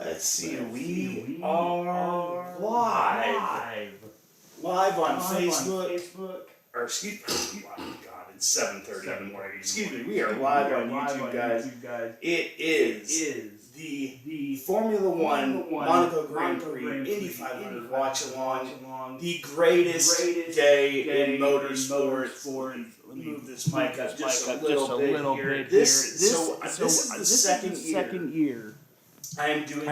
Let's see, we are live on Facebook, or excuse me, oh God, it's 7:30 in the morning. Excuse me, we are live on YouTube, guys. It is the Formula One Monaco Grand Prix Indy 500 watch along, the greatest day in motorsports. Let me move this mic up just a little bit here. This is the second year I am doing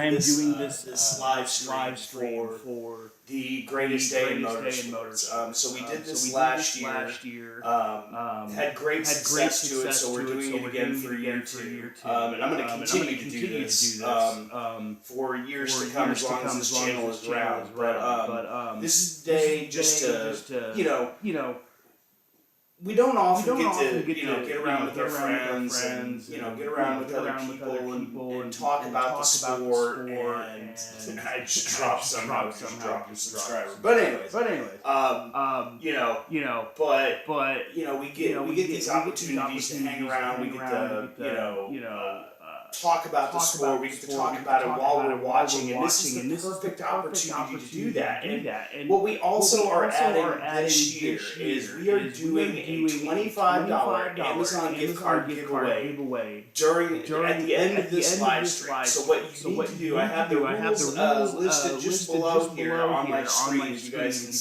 this live stream for the greatest day in motorsports. So we did this last year. Had great success to it, so we're doing it again for year two. And I'm going to continue to do this for years to come, as long as this channel is around. But this is the day just to, you know, we don't often get to get around with our friends and get around with other people and talk about the sport. And I just dropped somehow dropped a subscriber. But anyways, we get these opportunities to hang around. We get to talk about the sport. We get to talk about it while we're watching, and this is the perfect opportunity to do that. And what we also are adding this year is we are doing a $25 Amazon gift card giveaway at the end of this live stream. So what you need to do, I have the rules listed just below here on my screen, as you guys can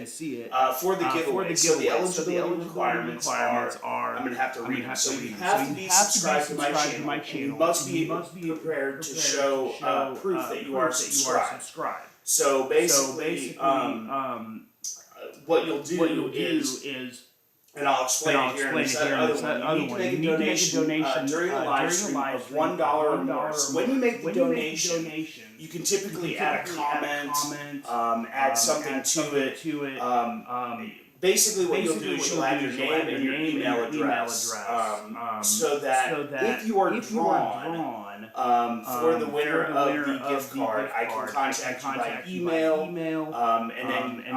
see it, for the giveaway. So the eligibility requirements are, I'm going to have to read them. So you have to be subscribed to my channel. You must be prepared to show proof that you are subscribed. So basically, what you'll do is, and I'll explain it here in this other one. You need to make a donation during a live stream of $1 or more. So when you make the donation, you can typically add a comment, add something to it. Basically, what you'll do is you'll add your name and your email address, so that if you are drawn for the winner of the gift card, I can contact you by email, and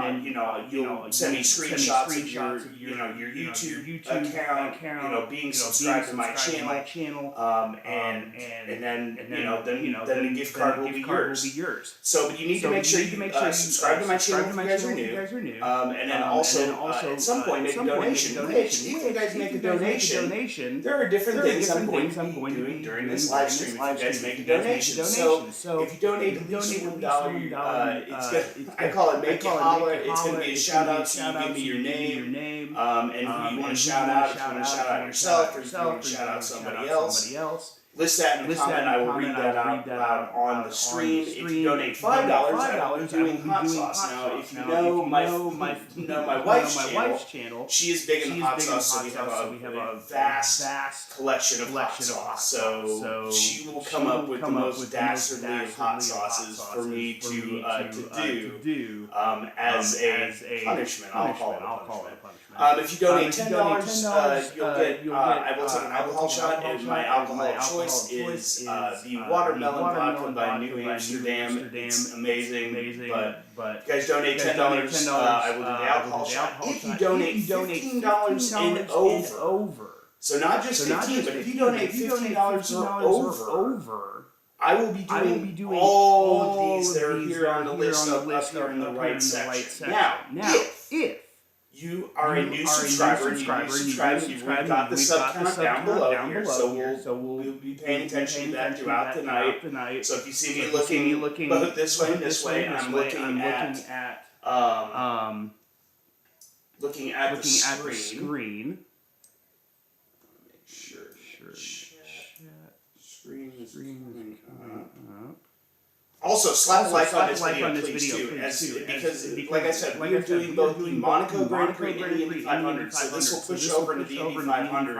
then you'll send me screenshots of your YouTube account, being subscribed to my channel, and then the gift card will be yours. So, but you need to make sure you subscribe to my channel if you guys are new, and then also at some point make a donation. If you guys make a donation, there are different things I'm going to be doing during this live stream. If you guys make a donation, so if you donate at least $1, it's good. I call it make it Holla. It's going to be a shout out. So you give me your name, and who you want to shout out. If you want to shout out yourself, or if you want to shout out somebody else. List that in the comment. I will read that out loud on the stream. If you donate $5, I will be doing hot sauce. Now, if you know my wife's channel, she is big in hot sauce, so we have a vast collection of hot sauce. So she will come up with the most dastardly of hot sauces for me to do as a punishment. I'll call it a punishment. If you donate $10, you'll get. I will take an alcohol shot, and my alcohol of choice is the watermelon vodka by New Amsterdam. It's amazing. But if you guys donate $10, I will do the alcohol shot. If you donate $15 and over, so not just 15, but if you donate $15 or over, I will be doing all of these that are here on the list up here in the right section. Now, if you are a new subscriber and you've subscribed, you've got the sub count down below here, so we'll be paying attention to that throughout the night. So if you see me looking both this way and this way, and I'm looking at the screen. Make sure screen is coming up. Also, slap a like on this video, please, too, because, like I said, we are doing both the Monaco Grand Prix and the Indy 500, so this will push over into the Indy 500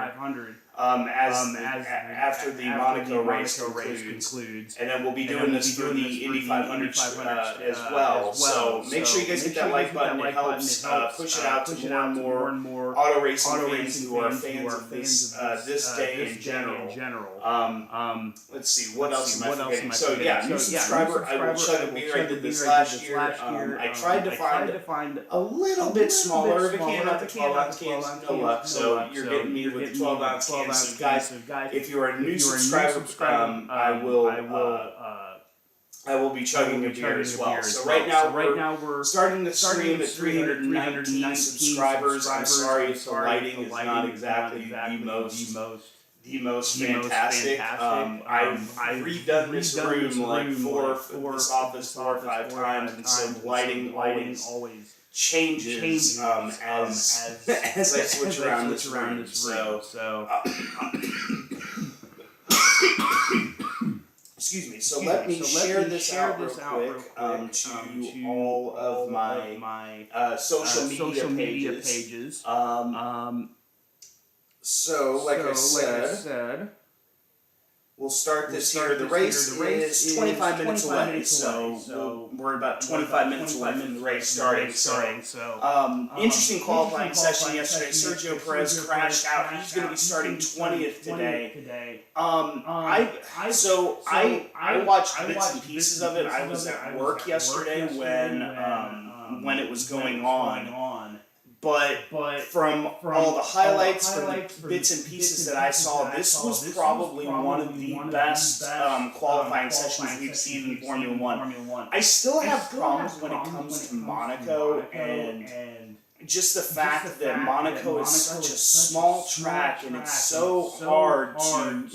after the Monaco race concludes, and then we'll be doing this for the Indy 500 as well. So make sure you guys hit that like button. It helps push it out to more and more auto racing fans who are fans of this day in general. Let's see, what else am I forgetting? So yeah, new subscriber, I will chug a beer. I did this last year. I tried to find a little bit smaller of a can, not the 12-ounce cans, no luck. So you're getting me with the 12-ounce cans. So guys, if you are a new subscriber, I will I will be chugging a beer as well. So right now we're starting the stream at 319 subscribers. I'm sorry if the lighting is not exactly the most fantastic. I've redone this room like this office 4 or 5 times, and so the lighting always changes as I switch around this room. Excuse me. So let me share this out real quick to all of my social media pages. So, like I said, we'll start this here. The race is 25 minutes away, so we're about 25 minutes away from the race starting. Interesting qualifying session yesterday. Sergio Perez crashed out. He's going to be starting 20th today. I watched bits and pieces of it. I was at work yesterday when it was going on. But from all the highlights, from the bits and pieces that I saw, this was probably one of the best qualifying sessions we've seen in Formula 1. I still have problems when it comes to Monaco and just the fact that Monaco is such a small track and it's so hard to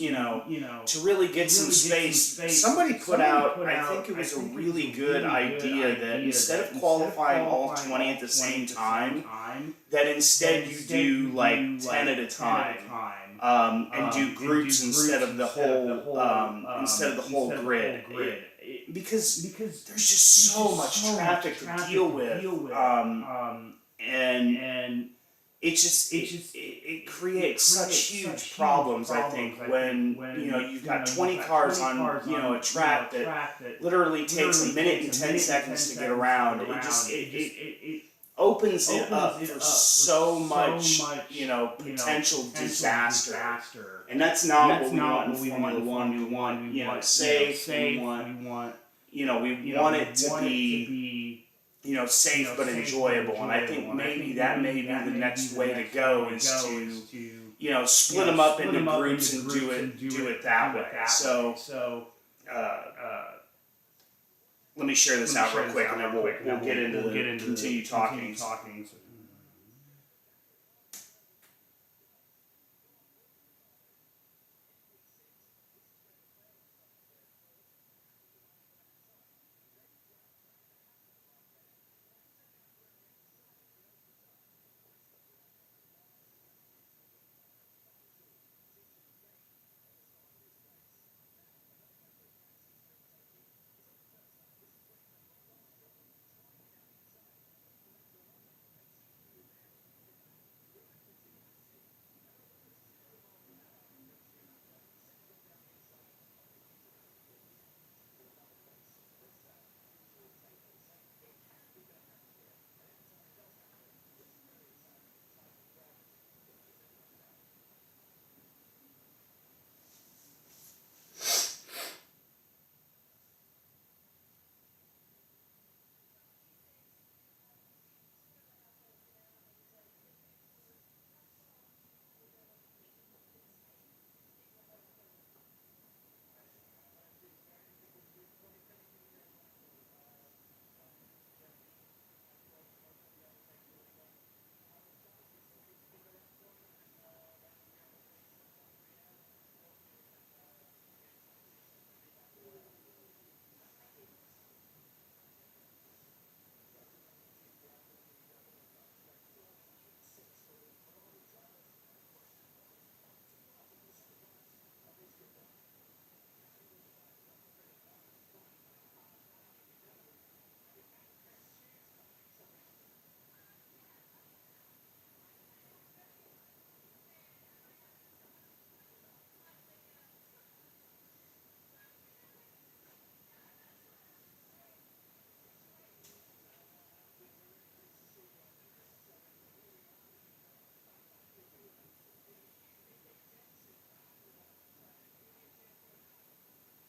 really get some space. Somebody put out, I think it was a really good idea that instead of qualifying all 20 at the same time, that instead you do like 10 at a time, and do groups instead of the whole grid. Because there's just so much traffic to deal with. And it creates such huge problems, I think, when you've got 20 cars on a track that literally takes a minute and 10 seconds to get around. It opens it up for so much potential disaster, and that's not what we want in Formula 1. We want safe. We want it to be safe but enjoyable, and I think maybe that may be the next way to go is to split them up into groups and do it that way. So let me share this out real quick, and then we'll get into continue talking.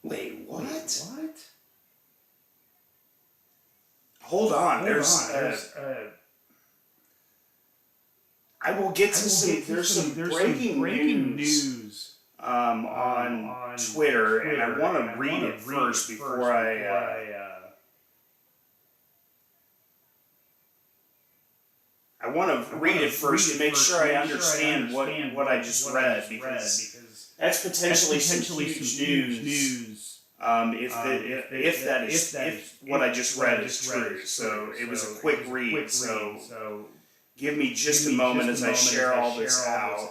Wait, what? Hold on. I will get to some. There's some breaking news. on Twitter, and I want to read it first before I want to read it first to make sure I understand what I just read, because that's potentially some huge news. If what I just read is true. So it was a quick read. So give me just a moment as I share all this out.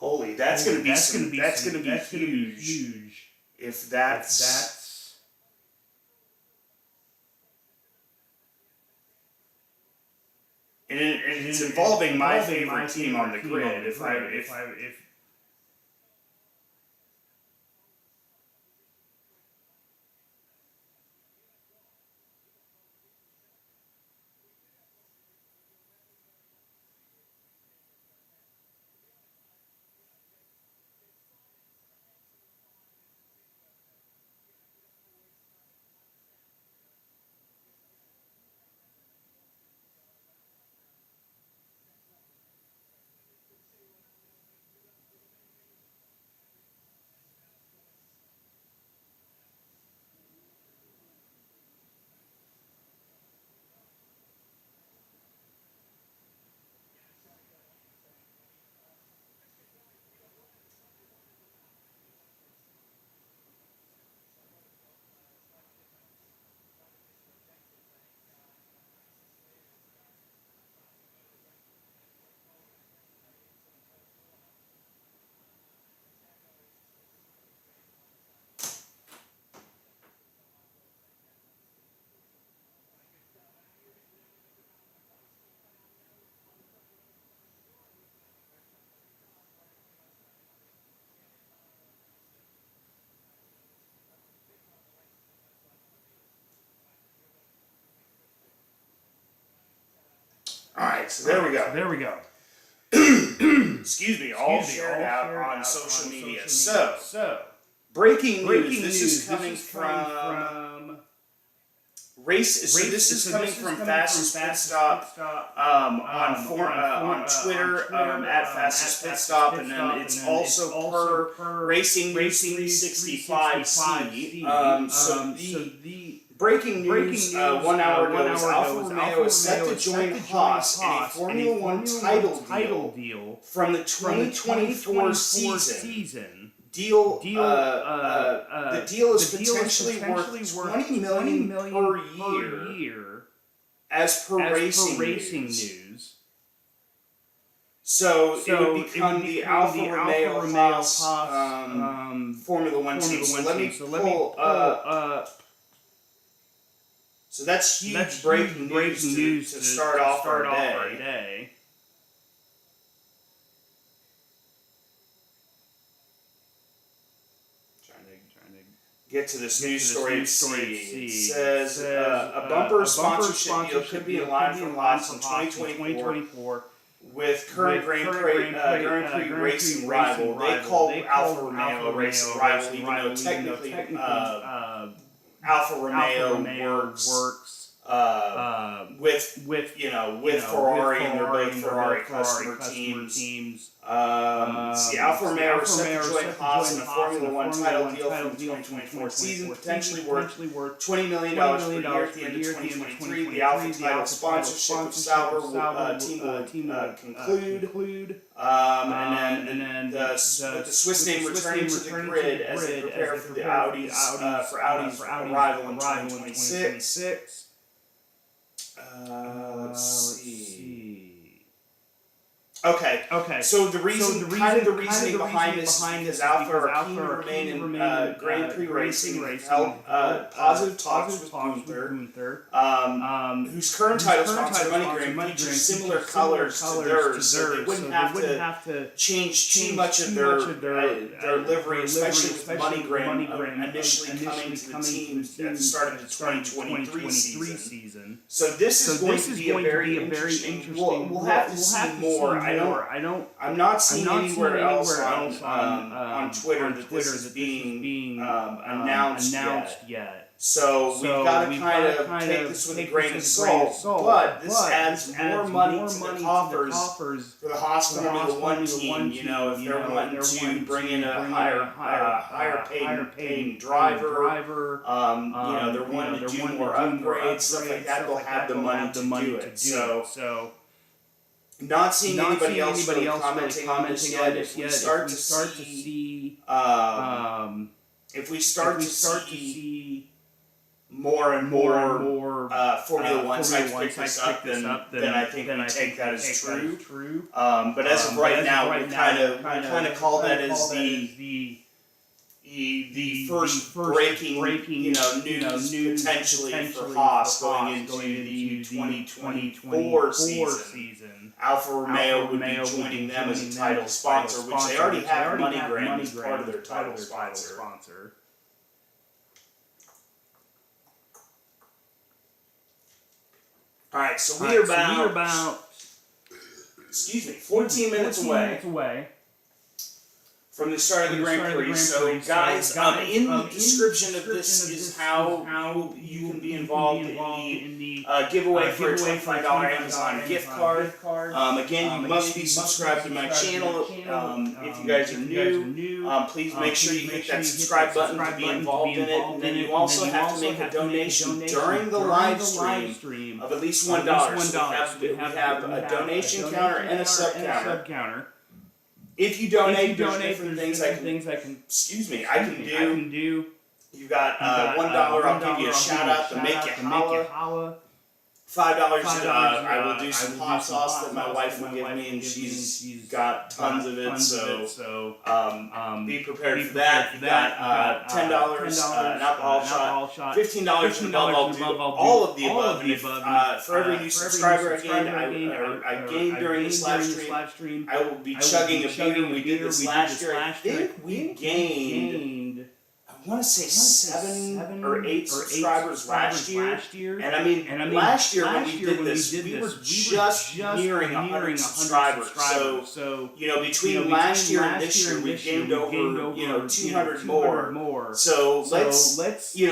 Holy, that's gonna be huge. If that's and it's involving my favorite team on the grid. If all right, so there we go. Excuse me, all shared out on social media. So, breaking news. This is coming from Race. So this is coming from Fastest Pit Stop on Twitter at Fastest Pit Stop, and then it's also per Racing News 365C. So the breaking news 1 hour ago is Alfa Romeo is set to join Haas in a Formula One title deal from the 2024 season. The deal is potentially worth $20 million per year, as per Racing News. So it would become the Alfa Romeo Haas Formula One team. So let me pull up. So that's huge breaking news to start off our day. Trying to get to this news story and see. It says a bumper sponsorship deal could be in line from 2024 with current Grand Prix racing rival. They call Alfa Romeo a racing rival, even though technically Alfa Romeo works with Ferrari, and they're both Ferrari customer teams. See, Alfa Romeo is set to join Haas in a Formula One title deal from the 2024 season, potentially worth $20 million per year at the end of 2023. The Alfa title sponsorship with Sauber team will conclude. And then the Swiss name returning to the grid as they prepare for the Audi's arrival in 2026. Let's see. Okay. So the reasoning behind this is because Alpha are keen to remain in Grand Prix racing. Held positive talks with Gunther, whose current title sponsor, MoneyGram, features similar colors to theirs, so they wouldn't have to change too much of their livery, especially with MoneyGram initially coming to the team at the start of the 2023 season. So this is going to be a very interesting. We'll have to see more. I'm not seeing anywhere else on Twitter that this is being announced yet. So we've got to kind of take this with a grain of salt. But this adds more money to the coffers for the Haas Formula One team. You know, if they're wanting to bring in a higher paid driver, you know, they're wanting to do more upgrades, stuff like that. They'll have the money to do it. So. Not seeing anybody else really commenting on this yet. If we start to see more and more Formula One sites pick this up, then I think we take that as true. But as of right now, we kind of call that as the first breaking news potentially for Haas going into the 2024 season. Alfa Romeo would be joining them as a title sponsor, which they already have MoneyGram as part of their title sponsor. All right, so we are about 14 minutes away from the start of the Grand Prix. So, guys, in the description of this is how you can be involved in the giveaway for a $25 Amazon gift card. Again, you must be subscribed to my channel. If you guys are new, please make sure you hit that subscribe button to be involved in it. And then you also have to make a donation during the live stream of at least $1. So we have a donation counter and a sub counter. If you donate, there's different things I can do. You got $1, I'll give you a shout out to make you holla. $5, I will do some hot sauce that my wife will give me, and she's got tons of it. So be prepared for that. You got $10 an alcohol shot, $15 an above. All of the above. And if for every new subscriber I gain during this live stream, I will be chugging a beer. We did this last year. I think we gained, I want to say 7 or 8 subscribers last year. And I mean, last year when we did this, we were just nearing 100 subscribers. So, you know, between last year and this year, we gained over, 200 more. So let's do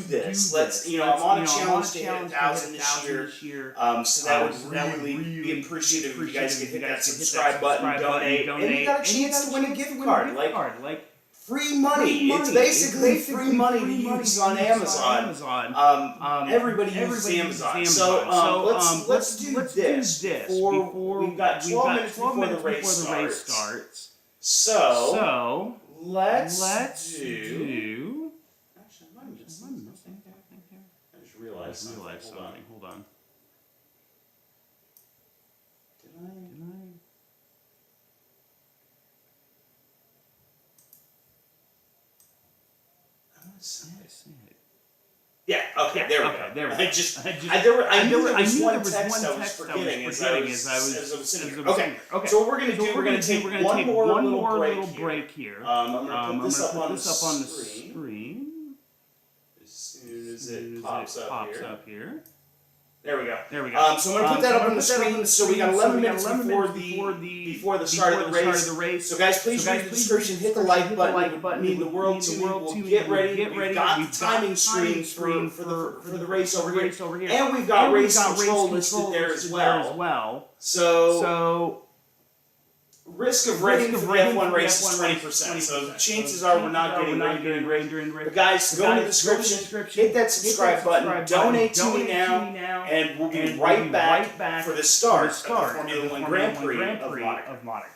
this. I'm on a challenge to hit 1,000 this year. So that would really be appreciative if you guys could hit that subscribe button, donate, and you got a chance to win a gift card. Like free money. It's basically free money to use on Amazon. Everybody uses Amazon. So let's do this before we've got 12 minutes before the race starts. So let's do. Actually, I just realized something. Hold on. Did I? Yeah. Okay. There we go. I knew there was one text I was forgetting as I was sitting here. Okay. So what we're gonna take one more little break here. I'm gonna put this up on the screen as soon as it pops up here. There we go. So I'm going to put that up on the screen. So we got 11 minutes before the start of the race. So guys, please read the description, hit the like button. It would mean the world to me. We'll get ready. We've got the timing screens for the race over here. And we've got race control listed there as well. So risk of rating for the F1 race is 20%. So chances are we're not getting rain during the race. But guys, go to the description, hit that subscribe button, donate to me now, and we'll be right back for the start of the Formula One Grand Prix of Monaco.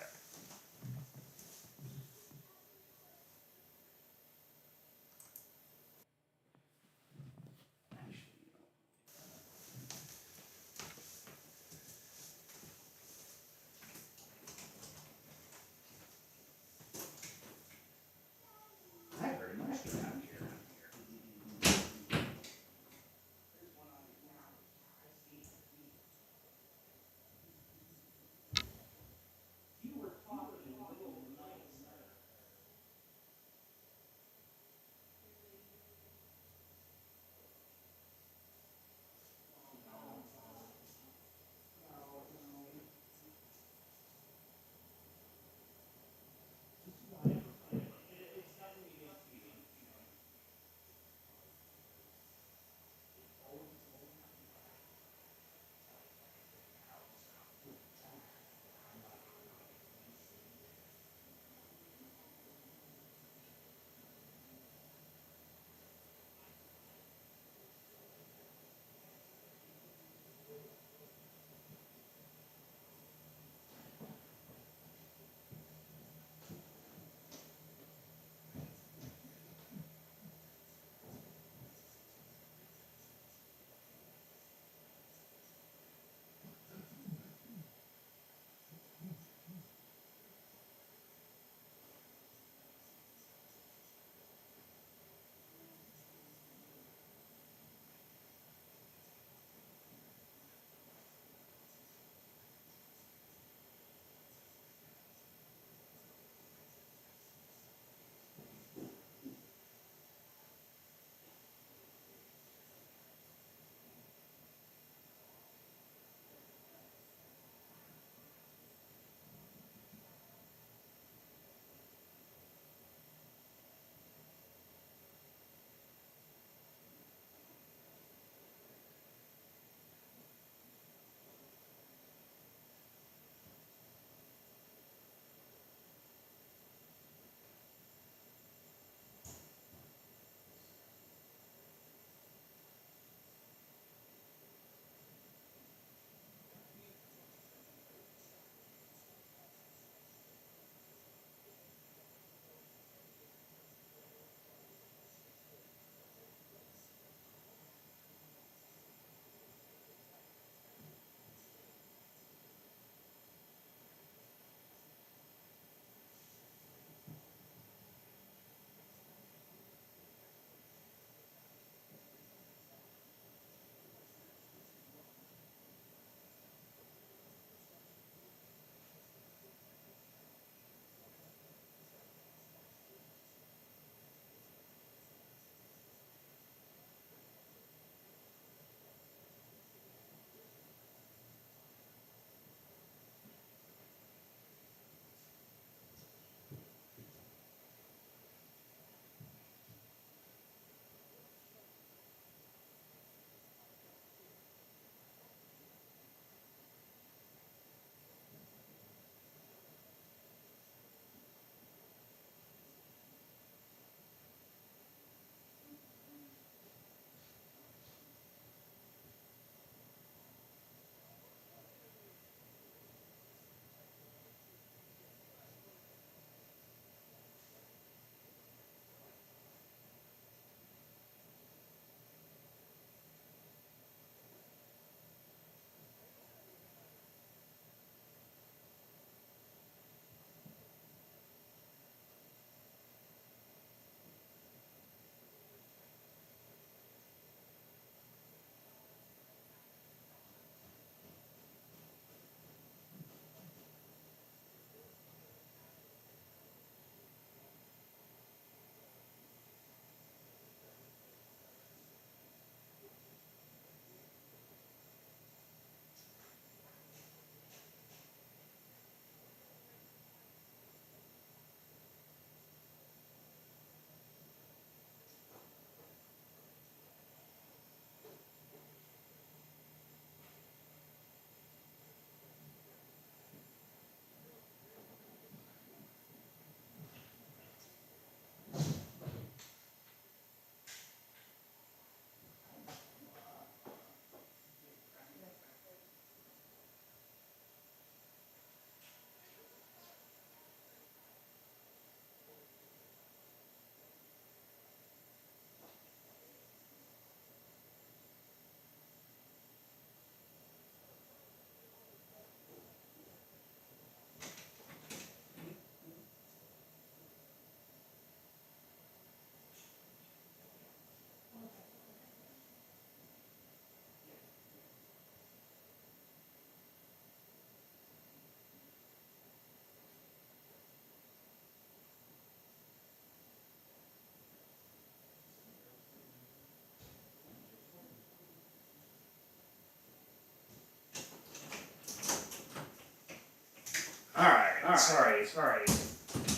sorry. I'm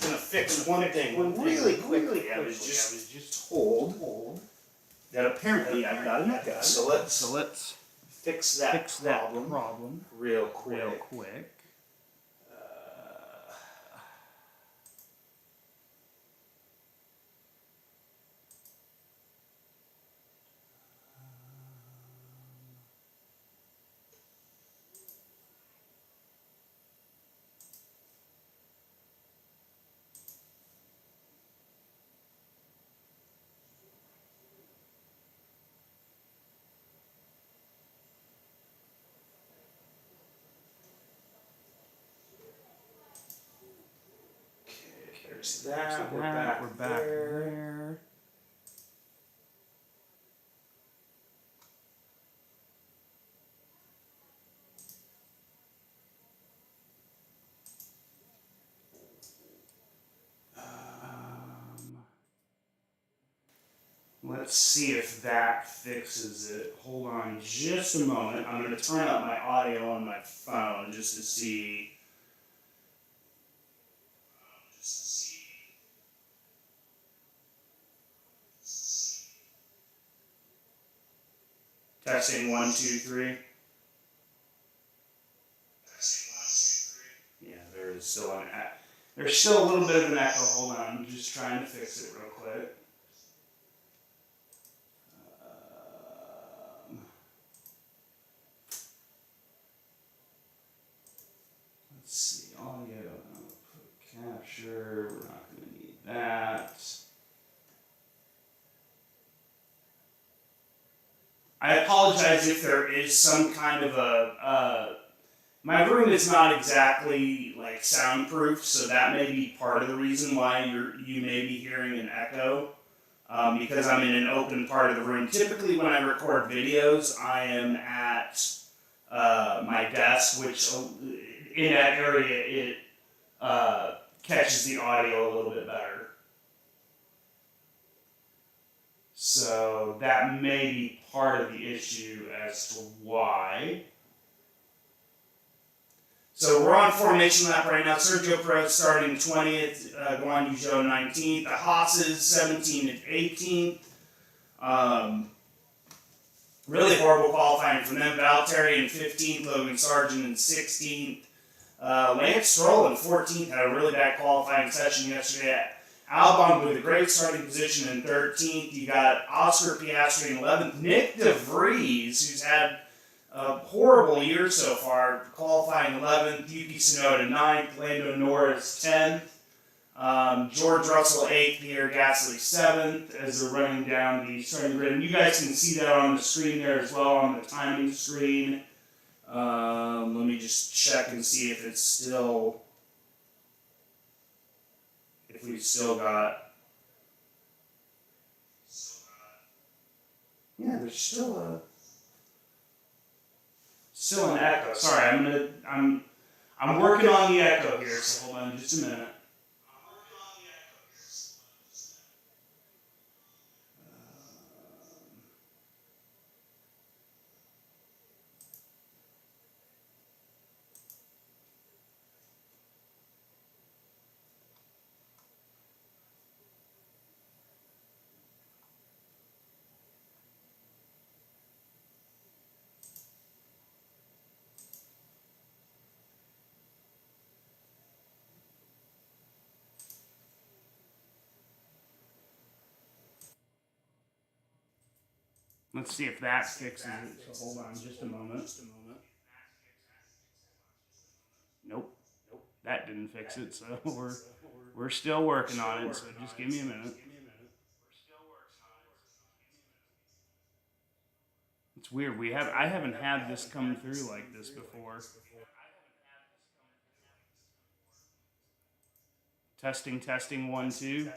gonna fix one thing really quickly. I was just told that apparently I've got an echo. So let's fix that problem real quick. There's that. We're back there. Let's see if that fixes it. Hold on just a moment. I'm going to turn up my audio on my phone just to see. Testing 1, 2, 3. Yeah, there's still a little bit of an echo. Hold on, I'm just trying to fix it real quick. Let's see, audio, output capture. We're not going to need that. I apologize if there is some kind of my room is not exactly like soundproof, so that may be part of the reason why you may be hearing an echo, because I'm in an open part of the room. Typically when I record videos, I am at my desk, which in that area it catches the audio a little bit better. So that may be part of the issue as to why. So we're on formation lap right now. Sergio Perez starting 20th, Guan Yu Zhou 19th, the Haas's 17th and 18th. Really horrible qualifying from them. Valtteri in 15th, Logan Sargent in 16th. Lance Stroll in 14th had a really bad qualifying session yesterday. Albon with a great starting position in 13th. You got Oscar Piastri in 11th. Nick DeVries, who's had a horrible year so far, qualifying 11th. Yuki Tsunoda 9th. Lando Norris 10th. George Russell 8th. Pierre Gasly 7th as they're running down the starting grid. And you guys can see that on the screen there as well, on the timing screen. Let me just check and see if it's still... If we've still got... Yeah, there's still an echo. Sorry, I'm working on the echo here, so hold on just a minute. Let's see if that fixes it. So hold on just a moment. Nope. That didn't fix it, so we're still working on it, so just give me a minute. It's weird. I haven't had this come through like this before. Testing 1, 2.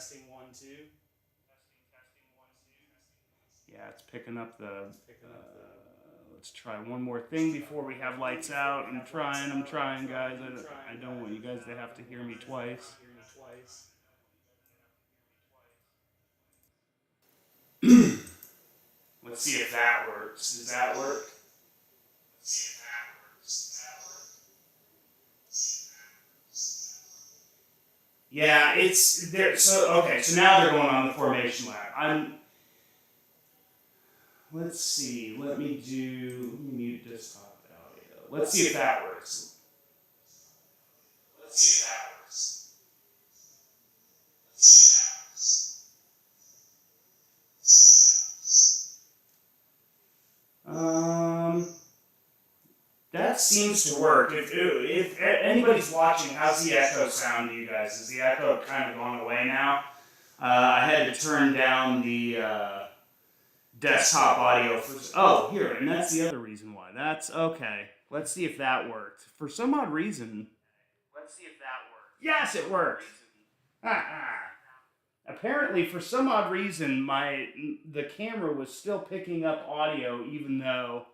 Yeah, it's picking up the... let's try one more thing before we have lights out. I'm trying, guys. I don't want you guys to have to hear me twice. Let's see if that works. Does that work? Yeah, it's there. So okay, so now they're going on the formation lap. Let's see. Let me mute desktop audio. Let's see if that works. That seems to work. If anybody's watching, how's the echo sound to you guys? Is the echo kind of going away now? I had to turn down the desktop audio for... here, and that's the other reason why. That's okay. Let's see if that worked. For some odd reason... Yes, it worked! Apparently, for some odd reason, the camera was still picking up audio, even though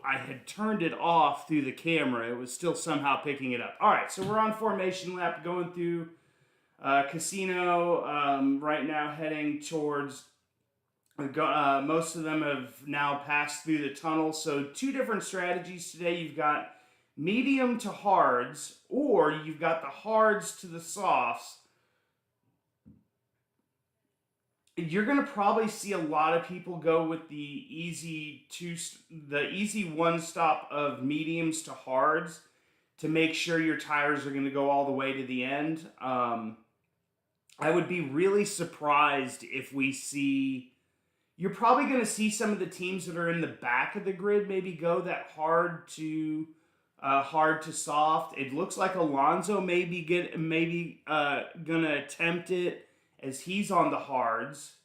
I had turned it off through the camera. It was still somehow picking it up. All right, so we're on formation lap, going through Casino right now, heading towards. Most of them have now passed through the tunnel. So 2 different strategies today. You've got medium to hards, or you've got the hards to the softs. You're going to probably see a lot of people go with the easy one stop of mediums to hards to make sure your tires are going to go all the way to the end. I would be really surprised if we see... You're probably going to see some of the teams that are in the back of the grid maybe go that hard to soft. It looks like Alonso may be going to attempt it as he's on the hards.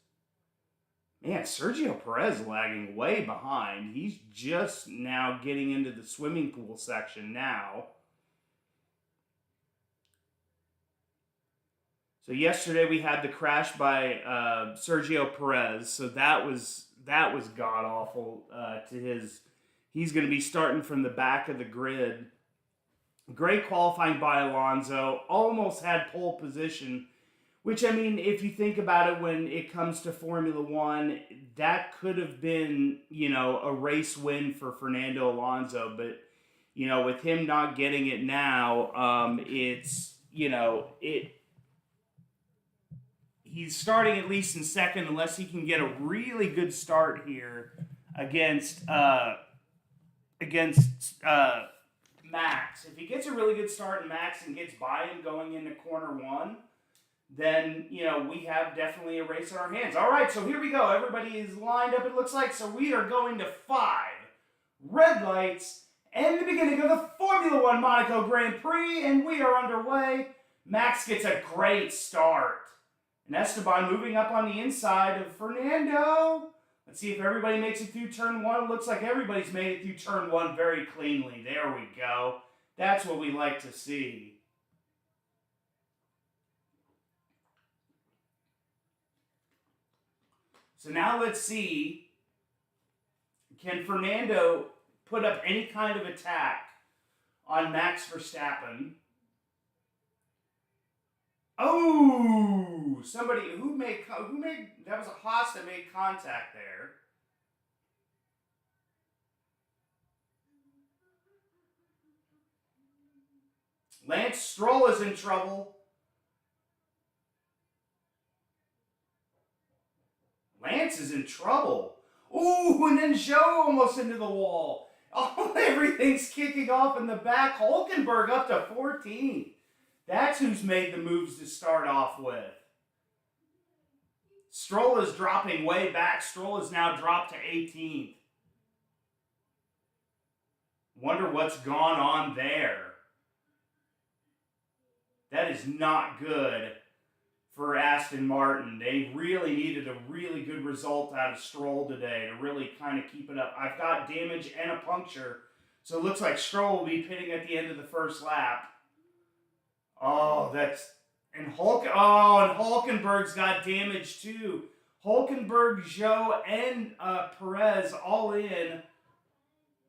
Man, Sergio Perez lagging way behind. He's just now getting into the swimming pool section now. So yesterday we had the crash by Sergio Perez. So that was god awful to his. He's going to be starting from the back of the grid. Great qualifying by Alonso. Almost had pole position. Which, I mean, if you think about it, when it comes to Formula One, that could have been, a race win for Fernando Alonso. But, with him not getting it now, he's starting at least in second unless he can get a really good start here against Max. If he gets a really good start in Max and gets by him going into corner 1, then, we have definitely a race in our hands. All right, so here we go. Everybody is lined up, it looks like. So we are going to 5 red lights and the beginning of the Formula One Monaco Grand Prix, and we are underway. Max gets a great start. And Esteban moving up on the inside of Fernando. Let's see if everybody makes it through turn 1. It looks like everybody's made it through turn 1 very cleanly. There we go. That's what we like to see. So now let's see, can Fernando put up any kind of attack on Max Verstappen? Oh, somebody who made that was a Haas that made contact there. Lance Stroll is in trouble. Lance is in trouble. Ooh, and then Joe almost into the wall. Oh, everything's kicking off in the back. Hulkenberg up to 14th. That's who's made the moves to start off with. Stroll is dropping way back. Stroll is now dropped to 18th. Wonder what's gone on there. That is not good for Aston Martin. They really needed a really good result out of Stroll today to really kind of keep it up. I've got damage and a puncture, so it looks like Stroll will be pitting at the end of the first lap. Oh, and Hulkenberg's got damage too. Hulkenberg, Zhou, and Perez all in.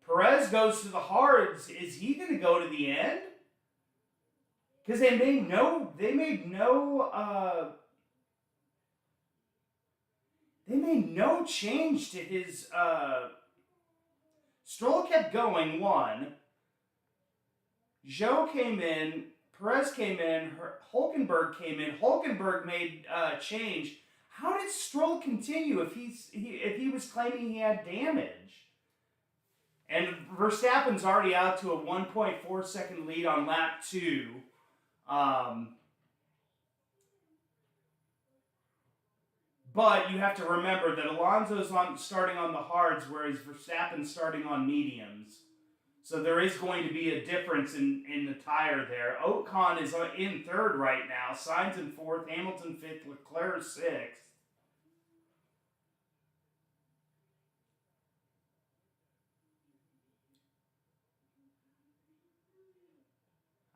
Perez goes to the hards. Is he going to go to the end? Because they made no change to his. Stroll kept going 1. Zhou came in, Perez came in, Hulkenberg came in. Hulkenberg made a change. How did Stroll continue if he was claiming he had damage? And Verstappen's already out to a 1.4 second lead on lap 2. But you have to remember that Alonso's starting on the hards, whereas Verstappen's starting on mediums. So there is going to be a difference in the tire there. Ocon is in third right now. Sainz in fourth. Hamilton fifth. Leclerc sixth.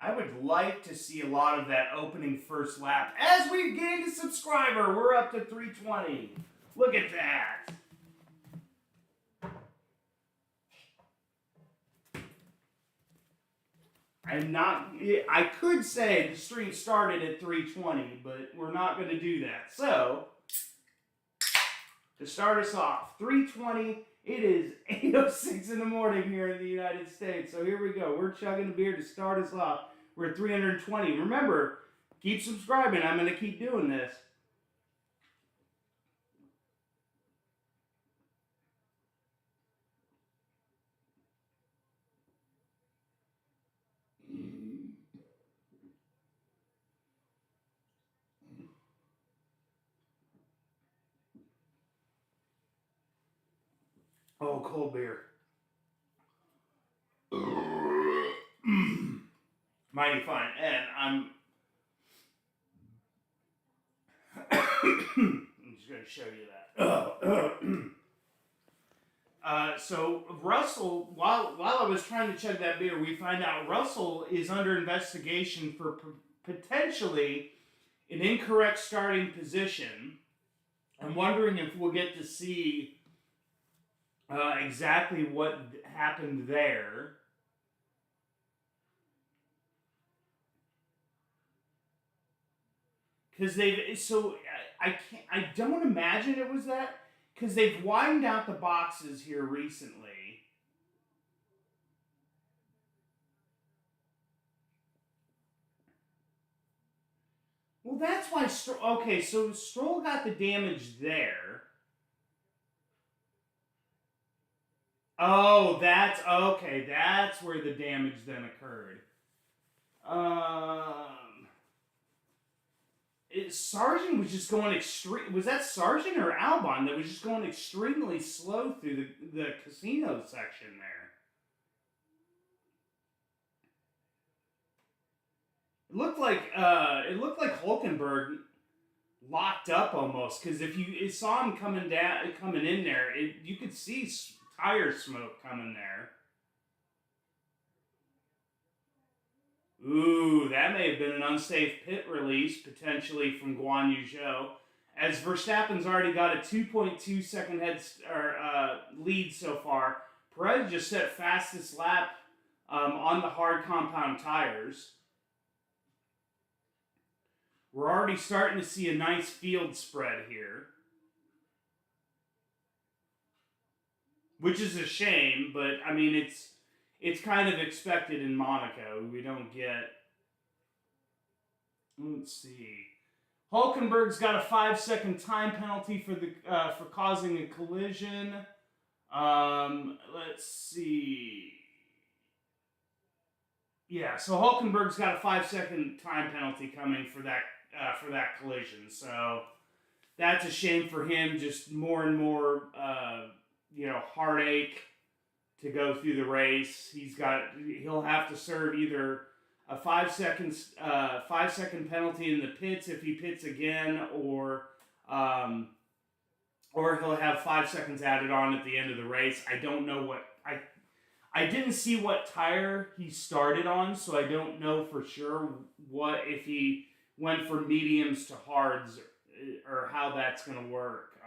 I would like to see a lot of that opening first lap. As we've gained a subscriber, we're up to 320. Look at that. I could say the stream started at 320, but we're not going to do that. So, to start us off, 320, it is 8:06 in the morning here in the United States. So here we go. We're chugging a beer to start us off. We're at 320. Remember, keep subscribing. I'm going to keep doing this. Oh, cold beer. Mighty fine. And I'm just going to show you that. So Russell, while I was trying to chug that beer, we find out Russell is under investigation for potentially an incorrect starting position. I'm wondering if we'll get to see exactly what happened there. Because I don't imagine it was that, because they've widened out the boxes here recently. Well, that's why okay, so Stroll got the damage there. Oh, that's okay. That's where the damage then occurred. Sargent was just going extreme. Was that Sargent or Albon that was just going extremely slow through the casino section there? It looked like Hulkenberg locked up almost, because if you saw him coming in there, you could see tire smoke coming there. Ooh, that may have been an unsafe pit release, potentially, from Guan Yu Zhou, as Verstappen's already got a 2.2 second lead so far. Perez just set fastest lap on the hard compound tires. We're already starting to see a nice field spread here, which is a shame, but I mean, it's kind of expected in Monaco. We don't get... Let's see. Hulkenberg's got a 5-second time penalty for causing a collision. Let's see. Yeah, so Hulkenberg's got a 5-second time penalty coming for that collision. So that's a shame for him. Just more and more, heartache to go through the race. He'll have to serve either a 5-second penalty in the pits if he pits again, or he'll have 5 seconds added on at the end of the race. I don't know what I didn't see what tire he started on, so I don't know for sure if he went from mediums to hards or how that's going to work.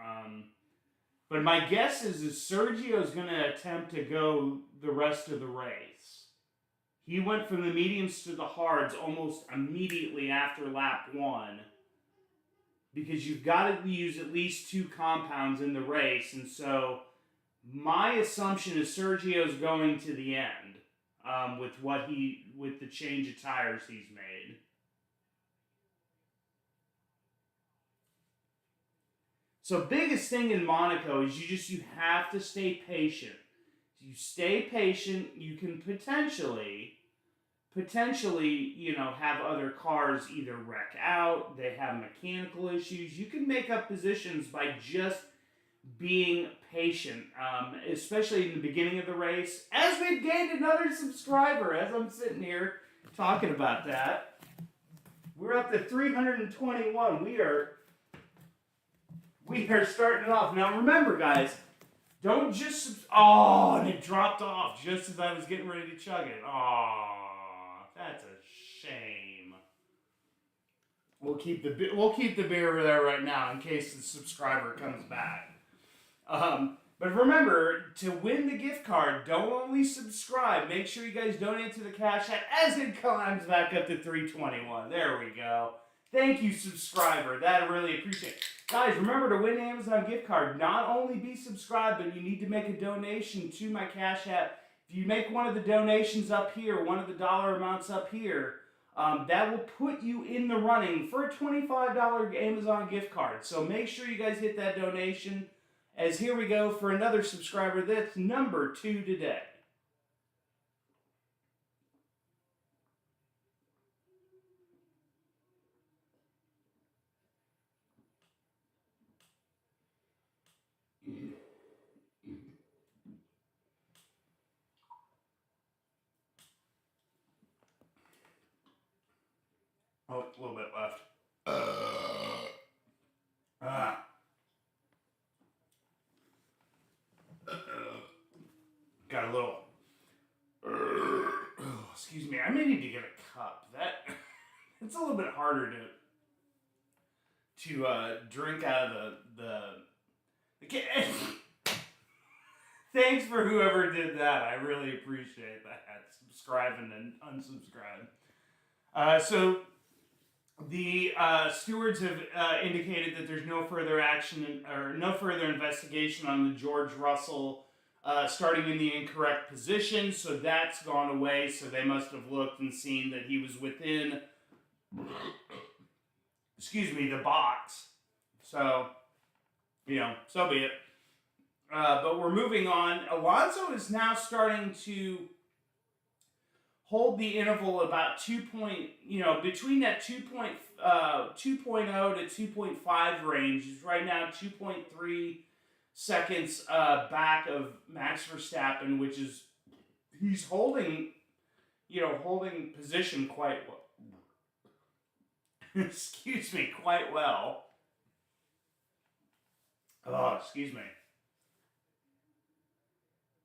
But my guess is Sergio's going to attempt to go the rest of the race. He went from the mediums to the hards almost immediately after lap 1, because you've got to use at least 2 compounds in the race, and so my assumption is Sergio's going to the end. with the change of tires he's made. So biggest thing in Monaco is you have to stay patient. You stay patient, you can potentially, have other cars either wreck out, they have mechanical issues. You can make up positions by just being patient, especially in the beginning of the race. As we've gained another subscriber, as I'm sitting here talking about that, we're up to 321. We are starting it off. Now remember, guys, don't just... Oh, and it dropped off just as I was getting ready to chug it. Oh, that's a shame. We'll keep the beer there right now in case the subscriber comes back. But remember, to win the gift card, don't only subscribe. Make sure you guys donate to the Cash App as it climbs back up to 321. There we go. Thank you, subscriber. That I really appreciate it. Guys, remember to win the Amazon gift card, not only be subscribed, but you need to make a donation to my Cash App. If you make one of the donations up here, one of the dollar amounts up here, that will put you in the running for a $25 Amazon gift card. So make sure you guys hit that donation. As here we go for another subscriber that's number 2 today. Oh, a little bit left. Got a little... excuse me, I may need to get a cup. It's a little bit harder to drink out of the Thanks for whoever did that. I really appreciate that. Subscribe and then unsubscribe. So the stewards have indicated that there's no further action or no further investigation on the George Russell starting in the incorrect position. So that's gone away. So they must have looked and seen that he was within, the box. So, so be it. But we're moving on. Alonso is now starting to hold the interval about between that 2.0 to 2.5 range. He's right now 2.3 seconds back of Max Verstappen, which is, he's holding position quite well. Quite well. Oh, excuse me.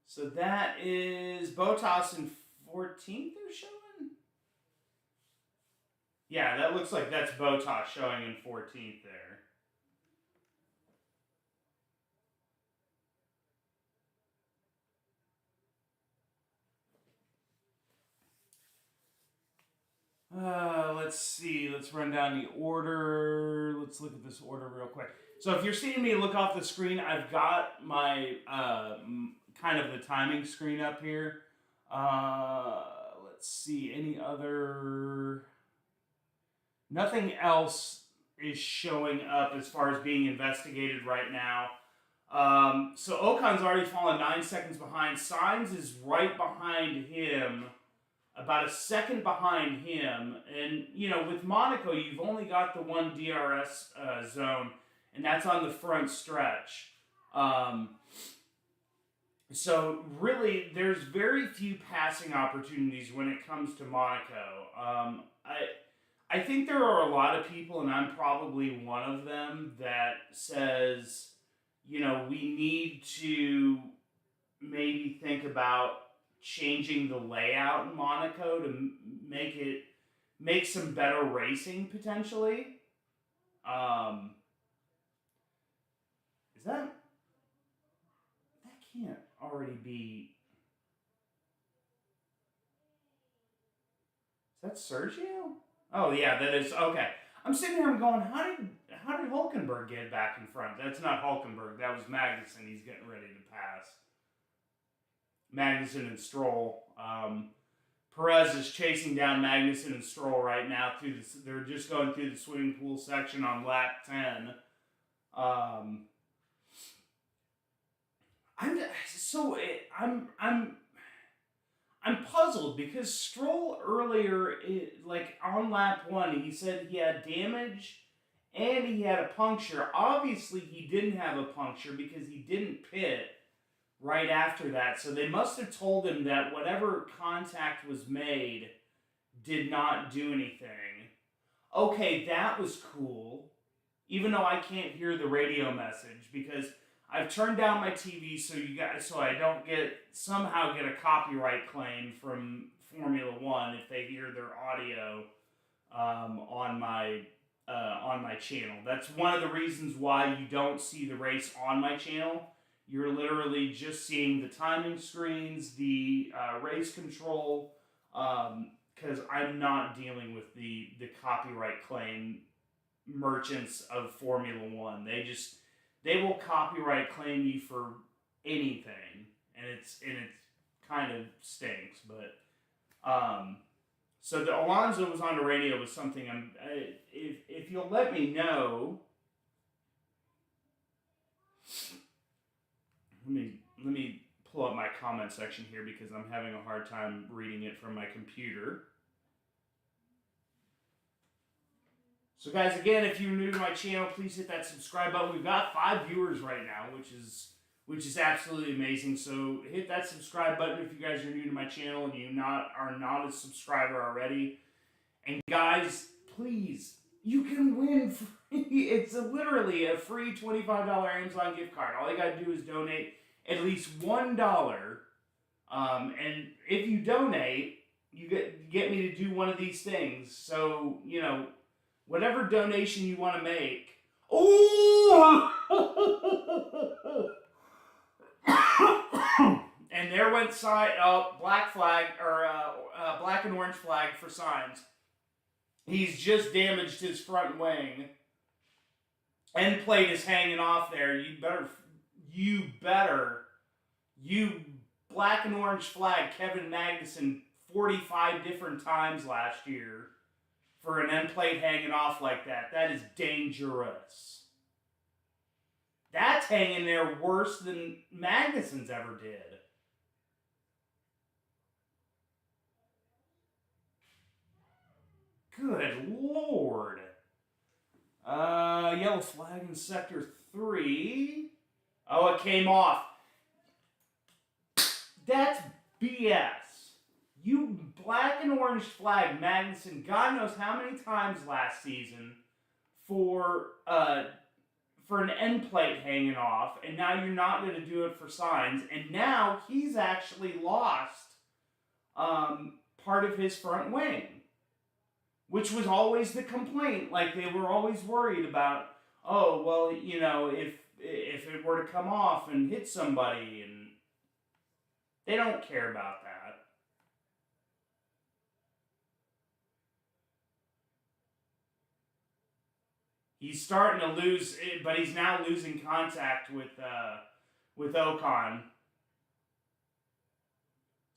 So that is Bottas in 14th they're showing? Yeah, that looks like that's Bottas showing in 14th there. Let's see. Let's run down the order. Let's look at this order real quick. So if you're seeing me look off the screen, I've got my kind of the timing screen up here. Let's see. Any other... Nothing else is showing up as far as being investigated right now. So Ocon's already fallen 9 seconds behind. Sainz is right behind him, about a second behind him. And, with Monaco, you've only got the one DRS zone, and that's on the front stretch. So really, there's very few passing opportunities when it comes to Monaco. I think there are a lot of people, and I'm probably one of them, that says, we need to maybe think about changing the layout in Monaco to make some better racing potentially. Is that can't already be... Is that Sergio? Oh yeah, that is okay. I'm sitting here, I'm going, how did Hulkenberg get back in front? That's not Hulkenberg, that was Magnussen. He's getting ready to pass Magnussen and Stroll. Perez is chasing down Magnussen and Stroll right now. They're just going through the swimming pool section on lap 10. I'm puzzled because Stroll earlier, like on lap 1, he said he had damage and he had a puncture. Obviously, he didn't have a puncture because he didn't pit right after that. So they must have told him that whatever contact was made did not do anything. Okay, that was cool. Even though I can't hear the radio message because I've turned down my TV so I don't somehow get a copyright claim from Formula One if they hear their audio on my channel. That's one of the reasons why you don't see the race on my channel. You're literally just seeing the timing screens, the race control, because I'm not dealing with the copyright claim merchants of Formula One. They will copyright claim you for anything, and it's kind of stinks. But so the Alonso was on the radio was something if you'll let me know. Let me pull up my comment section here because I'm having a hard time reading it from my computer. So guys, again, if you're new to my channel, please hit that subscribe button. We've got 5 viewers right now, which is absolutely amazing. So hit that subscribe button if you guys are new to my channel and you are not a subscriber already. And guys, please, you can win free. It's literally a free $25 Amazon gift card. All you gotta do is donate at least $1. And if you donate, you get me to do one of these things. So, whatever donation you want to make. Oh! And there went black flag, or black and orange flag for Sainz. He's just damaged his front wing. End plate is hanging off there. You black and orange flag Kevin Magnussen 45 different times last year for an end plate hanging off like that. That is dangerous. That's hanging there worse than Magnussen's ever did. Good Lord. Yellow flag in sector 3. Oh, it came off. That's BS. You black and orange flag Magnussen God knows how many times last season for an end plate hanging off, and now you're not going to do it for Sainz, and now he's actually lost part of his front wing, which was always the complaint. Like, they were always worried about, oh, well, if it were to come off and hit somebody, and they don't care about that. He's starting to lose, but he's now losing contact with Ocon.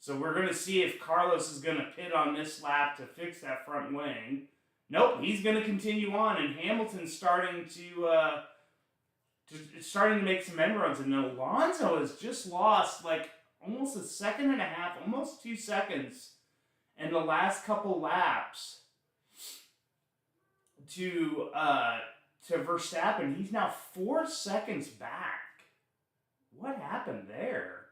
So we're going to see if Carlos is going to pit on this lap to fix that front wing. Nope, he's going to continue on, and Hamilton's starting to make some end runs, and Alonso has just lost like almost a second and a half, almost 2 seconds in the last couple laps to Verstappen. He's now 4 seconds back. What happened there?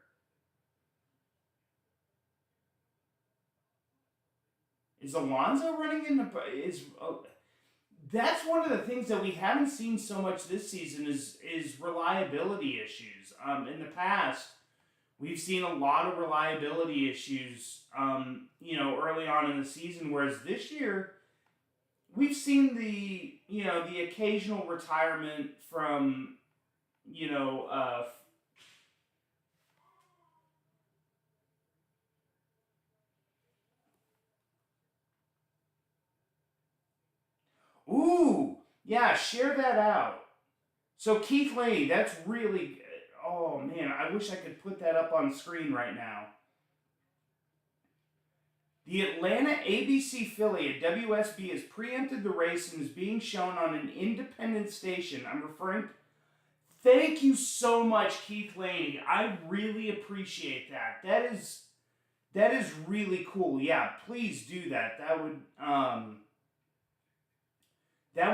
Is Alonso running into... that's one of the things that we haven't seen so much this season is reliability issues. In the past, we've seen a lot of reliability issues, early on in the season, whereas this year, we've seen the occasional retirement from, ooh, yeah, share that out. So Keith Laney, that's really good. Oh man, I wish I could put that up on screen right now. The Atlanta ABC affiliate, WSB, has preempted the race and is being shown on an independent station. I'm referring... Thank you so much, Keith Laney. I really appreciate that. That is really cool. Yeah, please do that. That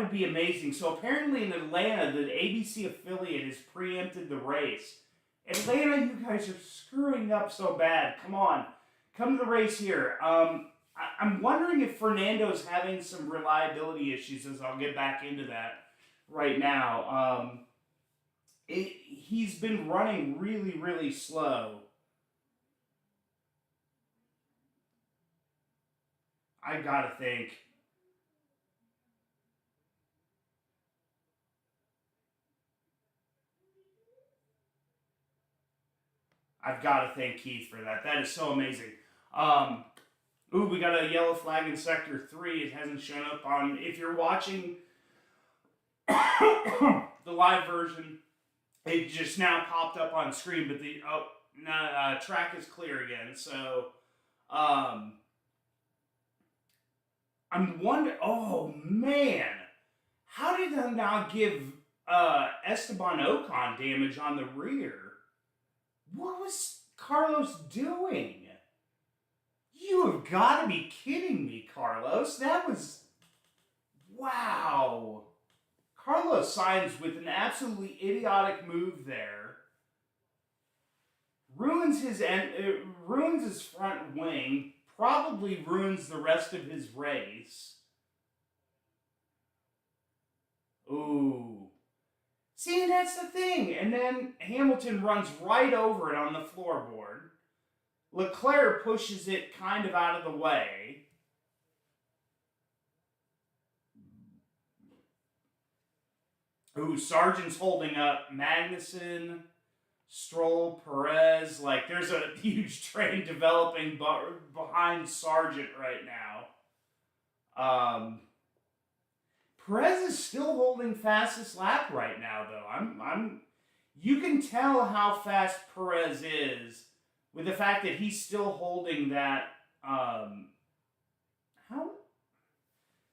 would be amazing. So apparently in Atlanta, the ABC affiliate has preempted the race. Atlanta, you guys are screwing up so bad. Come on. Come to the race here. I'm wondering if Fernando's having some reliability issues, as I'll get back into that right now. He's been running really, really slow. I gotta think. I've got to thank Keith for that. That is so amazing. Ooh, we got a yellow flag in Sector 3. It hasn't shown up on... If you're watching the live version, it just now popped up on screen, but the track is clear again. So, I'm wondering... Oh, man. How did I not give Esteban Ocon damage on the rear? What was Carlos doing? You have got to be kidding me, Carlos. That was... Wow. Carlos Sainz with an absolutely idiotic move there. Ruins his front wing. Probably ruins the rest of his race. Ooh. See, that's the thing. And then Hamilton runs right over it on the floorboard. Leclerc pushes it kind of out of the way. Ooh, Sargent's holding up Magnussen, Stroll, Perez. Like, there's a huge train developing behind Sargent right now. Perez is still holding fastest lap right now, though. You can tell how fast Perez is with the fact that he's still holding that.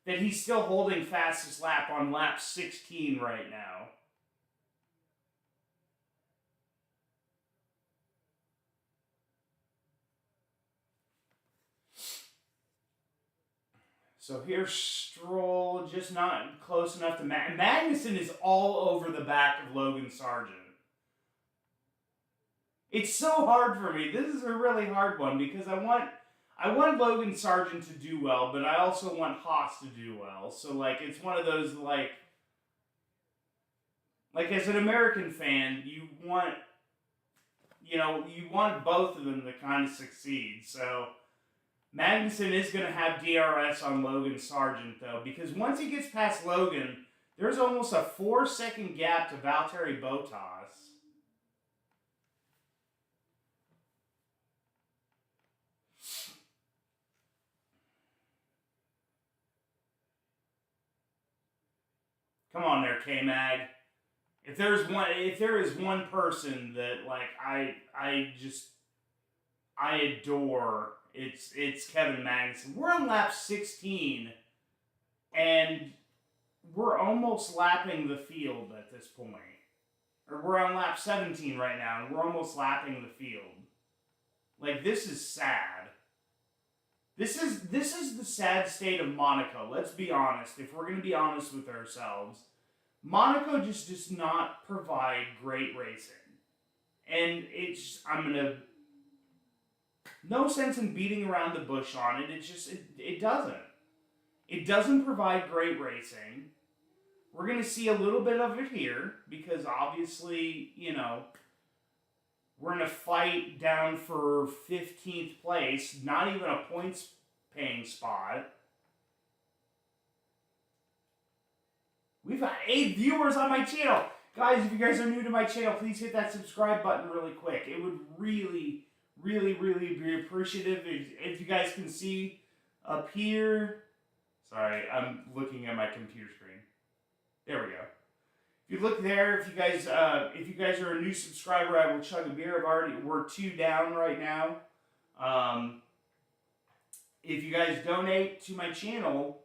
That he's still holding fastest lap on lap 16 right now. So here's Stroll, just not close enough to Magnussen is all over the back of Logan Sargent. It's so hard for me. This is a really hard one because I want Logan Sargent to do well, but I also want Haas to do well. So like it's one of those like as an American fan, you want both of them to kind of succeed. So Magnussen is going to have DRS on Logan Sargent, though, because once he gets past Logan, there's almost a 4-second gap to Valtteri Bottas. Come on there, K-Mag. If there is one person that like I adore, it's Kevin Magnussen. We're on lap 16, and we're almost lapping the field at this point. Or we're on lap 17 right now, and we're almost lapping the field. Like, this is sad. This is the sad state of Monaco. Let's be honest. If we're going to be honest with ourselves, Monaco just does not provide great racing. And no sense in beating around the bush on it. It doesn't. It doesn't provide great racing. We're going to see a little bit of it here because obviously, we're in a fight down for 15th place, not even a points paying spot. We've got 8 viewers on my channel. Guys, if you guys are new to my channel, please hit that subscribe button really quick. It would really be appreciative if you guys can see up here. Sorry, I'm looking at my computer screen. There we go. If you look there, if you guys are a new subscriber, I will chug a beer. We're 2 down right now. if you guys donate to my channel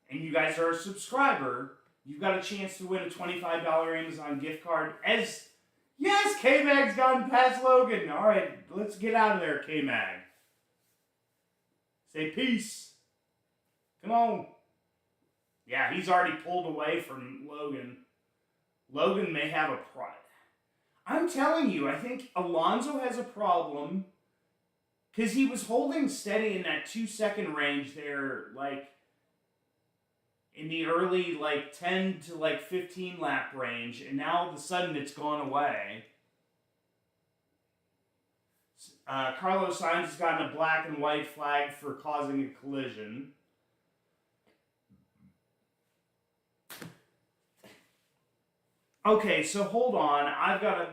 and you guys are a subscriber, you've got a chance to win a $25 Amazon gift card. Yes, K-Mag's gotten past Logan. All right, let's get out of there, K-Mag. Say peace. Come on. Yeah, he's already pulled away from Logan. Logan may have a problem. I'm telling you, I think Alonso has a problem because he was holding steady in that 2-second range there, like in the early 10 to 15 lap range, and now all of a sudden it's gone away. Carlos Sainz has gotten a black and white flag for causing a collision. Okay, so hold on. I've got to,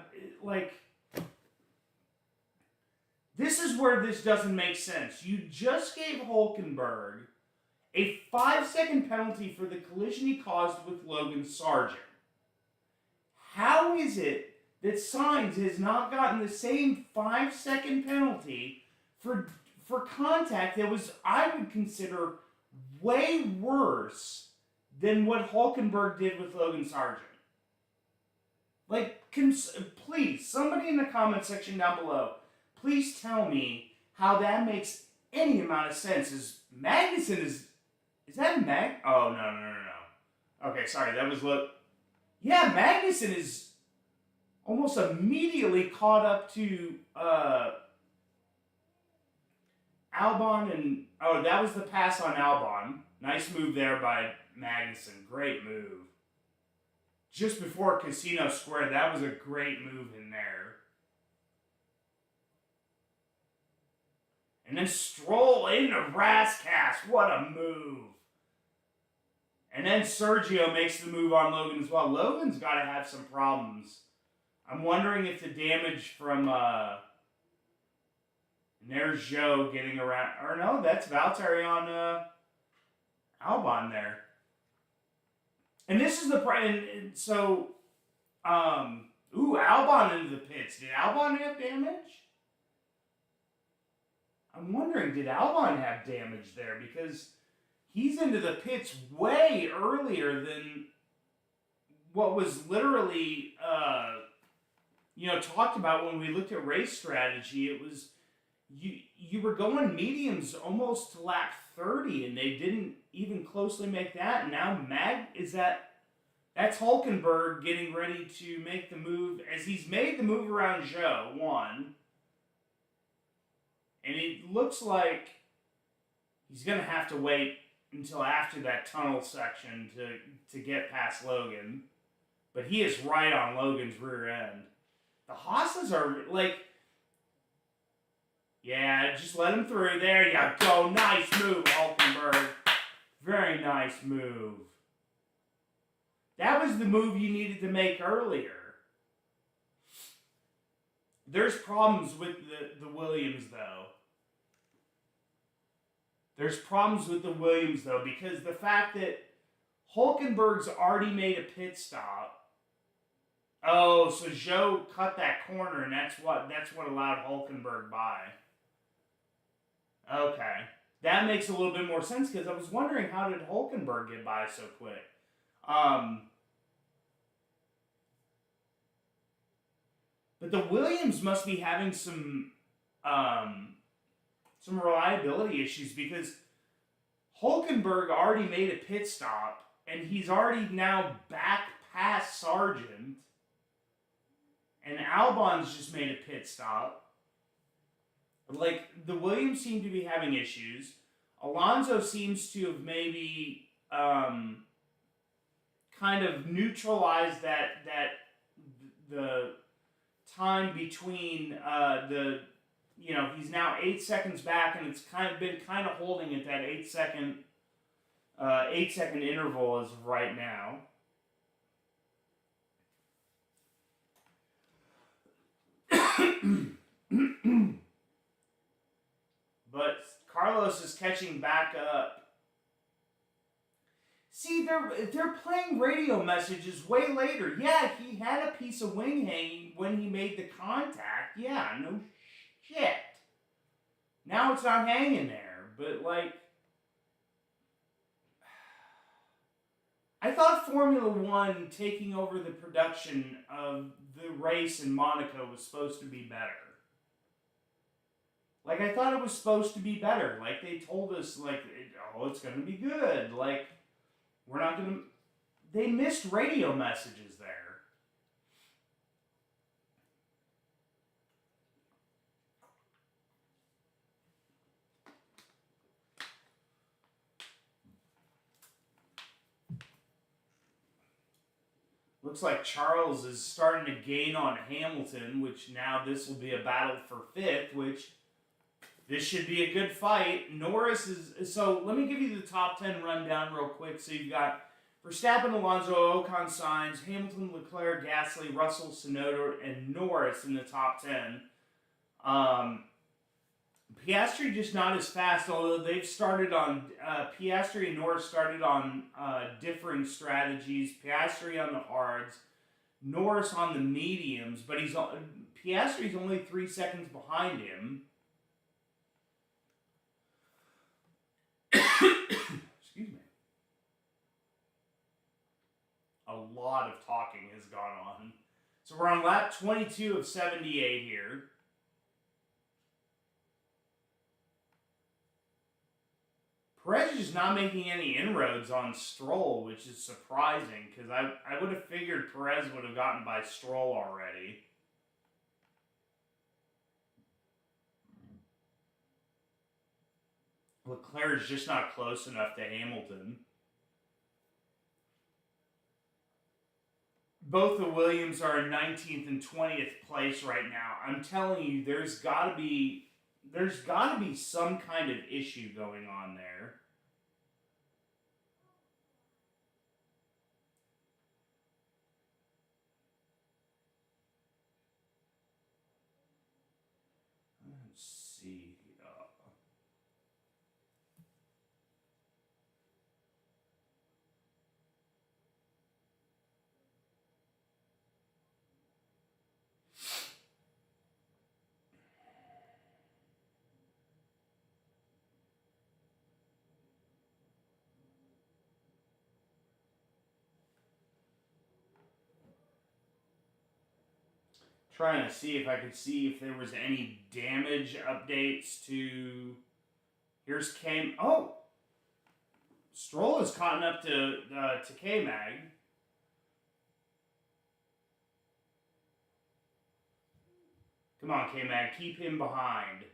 this is where this doesn't make sense. You just gave Hülkenberg a 5-second penalty for the collision he caused with Logan Sargent. How is it that Sainz has not gotten the same 5-second penalty for contact that was, I would consider, way worse than what Hülkenberg did with Logan Sargent? Please, somebody in the comment section down below, please tell me how that makes any amount of sense. Is that Mag? Oh, no. Okay, sorry, that was Yeah, Magnussen is almost immediately caught up to Albon, and that was the pass on Albon. Nice move there by Magnussen. Great move. Just before Casino Square, that was a great move in there. And then Stroll into Rascasse. What a move. And then Sergio makes the move on Logan as well. Logan's got to have some problems. I'm wondering if the damage from... and there's Joe getting around... Or no, that's Valtteri on Albon there. And this is the... And so... Albon into the pits. Did Albon have damage? I'm wondering, did Albon have damage there? Because he's into the pits way earlier than what was literally, talked about when we looked at race strategy. It was, you were going mediums almost to lap 30, and they didn't even closely make that. And now that's Hülkenberg getting ready to make the move, as he's made the move around Zhou, one. And it looks like he's going to have to wait until after that tunnel section to get past Logan. But he is right on Logan's rear end. The Haas's are yeah, just let him through. There you go. Nice move, Hülkenberg. Very nice move. That was the move you needed to make earlier. There's problems with the Williams, though. Because the fact that Hülkenberg's already made a pit stop. Oh, so Zhou cut that corner, and that's what allowed Hülkenberg by. Okay. That makes a little bit more sense, because I was wondering, how did Hülkenberg get by so quick? But the Williams must be having some reliability issues, because Hülkenberg already made a pit stop, and he's already now back past Sargent, and Albon's just made a pit stop. The Williams seem to be having issues. Alonso seems to have maybe kind of neutralized the time between he's now 8 seconds back, and it's been holding at that 8 second interval as of right now. But Carlos is catching back up. See, they're playing radio messages way later. Yeah, he had a piece of wing hanging when he made the contact. Yeah, no shit. Now it's not hanging there, but like, I thought Formula One taking over the production of the race in Monaco was supposed to be better. Like, I thought it was supposed to be better. Like, they told us, like, it's going to be good. Like, we're not going to... They missed radio messages there. Looks like Charles is starting to gain on Hamilton, which now this will be a battle for 5th, which this should be a good fight. Norris is... So, let me give you the top 10 rundown real quick. So, you've got Verstappen, Alonso, Ocon, Sainz, Hamilton, Leclerc, Gasly, Russell, Tsunoda, and Norris in the top 10. Piastri just not as fast, although they've started on... Piastri and Norris started on differing strategies. Piastri on the hards, Norris on the mediums, but Piastri's only 3 seconds behind him. Excuse me. A lot of talking has gone on. So we're on lap 22 of 78 here. Perez is not making any inroads on Stroll, which is surprising, because I would have figured Perez would have gotten by Stroll already. Leclerc is just not close enough to Hamilton. Both the Williams are in 19th and 20th place right now. I'm telling you, there's got to be some kind of issue going on there. Let's see. Trying to see if I could see if there was any damage updates to... Here's K... Oh! Stroll is caught up to K-Mag. Come on, K-Mag. Keep him behind.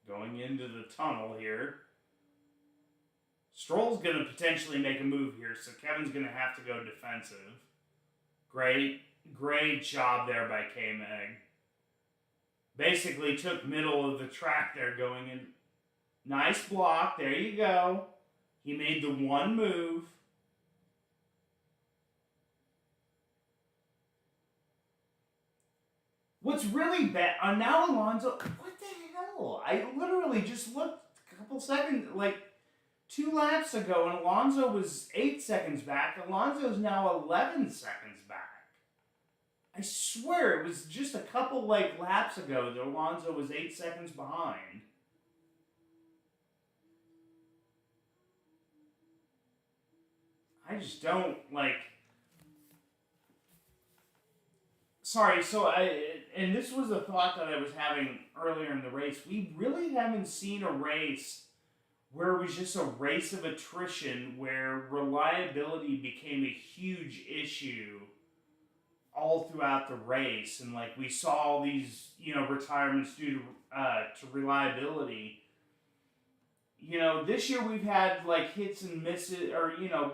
Going into the tunnel here. Stroll's going to potentially make a move here, so Kevin's going to have to go defensive. Great job there by K-Mag. Basically took middle of the track there going in. Nice block. There you go. He made the one move. What's really bad... now Alonso... What the hell? I literally just looked a couple seconds... Like, 2 laps ago, and Alonso was 8 seconds back. Alonso's now 11 seconds back. I swear, it was just a couple, laps ago that Alonso was 8 seconds behind. I just don't, Sorry, and this was a thought that I was having earlier in the race. We really haven't seen a race where it was just a race of attrition, where reliability became a huge issue all throughout the race. And, we saw all these, retirements due to reliability. This year we've had, hits and misses, or,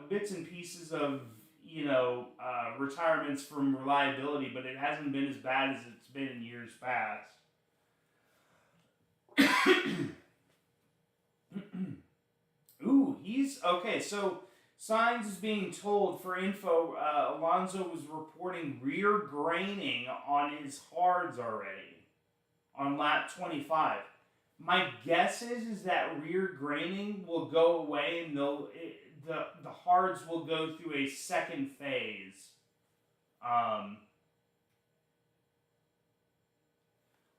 bits and pieces of, retirements from reliability, but it hasn't been as bad as it's been in years past. Ooh, okay, so Sainz is being told, for info, Alonso was reporting rear graining on his hards already on lap 25. My guess is that rear graining will go away and the hards will go through a second phase.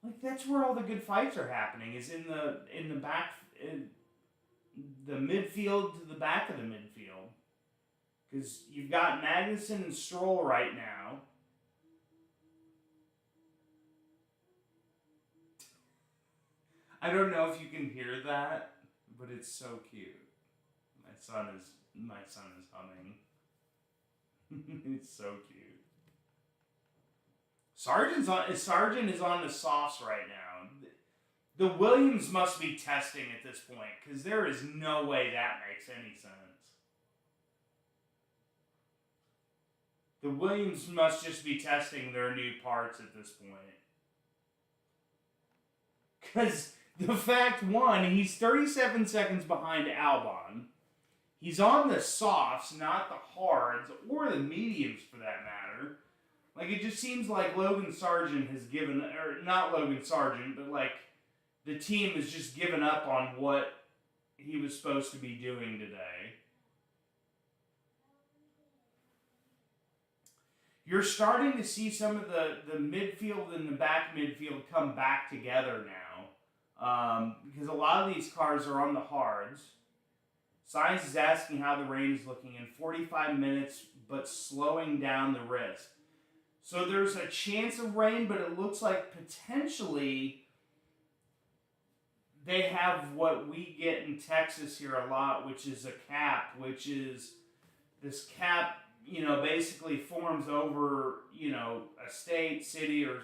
Like that's where all the good fights are happening. Is in the back, in the midfield to the back of the midfield. Because you've got Magnussen and Stroll right now. I don't know if you can hear that, but it's so cute. My son is humming. It's so cute. Sargent is on the softs right now. The Williams must be testing at this point, because there is no way that makes any sense. The Williams must just be testing their new parts at this point. Because the fact, one, he's 37 seconds behind Albon. He's on the softs, not the hards, or the mediums for that matter. Like, it just seems like Logan Sargent has given, or not Logan Sargent, but like, the team has just given up on what he was supposed to be doing today. You're starting to see some of the midfield and the back midfield come back together now. Because a lot of these cars are on the hards. Sainz is asking how the rain is looking in 45 minutes, but slowing down the risk. So there's a chance of rain, but it looks like potentially they have what we get in Texas here a lot, which is a cap, which is this cap, basically forms over, a state, city, or,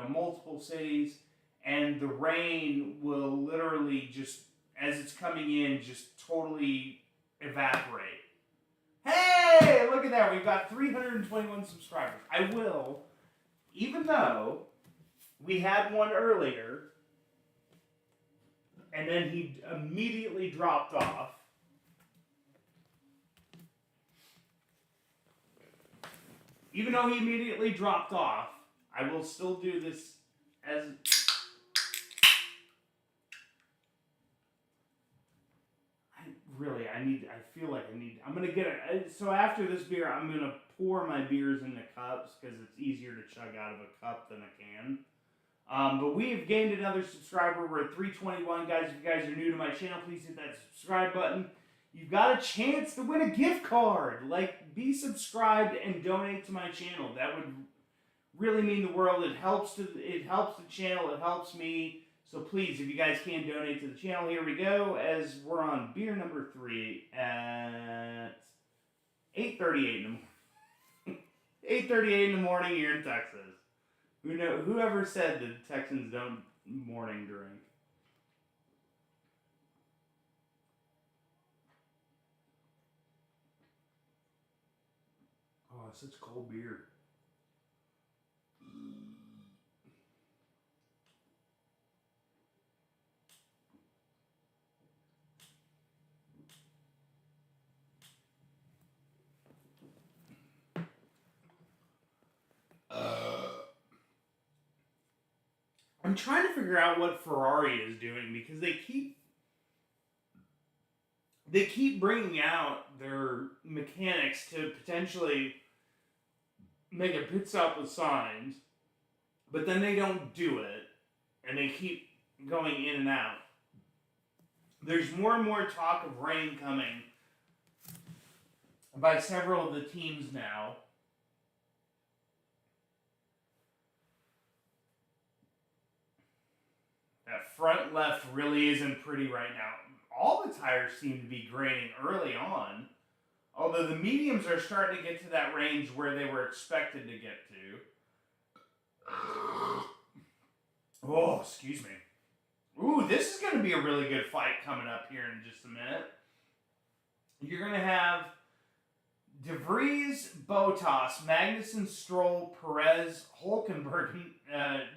multiple cities, and the rain will literally just, as it's coming in, just totally evaporate. Hey, look at that. We've got 321 subscribers. I will, even though we had one earlier, and then he immediately dropped off. Even though he immediately dropped off, I will still do this as... I'm going to get it. So after this beer, I'm going to pour my beers into cups because it's easier to chug out of a cup than a can. But we have gained another subscriber. We're at 321. Guys, if you guys are new to my channel, please hit that subscribe button. You've got a chance to win a gift card. Like, be subscribed and donate to my channel. That would really mean the world. It helps the channel. It helps me. So please, if you guys can donate to the channel, here we go. As we're on beer number 3 at 8:38 in the morning. 8:38 in the morning here in Texas. Whoever said that Texans don't morning drink? Oh, it's such cold beer. I'm trying to figure out what Ferrari is doing because they keep bringing out their mechanics to potentially make a pit stop with Sainz, but then they don't do it, and they keep going in and out. There's more and more talk of rain coming by several of the teams now. That front left really isn't pretty right now. All the tires seem to be graining early on, although the mediums are starting to get to that range where they were expected to get to. Oh, excuse me. Ooh, this is going to be a really good fight coming up here in just a minute. You're going to have De Vries, Bottas, Magnussen, Stroll, Perez, Hülkenberg.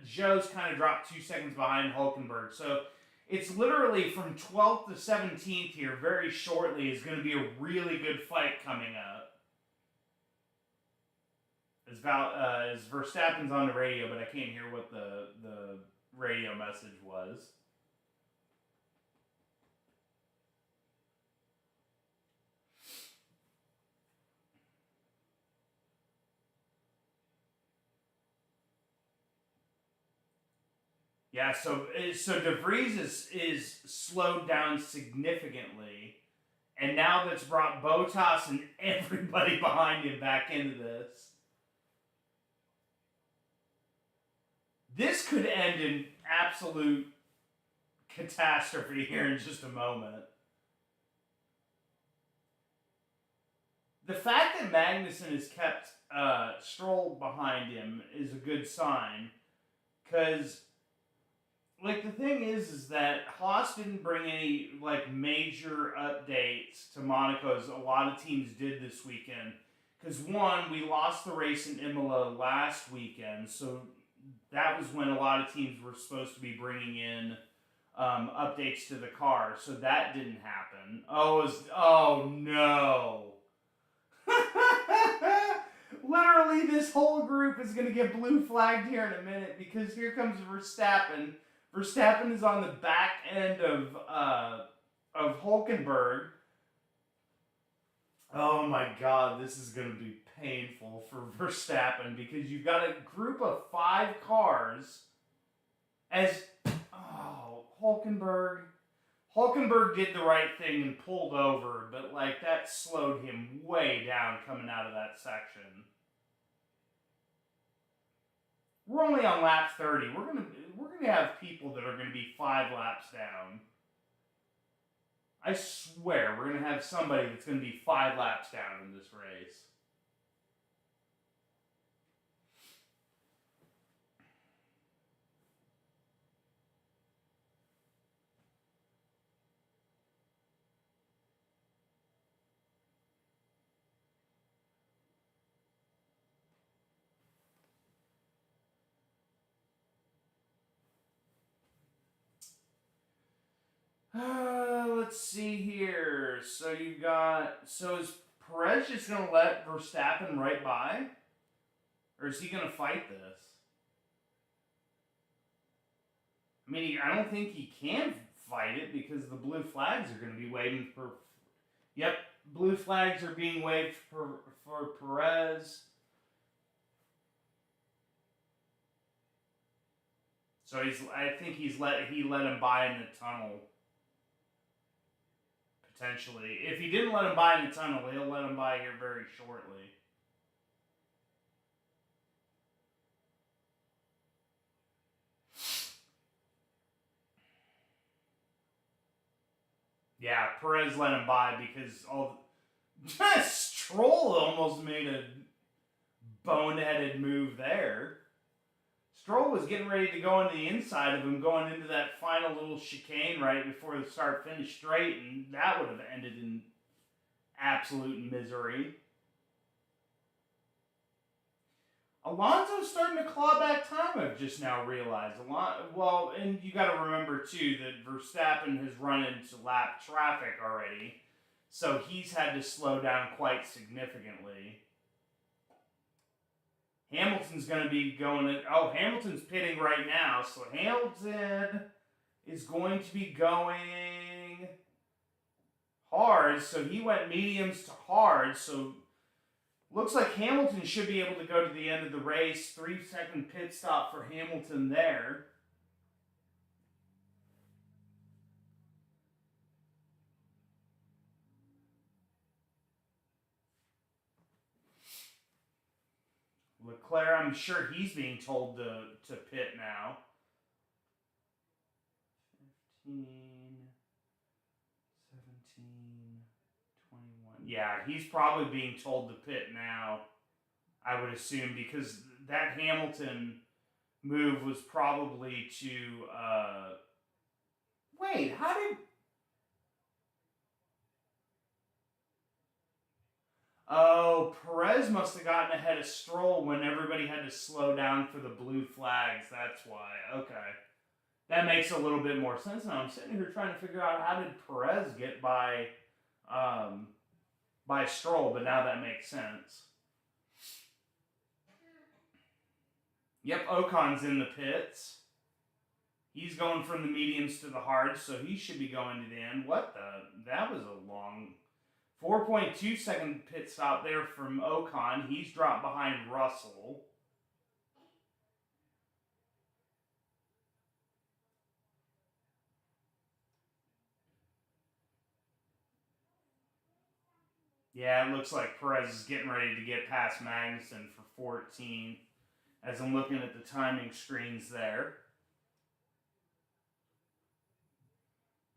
Joe's kind of dropped 2 seconds behind Hülkenberg. So it's literally from 12th to 17th here, very shortly, is going to be a really good fight coming up. As Verstappen's on the radio, but I can't hear what the radio message was. Yeah, so De Vries is slowed down significantly, and now that's brought Bottas and everybody behind him back into this. This could end in absolute catastrophe here in just a moment. The fact that Magnussen has kept Stroll behind him is a good sign, because, like, the thing is that Haas didn't bring any, like, major updates to Monaco as a lot of teams did this weekend. Because, one, we lost the race in Imola last weekend, so that was when a lot of teams were supposed to be bringing in updates to the car, so that didn't happen. Oh no. Literally, this whole group is going to get blue flagged here in a minute, because here comes Verstappen. Verstappen is on the back end of Hulkenberg. Oh my God, this is going to be painful for Verstappen, because you've got a group of 5 cars as... Oh, Hulkenberg did the right thing and pulled over, but, like, that slowed him way down coming out of that section. We're only on lap 30. We're gonna have people that are gonna be 5 laps down. I swear, we're gonna have somebody that's gonna be 5 laps down in this race. Let's see here. So is Perez just going to let Verstappen right by? Or is he going to fight this? I mean, I don't think he can fight it, because the blue flags are going to be waving for... Yep, blue flags are being waved for Perez. So I think he let him by in the tunnel. Potentially. If he didn't let him by in the tunnel, he'll let him by here very shortly. Yeah, Perez let him by because Stroll almost made a boneheaded move there. Stroll was getting ready to go on the inside of him, going into that final little chicane right before the start-finish straight, and that would have ended in absolute misery. Alonso's starting to claw back time, I've just now realized. Well, and you got to remember, too, that Verstappen has run into lap traffic already, so he's had to slow down quite significantly. Hamilton's going to be Hamilton's pitting right now, so Hamilton is going to be going hard, so he went mediums to hard, so looks like Hamilton should be able to go to the end of the race. 3-second pit stop for Hamilton there. Leclerc, I'm sure he's being told to pit now. 15, 17, 21. Yeah, he's probably being told to pit now, I would assume, because that Hamilton move was probably to... Wait, how did... Oh, Perez must have gotten ahead of Stroll when everybody had to slow down for the blue flags. That's why. Okay. That makes a little bit more sense now. I'm sitting here trying to figure out how did Perez get by Stroll, but now that makes sense. Yep, Ocon's in the pits. He's going from the mediums to the hards, so he should be going to the end. What the? That was a long... 4.2 second pit stop there from Ocon. He's dropped behind Russell. Yeah, it looks like Perez is getting ready to get past Magnussen for 14th as I'm looking at the timing screens there.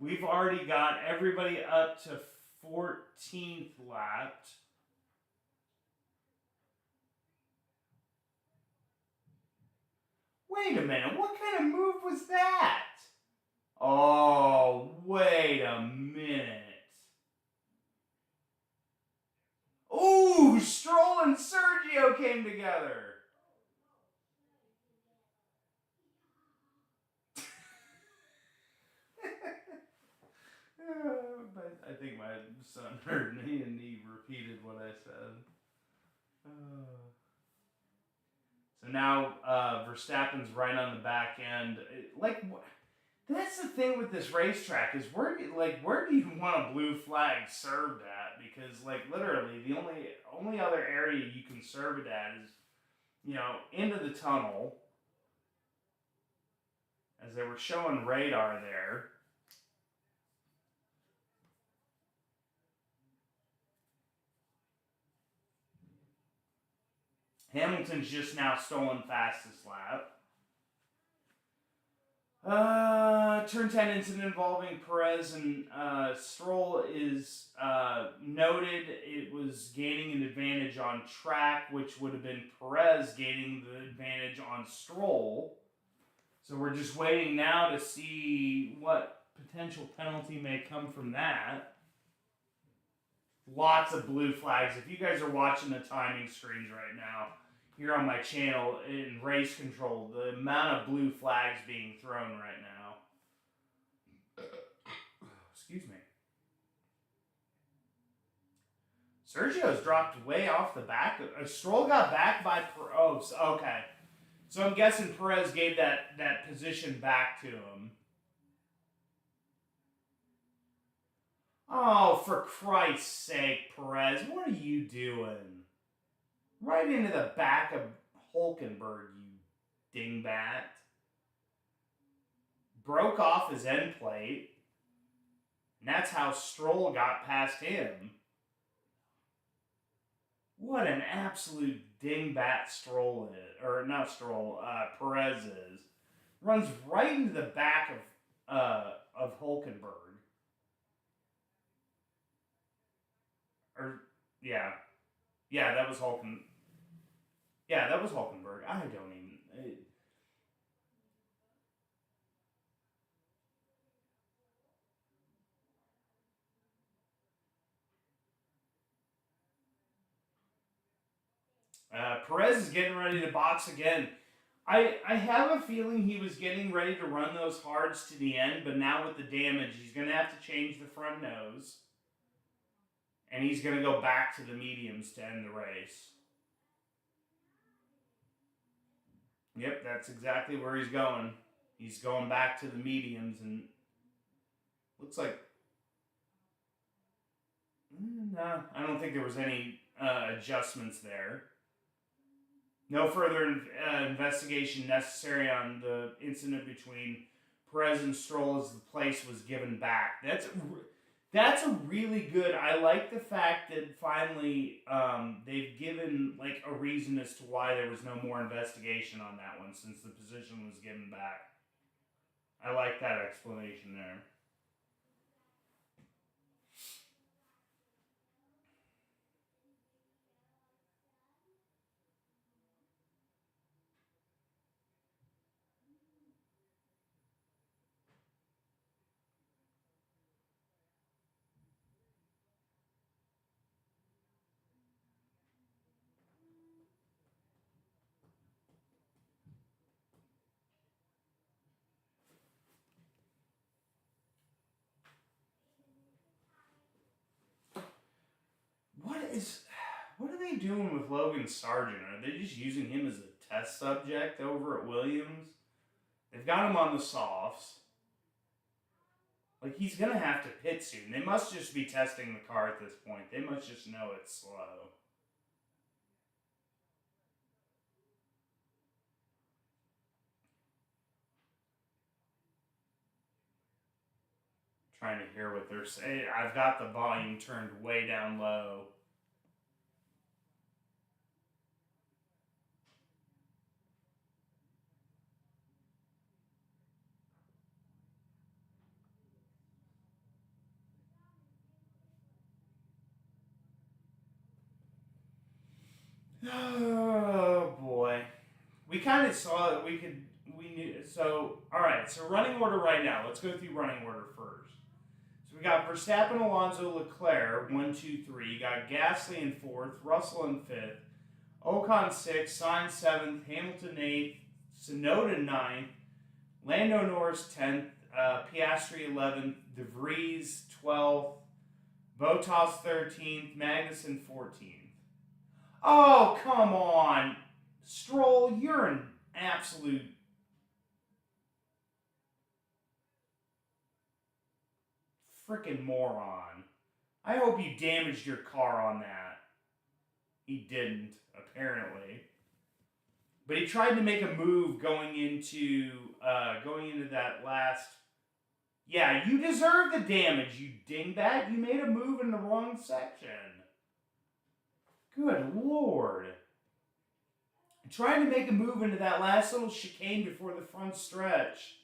We've already got everybody up to 14th lapped. Wait a minute, what kind of move was that? Oh, wait a minute. Ooh, Stroll and Sergio came together. But I think my son heard me and he repeated what I said. So now Verstappen's right on the back end. That's the thing with this racetrack is where do you want a blue flag served at? Because literally the only other area you can serve it at is into the tunnel, as they were showing radar there. Hamilton's just now stolen fastest lap. Turn 10 incident involving Perez and Stroll is noted. It was gaining an advantage on track, which would have been Perez gaining the advantage on Stroll. So we're just waiting now to see what potential penalty may come from that. Lots of blue flags. If you guys are watching the timing screens right now, here on my channel in race control, the amount of blue flags being thrown right now. Excuse me. Sergio's dropped way off the back. Stroll got back by Perez. Oh, okay. So I'm guessing Perez gave that position back to him. Oh, for Christ's sake, Perez, what are you doing? Right into the back of Hulkenberg, you dingbat. Broke off his end plate. And that's how Stroll got past him. What an absolute dingbat Stroll is. Or not Stroll, Perez is. Runs right into the back of Hulkenberg. Yeah, that was Hulkenberg. Yeah, that was Hulkenberg. I don't even... Perez is getting ready to box again. I have a feeling he was getting ready to run those hards to the end, but now with the damage, he's going to have to change the front nose. And he's going to go back to the mediums to end the race. Yep, that's exactly where he's going. He's going back to the mediums, and looks like... No, I don't think there was any adjustments there. No further investigation necessary on the incident between Perez and Stroll as the place was given back. That's a really good... I like the fact that finally they've given a reason as to why there was no more investigation on that one since the position was given back. I like that explanation there. What are they doing with Logan Sargent? Are they just using him as a test subject over at Williams? They've got him on the softs. He's going to have to pit soon. They must just be testing the car at this point. They must just know it's slow. Trying to hear what they're saying. I've got the volume turned way down low. Oh boy, we kind of saw it. We knew. So all right. So running order right now. Let's go through running order first. So we got Verstappen, Alonso, Leclerc 1, 2, 3. You got Gasly in 4th, Russell in 5th, Ocon 6th, Sainz 7th, Hamilton 8th, Tsunoda 9th, Lando Norris 10th, Piastri 11th, De Vries 12th, Bottas 13th, Magnussen 14th. Oh, come on. Stroll, you're an absolute freaking moron. I hope you damaged your car on that. He didn't, apparently. But he tried to make a move going into that last. Yeah, you deserve the damage, you dingbat. You made a move in the wrong section. Good Lord. Trying to make a move into that last little chicane before the front stretch.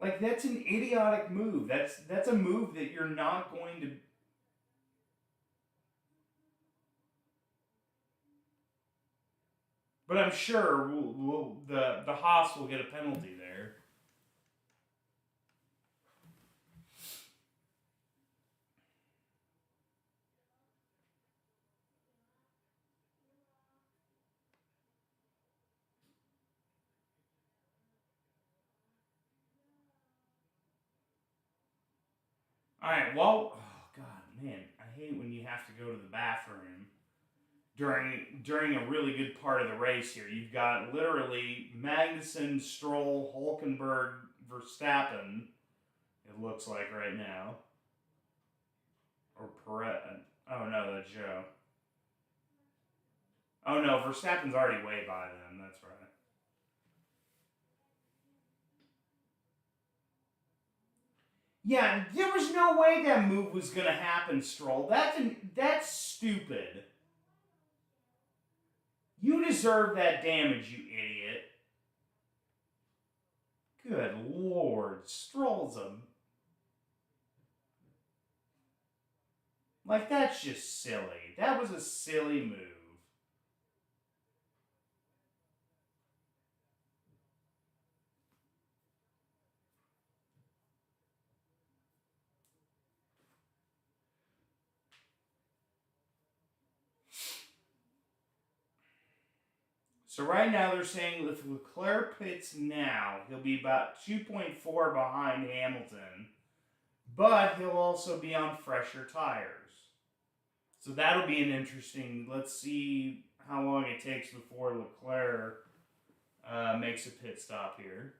Like, that's an idiotic move. That's a move that you're not going to. But I'm sure the Haas will get a penalty there. Alright, well, oh god, man, I hate when you have to go to the bathroom during a really good part of the race here. You've got literally Magnussen, Stroll, Hulkenberg, Verstappen, it looks like right now. Or Perez. Oh no, that's Joe. Oh no, Verstappen's already way by them, that's right. Yeah, there was no way that move was gonna happen, Stroll. That's stupid. You deserve that damage, you idiot. Good Lord, Stroll's a. Like, that's just silly. That was a silly move. So right now they're saying if Leclerc pits now, he'll be about 2.4 behind Hamilton, but he'll also be on fresher tires. So that'll be an interesting. Let's see how long it takes before Leclerc makes a pit stop here.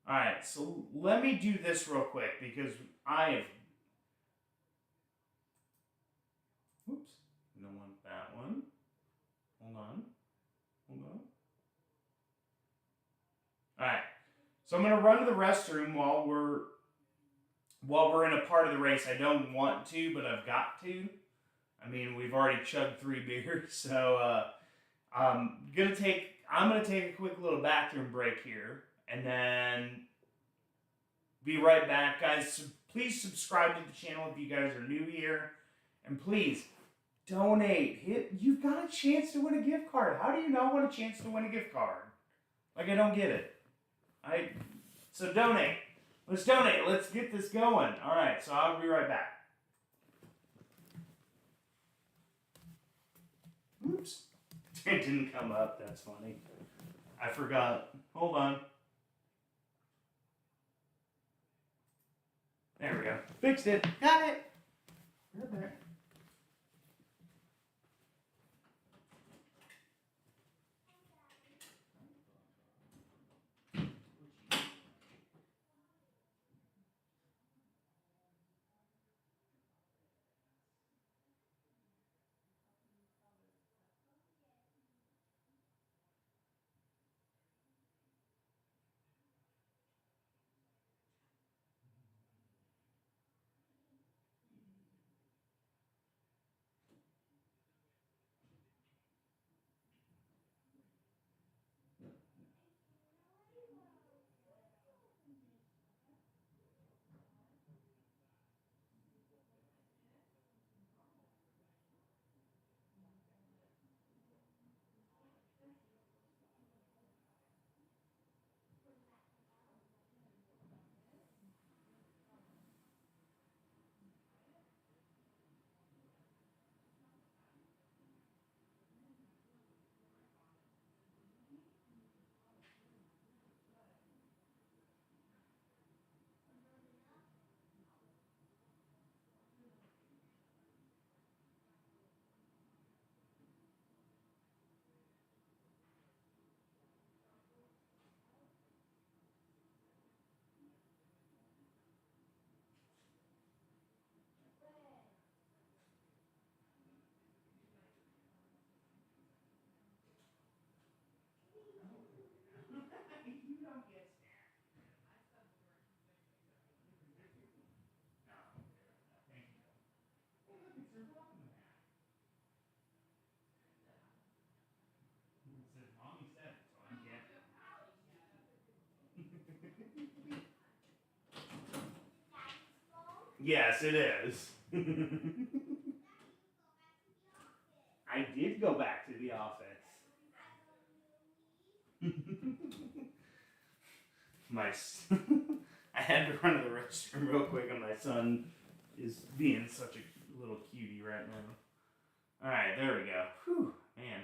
All right, so let me do this real quick because I have. Whoops, I don't want that one. Hold on. All right, so I'm gonna run to the restroom while we're in a part of the race I don't want to, but I've got to. I mean, we've already chugged 3 beers, so I'm gonna take a quick little bathroom break here, and then be right back, guys. So please subscribe to the channel if you guys are new here, and please donate. You've got a chance to win a gift card. How do you not want a chance to win a gift card? Like, I don't get it. So donate. Let's donate. Let's get this going. All right, so I'll be right back. Oops. It didn't come up. That's funny. I forgot. Hold on. There we go. Fixed it. Got it. We're back. Yes, it is. I did go back to the office. I had to run to the restroom real quick, and my son is being such a little cutie right now. Alright, there we go. Whew, man.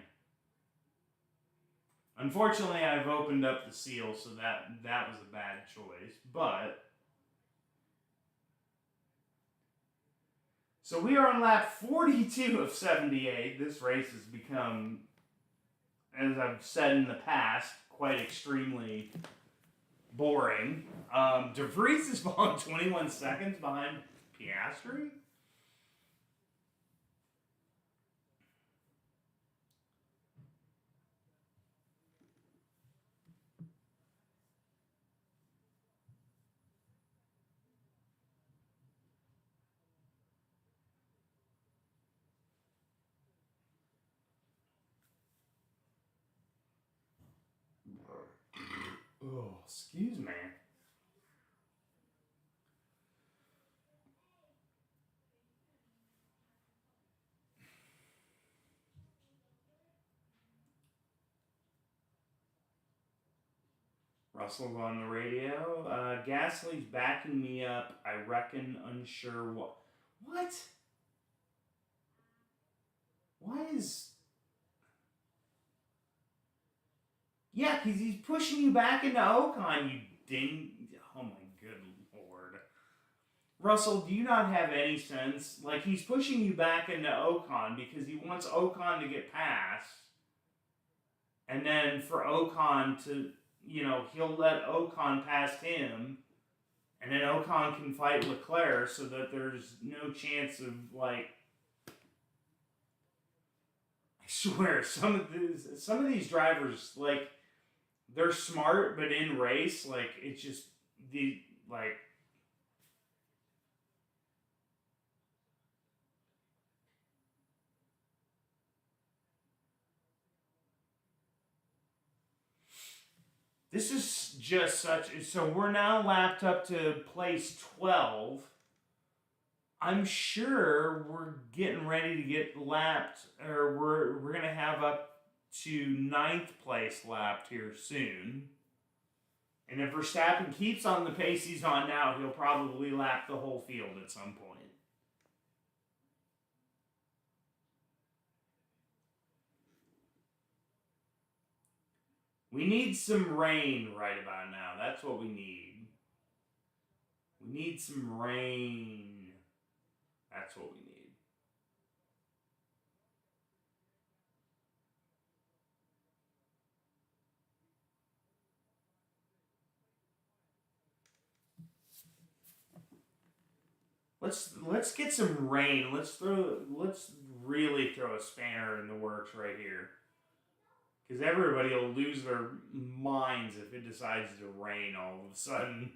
Unfortunately, I've opened up the seal, so that was a bad choice, but... So we are on lap 42 of 78. This race has become, as I've said in the past, quite extremely boring. De Vries is falling 21 seconds behind Piastri. Oh, excuse me. Russell's on the radio. Gasly's backing me up. I reckon unsure what. What? Why is... Yeah, because he's pushing you back into Ocon, you ding... Oh my good lord. Russell, do you not have any sense? Like, he's pushing you back into Ocon because he wants Ocon to get past. And then for Ocon to, you know, he'll let Ocon past him. And then Ocon can fight Leclerc so that there's no chance of, like... I swear, some of these drivers, like... They're smart, but in race, like, it's just, this is just such, so we're now lapped up to place 12. I'm sure we're getting ready to get lapped, or we're going to have up to 9th place lapped here soon. And if Verstappen keeps on the pace he's on now, he'll probably lap the whole field at some point. We need some rain right about now. That's what we need. We need some rain. That's what we need. Let's get some rain. Let's really throw a spanner in the works right here. Because everybody will lose their minds if it decides to rain all of a sudden.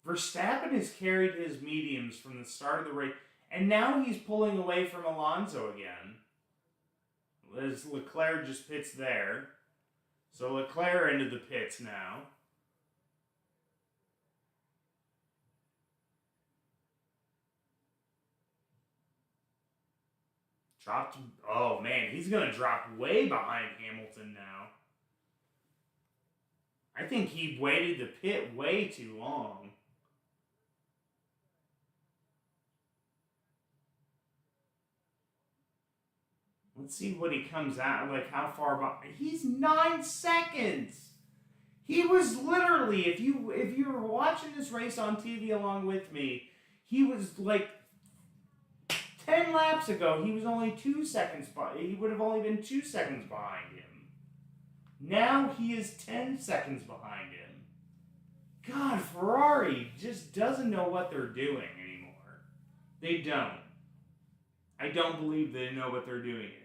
Verstappen has carried his mediums from the start of the race, and now he's pulling away from Alonso again. As Leclerc just pits there. So Leclerc into the pits now. Dropped. Oh man, he's gonna drop way behind Hamilton now. I think he waited to pit way too long. Let's see what he comes out, like how far behind. He's 9 seconds! He was literally, if you were watching this race on TV along with me, he was like 10 laps ago, he was only 2 seconds behind. He would have only been 2 seconds behind him. Now he is 10 seconds behind him. God, Ferrari just doesn't know what they're doing anymore. They don't. I don't believe they know what they're doing anymore.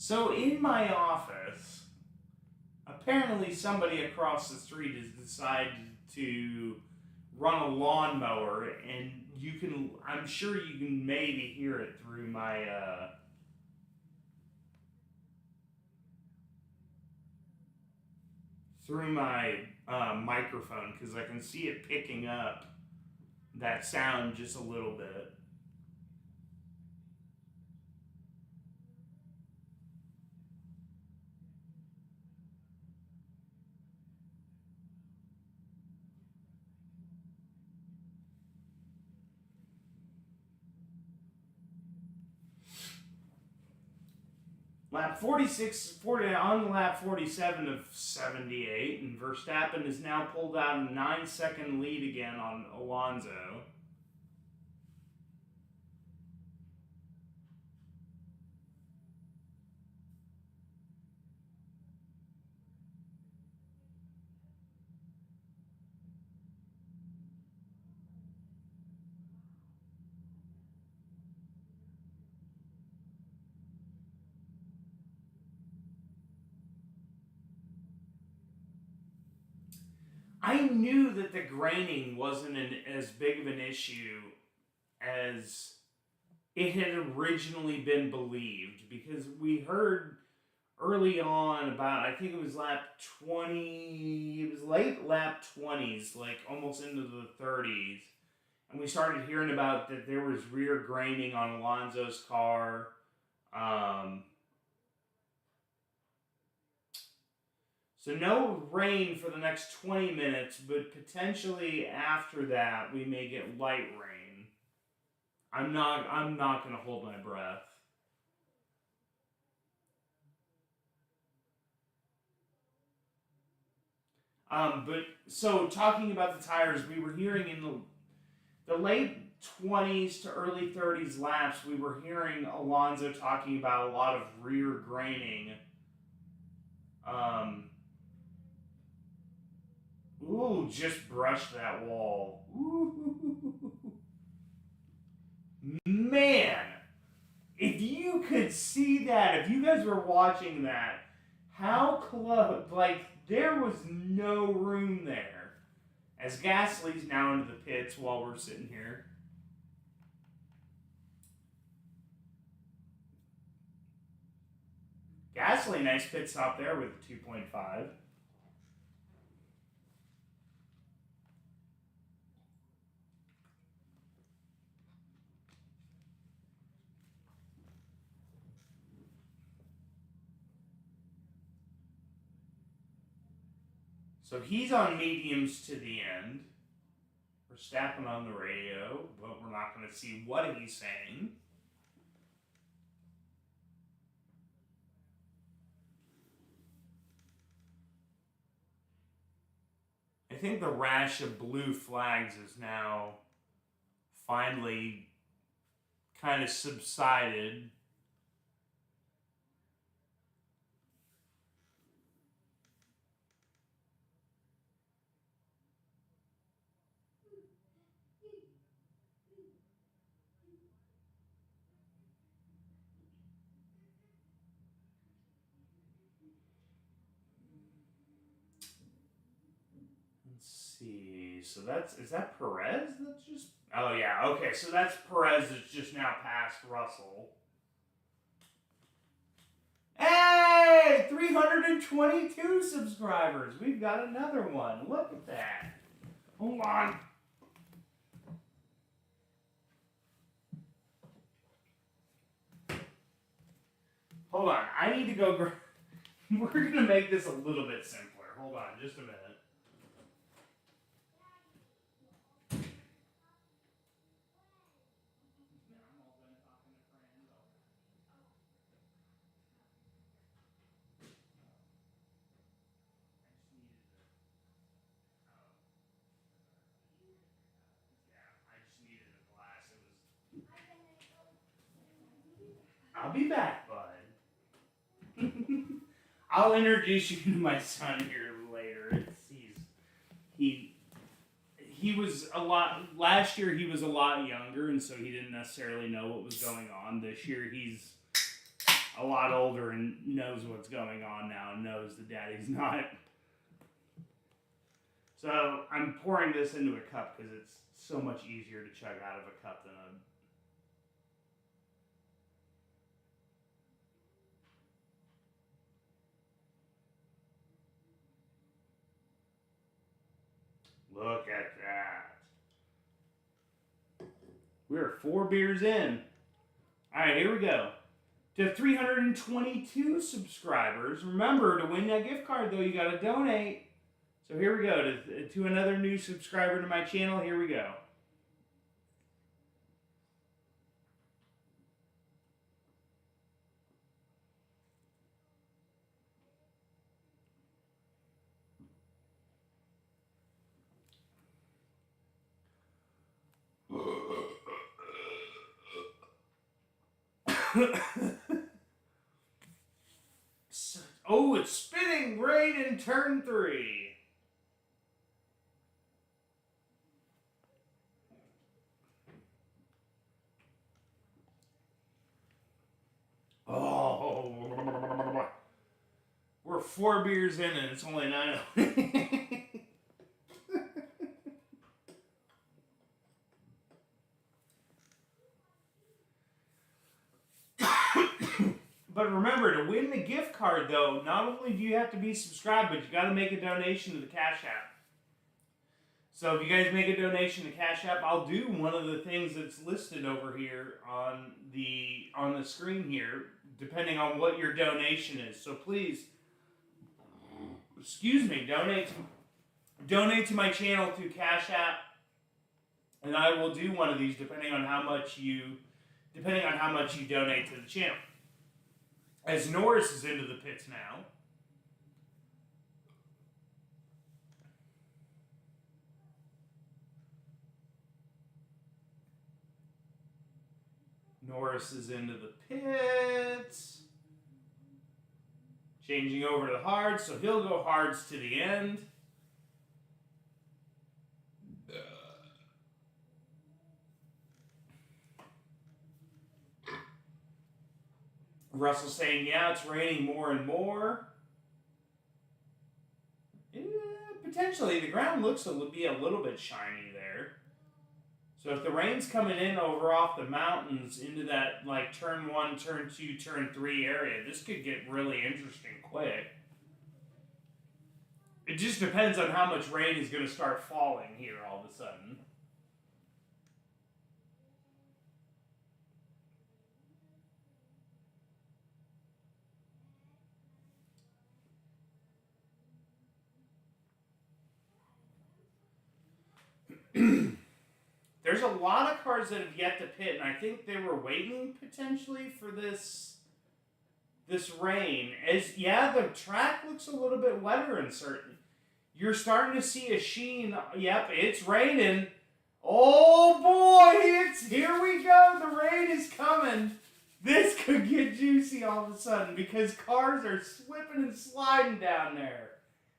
So in my office, apparently somebody across the street has decided to run a lawnmower, and I'm sure you can maybe hear it through my, microphone, because I can see it picking up that sound just a little bit. Lap 40 on lap 47 of 78, and Verstappen has now pulled out a 9-second lead again on Alonso. I knew that the graining wasn't as big of an issue as it had originally been believed, because we heard early on about, I think it was lap 20, it was late lap 20s, like almost into the 30s, and we started hearing about that there was rear graining on Alonso's car. So no rain for the next 20 minutes, but potentially after that we may get light rain. I'm not going to hold my breath. But so talking about the tires, we were hearing in the late 20s to early 30s laps, we were hearing Alonso talking about a lot of rear graining. Ooh, just brushed that wall. Ooh. Man, if you could see that, if you guys were watching that, how close, like, there was no room there. As Gasly's now into the pits while we're sitting here. Gasly, nice pit stop there with a 2.5. So he's on mediums to the end. We're Verstappen on the radio, but we're not going to see what he's saying. I think the rash of blue flags is now finally kind of subsided. Let's see. So is that Perez that's just... Oh, yeah. Okay, so that's Perez that's just now past Russell. Hey! 322 subscribers. We've got another one. Look at that. Hold on. Hold on. I need to go... We're going to make this a little bit simpler. Hold on just a minute. I'll be back, bud. I'll introduce you to my son here later. He was a lot... Last year, he was a lot younger, and so he didn't necessarily know what was going on. This year, he's a lot older and knows what's going on now and knows that Daddy's not. So I'm pouring this into a cup because it's so much easier to chug out of a cup than a... Look at that. We're 4 beers in. Alright, here we go. To 322 subscribers. Remember, to win that gift card, though, you got to donate. So here we go. To another new subscriber to my channel, here we go. Oh, it's spinning right in turn 3. Oh, we're 4 beers in and it's only 9. But remember, to win the gift card, though, not only do you have to be subscribed, but you got to make a donation to the Cash App. So if you guys make a donation to Cash App, I'll do one of the things that's listed over here on the screen here, depending on what your donation is. So please, excuse me, donate to my channel through Cash App, and I will do one of these depending on how much you donate to the channel. As Norris is into the pits now. Norris is into the pits. Changing over to the hards, so he'll go hards to the end. Russell saying, yeah, it's raining more and more. Yeah, potentially, the ground looks to be a little bit shiny there. So if the rain's coming in over off the mountains into that like turn 1, turn 2, turn 3 area, this could get really interesting quick. It just depends on how much rain is going to start falling here all of a sudden. There's a lot of cars that have yet to pit, and I think they were waiting potentially for this rain. The track looks a little bit wetter in certain. You're starting to see a sheen. Yep, it's raining. Oh boy, here we go. The rain is coming. This could get juicy all of a sudden because cars are slipping and sliding down there.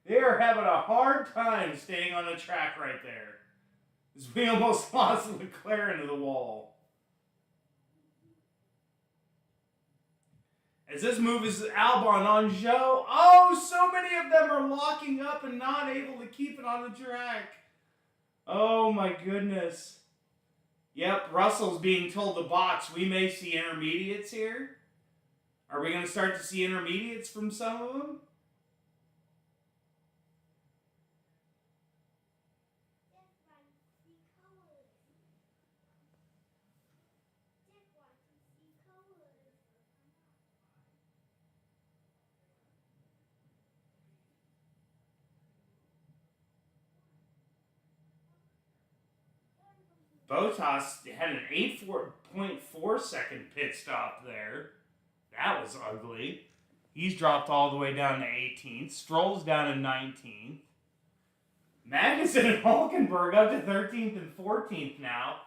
They are having a hard time staying on the track right there. As we almost lost Leclerc into the wall. As this move is Albon on Joe. Oh, so many of them are locking up and not able to keep it on the track. Oh my goodness. Yep, Russell's being told to box. We may see intermediates here. Are we going to start to see intermediates from some of them? Bottas had an 8.4 second pit stop there. That was ugly. He's dropped all the way down to 18th. Stroll's down to 19th. Magnussen and Hulkenberg up to 13th and 14th now.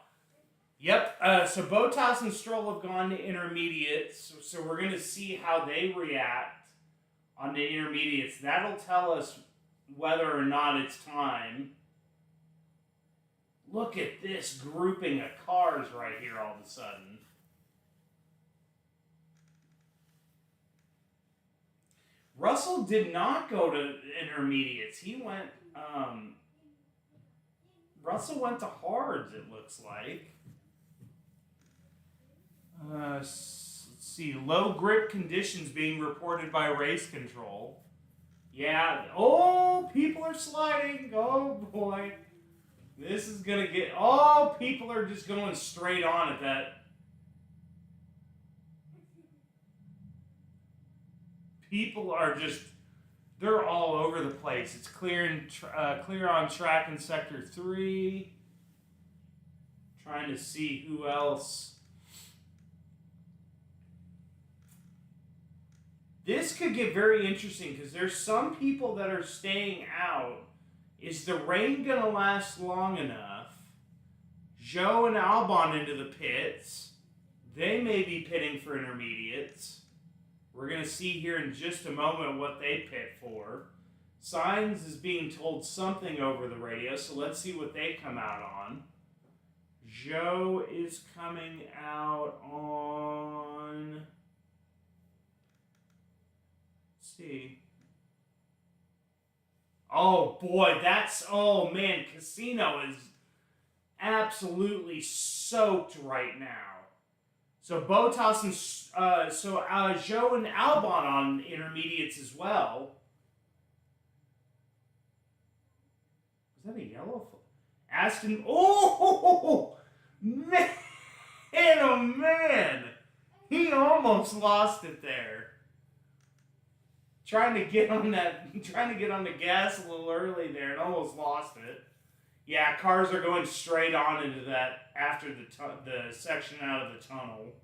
Yep, so Bottas and Stroll have gone to intermediates, so we're going to see how they react on the intermediates. That'll tell us whether or not it's time. Look at this grouping of cars right here all of a sudden. Russell did not go to intermediates. He went, Russell went to hards, it looks like. Let's see. Low grip conditions being reported by race control. Yeah. Oh, people are sliding. Oh, boy. This is going to get... Oh, people are just going straight on at that. People are just... They're all over the place. It's clear on track in Sector 3. Trying to see who else... This could get very interesting because there's some people that are staying out. Is the rain going to last long enough? Joe and Albon into the pits. They may be pitting for intermediates. We're going to see here in just a moment what they pit for. Sainz is being told something over the radio, so let's see what they come out on. Joe is coming out on... See. Oh boy, that's... Oh man, Casino is absolutely soaked right now. So Bottas and... Joe and Albon on intermediates as well. Was that a yellow... Aston... Oh! Man! Oh man! He almost lost it there. Trying to get on the gas a little early there and almost lost it. Yeah, cars are going straight on into that after the section out of the tunnel.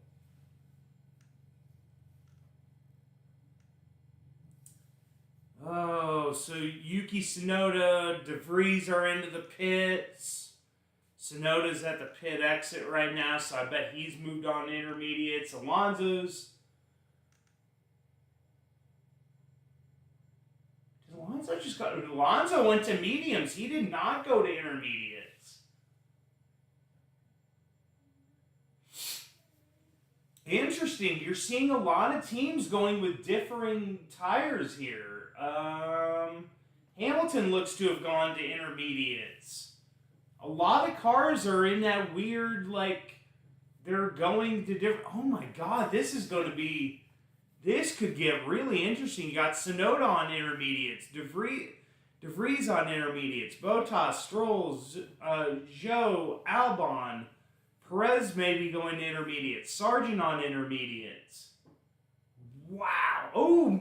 Oh, so Yuki Tsunoda, De Vries are into the pits. Tsunoda's at the pit exit right now, so I bet he's moved on to intermediates. Alonso went to mediums. He did not go to intermediates. Interesting. You're seeing a lot of teams going with differing tires here. Hamilton looks to have gone to intermediates. A lot of cars are in that weird, like, they're going to different... Oh my god, this is going to be... This could get really interesting. You got Tsunoda on intermediates, De Vries on intermediates, Bottas, Stroll, Joe, Albon, Perez maybe going to intermediates, Sargent on intermediates. Wow. Oh,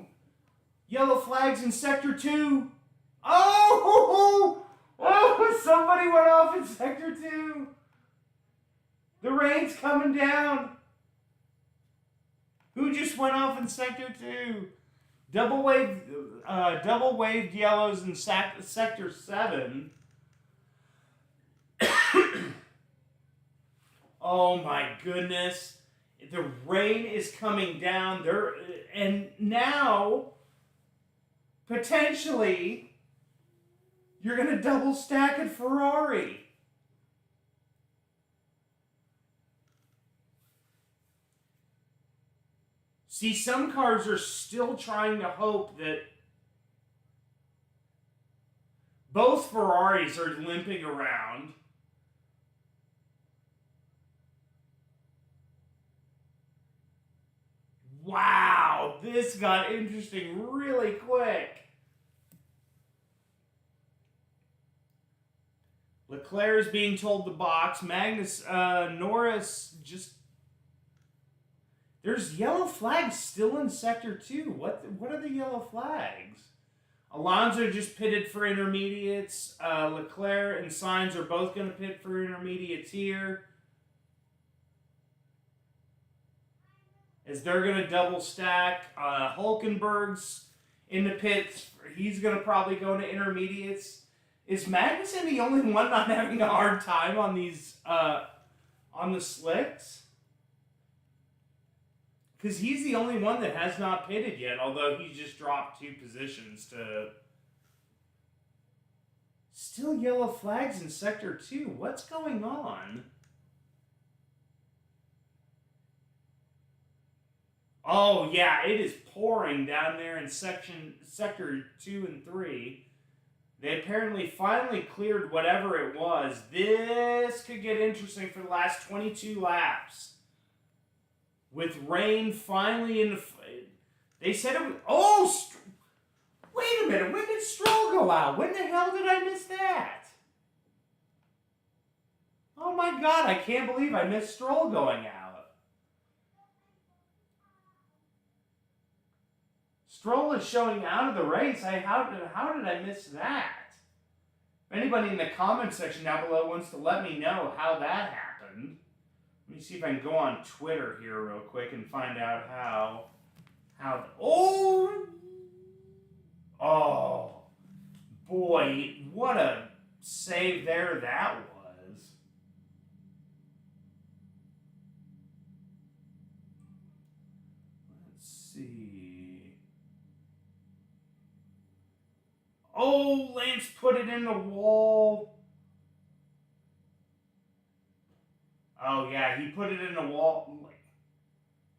yellow flags in Sector 2. Oh, somebody went off in Sector 2. The rain's coming down. Who just went off in Sector 2? Double waved yellows in Sector 7. Oh my goodness. The rain is coming down there, and now, potentially, you're going to double stack at Ferrari. See, some cars are still trying to hope that both Ferraris are limping around. Wow, this got interesting really quick. Leclerc is being told to box. Norris just... There's yellow flags still in Sector 2. What are the yellow flags? Alonso just pitted for intermediates. Leclerc and Sainz are both going to pit for intermediates here. As they're going to double stack. Hulkenberg's in the pits. He's going to probably go into intermediates. Is Magnussen the only one not having a hard time on these on the slicks? Because he's the only one that has not pitted yet, although he's just dropped 2 positions to... Still yellow flags in Sector 2. What's going on? Oh, yeah, it is pouring down there in Sector 2 and 3. They apparently finally cleared whatever it was. This could get interesting for the last 22 laps. With rain finally in the... They said it was... Oh! Wait a minute. When did Stroll go out? When the hell did I miss that? Oh my God. I can't believe I missed Stroll going out. Stroll is showing out of the race. How did I miss that? If anybody in the comment section down below wants to let me know how that happened. Let me see if I can go on Twitter here real quick and find out how oh boy, what a save there that was. Let's see. Oh, Lance put it in the wall. Oh, yeah, he put it in the wall.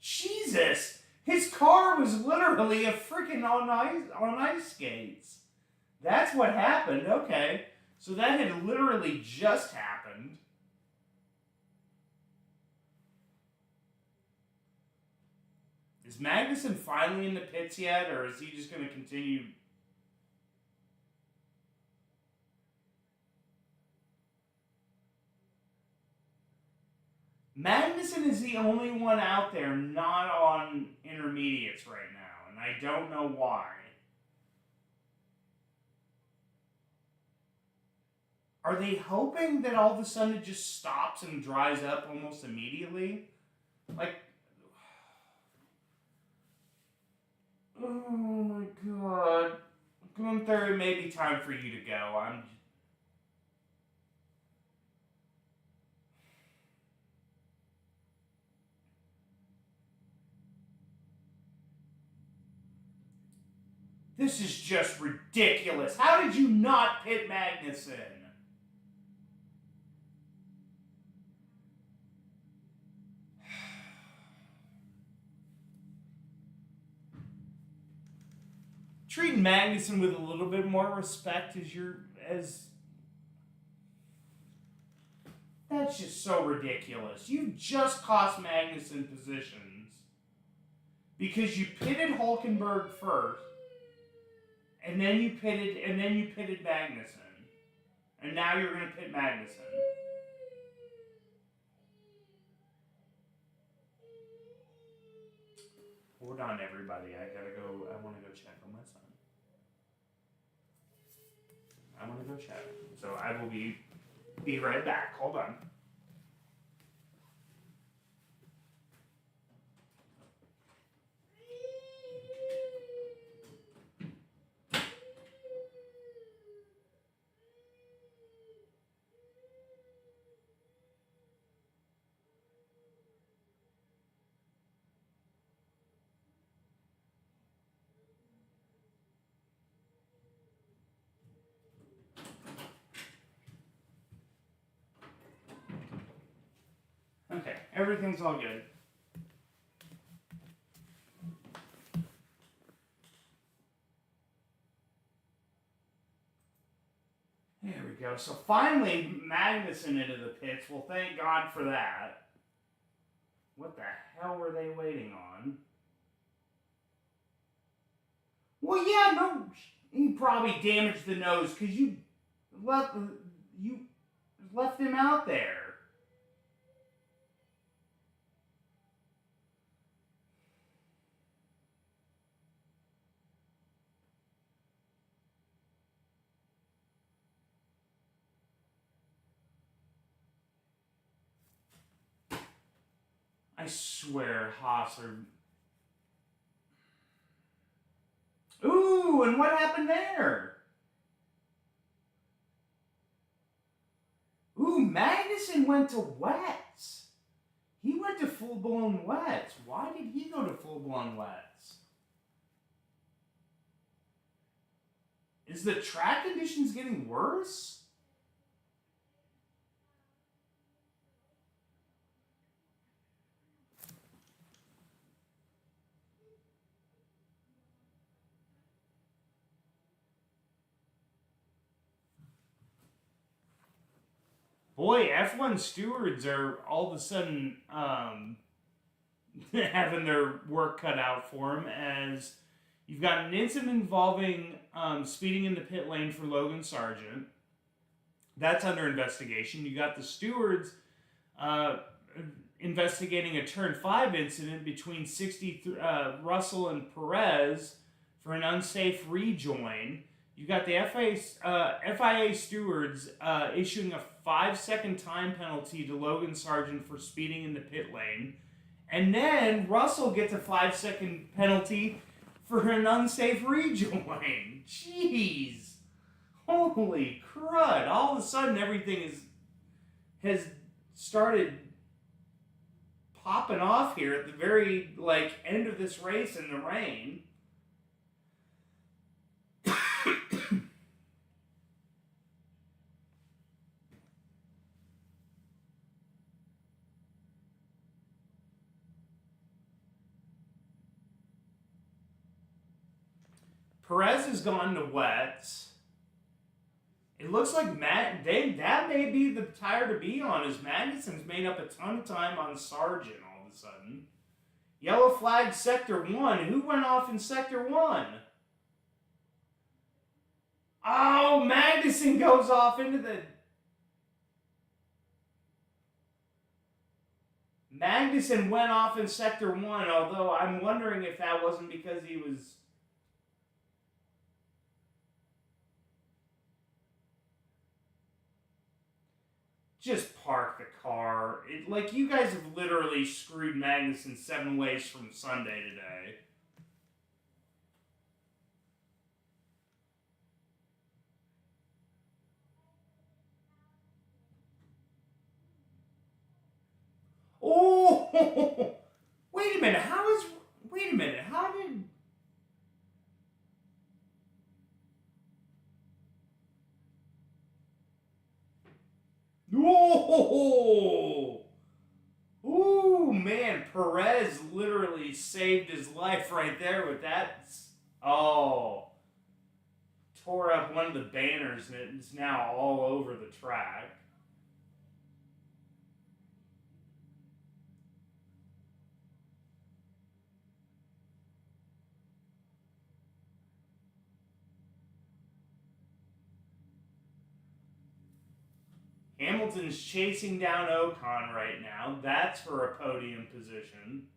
Jesus! His car was literally a freaking on ice skates. That's what happened. Okay. So that had literally just happened. Is Magnussen finally in the pits yet, or is he just going to continue... Magnussen is the only one out there not on intermediates right now, and I don't know why. Are they hoping that all of a sudden it just stops and dries up almost immediately? Like, oh my God. Gunther, it may be time for you to go. This is just ridiculous. How did you not pit Magnussen? Treat Magnussen with a little bit more respect that's just so ridiculous. You just cost Magnussen positions because you pitted Hulkenberg first. And then you pitted Magnussen. And now you're going to pit Magnussen. Hold on, everybody. I want to go check on my son. I want to go check. So I will be right back. Hold on. Okay, everything's all good. There we go. So finally, Magnussen into the pits. Well, thank God for that. What the hell were they waiting on? Well, yeah, no, he probably damaged the nose because you left him out there. I swear, Haas are... Ooh, and what happened there? Ooh, Magnussen went to wets. He went to full-blown wets. Why did he go to full-blown wets? Is the track conditions getting worse? Boy, F1 stewards are all of a sudden having their work cut out for them, as you've got an incident involving speeding in the pit lane for Logan Sargent. That's under investigation. You got the stewards investigating a Turn 5 incident between Russell and Perez for an unsafe rejoin. You got the FIA stewards issuing a 5-second time penalty to Logan Sargent for speeding in the pit lane. And then Russell gets a 5-second penalty for an unsafe rejoin. Jeez. Holy crud. All of a sudden everything has started popping off here at the very end of this race in the rain. Perez has gone to wets. It looks like that may be the tire to be on, as Magnussen's made up a ton of time on Sargent all of a sudden. Yellow flag Sector 1. Who went off in Sector 1? Oh, Magnussen goes off into the... Magnussen went off in Sector 1, although I'm wondering if that wasn't because he was... Just park the car. You guys have literally screwed Magnussen 7 ways from Sunday today. Oh! Wait a minute, how did... Whoa! Ooh, man, Perez literally saved his life right there with that. Oh. Tore up one of the banners and it's now all over the track. Hamilton's chasing down Ocon right now. That's for a podium position.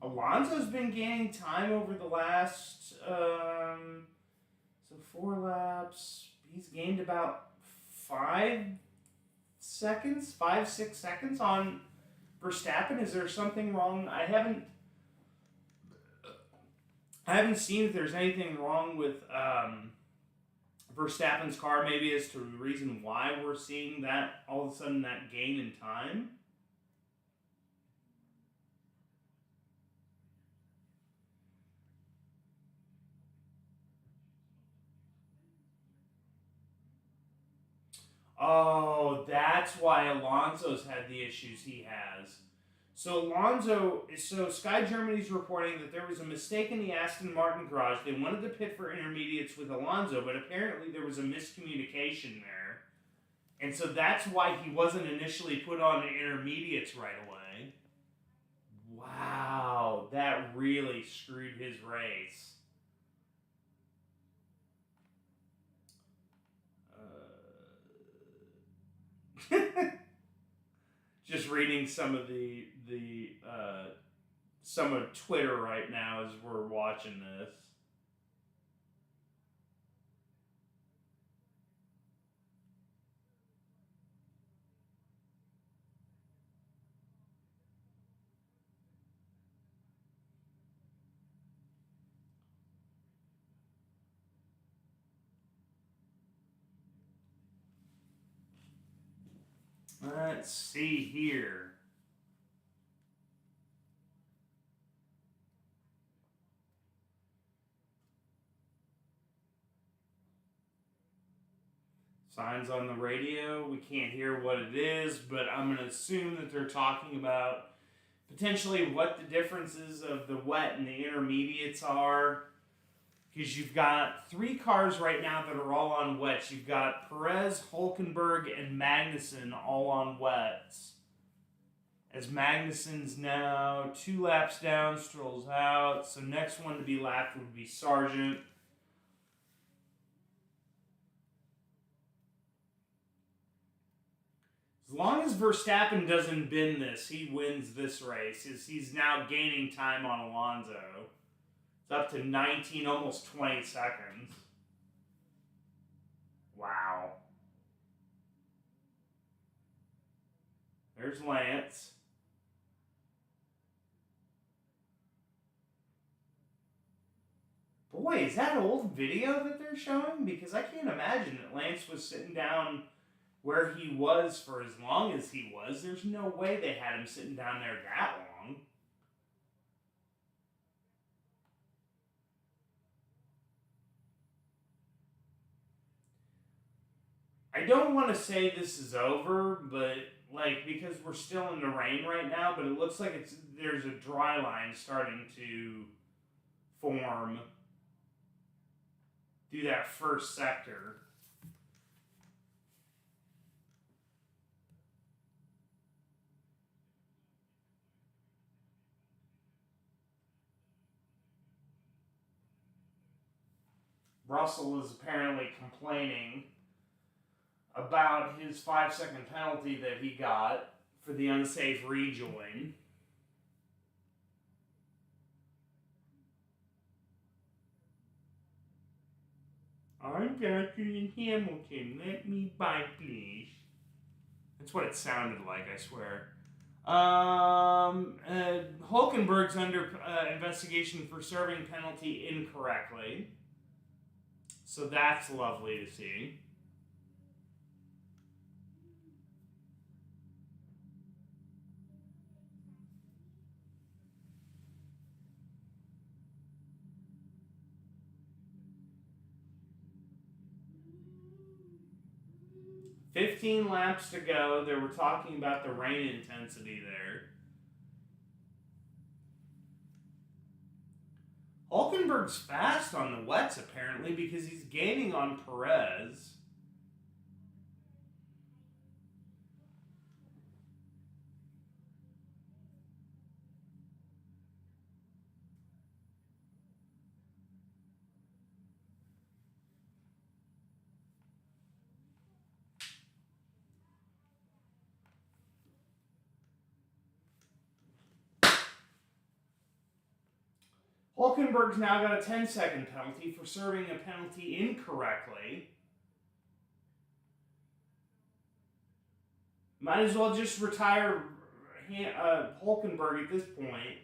Alonso's been gaining time over the last, 4 laps. He's gained about 6 seconds on Verstappen. Is there something wrong? I haven't seen if there's anything wrong with Verstappen's car, maybe as to the reason why we're seeing that all of a sudden that gain in time. Oh, that's why Alonso's had the issues he has. So Sky Germany's reporting that there was a mistake in the Aston Martin garage. They wanted to pit for intermediates with Alonso, but apparently there was a miscommunication there. And so that's why he wasn't initially put on the intermediates right away. Wow, that really screwed his race. Just reading some of some of Twitter right now as we're watching this. Let's see here. Signs on the radio. We can't hear what it is, but I'm going to assume that they're talking about potentially what the differences of the wet and the intermediates are. Because you've got 3 cars right now that are all on wets. You've got Perez, Hulkenberg, and Magnussen all on wets. As Magnussen's now 2 laps down, Stroll's out. So next one to be lapped would be Sargent. As long as Verstappen doesn't bin this, he wins this race. He's now gaining time on Alonso. It's up to 19, almost 20 seconds. Wow. There's Lance. Boy, is that old video that they're showing? Because I can't imagine that Lance was sitting down where he was for as long as he was. There's no way they had him sitting down there that long. I don't want to say this is over, but because we're still in the rain right now, but it looks like there's a dry line starting to form through that first sector. Russell is apparently complaining about his 5-second penalty that he got for the unsafe rejoin. I'm Gaston and Hamilton. Let me by, please. That's what it sounded like, I swear. Hulkenberg's under investigation for serving penalty incorrectly. So that's lovely to see. $15 laps to go. They were talking about the rain intensity there. Hulkenberg's fast on the wets, apparently, because he's gaining on Perez. Hulkenberg's now got a 10-second penalty for serving a penalty incorrectly. Might as well just retire Hulkenberg at this point.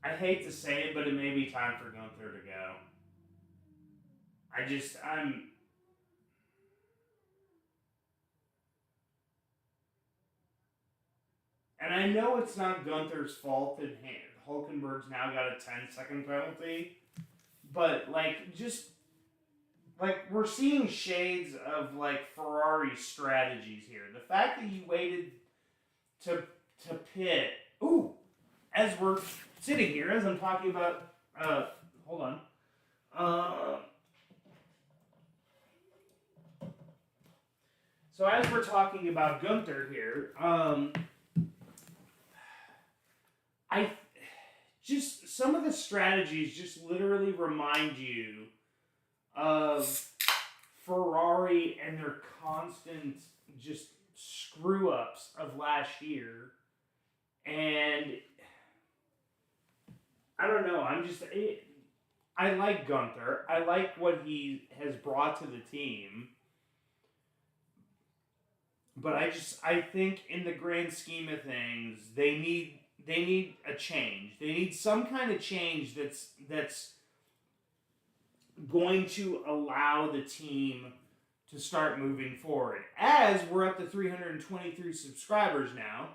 I hate to say it, but it may be time for Gunther to go. And I know it's not Gunther's fault that Hulkenberg's now got a 10-second penalty, but we're seeing shades of Ferrari strategies here. The fact that you waited to pit, as we're sitting here, as I'm talking about, hold on. So as we're talking about Gunther here, some of the strategies just literally remind you of Ferrari and their constant just screw-ups of last year. And I don't know, I like Gunther. I like what he has brought to the team. But I think in the grand scheme of things, they need a change. They need some kind of change that's going to allow the team to start moving forward. As we're up to 323 subscribers now,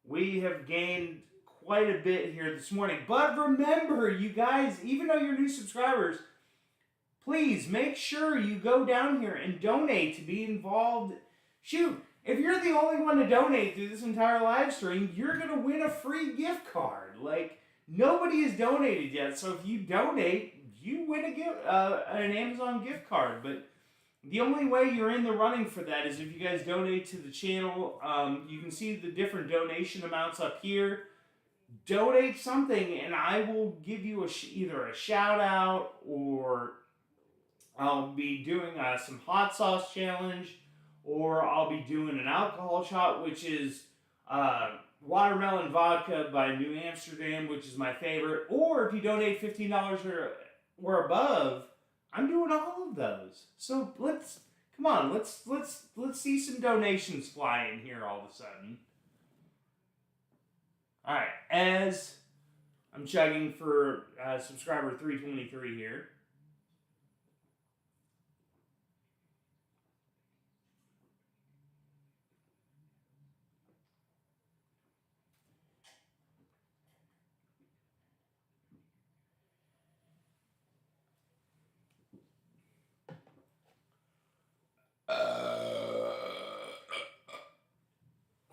we have gained quite a bit here this morning. But remember, you guys, even though you're new subscribers, please make sure you go down here and donate to be involved. Shoot, if you're the only one to donate through this entire live stream, you're going to win a free gift card. Like, nobody has donated yet, so if you donate, you win an Amazon gift card. But the only way you're in the running for that is if you guys donate to the channel. You can see the different donation amounts up here. Donate something, and I will give you either a shout out, or I'll be doing some hot sauce challenge, or I'll be doing an alcohol shot, which is watermelon vodka by New Amsterdam, which is my favorite. Or if you donate $15 or above, I'm doing all of those. So let's see some donations fly in here all of a sudden. All right, as I'm chugging for subscriber 323 here.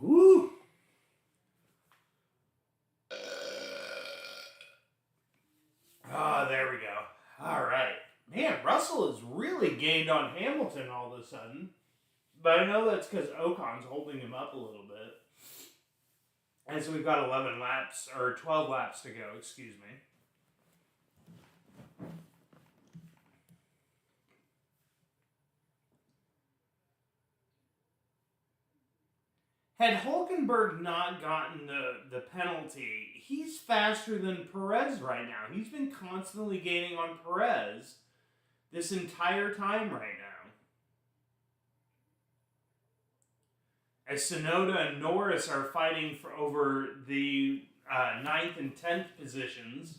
Woo! There we go. All right. Man, Russell has really gained on Hamilton all of a sudden. But I know that's because Ocon's holding him up a little bit. And so we've got 12 laps to go, excuse me. Had Hülkenberg not gotten the penalty, he's faster than Perez right now. He's been constantly gaining on Perez this entire time right now. As Tsunoda and Norris are fighting over the 9th and 10th positions,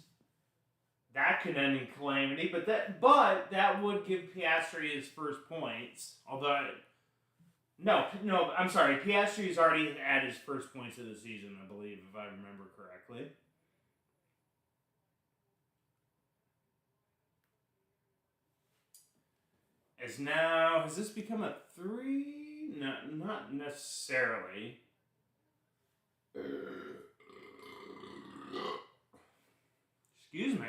that could end in calamity. But that would give Piastri his first points. Although, no, I'm sorry. Piastri's already at his first points of the season, I believe, if I remember correctly. Has this become a 3? No, not necessarily. Excuse me.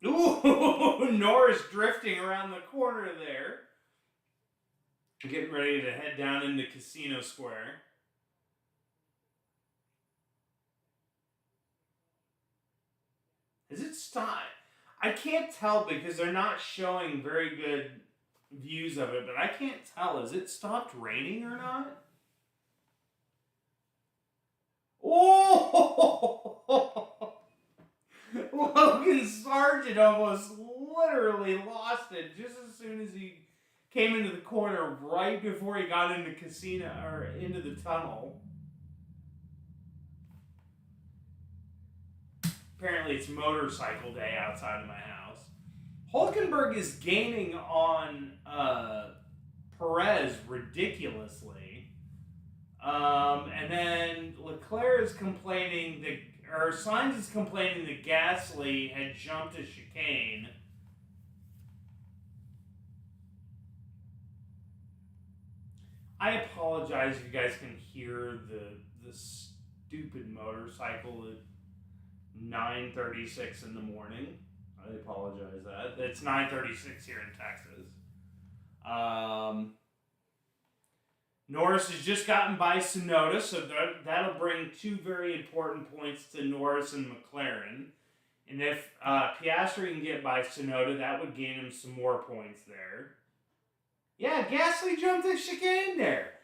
Ooh, Norris drifting around the corner there. Getting ready to head down into Casino Square. Has it stopped? I can't tell because they're not showing very good views of it, but I can't tell. Has it stopped raining or not? Oh! Logan Sargent almost literally lost it just as soon as he came into the corner right before he got into Casino or into the tunnel. Apparently it's motorcycle day outside of my house. Hülkenberg is gaining on Perez ridiculously. And then Leclerc is complaining Sainz is complaining that Gasly had jumped a chicane. I apologize if you guys can hear the stupid motorcycle at 9:36 in the morning. I apologize that. It's 9:36 here in Texas. Norris has just gotten by Tsunoda, so that'll bring 2 very important points to Norris and McLaren. And if Piastri can get by Tsunoda, that would gain him some more points there. Yeah, Gasly jumped the chicane there.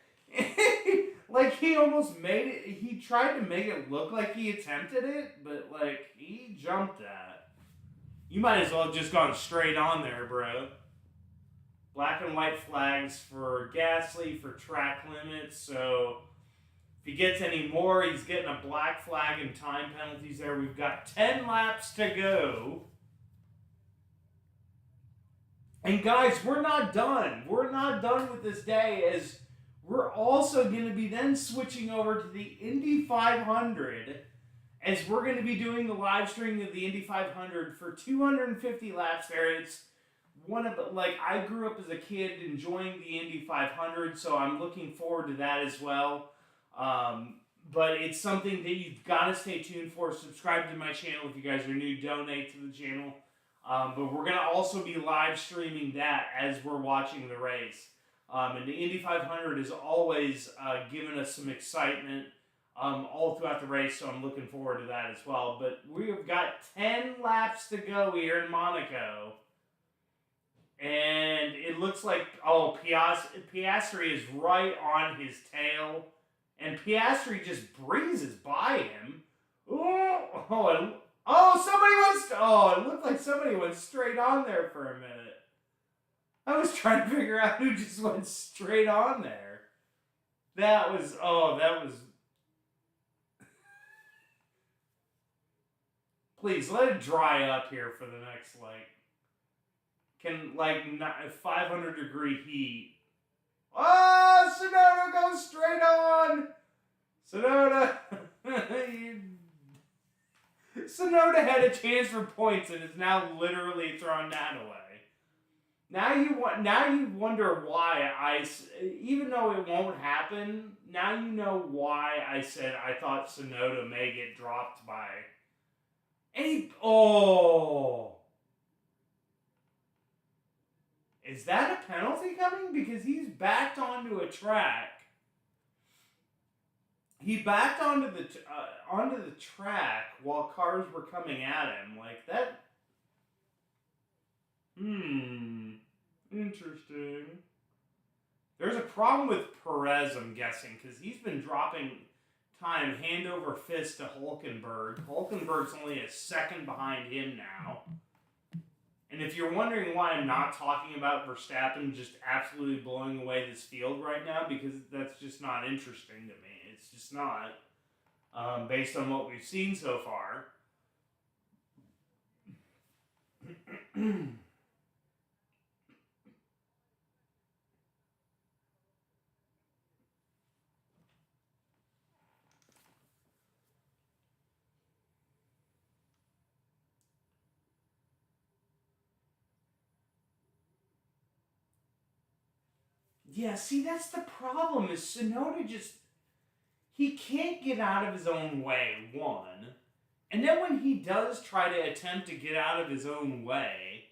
Like, he almost made it. He tried to make it look like he attempted it, but, like, he jumped that. You might as well have just gone straight on there, bro. Black and white flags for Gasly for track limits, so if he gets any more, he's getting a black flag and time penalties there. We've got 10 laps to go. And guys, we're not done. We're not done with this day, as we're also going to be then switching over to the Indy 500, as we're going to be doing the live streaming of the Indy 500 for 250 laps there. It's one of the, like, I grew up as a kid enjoying the Indy 500, so I'm looking forward to that as well. But it's something that you've got to stay tuned for. Subscribe to my channel if you guys are new. Donate to the channel. But we're going to also be live streaming that as we're watching the race. And the Indy 500 has always given us some excitement all throughout the race, so I'm looking forward to that as well. But we've got 10 laps to go here in Monaco. And it looks like, Piastri is right on his tail. And Piastri just breezes by him. It looked like somebody went straight on there for a minute. I was trying to figure out who just went straight on there. That was. Please, let it dry up here for the next, 500-degree heat. Oh, Tsunoda goes straight on! Tsunoda had a chance for points and is now literally thrown that away. Now you wonder why even though it won't happen, now you know why I said I thought Tsunoda may get dropped by. Is that a penalty coming? Because he's backed onto a track. He backed onto the track while cars were coming at him. Like that. Interesting. There's a problem with Perez, I'm guessing, because he's been dropping time hand over fist to Hülkenberg. Hülkenberg's only a second behind him now. And if you're wondering why I'm not talking about Verstappen just absolutely blowing away this field right now, because that's just not interesting to me. It's just not, based on what we've seen so far. Yeah, see, that's the problem, is Tsunoda he can't get out of his own way, one. And then when he does try to attempt to get out of his own way,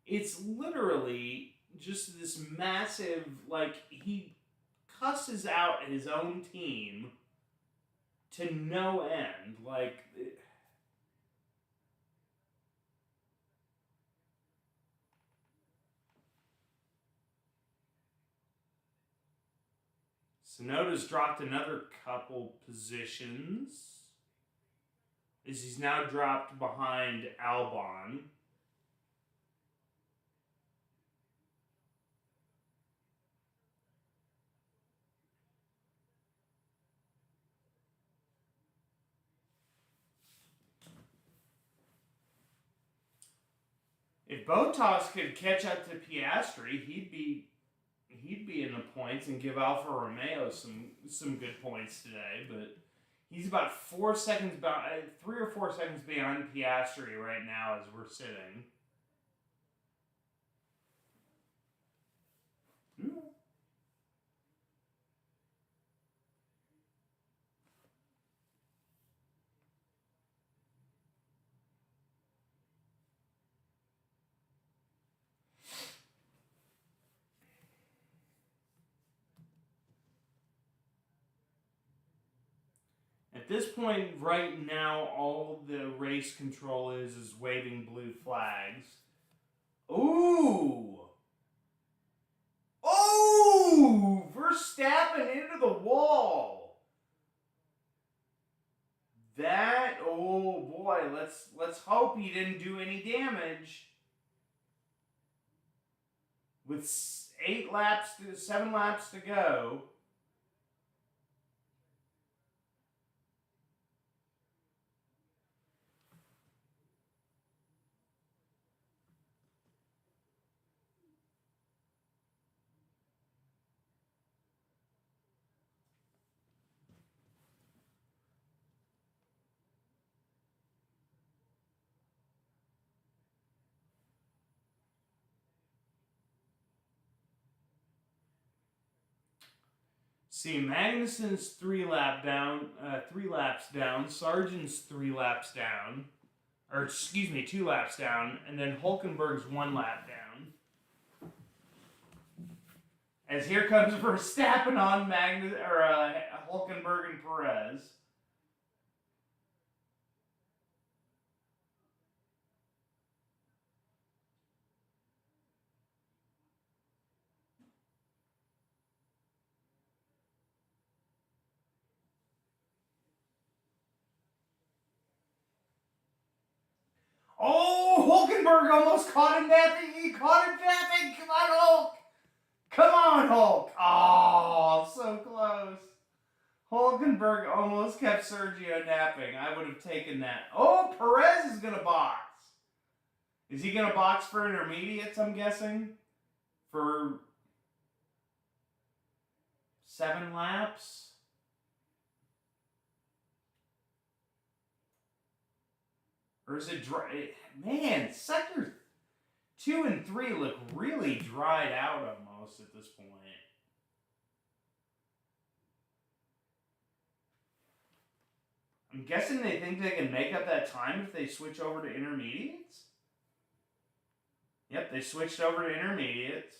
it's literally just this massive, he cusses out his own team to no end. Tsunoda's dropped another couple positions, as he's now dropped behind Albon. If Bottas could catch up to Piastri, he'd be in the points and give Alfa Romeo some good points today, but he's about 3 or 4 seconds behind Piastri right now as we're sitting. At this point, right now, all the race control is waving blue flags. Ooh! Oh! Verstappen into the wall! Oh boy, let's hope he didn't do any damage. With 7 laps to go. See, Magnussen's 3 laps down, Sargent's 3 laps down, or excuse me, 2 laps down, and then Hulkenberg's 1 lap down. As here comes Verstappen on Hulkenberg and Perez. Oh, Hulkenberg almost caught him napping. He caught him napping. Come on, Hulk. Come on, Hulk. Oh, so close. Hulkenberg almost kept Sergio napping. I would have taken that. Oh, Perez is going to box. Is he going to box for intermediates, I'm guessing? For 7 laps? Or is it dry? Man, sector 2 and 3 look really dried out almost at this point. I'm guessing they think they can make up that time if they switch over to intermediates? Yep, they switched over to intermediates.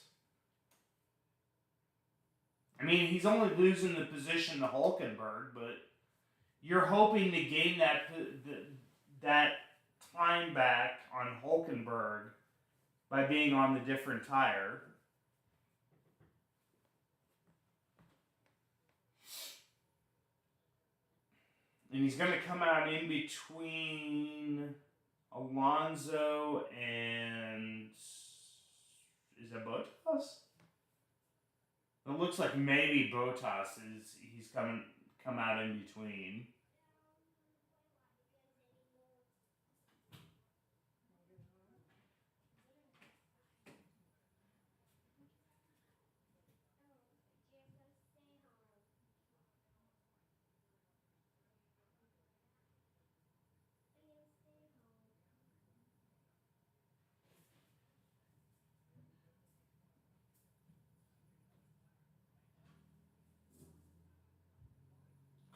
I mean, he's only losing the position to Hulkenberg, but you're hoping to gain that time back on Hulkenberg by being on the different tire. And he's going to come out in between Alonso and... Is that Bottas? It looks like maybe Bottas he's come out in between.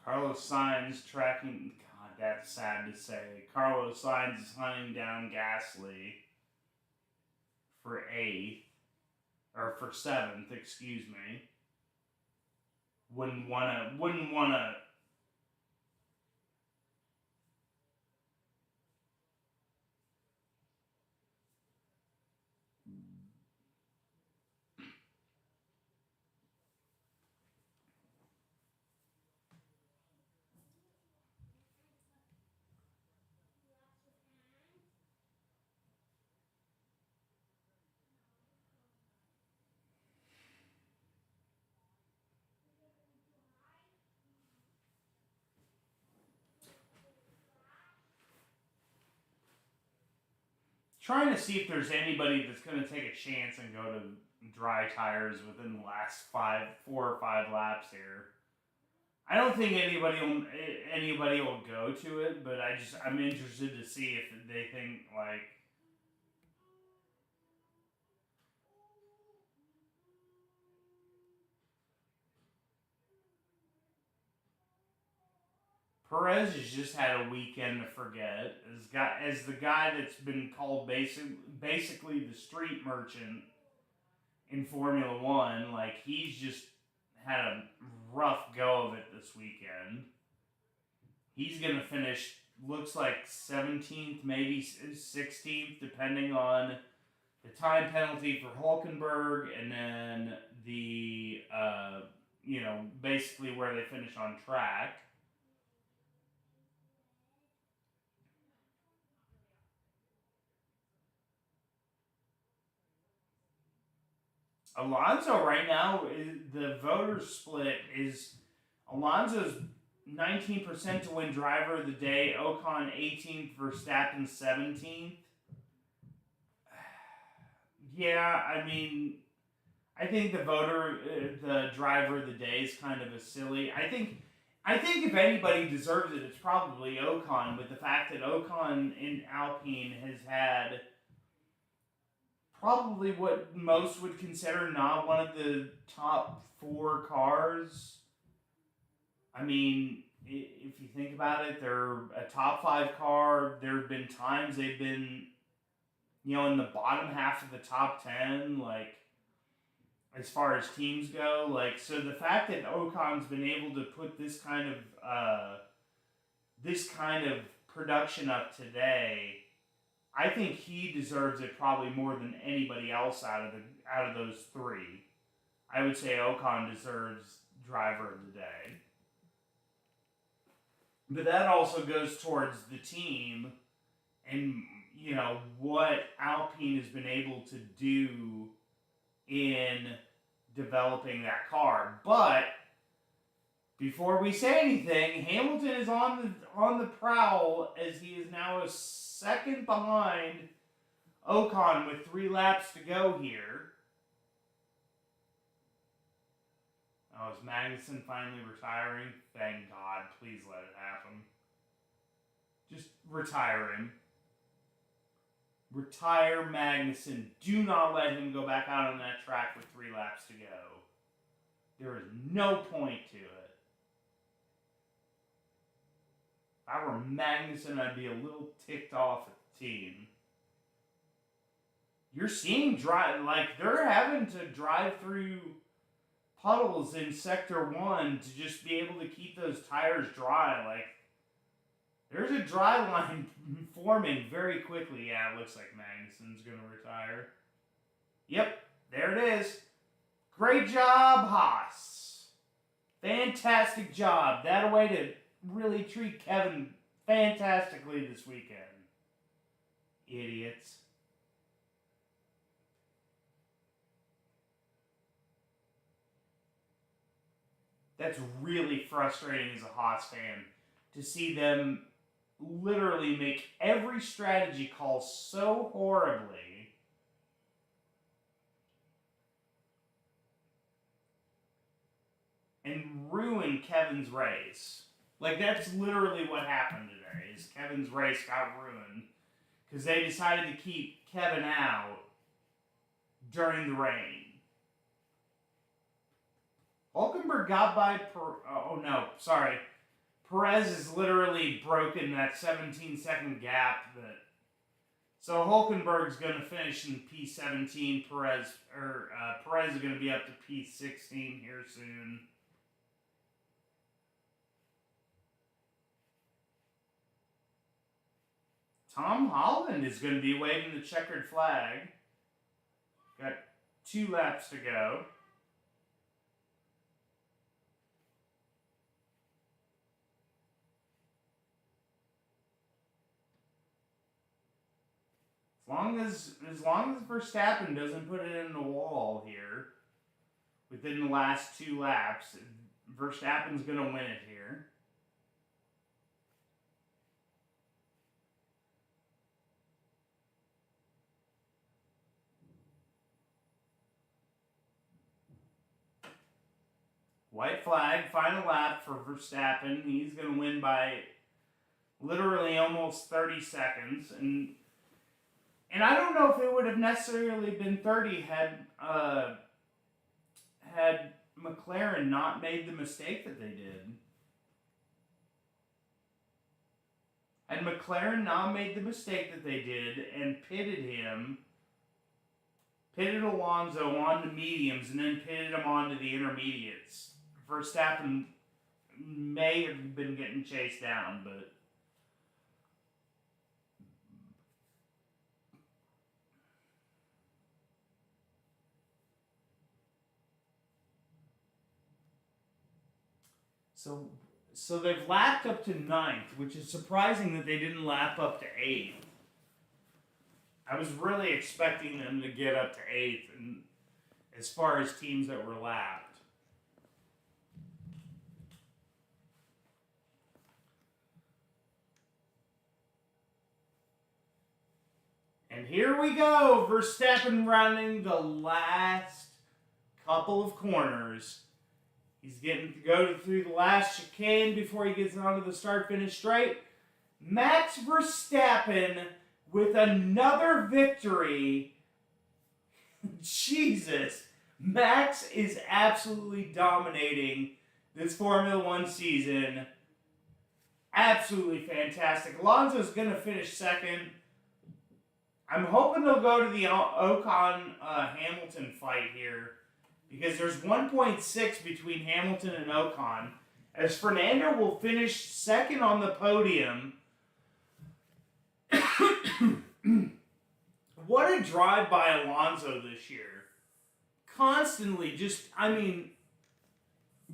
Carlos Sainz tracking... God, that's sad to say. Carlos Sainz is hunting down Gasly for 8th. Or for 7th, excuse me. Wouldn't wanna... Trying to see if there's anybody that's going to take a chance and go to dry tires within the last 4 or 5 laps here. I don't think anybody will go to it, but I'm interested to see if they think like Perez has just had a weekend to forget. As the guy that's been called basically the street merchant in Formula One, like he's just had a rough go of it this weekend. He's going to finish, looks like 17th, maybe 16th, depending on the time penalty for Hulkenberg and then the, basically where they finish on track. Alonso right now, the voters split is Alonso's 19% to win driver of the day, Ocon 18th, Verstappen 17th. Yeah, I mean, I think the driver of the day is kind of a silly. I think if anybody deserves it, it's probably Ocon, with the fact that Ocon in Alpine has had probably what most would consider not one of the top 4 cars I mean, if you think about it, they're a top 5 car. There have been times they've been, in the bottom half of the top 10, like, as far as teams go. Like, so the fact that Ocon's been able to put this kind of production up today, I think he deserves it probably more than anybody else out of those 3. I would say Ocon deserves driver of the day. But that also goes towards the team and, what Alpine has been able to do in developing that car. But before we say anything, Hamilton is on the prowl as he is now a second behind Ocon with 3 laps to go here. Oh, is Magnussen finally retiring? Thank God. Please let it happen. Just retire him. Retire Magnussen. Do not let him go back out on that track with 3 laps to go. There is no point to it. If I were Magnussen, I'd be a little ticked off at the team. You're seeing they're having to drive through puddles in Sector 1 to just be able to keep those tires dry. Like, there's a dry line forming very quickly. Yeah, it looks like Magnussen's going to retire. Yep, there it is. Great job, Haas. Fantastic job. That a way to really treat Kevin fantastically this weekend. Idiots. That's really frustrating as a Haas fan to see them literally make every strategy call so horribly. And ruin Kevin's race. Like, that's literally what happened today, is Kevin's race got ruined because they decided to keep Kevin out during the rain. Hulkenberg got by Perez has literally broken that 17-second gap so Hulkenberg's going to finish in P17. Perez is going to be up to P16 here soon. Tom Holland is going to be waving the checkered flag. Got 2 laps to go. As long as Verstappen doesn't put it in the wall here within the last 2 laps, Verstappen's going to win it here. White flag, final lap for Verstappen. He's going to win by literally almost 30 seconds. And I don't know if it would have necessarily been 30 had McLaren not made the mistake that they did. Had McLaren not made the mistake that they did and pitted Alonso onto mediums and then pitted him onto the intermediates, Verstappen may have been getting chased down, but So they've lapped up to 9th, which is surprising that they didn't lap up to 8th. I was really expecting them to get up to 8th, and as far as teams that were lapped. And here we go, Verstappen running the last couple of corners. He's getting to go through the last chicane before he gets onto the start-finish straight. Max Verstappen with another victory. Jesus. Max is absolutely dominating this Formula One season. Absolutely fantastic. Alonso's going to finish second. I'm hoping they'll go to the Ocon-Hamilton fight here, because there's 1.6 between Hamilton and Ocon, as Fernando will finish second on the podium. What a drive by Alonso this year. Constantly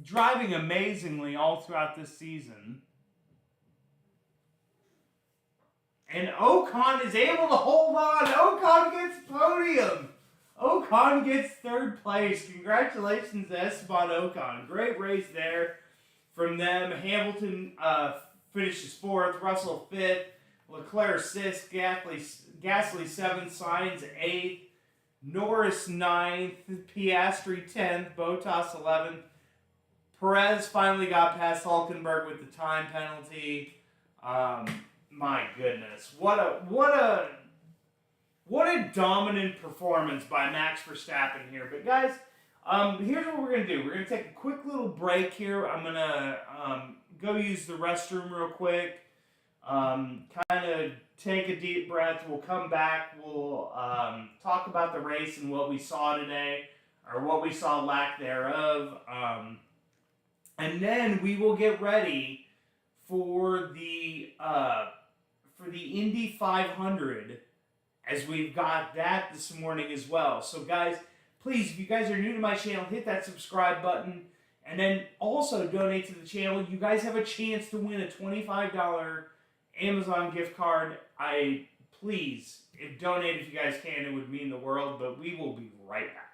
driving amazingly all throughout this season. And Ocon is able to hold on. Ocon gets podium. Ocon gets third place. Congratulations to Esteban Ocon. Great race there from them. Hamilton finishes fourth. Russell fifth. Leclerc sixth. Gasly seventh. Sainz eighth. Norris ninth. Piastri 10th. Bottas 11th. Perez finally got past Hulkenberg with the time penalty. My goodness, what a dominant performance by Max Verstappen here. But guys, here's what we're gonna do. We're gonna take a quick little break here. I'm gonna go use the restroom real quick. Kind of take a deep breath. We'll come back. We'll talk about the race and what we saw today, or what we saw lack thereof, and then we will get ready for the Indy 500, as we've got that this morning as well. So guys, please, if you guys are new to my channel, hit that subscribe button, and then also donate to the channel. You guys have a chance to win a $25 Amazon gift card. Please, donate if you guys can. It would mean the world, but we will be right back.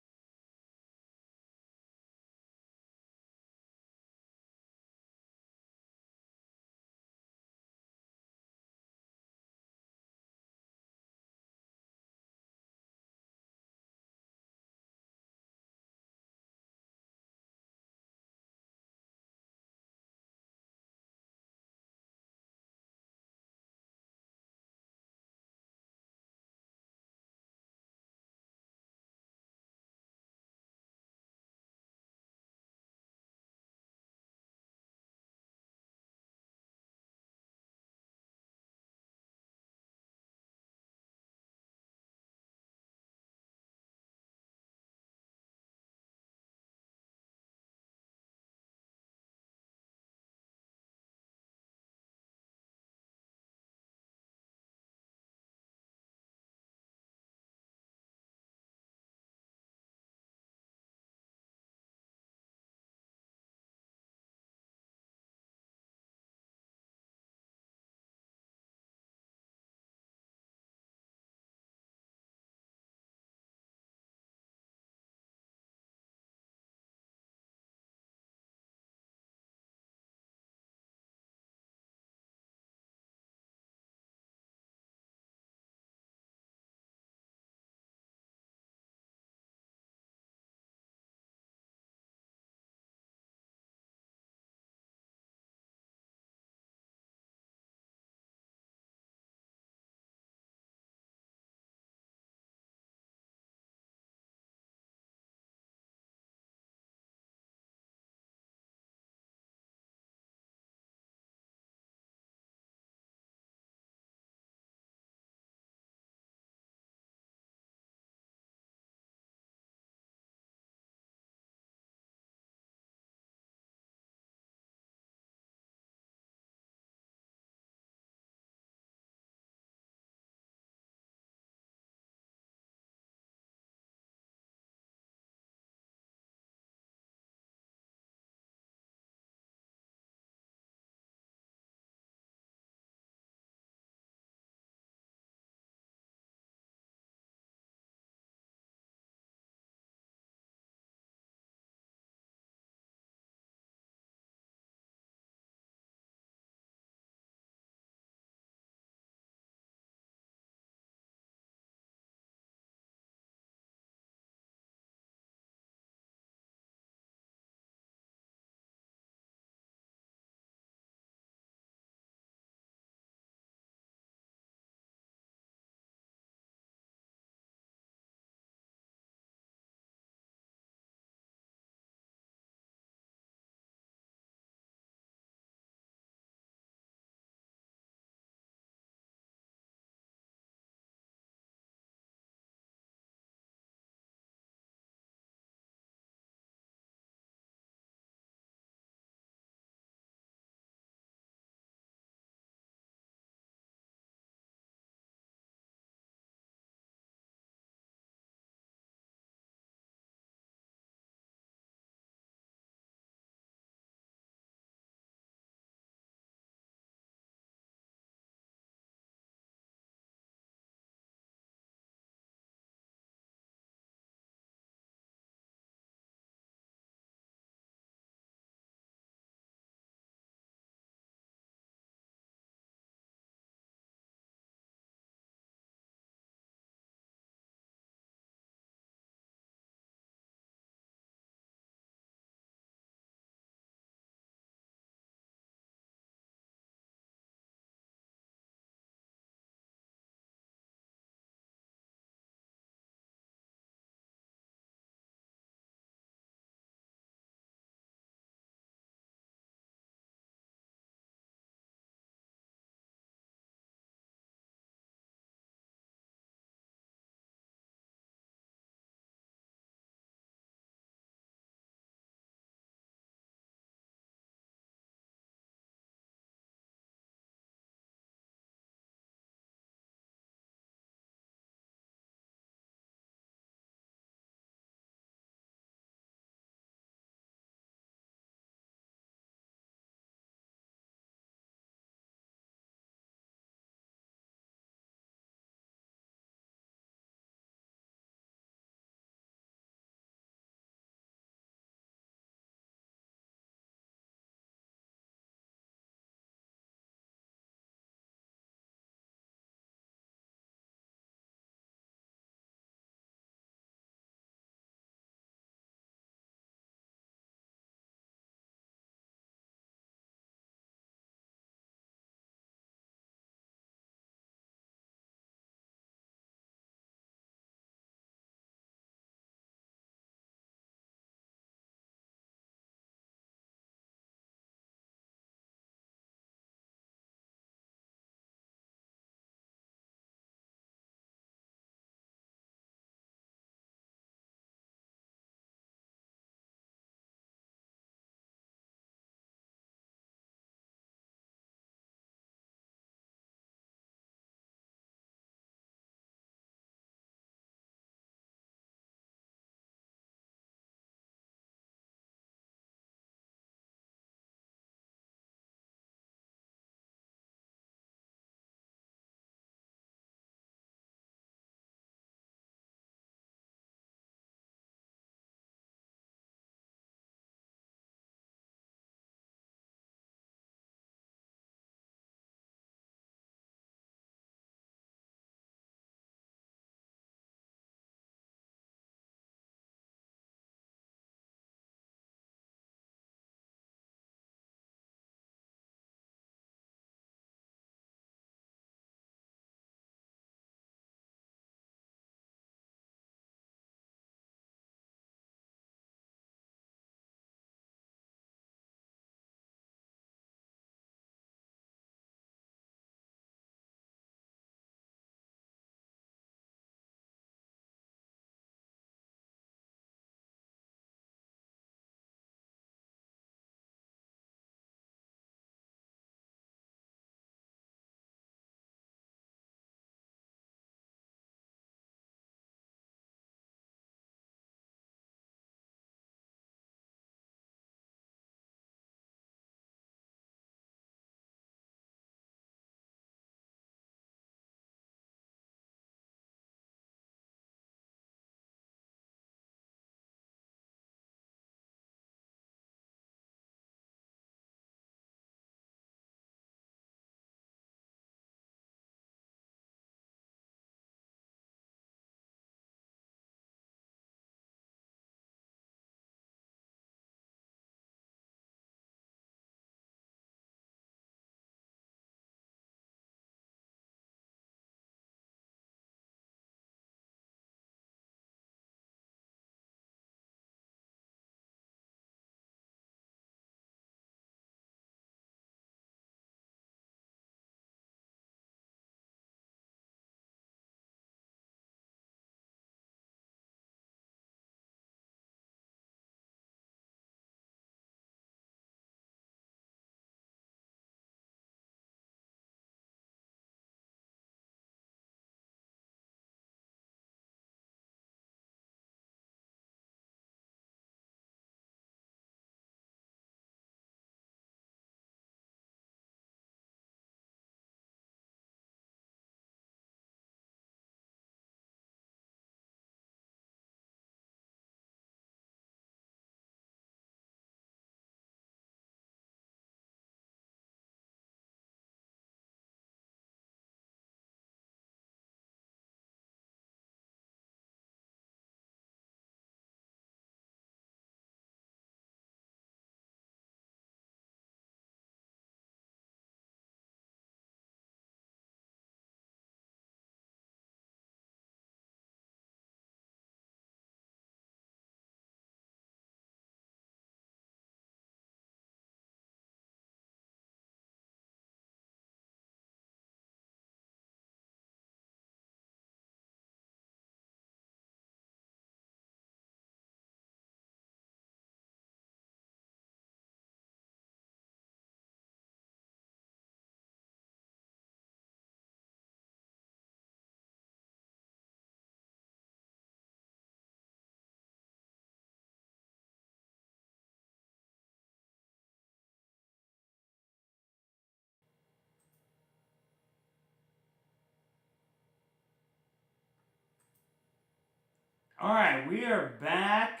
Alright, we are back.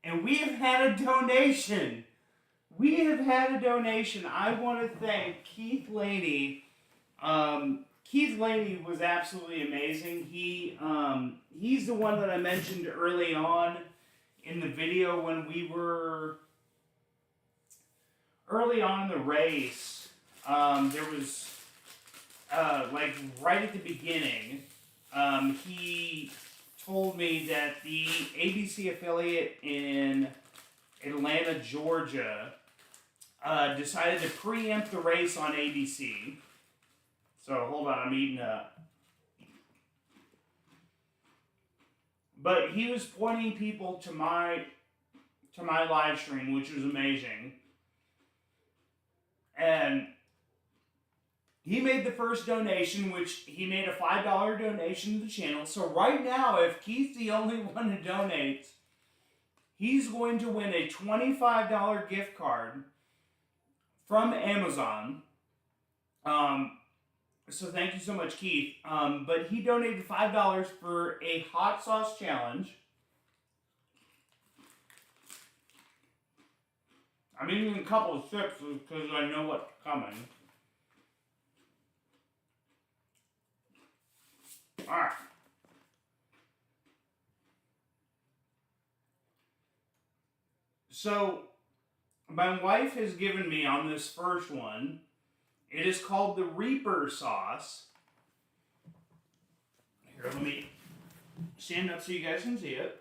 And we have had a donation. We have had a donation. I want to thank Keith Laney. Keith Laney was absolutely amazing. He's the one that I mentioned early on in the video when we were early on in the race. There was like right at the beginning, he told me that the ABC affiliate in Atlanta, Georgia, decided to preempt the race on ABC. So hold on, I'm eating up. But he was pointing people to my live stream, which was amazing. And he made the first donation, which he made a $5 donation to the channel. So right now, if Keith's the only one who donates, he's going to win a $25 gift card from Amazon. So thank you so much, Keith. But he donated $5 for a hot sauce challenge. I'm eating a couple of sips because I know what's coming. Alright. So, my wife has given me on this first one, it is called the Reaper sauce. Here, let me stand up so you guys can see it.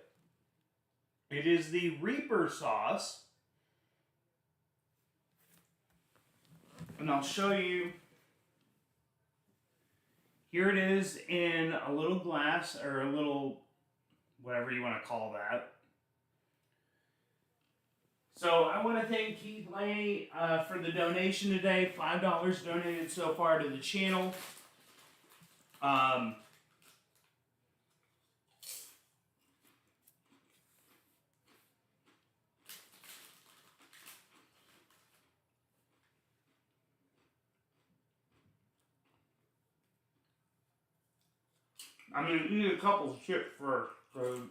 It is the Reaper sauce. And I'll show you. Here it is in a little glass, or a little, whatever you want to call that. So I want to thank Keith Laney for the donation today. $5 donated so far to the channel. I'm going to eat a couple of chips first. So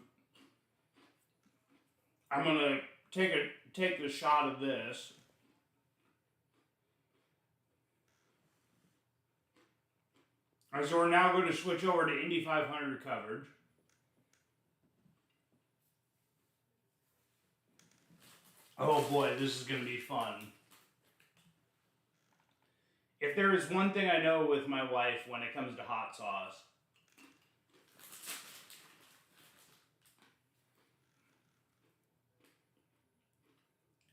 I'm going to take the shot of this. Alright, so we're now going to switch over to Indy 500 coverage. Oh boy, this is going to be fun. If there is one thing I know with my wife when it comes to hot sauce,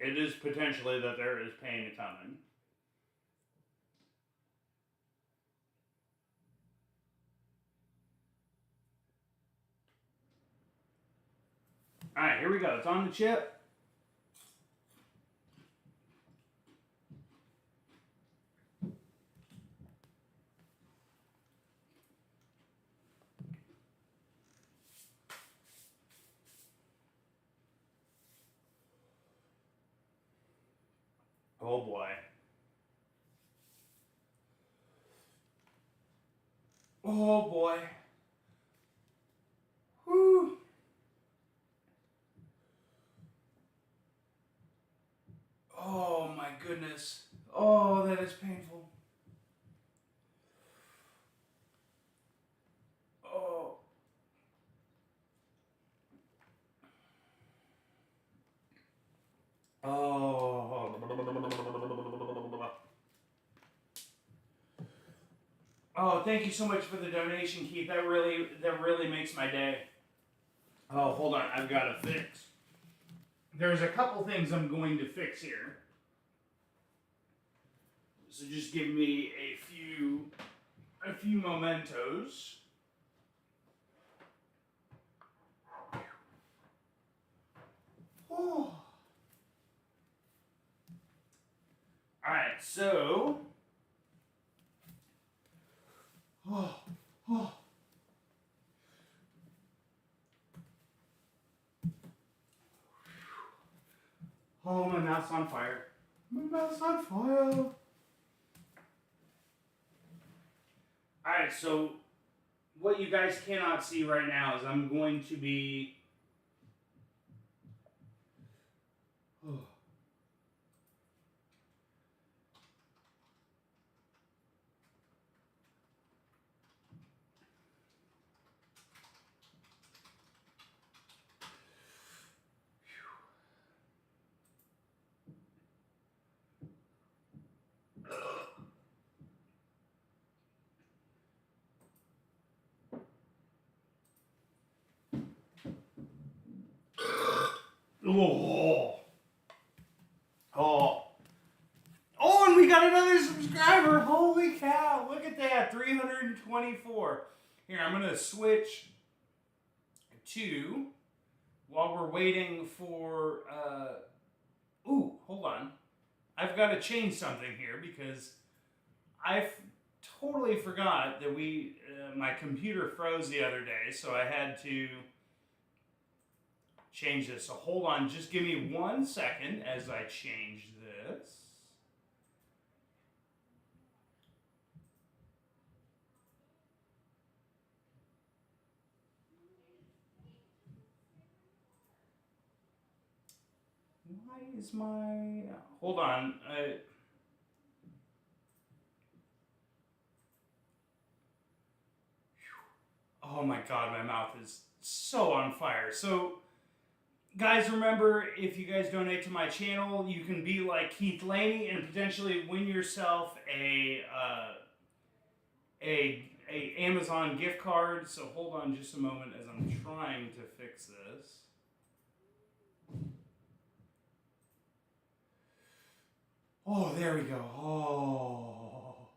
it is potentially that there is pain coming. Alright, here we go. It's on the chip. Oh boy. Oh boy. Whew. Oh my goodness. Oh, that is painful. Oh. Oh. Oh, thank you so much for the donation, Keith. That really makes my day. Oh, hold on. I've got to fix. There's a couple things I'm going to fix here. So just give me a few mementos. Oh. All right, so Oh, my mouth's on fire. My mouth's on fire. Alright, so what you guys cannot see right now is I'm going to be... Oh. Oh. Oh, and we got another subscriber. Holy cow. Look at that. 324. Here, I'm going to switch to, while we're waiting for, ooh, hold on. I've got to change something here because I totally forgot that my computer froze the other day, so I had to change this. So hold on, just give me 1 second as I change this. Why is my... Hold on. Oh my god, my mouth is so on fire. So, guys, remember, if you guys donate to my channel, you can be like Keith Laney and potentially win yourself a Amazon gift card. So hold on just a moment as I'm trying to fix this. Oh, there we go. Oh.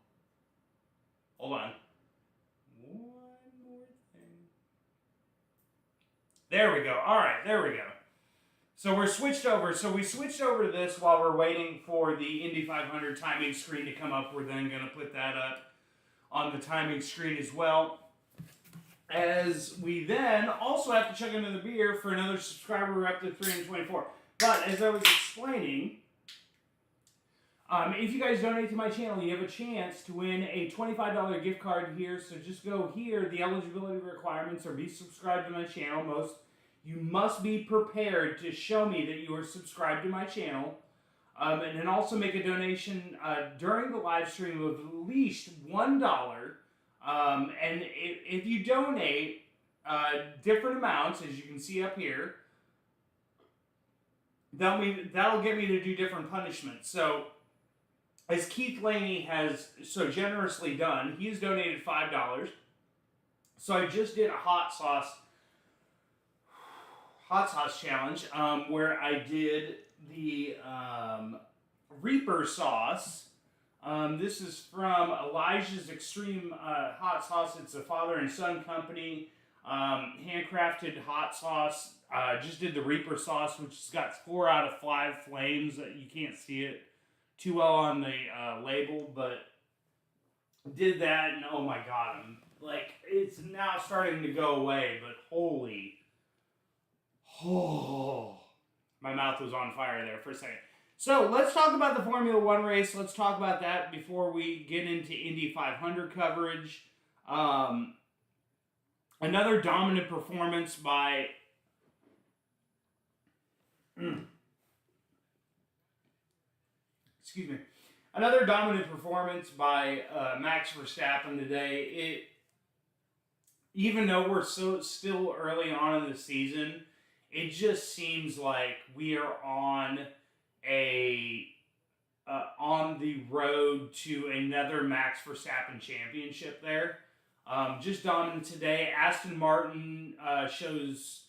Hold on. One more thing. There we go. All right, there we go. So we're switched over. So we switched over to this while we're waiting for the Indy 500 timing screen to come up. We're then going to put that up on the timing screen as well. As we then also have to check into the beer for another subscriber. We're up to 324. But as I was explaining, if you guys donate to my channel, you have a chance to win a $25 gift card here. So just go here. The eligibility requirements are be subscribed to my channel. You must be prepared to show me that you are subscribed to my channel. And then also make a donation during the live stream of at least $1. And if you donate different amounts, as you can see up here, that'll get me to do different punishments. So, as Keith Laney has so generously done, he's donated $5. So I just did a hot sauce challenge where I did the Reaper sauce. This is from Elijah's Extreme Hot Sauce. It's a father and son company. Handcrafted hot sauce. Just did the Reaper sauce, which has got 4 out of 5 flames. You can't see it too well on the label, but did that, and oh my god, it's now starting to go away, but holy, my mouth was on fire there for a second. So let's talk about the Formula One race. Let's talk about that before we get into Indy 500 coverage. Another dominant performance by Another dominant performance by Max Verstappen today. Even though we're still early on in the season, it just seems like we are on the road to another Max Verstappen championship there. Just dominant today. Aston Martin shows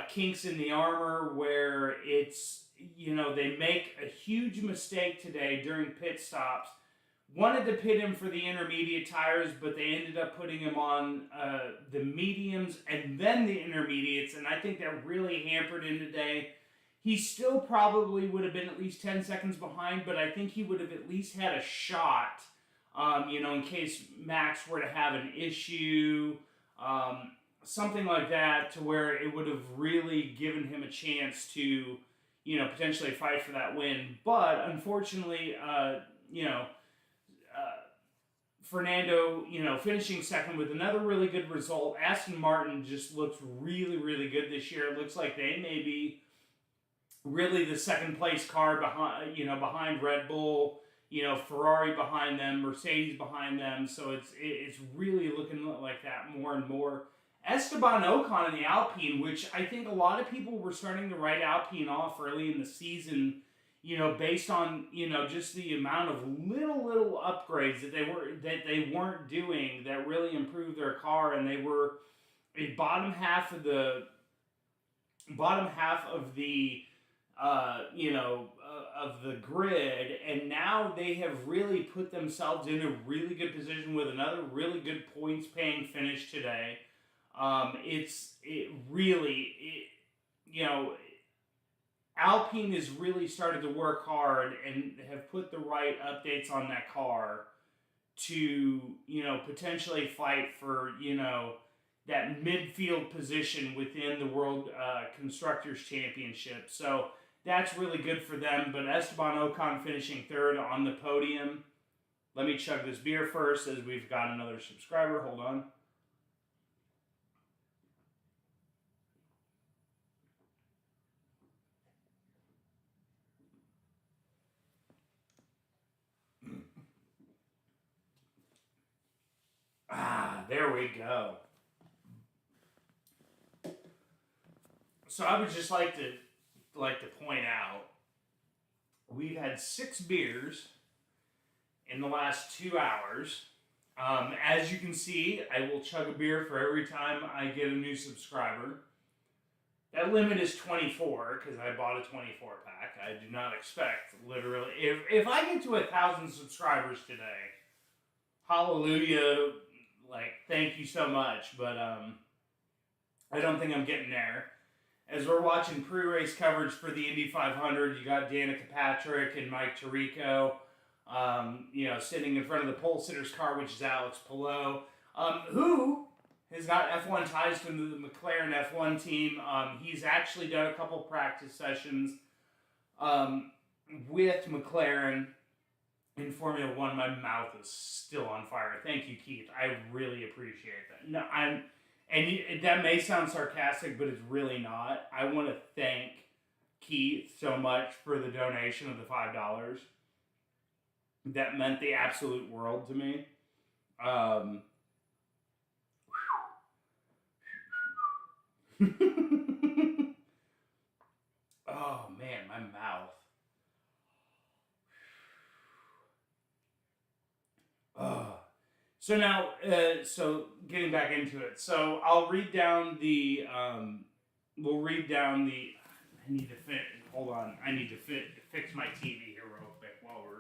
kinks in the armor where it's, they make a huge mistake today during pit stops. Wanted to pit him for the intermediate tires, but they ended up putting him on the mediums and then the intermediates, and I think that really hampered him today. He still probably would have been at least 10 seconds behind, but I think he would have at least had a shot, in case Max were to have an issue, something like that, to where it would have really given him a chance to potentially fight for that win. But unfortunately, Fernando, finishing second with another really good result. Aston Martin just looks really, really good this year. It looks like they may be really the second place car behind Red Bull, Ferrari behind them, Mercedes behind them. So it's really looking like that more and more. Esteban Ocon in the Alpine, which I think a lot of people were starting to write Alpine off early in the season, based on just the amount of little upgrades that they weren't doing that really improved their car, and they were a bottom half of the of the grid, and now they have really put themselves in a really good position with another really good points-paying finish today. Alpine has really started to work hard and have put the right updates on that car to, potentially fight for, that midfield position within the World Constructors Championship. So that's really good for them. But Esteban Ocon finishing third on the podium. Let me chug this beer first as we've got another subscriber. Hold on. There we go. So I would just like to point out, we've had 6 beers in the last 2 hours. As you can see, I will chug a beer for every time I get a new subscriber. That limit is 24 because I bought a 24 pack. I do not expect, literally, if I get to 1,000 subscribers today, hallelujah. Thank you so much, but I don't think I'm getting there. As we're watching pre-race coverage for the Indy 500, you got Danica Patrick and Mike Tirico, sitting in front of the pole sitter's car, which is Alex Palou, who has got F1 ties to the McLaren F1 team. He's actually done a couple practice sessions with McLaren. In Formula One, my mouth is still on fire. Thank you, Keith. I really appreciate that. No, that may sound sarcastic, but it's really not. I want to thank Keith so much for the donation of the $5. That meant the absolute world to me. Oh man, my mouth. So now, getting back into it. So I'll read down the, I need to hold on. I need to fix my TV here real quick while we're.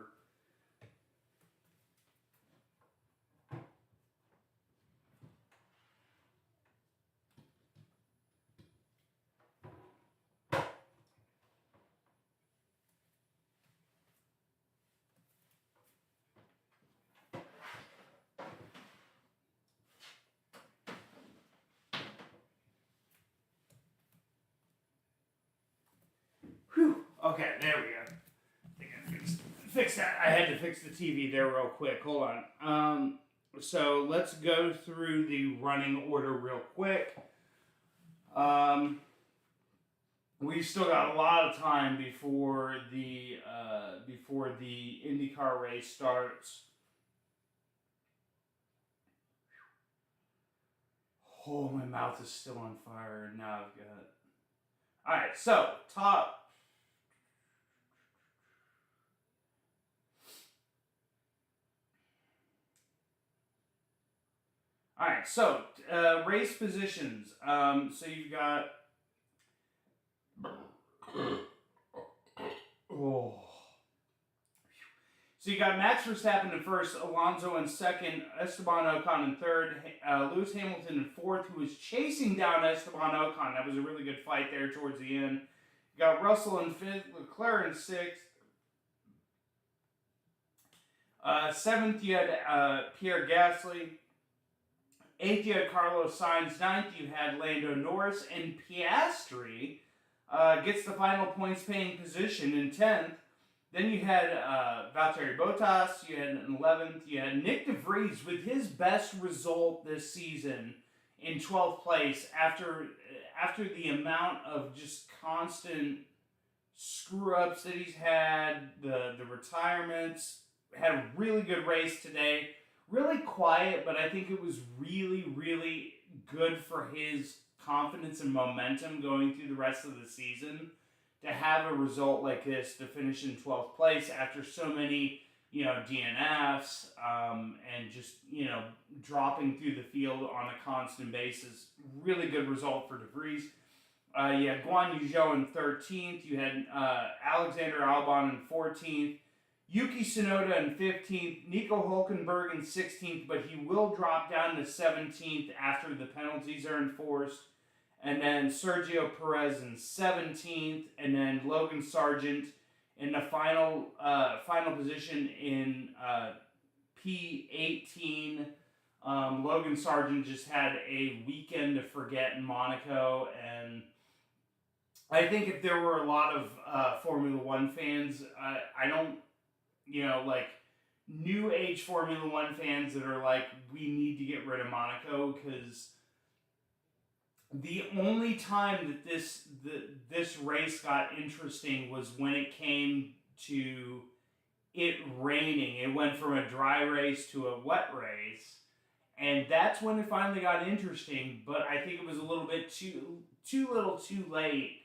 Okay, there we go. I think I fixed that. I had to fix the TV there real quick. Hold on. So let's go through the running order real quick. We've still got a lot of time before the IndyCar race starts. Oh, my mouth is still on fire, and now I've got. All right, so top. All right, so race positions. So you've got. So you got Max Verstappen in first, Alonso in second, Esteban Ocon in third, Lewis Hamilton in fourth, who was chasing down Esteban Ocon. That was a really good fight there towards the end. You got Russell in fifth, Leclerc in sixth. Seventh, you had Pierre Gasly. Eighth, you had Carlos Sainz. Ninth, you had Lando Norris. And Piastri gets the final points-paying position in 10th. Then you had Valtteri Bottas, you had in 11th, you had Nick DeVries with his best result this season in 12th place after the amount of just constant screw-ups that he's had, the retirements. Had a really good race today. Really quiet, but I think it was really, really good for his confidence and momentum going through the rest of the season to have a result like this, to finish in 12th place after so many, DNFs, and just, dropping through the field on a constant basis. Really good result for DeVries. You had Guan Yu Zhou in 13th. You had Alexander Albon in 14th. Yuki Tsunoda in 15th. Nico Hülkenberg in 16th, but he will drop down to 17th after the penalties are enforced. And then Sergio Perez in 17th. And then Logan Sargent in the final position in P18. Logan Sargent just had a weekend to forget in Monaco, and I think if there were a lot of Formula One fans, I don't, new age Formula One fans that are like, we need to get rid of Monaco, because the only time that this race got interesting was when it came to it raining. It went from a dry race to a wet race. And that's when it finally got interesting, but I think it was a little bit too late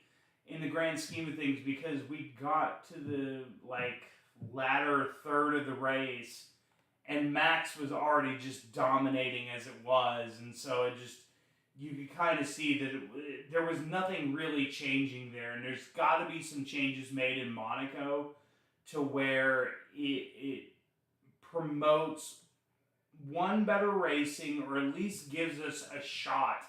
in the grand scheme of things, because we got to the latter third of the race and Max was already just dominating as it was, and so it just, you could kind of see that there was nothing really changing there, and there's got to be some changes made in Monaco to where it promotes one, better racing, or at least gives us a shot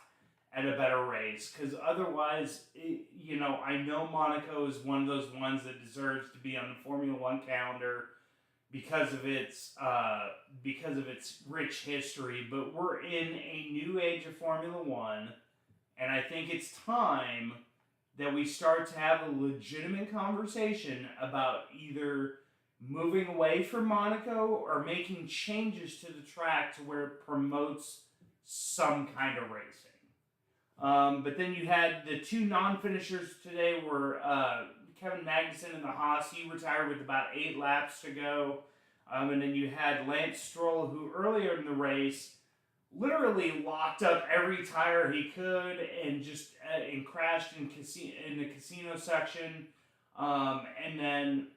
at a better race, because otherwise, I know Monaco is one of those ones that deserves to be on the Formula One calendar because of its rich history, but we're in a new age of Formula One, and I think it's time that we start to have a legitimate conversation about either moving away from Monaco or making changes to the track to where it promotes some kind of racing. But then you had the two non-finishers today were Kevin Magnussen in the Haas. He retired with about 8 laps to go. And then you had Lance Stroll, who earlier in the race literally locked up every tire he could and just and crashed in the casino section, and then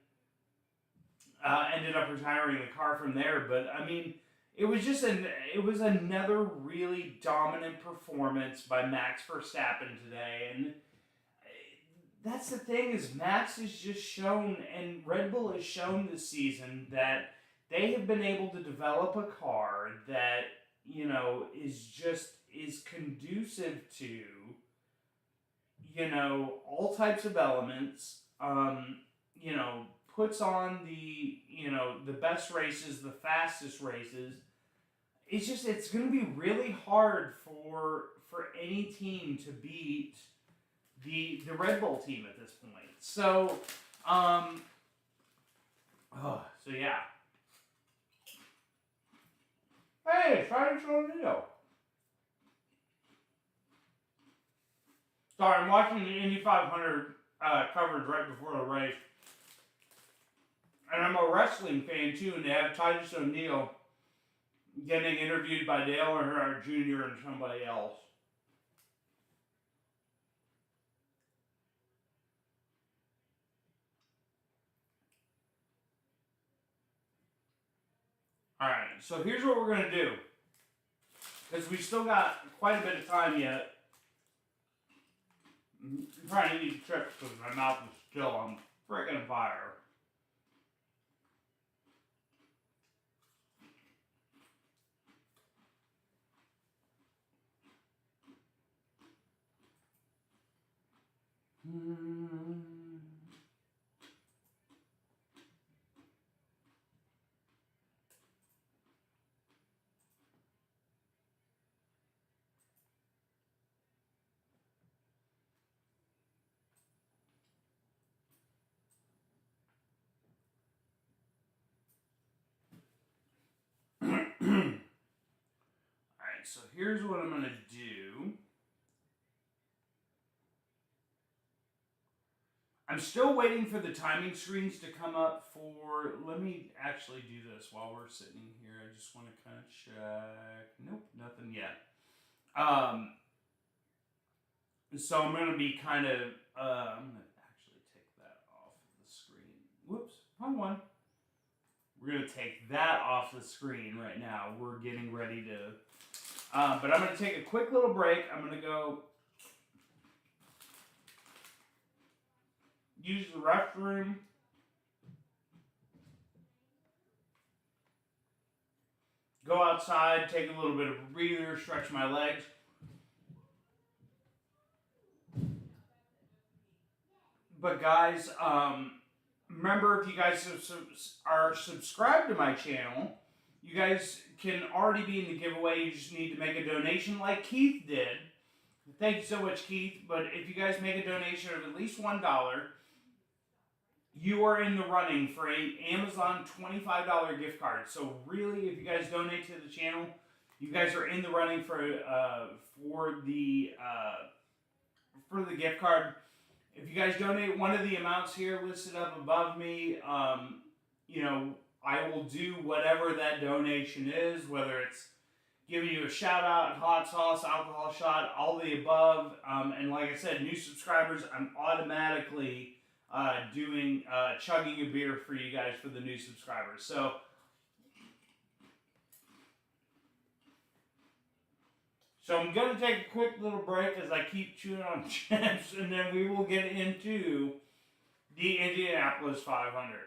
ended up retiring the car from there. But I mean, it was another really dominant performance by Max Verstappen today, and that's the thing, is Max has just shown, and Red Bull has shown this season, that they have been able to develop a car that is conducive to all types of elements. Puts on the best races, the fastest races. It's going to be really hard for any team to beat the Red Bull team at this point. So, yeah. Hey, try to show a video. Sorry, I'm watching the Indy 500 coverage right before the race. And I'm a wrestling fan too, and they have Titus O'Neil getting interviewed by Dale Earnhardt Jr. and somebody else. Alright, so here's what we're going to do. Because we still got quite a bit of time yet. I'm trying to eat chips because my mouth is still on freaking fire. so here's what I'm going to do. I'm still waiting for the timing screens to come up for... Let me actually do this while we're sitting here. I just want to kind of check. Nope, nothing yet. So I'm going to be kind of... I'm going to actually take that off the screen. Whoops, wrong one. We're going to take that off the screen right now. We're getting ready to... but I'm going to take a quick little break. I'm going to go... use the restroom. Go outside, take a little bit of a breather, stretch my legs. But guys, remember, if you guys are subscribed to my channel, you guys can already be in the giveaway. You just need to make a donation like Keith did. Thank you so much, Keith. But if you guys make a donation of at least $1, you are in the running for an Amazon $25 gift card. So really, if you guys donate to the channel, you guys are in the running for the gift card. If you guys donate one of the amounts here listed up above me, you know, I will do whatever that donation is, whether it's giving you a shout out, hot sauce, alcohol shot, all the above. And like I said, new subscribers, I'm automatically doing chugging a beer for you guys for the new subscribers. So I'm going to take a quick little break as I keep chewing on chips, and then we will get into the Indianapolis 500.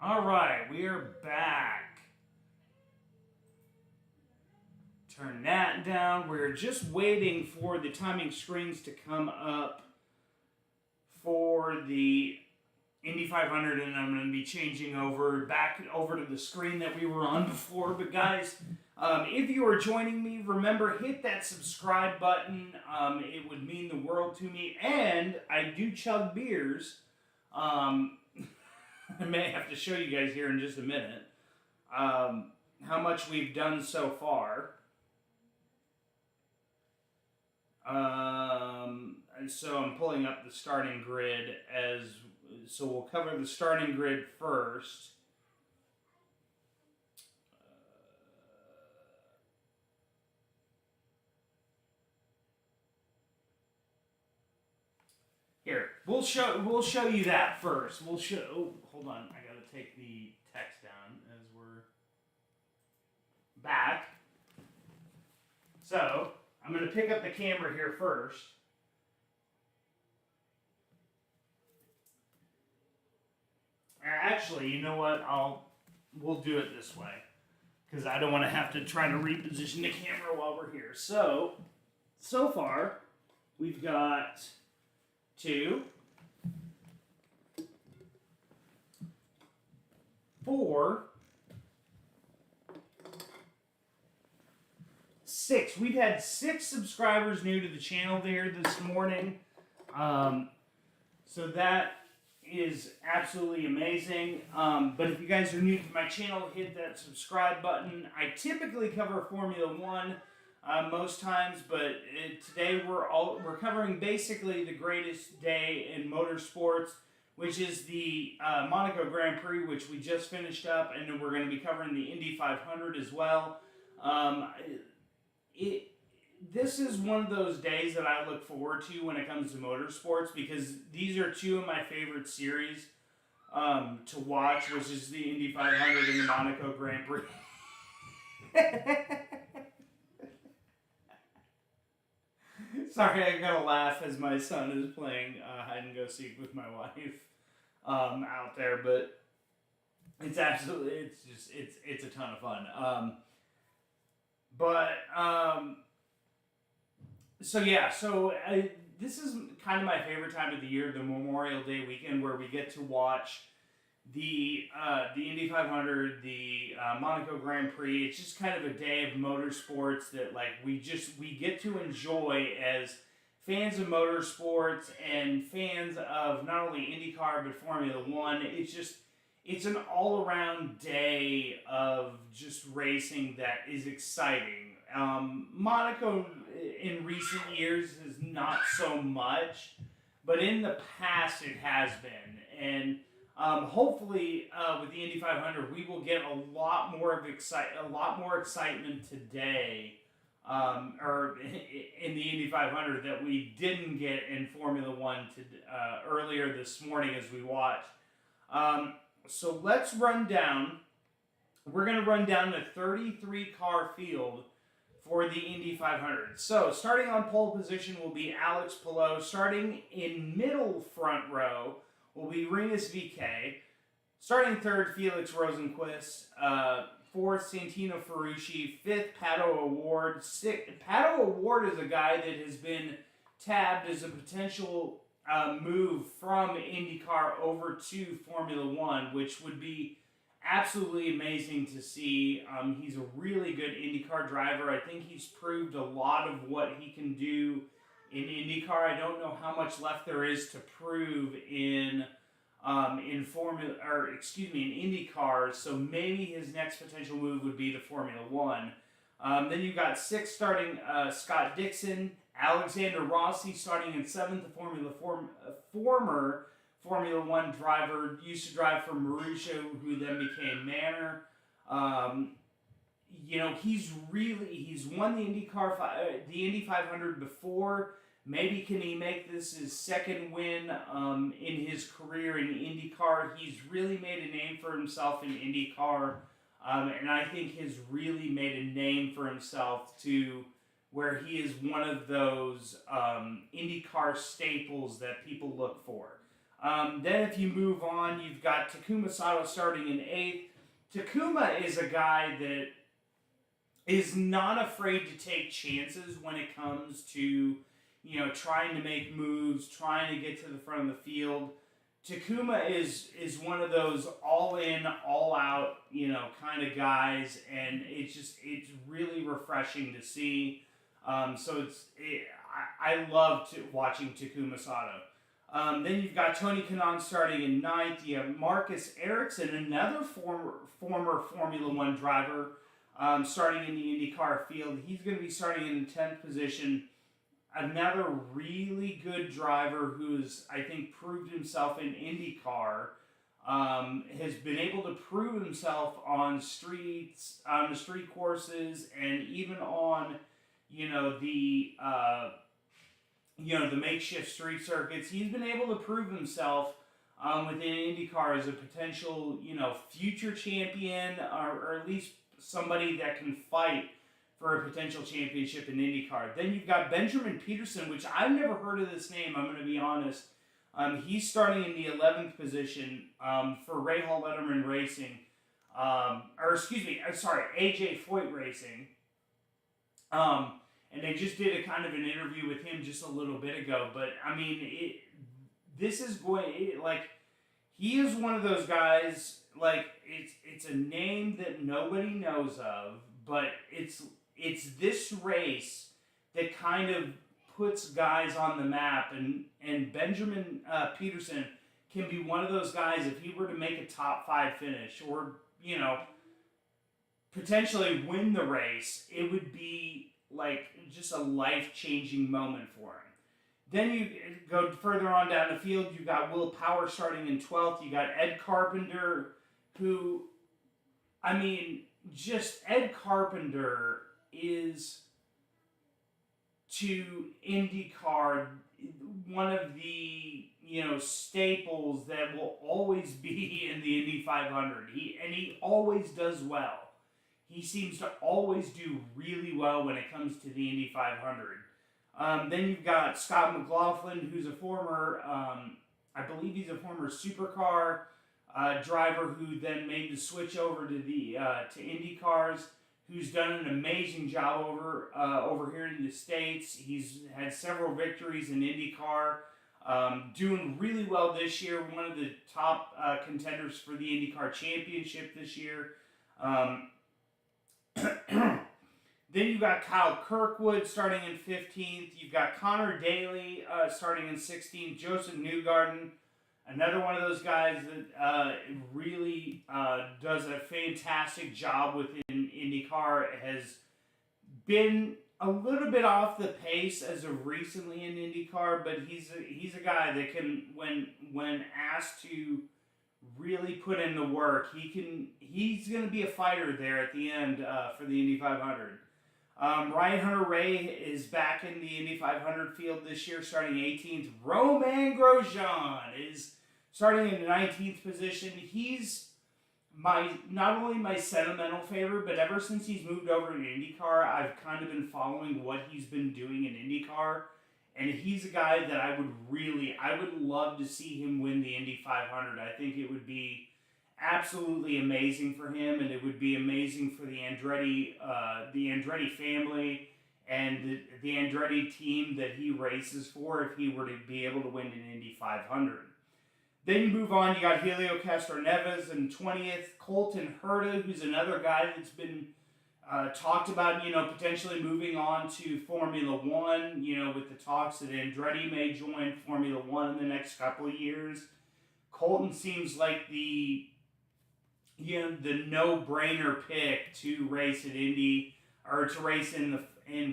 Alright, we are back. Turn that down. We're just waiting for the timing screens to come up for the Indy 500, and I'm going to be changing back over to the screen that we were on before. But guys, if you are joining me, remember, hit that subscribe button. It would mean the world to me. And I do chug beers. I may have to show you guys here in just a minute how much we've done so far. So I'm pulling up the starting grid so we'll cover the starting grid first. Here, we'll show you that first. Hold on, I gotta take the text down as we're back. So I'm gonna pick up the camera here first. Actually, you know what? We'll do it this way because I don't want to have to try to reposition the camera while we're here. So far, we've got 2, 4, 6. We've had 6 subscribers new to the channel there this morning. So that is absolutely amazing. But if you guys are new to my channel, hit that subscribe button. I typically cover Formula 1 most times, but today we're covering basically the greatest day in motorsports, which is the Monaco Grand Prix, which we just finished up, and then we're going to be covering the Indy 500 as well. This is one of those days that I look forward to when it comes to motorsports because these are 2 of my favorite series to watch, which is the Indy 500 and the Monaco Grand Prix. Sorry, I gotta laugh as my son is playing hide and go seek with my wife out there, but it's absolutely it's a ton of fun. This is kind of my favorite time of the year, the Memorial Day weekend, where we get to watch the Indy 500, the Monaco Grand Prix. It's just kind of a day of motorsports that we get to enjoy as fans of motorsports and fans of not only IndyCar but Formula 1. It's an all-around day of just racing that is exciting. Monaco in recent years is not so much, but in the past it has been. And hopefully with the Indy 500 we will get a lot more excitement today, or in the Indy 500 that we didn't get in Formula 1 earlier this morning as we watched. So let's run down. We're going to run down the 33-car field for the Indy 500. So, starting on pole position will be Alex Palou. Starting in middle front row will be Rinus VeeKay. Starting third, Felix Rosenqvist. Fourth, Santino Ferrucci. Fifth, Pato O'Ward. Pato O'Ward is a guy that has been tabbed as a potential move from IndyCar over to Formula 1, which would be absolutely amazing to see. He's a really good IndyCar driver. I think he's proved a lot of what he can do in IndyCar. I don't know how much left there is to prove in IndyCar. So maybe his next potential move would be to Formula 1. Then you've got sixth starting Scott Dixon, Alexander Rossi starting in seventh, the former Formula 1 driver, used to drive for Marussia, who then became Manor. He's won the Indy 500 before. Maybe can he make this his second win in his career in IndyCar? He's really made a name for himself in IndyCar, and I think has really made a name for himself to where he is one of those IndyCar staples that people look for. Then if you move on, you've got Takuma Sato starting in 8th. Takuma is a guy that is not afraid to take chances when it comes to, trying to make moves, trying to get to the front of the field. Takuma is one of those all in, all out, kind of guys, and it's really refreshing to see. I love watching Takuma Sato. Then you've got Tony Kanaan starting in 9th. You have Marcus Ericsson, another former Formula One driver, starting in the IndyCar field. He's going to be starting in the 10th position. Another really good driver who's, I think, proved himself in IndyCar, has been able to prove himself on the street courses, and even on, the makeshift street circuits. He's been able to prove himself within IndyCar as a potential, future champion, or at least somebody that can fight for a potential championship in IndyCar. Then you've got Benjamin Peterson, which I've never heard of this name, I'm going to be honest. He's starting in the 11th position for Rahal Letterman Racing, AJ Foyt Racing. And they just did a kind of an interview with him just a little bit ago. But, I mean, he is one of those guys, it's a name that nobody knows of, but it's this race that kind of puts guys on the map, and Benjamin Peterson can be one of those guys. If he were to make a top 5 finish, or potentially win the race, it would be just a life-changing moment for him. Then you go further on down the field, you've got Will Power starting in 12th. You got Ed Carpenter, who, Ed Carpenter is, to IndyCar, one of the, staples that will always be in the Indy 500. He always does well. He seems to always do really well when it comes to the Indy 500. Then you've got Scott McLaughlin, who's a former, I believe he's a former supercar driver who then made the switch over to to IndyCars, who's done an amazing job over here in the States. He's had several victories in IndyCar, doing really well this year. One of the top contenders for the IndyCar Championship this year. Then you've got Kyle Kirkwood starting in 15th. You've got Connor Daly starting in 16th. Joseph Newgarden, another one of those guys that really does a fantastic job within IndyCar. Has been a little bit off the pace as of recently in IndyCar, but he's a guy that can, when asked to really put in the work, he's going to be a fighter there at the end for the Indy 500. Ryan Hunter-Ray is back in the Indy 500 field this year, starting 18th. Romain Grosjean is starting in the 19th position. He's not only my sentimental favorite, but ever since he's moved over to IndyCar, I've kind of been following what he's been doing in IndyCar. And he's a guy that I would love to see him win the Indy 500. I think it would be absolutely amazing for him, and it would be amazing for the Andretti family and the Andretti team that he races for if he were to be able to win an Indy 500. Then you move on, you got Helio Castroneves in 20th, Colton Herta, who's another guy that's been talked about, potentially moving on to Formula One, with the talks that Andretti may join Formula One in the next couple of years. Colton seems like the no-brainer pick to race at Indy, or to race in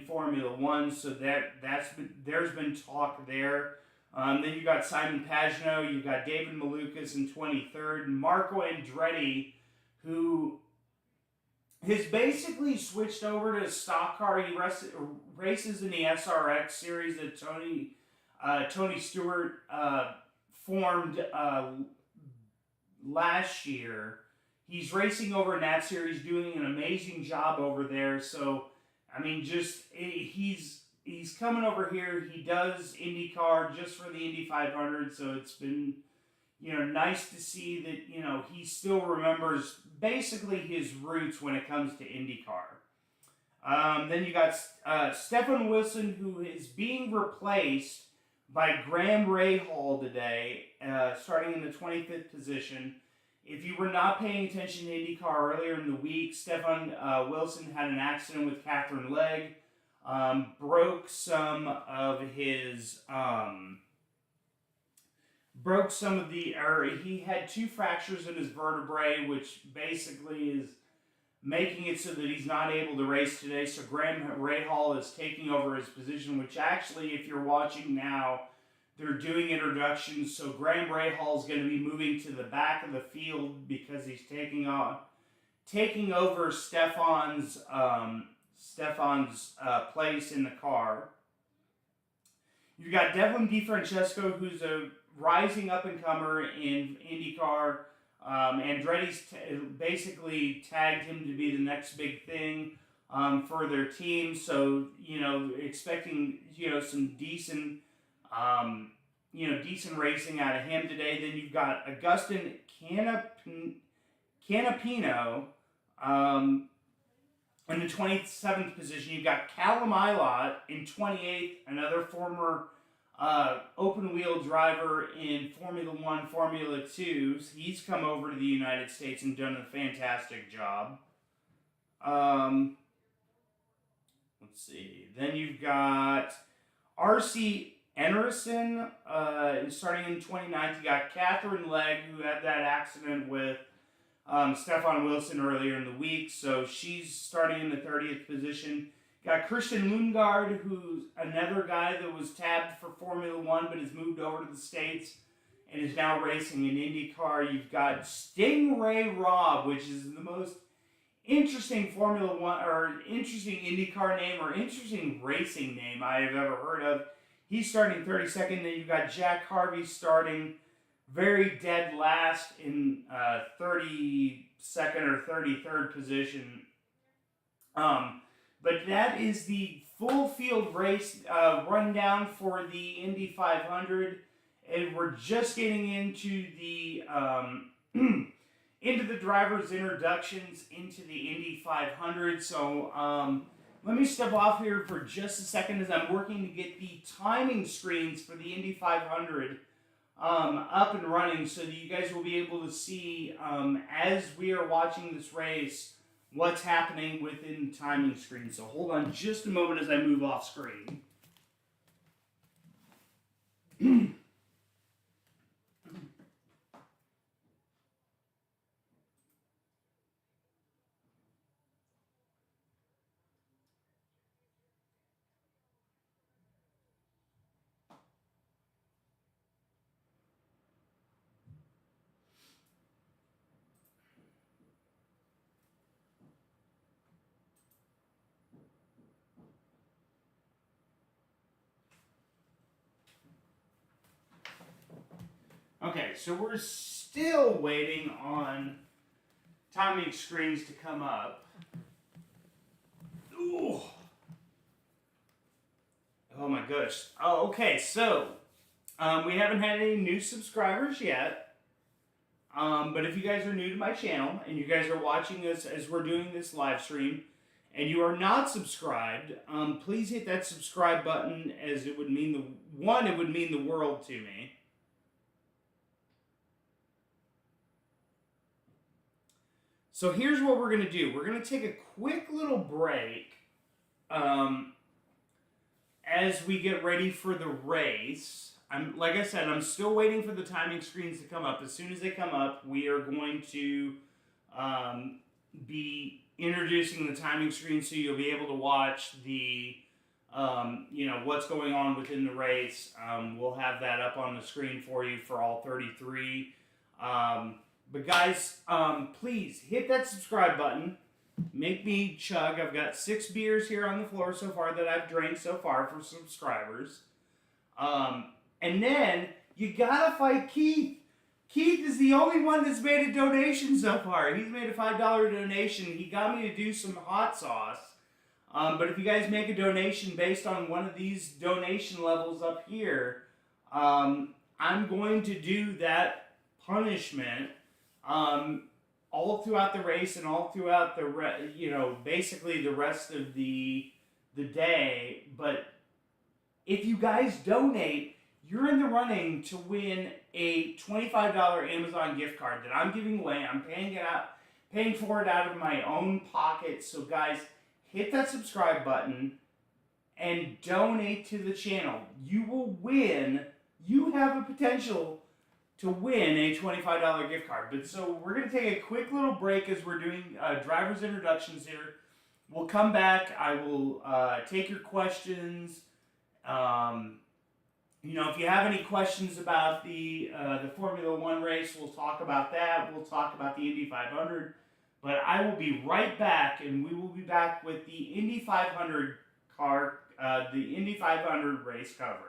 Formula One, so there's been talk there. Then you got Simon Pagenaud, you got David Malukas in 23rd, Marco Andretti, who has basically switched over to stock car. He races in the SRX series that Tony Stewart formed last year. He's racing over in that series, doing an amazing job over there. So, he's coming over here. He does IndyCar just for the Indy 500, so it's been nice to see that, he still remembers basically his roots when it comes to IndyCar. Then you got Stefan Wilson, who is being replaced by Graham Rahal today, starting in the 25th position. If you were not paying attention to IndyCar earlier in the week, Stefan Wilson had an accident with Catherine Legg, broke some of he had 2 fractures in his vertebrae, which basically is making it so that he's not able to race today. So Graham Rahal is taking over his position, which actually, if you're watching now, they're doing introductions. So Graham Rahal is going to be moving to the back of the field because he's taking over Stefan's place in the car. You've got Devlin DiFrancesco, who's a rising up-and-comer in IndyCar. Andretti's basically tagged him to be the next big thing for their team. So, expecting, some decent, decent racing out of him today. Then you've got Agustin Canapino in the 27th position. You've got Callum Ilott in 28th, another former open-wheel driver in Formula 1, Formula 2. He's come over to the United States and done a fantastic job. Let's see. Then you've got R.C. Enerson starting in 29th. You got Catherine Legg, who had that accident with Stefan Wilson earlier in the week, so she's starting in the 30th position. Got Christian Lundgaard, who's another guy that was tabbed for Formula 1 but has moved over to the States and is now racing in IndyCar. You've got Stingray Robb, which is the most interesting Formula 1 or interesting IndyCar name or interesting racing name I have ever heard of. He's starting 32nd. Then you've got Jack Harvey starting very dead last in 32nd or 33rd position. But that is the full field race rundown for the Indy 500, and we're just getting into the drivers' introductions into the Indy 500. So let me step off here for just a second as I'm working to get the timing screens for the Indy 500 up and running, so that you guys will be able to see as we are watching this race what's happening within the timing screen. So hold on just a moment as I move off screen. Okay, so we're still waiting on timing screens to come up. Ooh. Oh my gosh. Oh, okay, so we haven't had any new subscribers yet. But if you guys are new to my channel and you guys are watching this as we're doing this live stream and you are not subscribed, please hit that subscribe button, as it would mean it would mean the world to me. So here's what we're going to do. We're going to take a quick little break as we get ready for the race. Like I said, I'm still waiting for the timing screens to come up. As soon as they come up, we are going to be introducing the timing screen, so you'll be able to watch the, what's going on within the race. We'll have that up on the screen for you for all 33. But guys, please hit that subscribe button. Make me chug. I've got 6 beers here on the floor so far that I've drank so far for subscribers. And then you gotta fight Keith. Keith is the only one that's made a donation so far. He's made a $5 donation. He got me to do some hot sauce. But if you guys make a donation based on one of these donation levels up here, I'm going to do that punishment all throughout the race and all throughout basically the rest of the day. But if you guys donate, you're in the running to win a $25 Amazon gift card that I'm giving away. I'm paying for it out of my own pocket. So guys, hit that subscribe button and donate to the channel. You will win. You have a potential to win a $25 gift card. But so we're going to take a quick little break as we're doing driver's introductions here. We'll come back. I will take your questions. If you have any questions about the Formula One race, we'll talk about that. We'll talk about the Indy 500. But I will be right back, and we will be back with the Indy 500 the Indy 500 race coverage.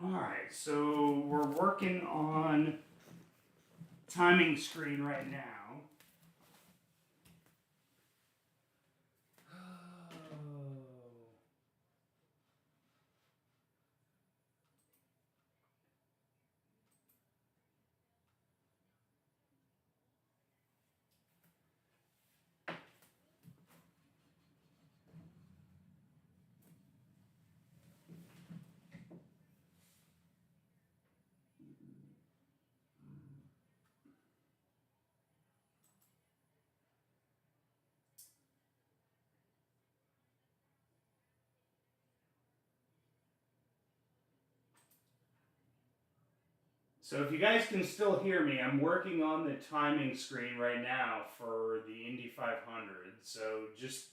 Alright, so we're working on timing screen right now. So if you guys can still hear me, I'm working on the timing screen right now for the Indy 500. So just...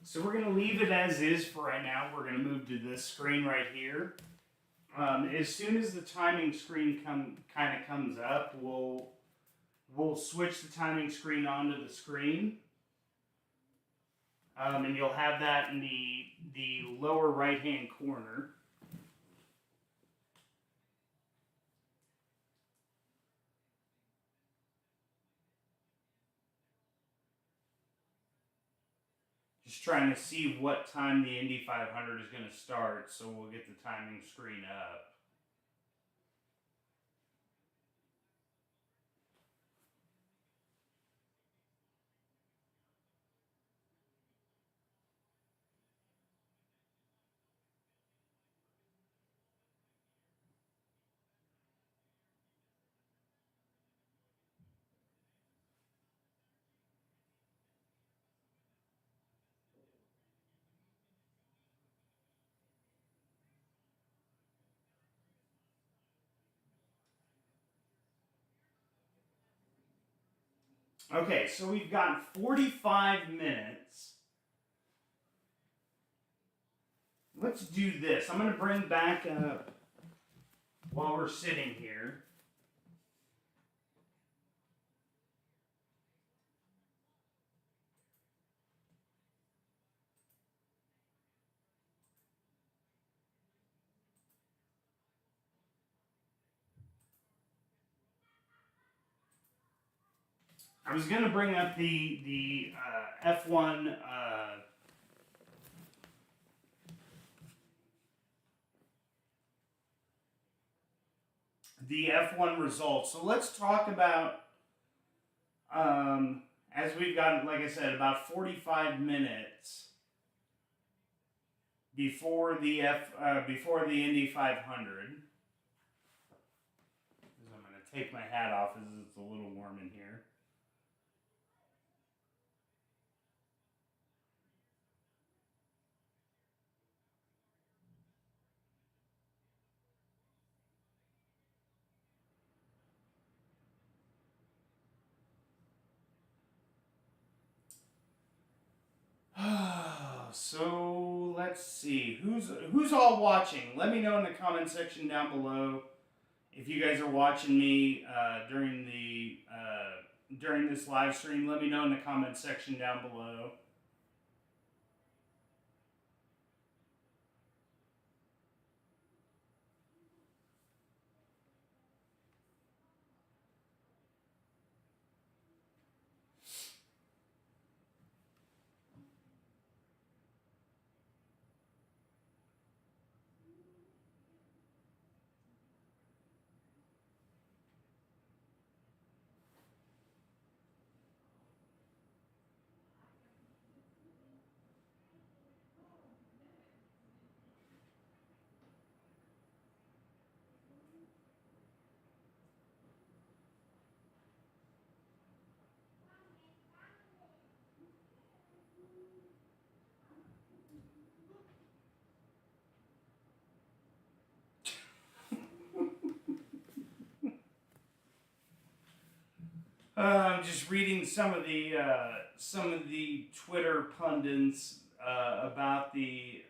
So we're going to leave it as is for right now. We're going to move to this screen right here. As soon as the timing screen kind of comes up, we'll switch the timing screen onto the screen. And you'll have that in the lower right-hand corner. Just trying to see what time the Indy 500 is going to start, so we'll get the timing screen up. Okay, so we've got 45 minutes. Let's do this. I'm going to bring back up while we're sitting here. I was going to bring up the F1 the F1 results. So let's talk about, as we've got, like I said, about 45 minutes before the Indy 500. I'm going to take my hat off as it's a little warm in here. So let's see who's all watching. Let me know in the comment section down below if you guys are watching me during this live stream. Let me know in the comment section down below. I'm just reading some of the Twitter pundits about the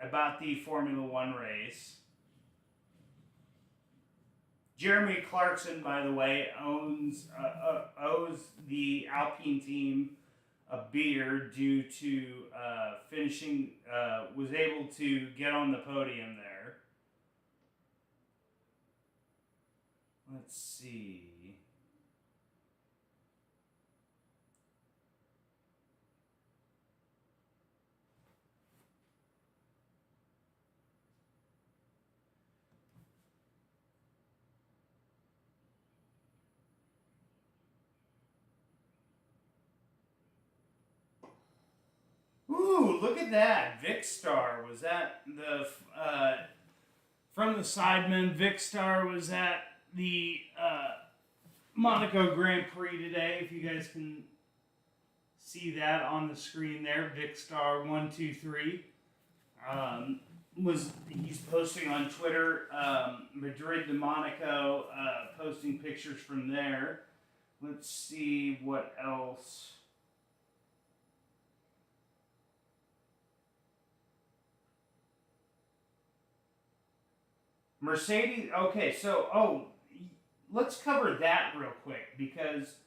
about the Formula One race. Jeremy Clarkson, by the way, owes the Alpine team a beer due to finishing, was able to get on the podium there. Let's see. Ooh, look at that. Vicstar was at the, from the Sidemen, Vicstar was at the Monaco Grand Prix today. If you guys can see that on the screen there, Vicstar 123 he's posting on Twitter, Madrid to Monaco, posting pictures from there. Let's see what else. Mercedes, okay, so, let's cover that real quick because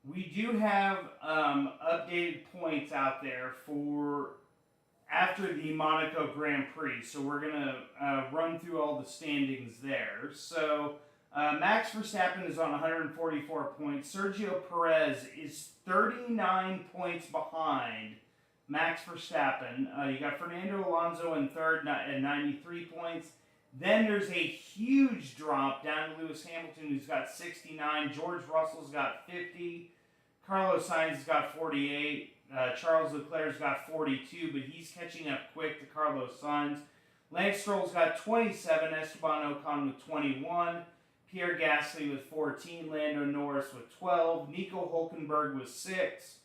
we do have updated points out there for after the Monaco Grand Prix. So we're going to run through all the standings there. So Max Verstappen is on 144 points. Sergio Perez is 39 points behind Max Verstappen. You got Fernando Alonso in third at 93 points. Then there's a huge drop down to Lewis Hamilton, who's got 69. George Russell's got 50. Carlos Sainz has got 48. Charles Leclerc's got 42, but he's catching up quick to Carlos Sainz. Lance Stroll's got 27. Esteban Ocon with 21. Pierre Gasly with 14. Lando Norris with 12. Nico Hulkenberg with 6.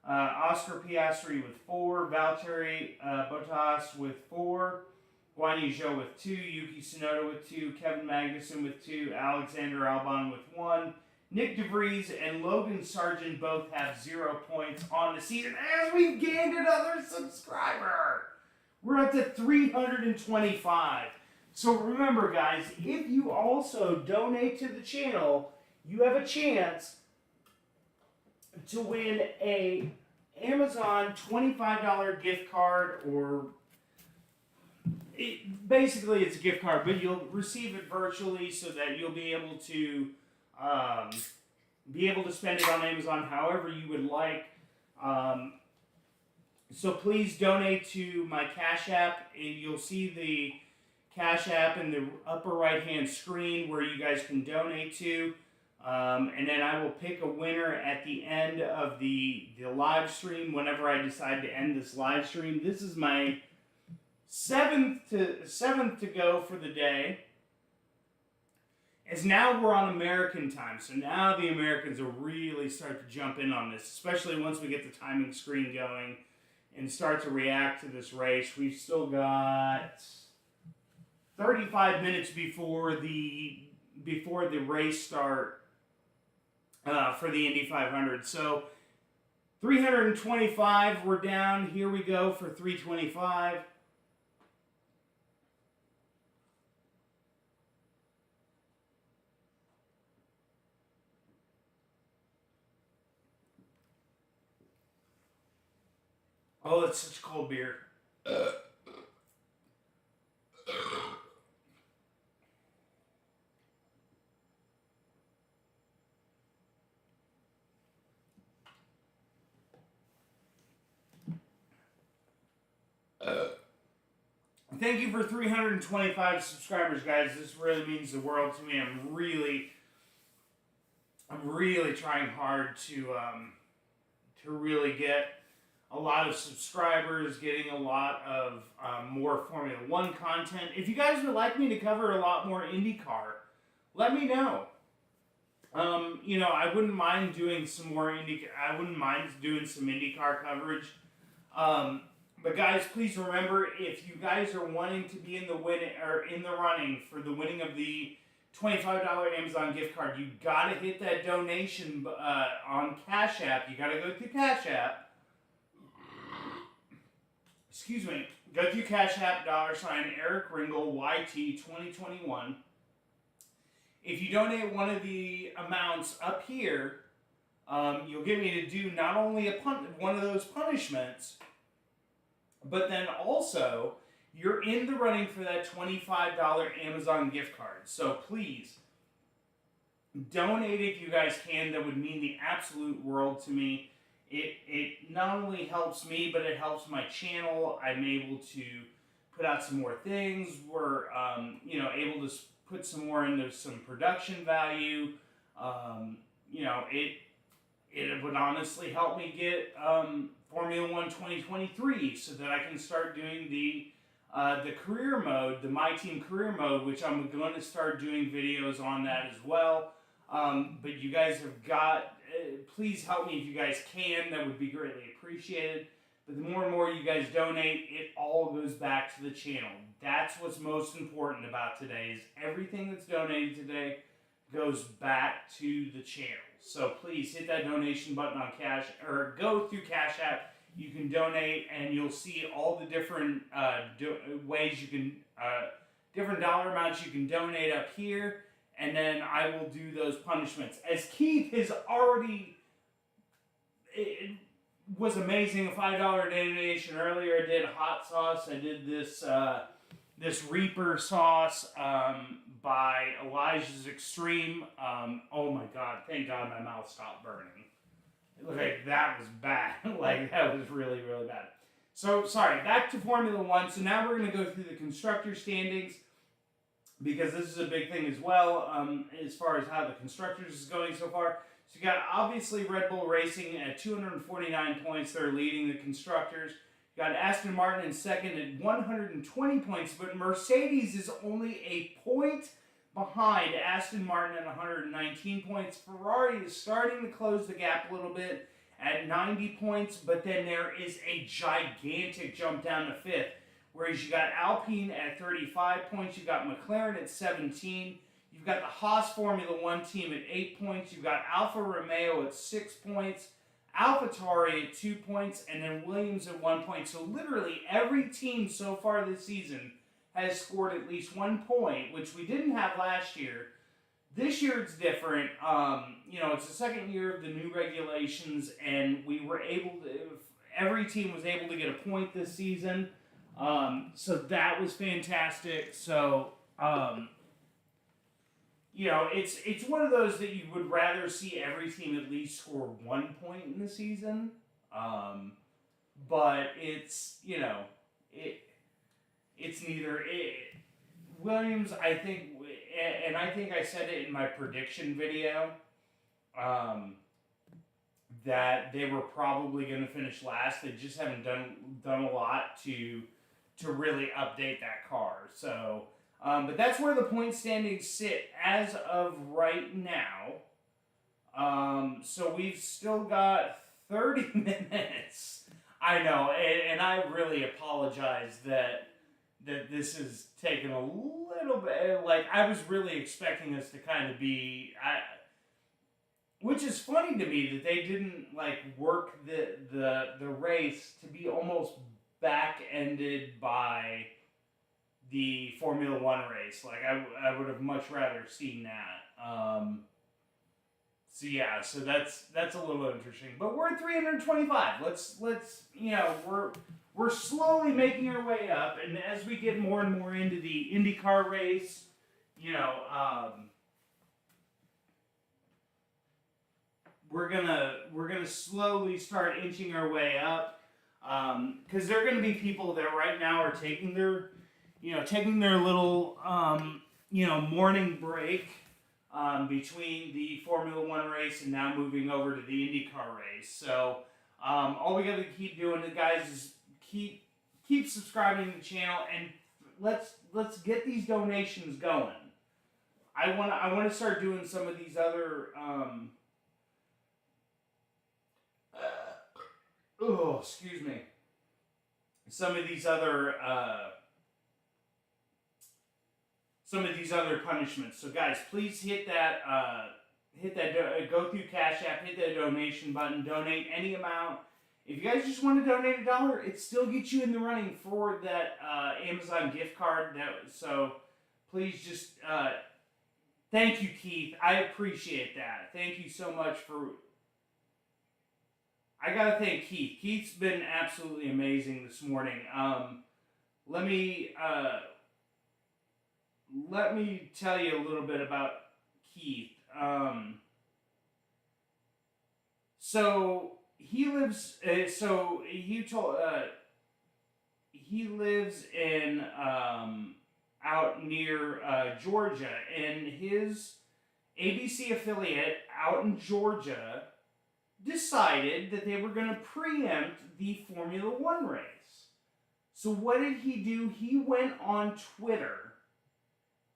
Oscar Piastri with 4. Valtteri Bottas with 4. Guan Yu Zhou with 2, Yuki Tsunoda with 2, Kevin Magnussen with 2, Alexander Albon with 1, Nick DeVries and Logan Sargent both have 0 points on the season as we've gained another subscriber. We're up to 325. So remember, guys, if you also donate to the channel, you have a chance to win a Amazon $25 gift card or basically it's a gift card, but you'll receive it virtually so that you'll be able to spend it on Amazon however you would like. So please donate to my Cash App. You'll see the Cash App in the upper right hand screen where you guys can donate to. And then I will pick a winner at the end of the live stream whenever I decide to end this live stream. This is my seventh to go for the day. As now we're on American time, so now the Americans will really start to jump in on this, especially once we get the timing screen going and start to react to this race. We've still got 35 minutes before the race start for the Indy 500. So 325, we're down. Here we go for 325. Oh, it's such cold beer. Thank you for 325 subscribers, guys. This really means the world to me. I'm really trying hard to really get a lot of subscribers, getting a lot of more Formula One content. If you guys would like me to cover a lot more IndyCar, let me know. I wouldn't mind doing some more I wouldn't mind doing some IndyCar coverage. But guys, please remember, if you guys are wanting to be in the running for the winning of the $25 Amazon gift card, you gotta hit that donation on Cash App. You gotta go through Cash App. excuse me, go through Cash App, $ Eric Ringle, YT 2021. If you donate one of the amounts up here, you'll get me to do not only one of those punishments, but then also you're in the running for that $25 Amazon gift card. So please, donate if you guys can. That would mean the absolute world to me. It not only helps me, but it helps my channel. I'm able to put out some more things. We're able to put some more into some production value. It would honestly help me get Formula One 2023 so that I can start doing the career mode, the My Team career mode, which I'm going to start doing videos on that as well. But you guys have got, please help me if you guys can. That would be greatly appreciated. But the more and more you guys donate, it all goes back to the channel. That's what's most important about today, is everything that's donated today goes back to the channel. So please hit that donation button on Cash, or go through Cash App. You can donate, and you'll see all the different ways you can, different dollar amounts you can donate up here. And then I will do those punishments. As Keith has already, it was amazing, a $5 donation earlier. I did hot sauce. I did this this Reaper sauce by Elijah's Extreme. Oh my God, thank God my mouth stopped burning. Like, that was bad. Like, that was really, really bad. So, sorry, back to Formula One. So now we're going to go through the constructor standings, because this is a big thing as well, as far as how the constructors is going so far. So you got, obviously, Red Bull Racing at 249 points. They're leading the constructors. You got Aston Martin in second at 120 points, but Mercedes is only a point behind Aston Martin at 119 points. Ferrari is starting to close the gap a little bit at 90 points, but then there is a gigantic jump down to fifth. Whereas you got Alpine at 35 points, you got McLaren at 17, you've got the Haas Formula One team at 8 points, you've got Alfa Romeo at 6 points, AlphaTauri at 2 points, and then Williams at 1 point. So literally every team so far this season has scored at least 1 point, which we didn't have last year. This year it's different. It's the second year of the new regulations, and we were able to, every team was able to get a point this season. So that was fantastic. So, it's one of those that you would rather see every team at least score 1 point in the season. But it's, it's neither. Williams, I think, and I think I said it in my prediction video, that they were probably going to finish last. They just haven't done a lot to really update that car. So, but that's where the point standings sit as of right now. So we've still got 30 minutes. I know, and I really apologize that this has taken a little bit. Like, I was really expecting us to kind of be, which is funny to me that they didn't work the race to be almost back-ended by the Formula One race. Like, I would have much rather seen that. So that's a little interesting. But we're at 325. Let's we're slowly making our way up, and as we get more and more into the IndyCar race, we're gonna slowly start inching our way up, because there are gonna be people that right now are taking their little morning break between the Formula One race and now moving over to the IndyCar race. So all we gotta keep doing, guys, is keep subscribing to the channel, and let's get these donations going. I want to start doing some of these other excuse me. Some of these other punishments. So guys, please hit that go through Cash App, hit that donation button, donate any amount. If you guys just want to donate $1, it still gets you in the running for that Amazon gift card. So please just thank you, Keith. I appreciate that. Thank you so much for. I gotta thank Keith. Keith's been absolutely amazing this morning. Let me tell you a little bit about Keith. So he lives. He lives in out near Georgia, and his ABC affiliate out in Georgia decided that they were going to preempt the Formula One race. So what did he do? He went on Twitter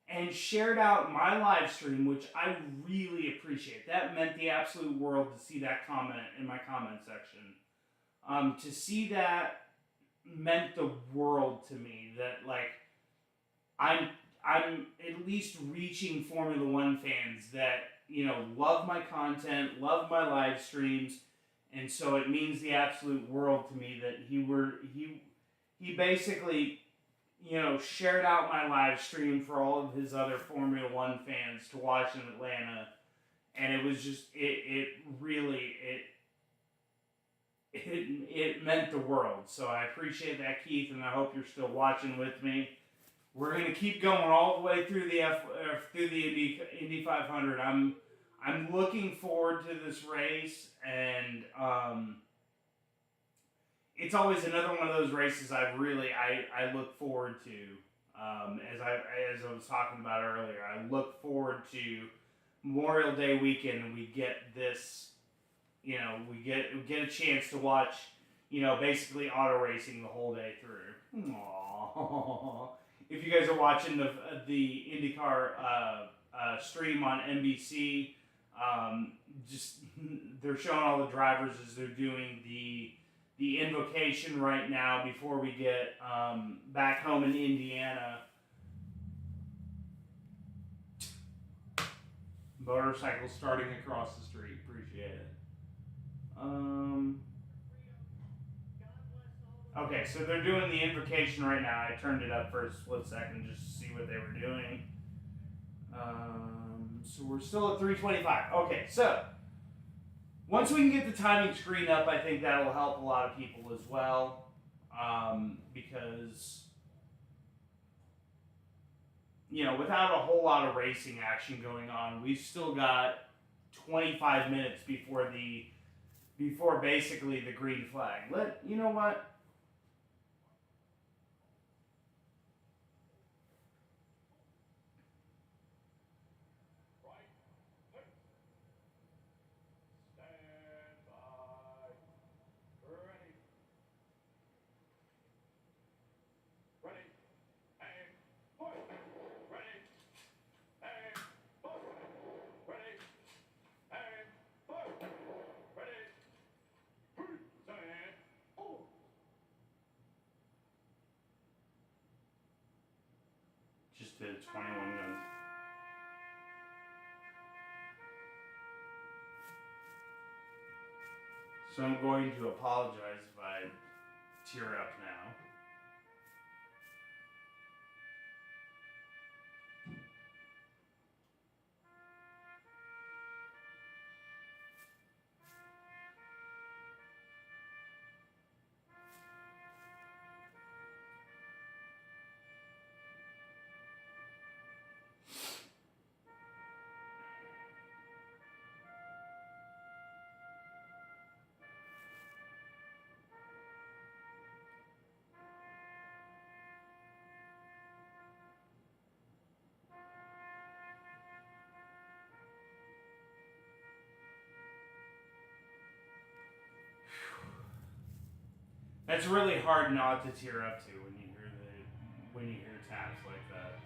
and shared out my live stream, which I really appreciate. That meant the absolute world to see that comment in my comment section. To see that meant the world to me. That like I'm at least reaching Formula One fans that, you know, love my content, love my live streams, and so it means the absolute world to me that he basically, you know, shared out my live stream for all of his other Formula One fans to watch in Atlanta, and it was just it really meant the world. So I appreciate that, Keith, and I hope you're still watching with me. We're gonna keep going all the way through the Indy 500. I'm looking forward to this race, and it's always another one of those races I look forward to. As I was talking about earlier, I look forward to Memorial Day weekend, and we get this, you know, we get a chance to watch, you know, basically auto racing the whole day through. Aww. If you guys are watching the IndyCar stream on NBC, just they're showing all the drivers as they're doing the invocation right now before we get back home in Indiana. Motorcycle starting across the street. Appreciate it. Okay, so they're doing the invocation right now. I turned it up for a split second just to see what they were doing. So we're still at 3:25. Okay, so once we can get the timing screen up, I think that will help a lot of people as well. Because, you know, without a whole lot of racing action going on, we've still got 25 minutes before basically the green flag. You know what? Just did 21 guns. So I'm going to apologize if I tear up now. That's really hard not to tear up to when you hear taps like that.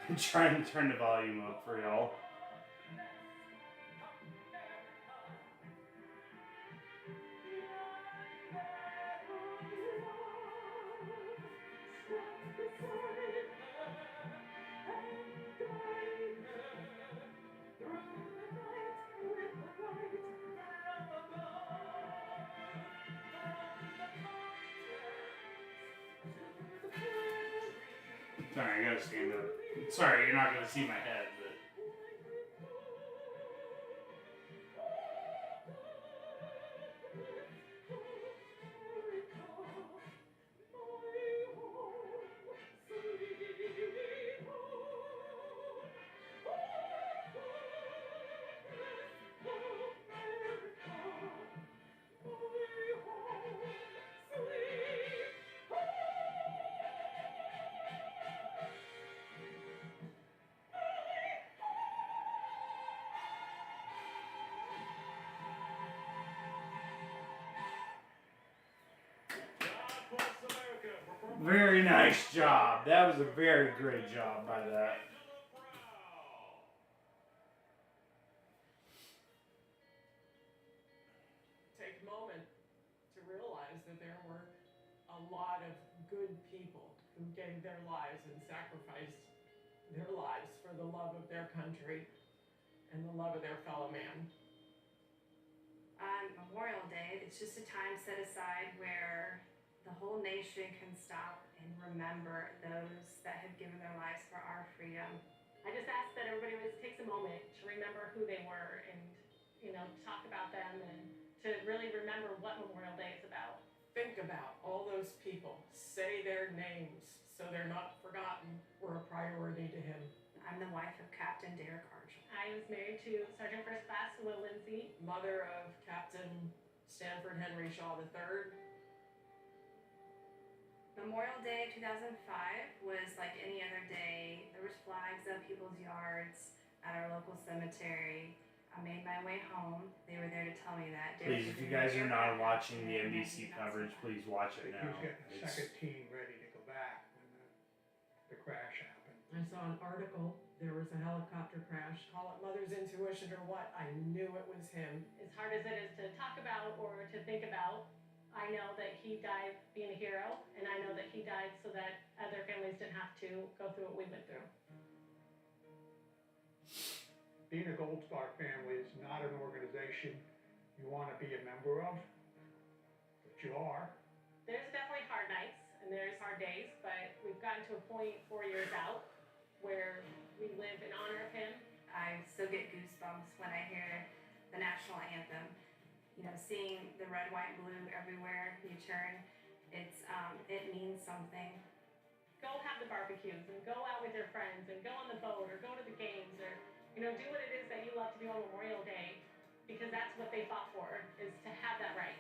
I'm trying to turn the volume up for y'all. Sorry, I gotta stand up. Sorry, you're not gonna see my head, but... Very nice job. That was a very great job by that. Take a moment to realize that there were a lot of good people who gave their lives and sacrificed their lives for the love of their country and the love of their fellow man. On Memorial Day, it's just a time set aside where the whole nation can stop and remember those that have given their lives for our freedom. I just ask that everybody takes a moment to remember who they were and, talk about them and to really remember what Memorial Day is about. Think about all those people. Say their names so they're not forgotten. Were a priority to him. I'm the wife of Captain Derek Archel. I was married to Sergeant First Class Will Lindsay. Mother of Captain Stanford Henry Shaw III. Memorial Day 2005 was like any other day. There was flags up people's yards at our local cemetery. I made my way home. They were there to tell me that. Please, if you guys are not watching the NBC coverage, please watch it now. He was getting the second team ready to go back when the crash happened. I saw an article. There was a helicopter crash. Call it mother's intuition or what. I knew it was him. As hard as it is to talk about or to think about, I know that he died being a hero, and I know that he died so that other families didn't have to go through what we went through. Being a Gold Star family is not an organization you want to be a member of, but you are. There's definitely hard nights, and there's hard days, but we've gotten to a point 4 years out where we live in honor of him. I still get goosebumps when I hear the national anthem. Seeing the red, white, and blue everywhere you turn, it means something. Go have the barbecues and go out with your friends and go on the boat or go to the games or, do what it is that you love to do on Memorial Day, because that's what they fought for, is to have that right.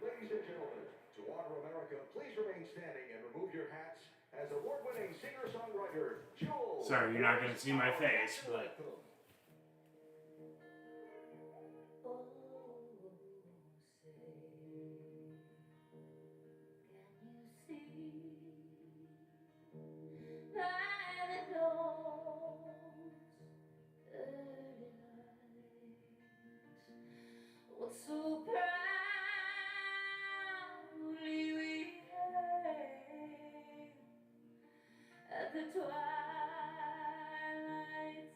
Ladies and gentlemen, to honor America, please remain standing and remove your hats as award-winning singer-songwriter Joel. Sorry, you're not going to see my face, but... So proudly we hailed at the twilight's last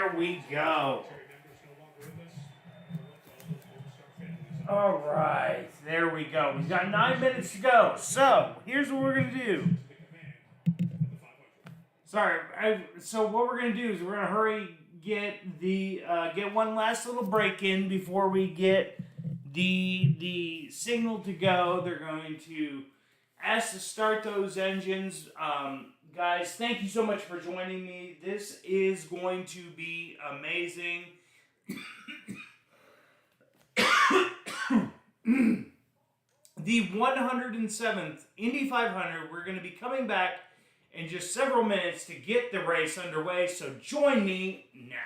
There we go. All right, there we go. We've got 9 minutes to go. So here's what we're gonna do. Sorry. So what we're gonna do is we're gonna hurry get one last little break in before we get the signal to go. They're going to ask to start those engines. Guys, thank you so much for joining me. This is going to be amazing. The 107th Indy 500, we're going to be coming back in just several minutes to get the race underway, so join me now.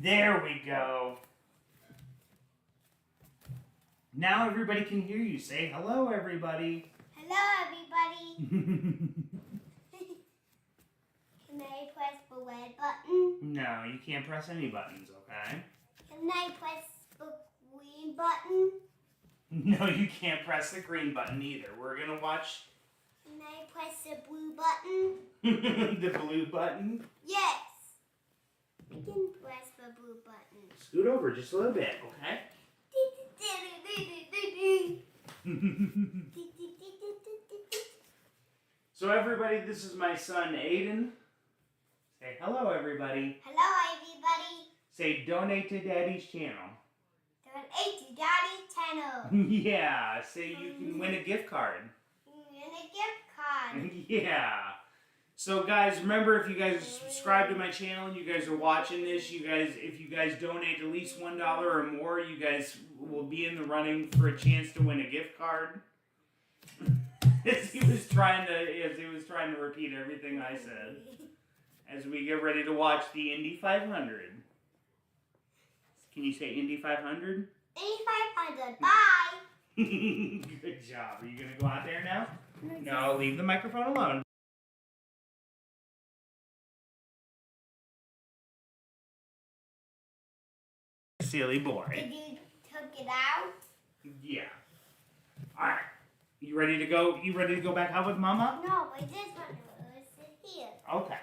There we go. Now everybody can hear you. Say hello, everybody. Hello, everybody. Can I press the red button? No, you can't press any buttons, okay? Can I press the green button? No, you can't press the green button either. We're gonna watch... Can I press the blue button? The blue button? Yes. I can press the blue button. Scoot over just a little bit, okay? So everybody, this is my son Aiden. Say hello, everybody. Hello, everybody. Say donate to Daddy's channel. Donate to Daddy's channel. Yeah, say you can win a gift card. And a gift card. Yeah. So guys, remember, if you guys subscribe to my channel and you guys are watching this, if you guys donate at least $1 or more, you guys will be in the running for a chance to win a gift card. As he was trying to repeat everything I said. As we get ready to watch the Indy 500. Can you say Indy 500? Indy 500. Bye. Good job. Are you going to go out there now? No, leave the microphone alone. Silly boy. Did you took it out? Yeah. Alright. You ready to go? You ready to go back out with Mama? No, but this one was here. Okay.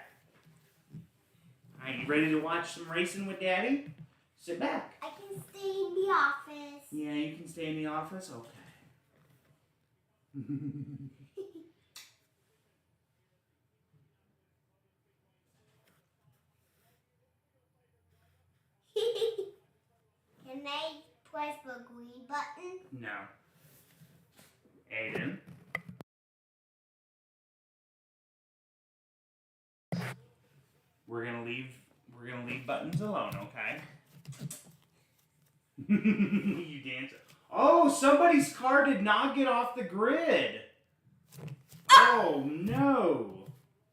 Alright, you ready to watch some racing with Daddy? Sit back. I can stay in the office. Yeah, you can stay in the office? Okay. Can I press the green button? No. Aiden. We're gonna leave buttons alone, okay? You dance. Oh, somebody's car did not get off the grid. Oh no.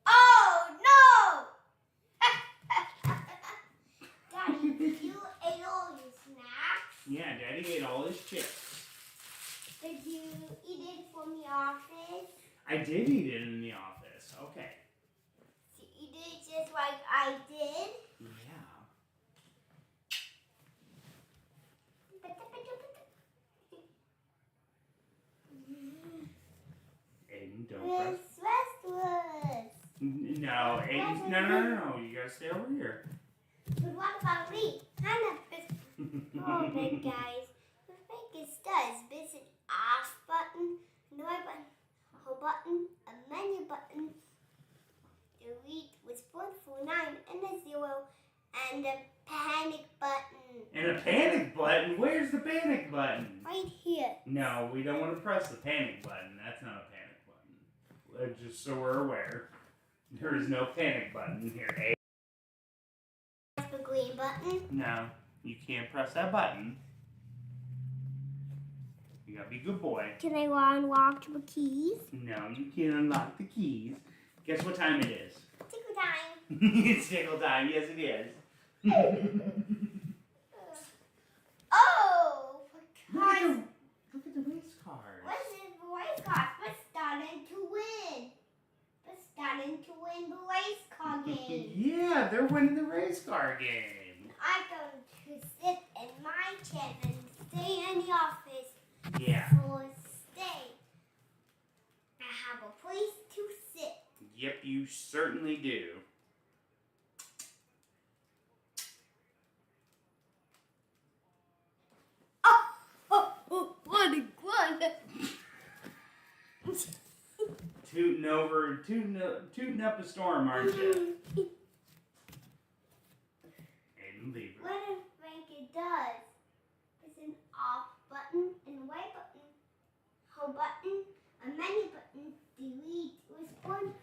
Oh no! Daddy, you ate all your snacks? Yeah, Daddy ate all his chips. Did you eat it from the office? I did eat it in the office. Okay. So you did it just like I did? Yeah. Aiden, don't press. Restless. No, Aiden, no. You gotta stay over here. But what about me? I'm a bit. Oh, big guys. The biggest does visit off button, no button, home button, a menu button, delete with 449 and a 0, and a panic button. And a panic button? Where's the panic button? Right here. No, we don't want to press the panic button. That's not a panic button. Just so we're aware, there is no panic button here. Press the green button. No, you can't press that button. You gotta be a good boy. Can I unlock the keys? No, you can't unlock the keys. Guess what time it is? Tickle time. It's tickle time. Yes, it is. Oh, Look at the race cars. what's this race car? We're starting to win. We're starting to win the race car game. Yeah, they're winning the race car game. I'm going to sit in my chair and stay in the office. Yeah. For stay. I have a place to sit. Yep, you certainly do. What a Tooting up a storm, aren't you? Aiden, leave it. What if Frank it does? It's an off button and a right button, home button, a menu button, delete, respond.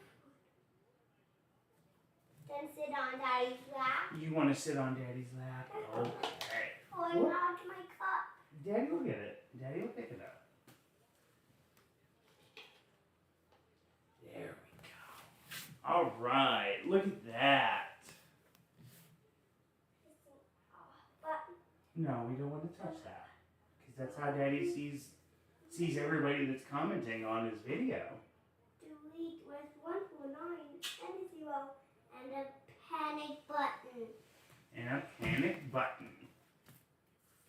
Then sit on Daddy's lap. You want to sit on Daddy's lap? Okay. Or What? knock my cup. Daddy will get it. Daddy will pick it up. There we go. All right. Look at that. It's an we don't want to touch that. Because that's how Daddy sees everybody that's commenting on his video. Delete with 149 and a 0 and a panic button. And a panic button.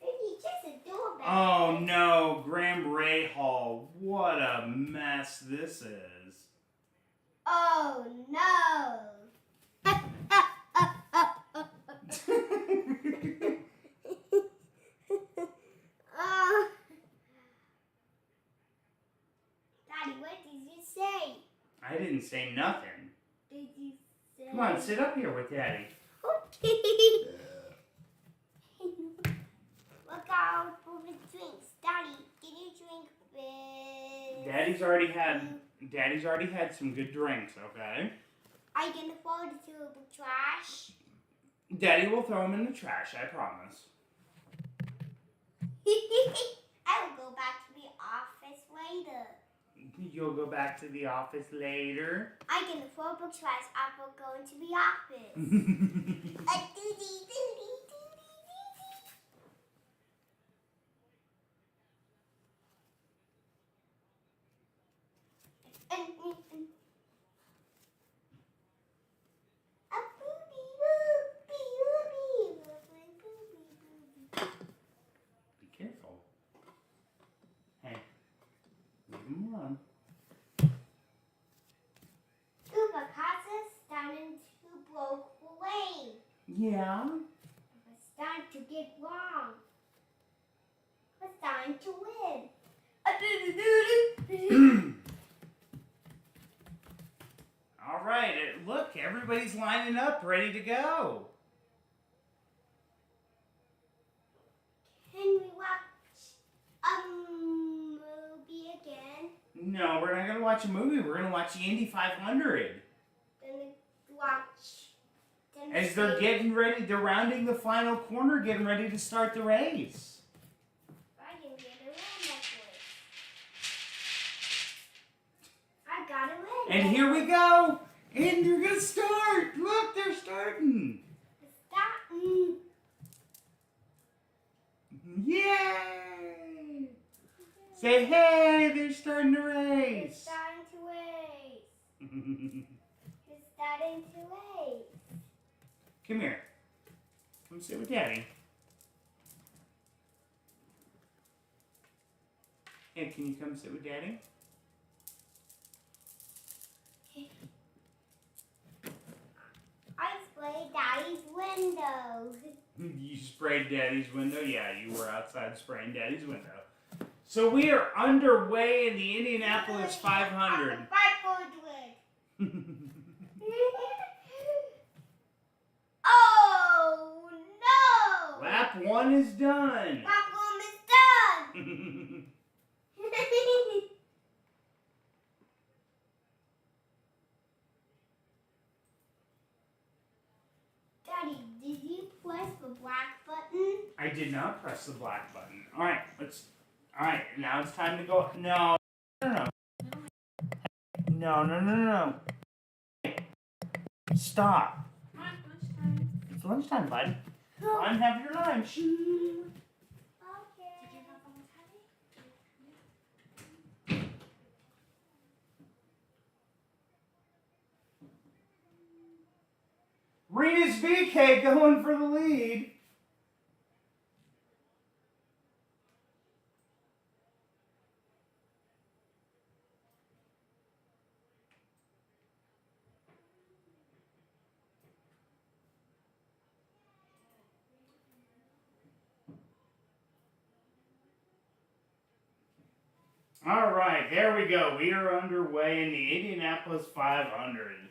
It's just a doorbell. Oh no, Graham Ray Hall. What a mess this is. Oh no. Daddy, what did you say? I didn't say nothing. Did you say? Come on, sit up here with Daddy. Look out for the drinks. Daddy, did you drink with... Daddy's already had some good drinks, okay? Are you going to throw it to the trash? Daddy will throw them in the trash, I promise. I will go back to the office later. You'll go back to the office later? I'm going to throw the trash after going to the office. A doody, doody, doody, doody. A booby, booby, booby. Be careful. Hey, leave him alone. Uber cars starting to blow away. Yeah? It's starting to get wrong. It's starting to win. All right, look, everybody's lining up, ready to go. Can we watch a movie again? No, we're not going to watch a movie. We're going to watch the Indy 500. Then watch. As they're getting ready, they're rounding the final corner, getting ready to start the race. I can get around that way. I got it ready. And here we go. And they're going to start. Look, they're starting. Starting. Yay! Say, hey, they're starting to It's race. starting to race. It's starting to race. Come here. Come sit with Daddy. Hey, can you come sit with Daddy? I sprayed Daddy's window. You sprayed Daddy's window? Yeah, you were outside spraying Daddy's window. So we are underway in the Indianapolis 500. 500. Oh no! Lap 1 is done. Lap 1 is done. Daddy, did you press the black button? I did not press the black button. All right, now it's time to go. No. No. Stop. Come on, lunchtime. It's lunchtime, bud. Come on, have your lunch. Okay. Did you have fun with Teddy? Rena's VK going for the lead. All right, there we go. We are underway in the Indianapolis 500.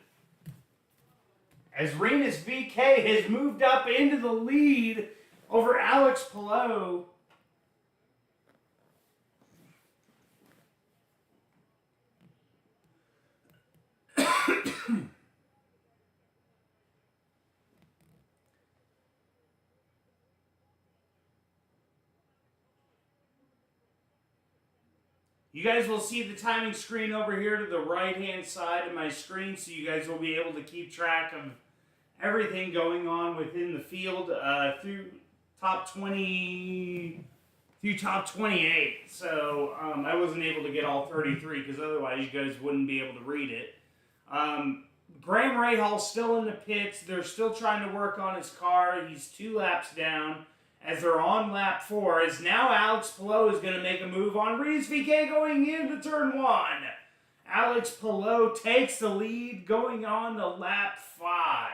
As Rena's VK has moved up into the lead over Alex Pillow. You guys will see the timing screen over here to the right-hand side of my screen, so you guys will be able to keep track of everything going on within the field top 20 through top 28. So I wasn't able to get all 33 because otherwise you guys wouldn't be able to read it. Graham Rahall's still in the pits. They're still trying to work on his car. He's 2 laps down. As they're on lap 4, as now Alex Palou is going to make a move on Rinus VeeKay going into turn 1. Alex Palou takes the lead going on to lap 5.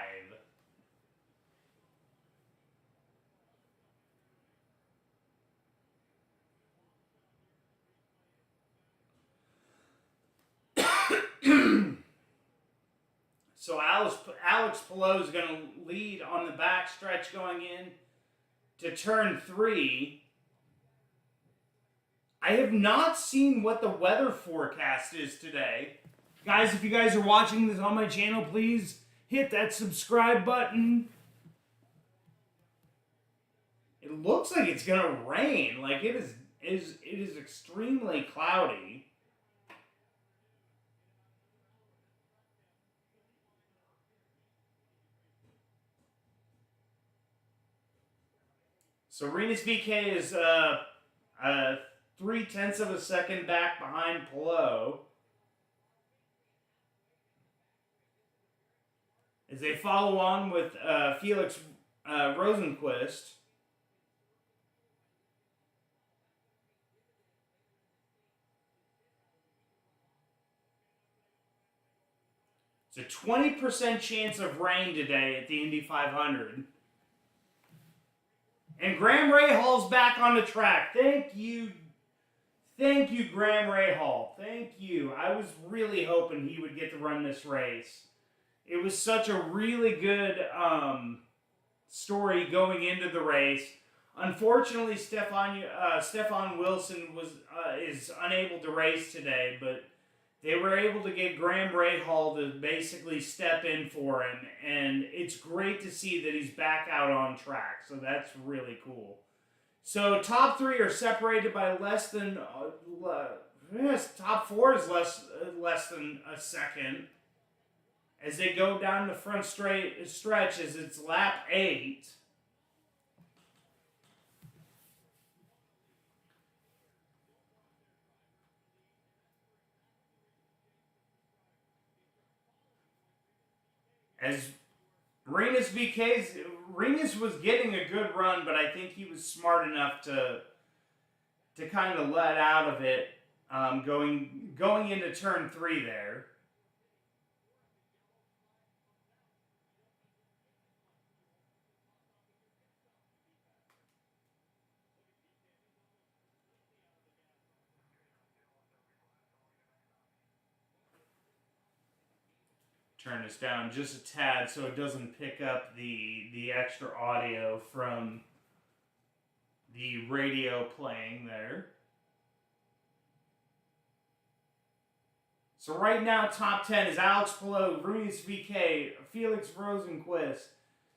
So Alex Palou is going to lead on the back stretch going in to turn 3. I have not seen what the weather forecast is today. Guys, if you guys are watching this on my channel, please hit that subscribe button. It looks like it's going to rain. Like it is extremely cloudy. So Rinus VeeKay is 0.3 of a second back behind Palou. As they follow on with Felix Rosenqvist. It's a 20% chance of rain today at the Indy 500. And Graham Rahall's back on the track. Thank you, Graham Rahal. Thank you. I was really hoping he would get to run this race. It was such a really good story going into the race. Unfortunately, Stefan Wilson is unable to race today, but they were able to get Graham Rahal to basically step in for him, and it's great to see that he's back out on track, so that's really cool. So top 3 are separated by less than, top 4 is less than a second. As they go down the front stretch as it's lap 8. As Rinus was getting a good run, but I think he was smart enough to kind of let out of it going into turn 3 there. Turn this down just a tad so it doesn't pick up the extra audio from the radio playing there. So right now, top 10 is Alex Palou, Rinus VeeKay, Felix Rosenqvist,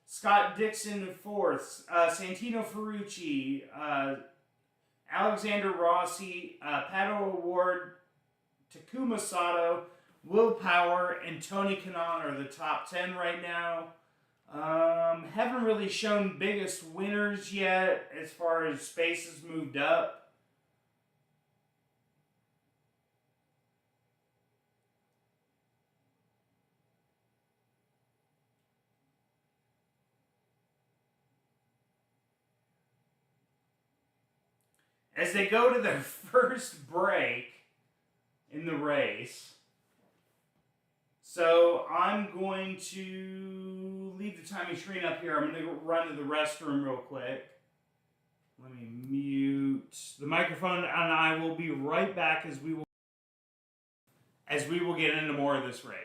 Scott Dixon in 4th, Santino Ferrucci, Alexander Rossi, Pato O'Ward, Takuma Sato, Will Power, and Tony Kanaan are the top 10 right now. Haven't really shown biggest winners yet as far as spaces moved up. As they go to their first break in the race. So I'm going to leave the timing screen up here. I'm going to run to the restroom real quick. Let me mute the microphone, and I will be right back as we will get into more of this race.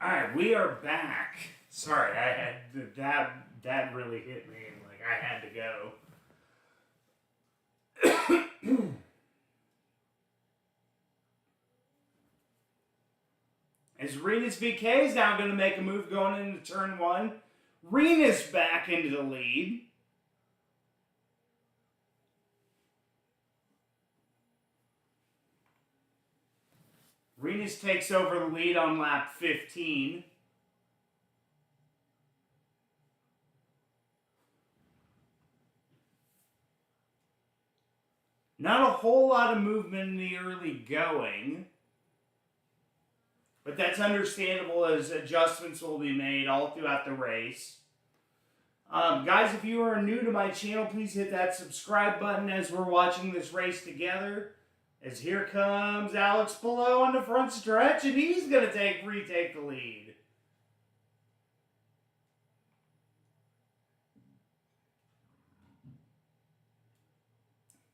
Alright, we are back. Sorry, I had that really hit me. Like, I had to go. As Renus VK is now going to make a move going into turn 1. Renus back into the lead. Renus takes over the lead on lap 15. Not a whole lot of movement in the early going. But that's understandable as adjustments will be made all throughout the race. Guys, if you are new to my channel, please hit that subscribe button as we're watching this race together. As here comes Alex Below on the front stretch, and he's going to retake the lead.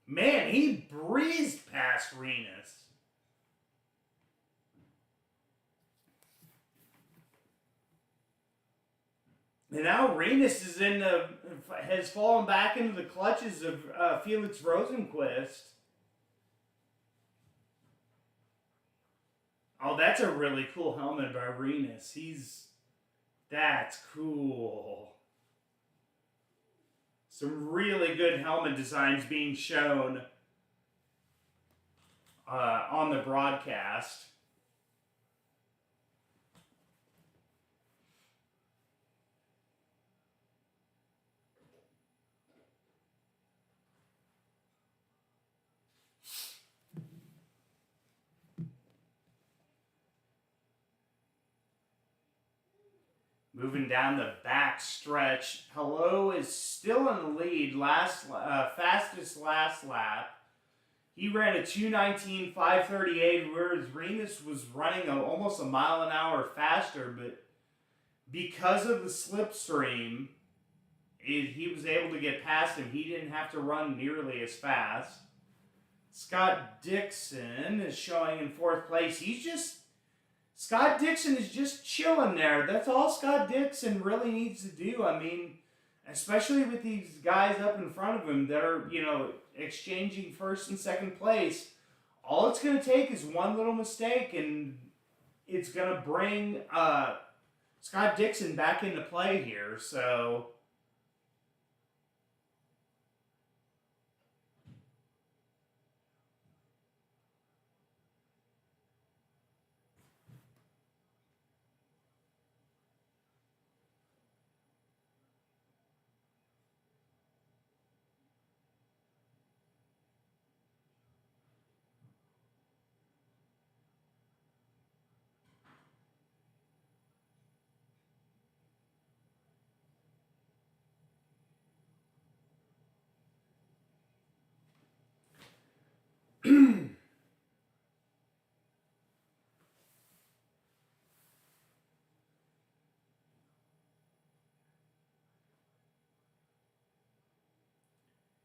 Man, he breezed past Renus. And now Renus is has fallen back into the clutches of Felix Rosenquist. Oh, that's a really cool helmet by Renus. That's cool. Some really good helmet designs being shown on the broadcast. Moving down the back stretch, Hello is still in the lead, fastest last lap. He ran a 2:19.538, whereas Renus was running almost a mile an hour faster, but because of the slipstream, he was able to get past him. He didn't have to run nearly as fast. Scott Dixon is showing in 4th place. Scott Dixon is just chilling there. That's all Scott Dixon really needs to do. I mean, especially with these guys up in front of him that are, exchanging 1st and 2nd place. All it's going to take is one little mistake, and it's going to bring Scott Dixon back into play here. So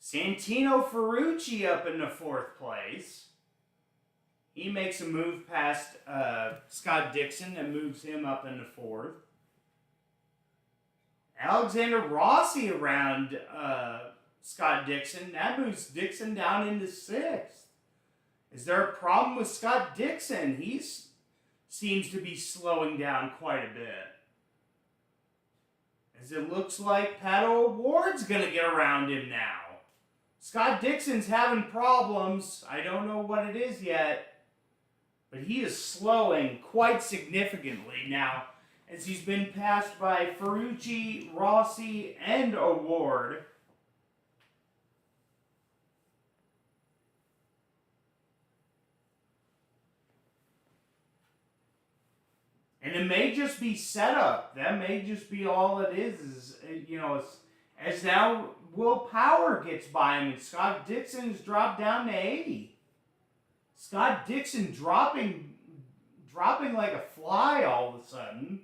Santino Ferrucci up into 4th place. He makes a move past Scott Dixon and moves him up into 4th. Alexander Rossi around Scott Dixon. That moves Dixon down into 6th. Is there a problem with Scott Dixon? He seems to be slowing down quite a bit. As it looks like Pato Ward's going to get around him now. Scott Dixon's having problems. I don't know what it is yet. But he is slowing quite significantly now, as he's been passed by Ferrucci, Rossi, and Award. And it may just be setup. That may just be all it is as now Will Power gets by him, and Scott Dixon's dropped down to 80. Scott Dixon dropping like a fly all of a sudden.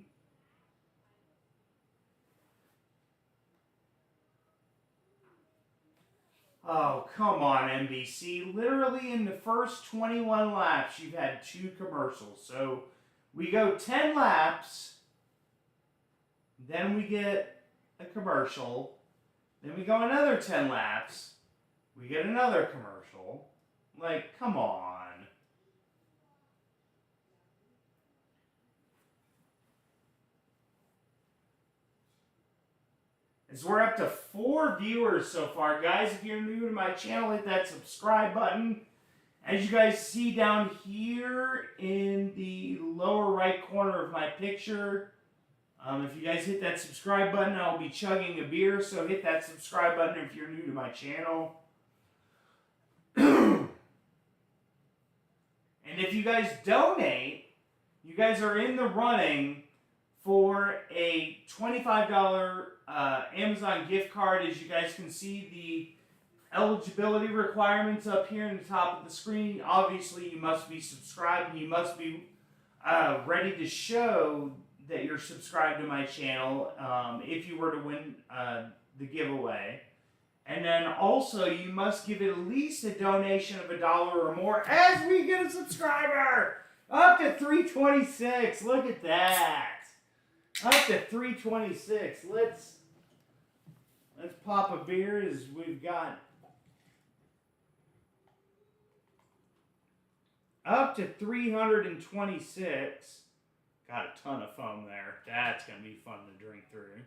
Oh, come on, NBC. Literally in the first 21 laps, you've had 2 commercials. So We go 10 laps, then we get a commercial, then we go another 10 laps, we get another commercial. Like, come on. As we're up to 4 viewers so far. Guys, if you're new to my channel, hit that subscribe button. As you guys see down here in the lower right corner of my picture, if you guys hit that subscribe button, I'll be chugging a beer, so hit that subscribe button if you're new to my channel. And if you guys donate, you guys are in the running for a $25 Amazon gift card. As you guys can see, the eligibility requirements up here in the top of the screen. Obviously, you must be subscribed and you must be ready to show that you're subscribed to my channel if you were to win the giveaway. And then also, you must give at least a donation of $1 or more as we get a subscriber. Up to 326. Look at that. Up to 326. Let's pop a beer as we've got up to 326. Got a ton of foam there. That's going to be fun to drink through.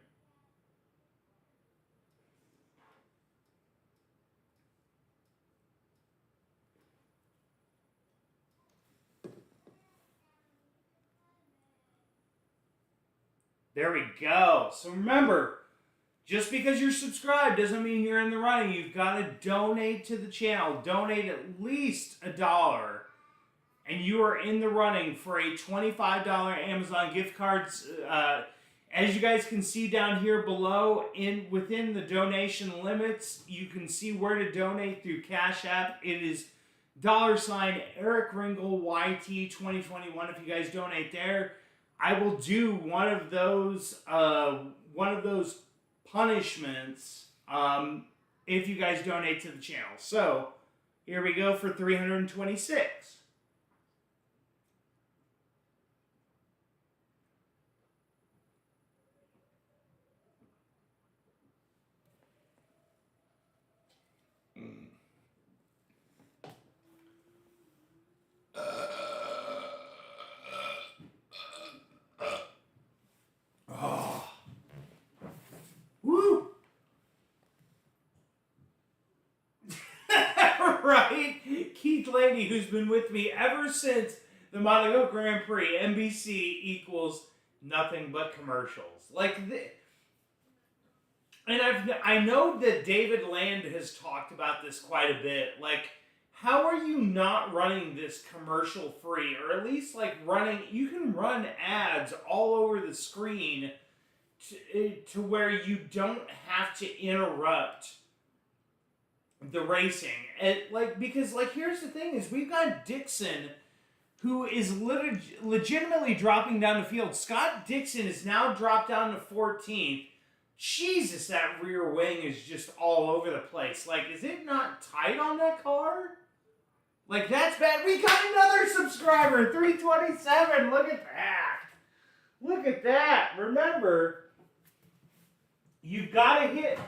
There we go. So remember, just because you're subscribed doesn't mean you're in the running. You've got to donate to the channel. Donate at least $1. And you are in the running for a $25 Amazon gift card. As you guys can see down here below, within the donation limits, you can see where to donate through Cash App. It is $ Eric Ringel YT 2021. If you guys donate there, I will do one of those punishments if you guys donate to the channel. So here we go for 326. Woo! Right? Keith Laney, who's been with me ever since the Monaco Grand Prix, NBC equals nothing but commercials. And I know that David Land has talked about this quite a bit. Like, how are you not running this commercial free? Or at least you can run ads all over the screen to where you don't have to interrupt the racing. Because here's the thing is we've got Dixon who is legitimately dropping down the field. Scott Dixon is now dropped down to 14th. Jesus, that rear wing is just all over the place. Is it not tight on that car? That's bad. We got another subscriber, 327. Look at that. Look at that. Remember, you've got to hit.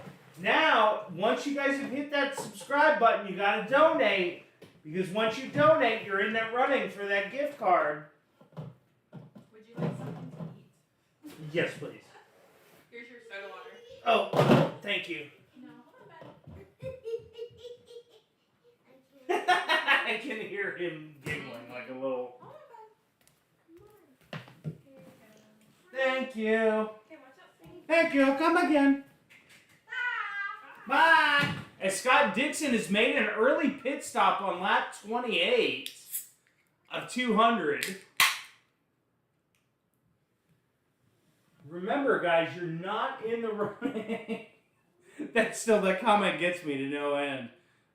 Now, once you guys have hit that subscribe button, you got to donate. Because once you donate, you're in that running for that gift card. Would you like something to eat? Yes, please. Here's your soda water. Oh, thank you. No, I can hear him giggling like a little. Thank you. Okay, watch out. Thank you. Come again. Bye. As Scott Dixon has made an early pit stop on lap 28 of 200. Remember, guys, you're not in the running. That comment gets me to no end.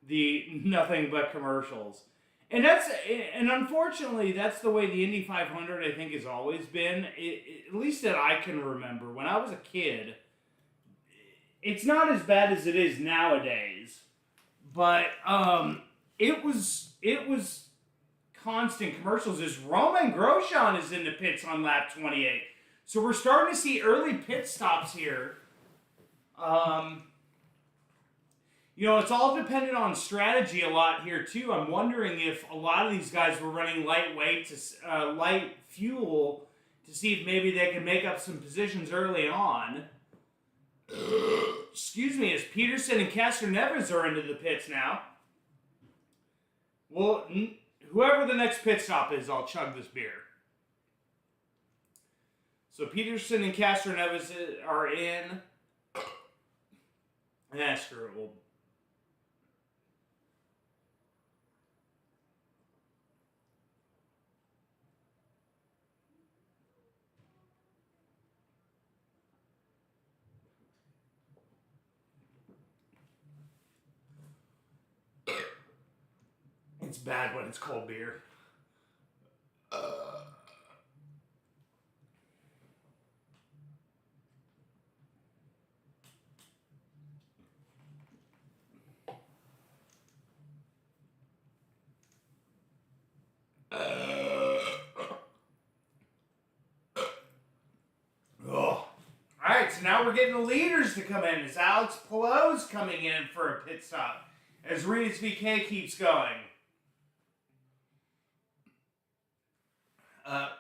The nothing but commercials. And unfortunately, that's the way the Indy 500, I think, has always been. At least that I can remember. When I was a kid, it's not as bad as it is nowadays. But it was constant commercials is Roman Grosjean is in the pits on lap 28. So we're starting to see early pit stops here. You know, it's all dependent on strategy a lot here too. I'm wondering if a lot of these guys were running lightweight to light fuel to see if maybe they can make up some positions early on. Excuse me, as Peterson and Castroneves are into the pits now. Well, whoever the next pit stop is, I'll chug this beer. So Peterson and Castroneves are in. Screw it. It's bad when it's cold beer. Alright, so now we're getting the leaders to come in as Alex Palou's coming in for a pit stop as Rinus VK keeps going.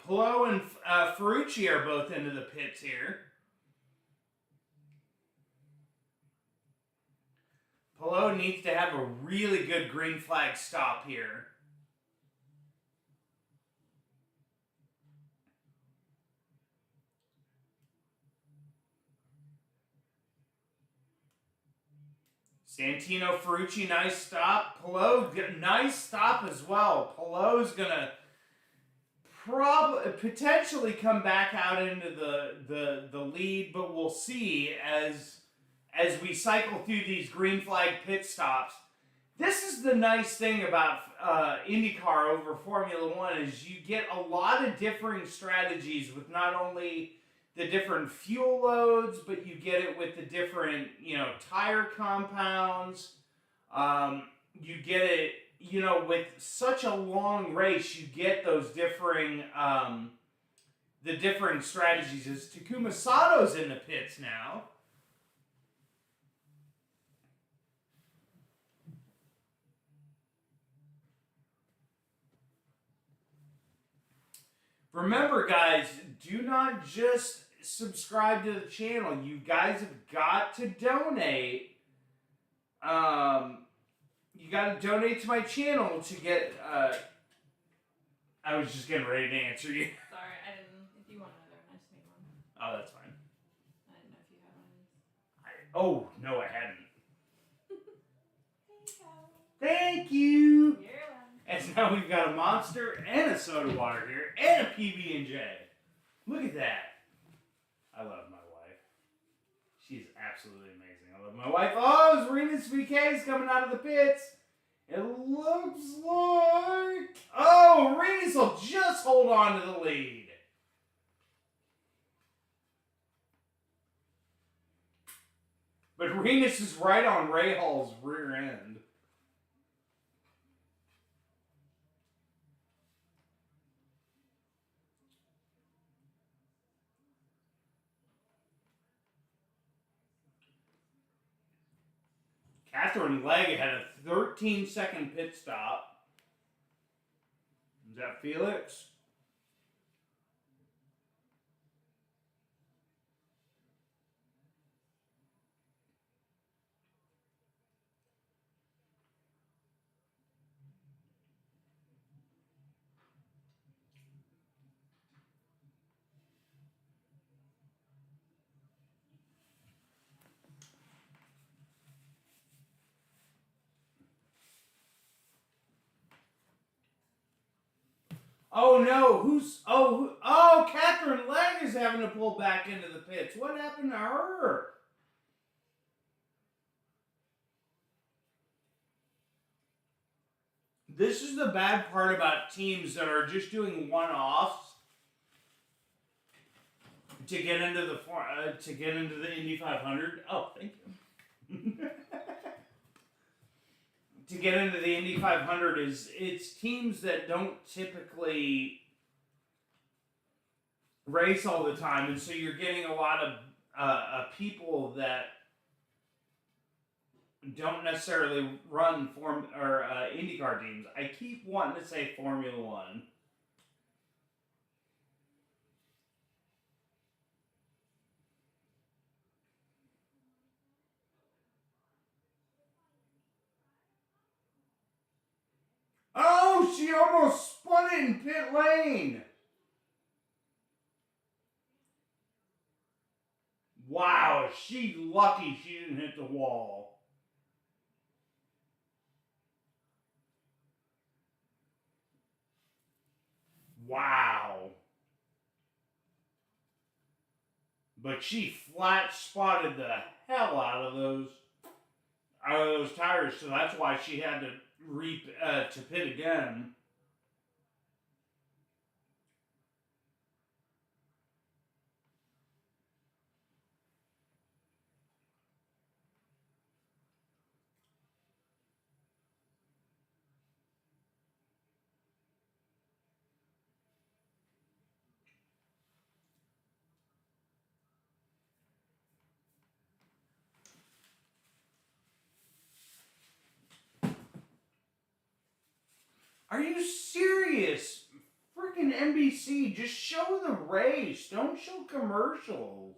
Palou and Ferrucci are both into the pits here. Palou needs to have a really good green flag stop here. Santino, Ferrucci, nice stop. Palou, nice stop as well. Palou's gonna potentially come back out into the lead, but we'll see as we cycle through these green flag pit stops. This is the nice thing about IndyCar over Formula One is you get a lot of differing strategies with not only the different fuel loads, but you get it with the different, tire compounds. You get it, with such a long race, you get those differing, the differing strategies. As Takuma Sato's in the pits now. Remember, guys, do not just subscribe to the channel. You guys have got to donate. You got to donate to my channel to get. I was just getting ready to answer you. Sorry, I didn't. If you want another one, I just made one. Oh, that's fine. I didn't know if you had one of these. Oh, no, I hadn't. There you go. Thank you. You're welcome. And now we've got a Monster and a soda water here and a PB&J. Look at that. I love my wife. She's absolutely amazing. I love my wife. Oh, Rinus VK is coming out of the pits. It looks like... Oh, Rinus will just hold on to the lead. But Rinus is right on Ray Hall's rear end. Catherine Legge had a 13-second pit stop. Is that Felix? Oh no, Catherine Legge is having to pull back into the pits. What happened to her? This is the bad part about teams that are just doing one-offs to get into the Indy 500. Oh, thank you. to get into the Indy 500 is it's teams that don't typically race all the time, and so you're getting a lot of people that don't necessarily run IndyCar teams. I keep wanting to say Formula One. Oh, she almost spun it in pit lane. Wow, she's lucky she didn't hit the wall. Wow. But she flat spotted the hell out of those tires, so that's why she had to to pit again. Are you serious? Freaking NBC, just show the race. Don't show commercials.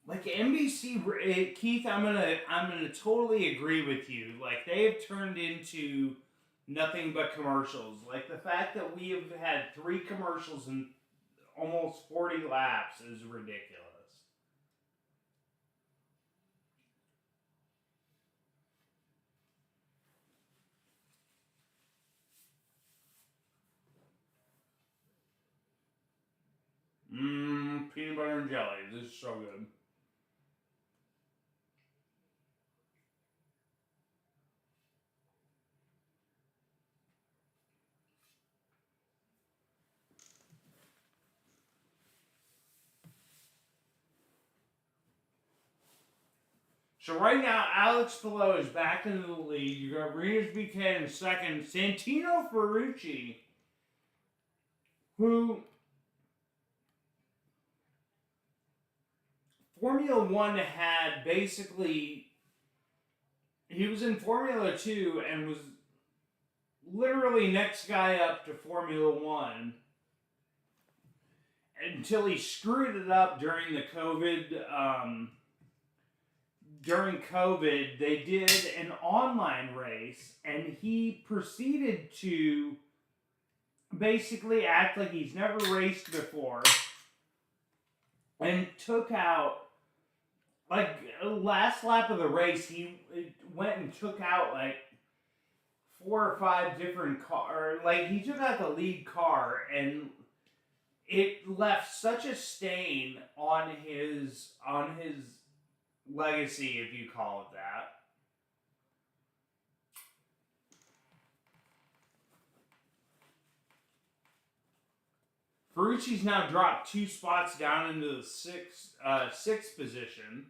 Like NBC, Keith, I'm gonna totally agree with you. Like they have turned into nothing but commercials. Like the fact that we have had 3 commercials in almost 40 laps is ridiculous. Peanut butter and jelly. This is so good. So right now, Alex Palou is back into the lead. You got Rinus VeeKay in second. Santino Ferrucci, who Formula One had basically, he was in Formula 2 and was literally next guy up to Formula One until he screwed it up during the COVID. During COVID, they did an online race, and he proceeded to basically act like he's never raced before and took out, like, last lap of the race, he went and took out, like, 4 or 5 different cars. Like, he took out the lead car, and it left such a stain on his legacy, if you call it that. Ferrucci's now dropped 2 spots down into the sixth position.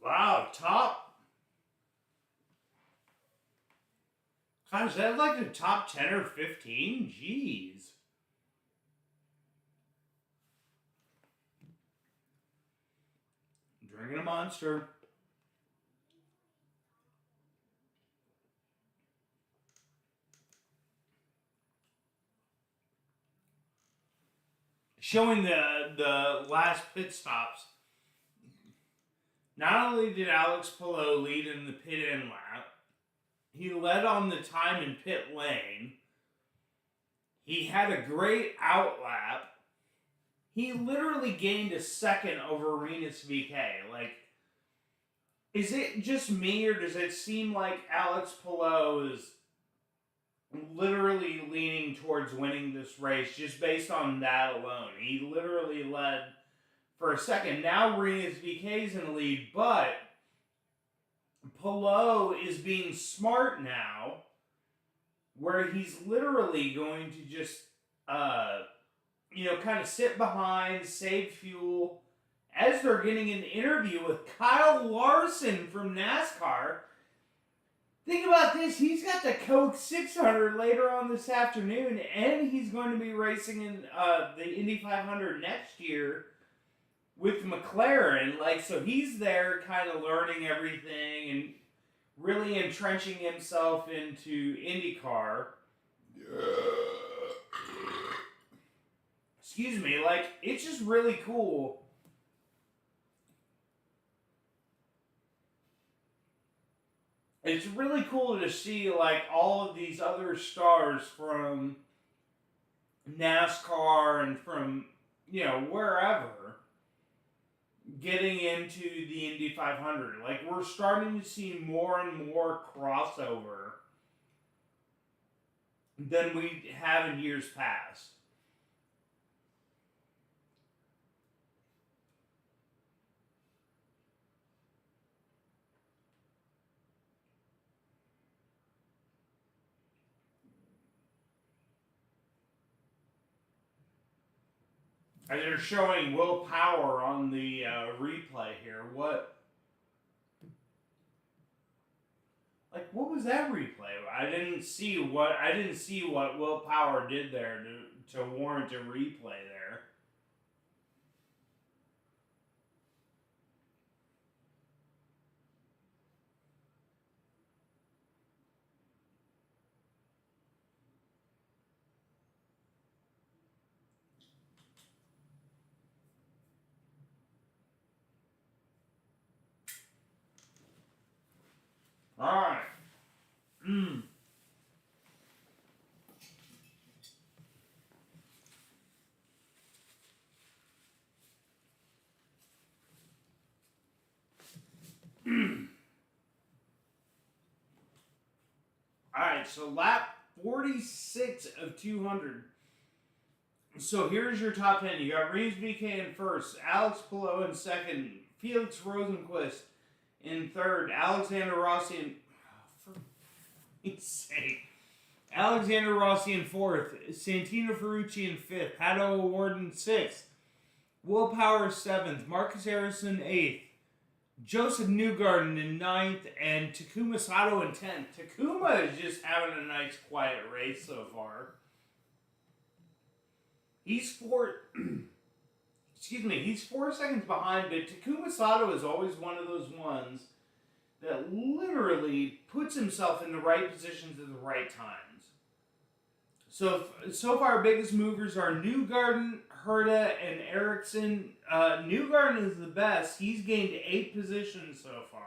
Wow, top. God, is that like the top 10 or 15? Jeez. Drinking a Monster. Showing the last pit stops. Not only did Alex Palou lead in the pit end lap, he led on the time in pit lane. He had a great out lap. He literally gained a second over Rinus VeeKay. Like, Is it just me, or does it seem like Alex Palou is literally leaning towards winning this race just based on that alone? He literally led for a second. Now Rinus VK is in the lead, but Palou is being smart now, where he's literally going to just, kind of sit behind, save fuel, as they're getting an interview with Kyle Larson from NASCAR. Think about this, he's got the Coke 600 later on this afternoon, and he's going to be racing in the Indy 500 next year with McLaren. So he's there kind of learning everything and really entrenching himself into IndyCar. Excuse me, it's just really cool. It's really cool to see, all of these other stars from NASCAR and from, wherever, getting into the Indy 500. We're starting to see more and more crossover than we have in years past. And they're showing Will Power on the replay here. What was that replay? I didn't see what Will Power did there to warrant a replay there. Alright. Alright, so lap 46 of 200. So here's your top 10. You got Reeves BK in first, Alex Palou in second, Felix Rosenqvist in third, Alexander Rossi in... for fuck's sake. Alexander Rossi in fourth, Santino Ferrucci in fifth, Pato O'Ward in sixth, Will Power seventh, Marcus Harrison eighth, Joseph Newgarden in ninth, and Takuma Sato in 10th. Takuma is just having a nice quiet race so far. He's 4 seconds behind, but Takuma Sato is always one of those ones that literally puts himself in the right positions at the right times. So far, biggest movers are Newgarden, Herta, and Ericsson. Newgarden is the best. He's gained 8 positions so far.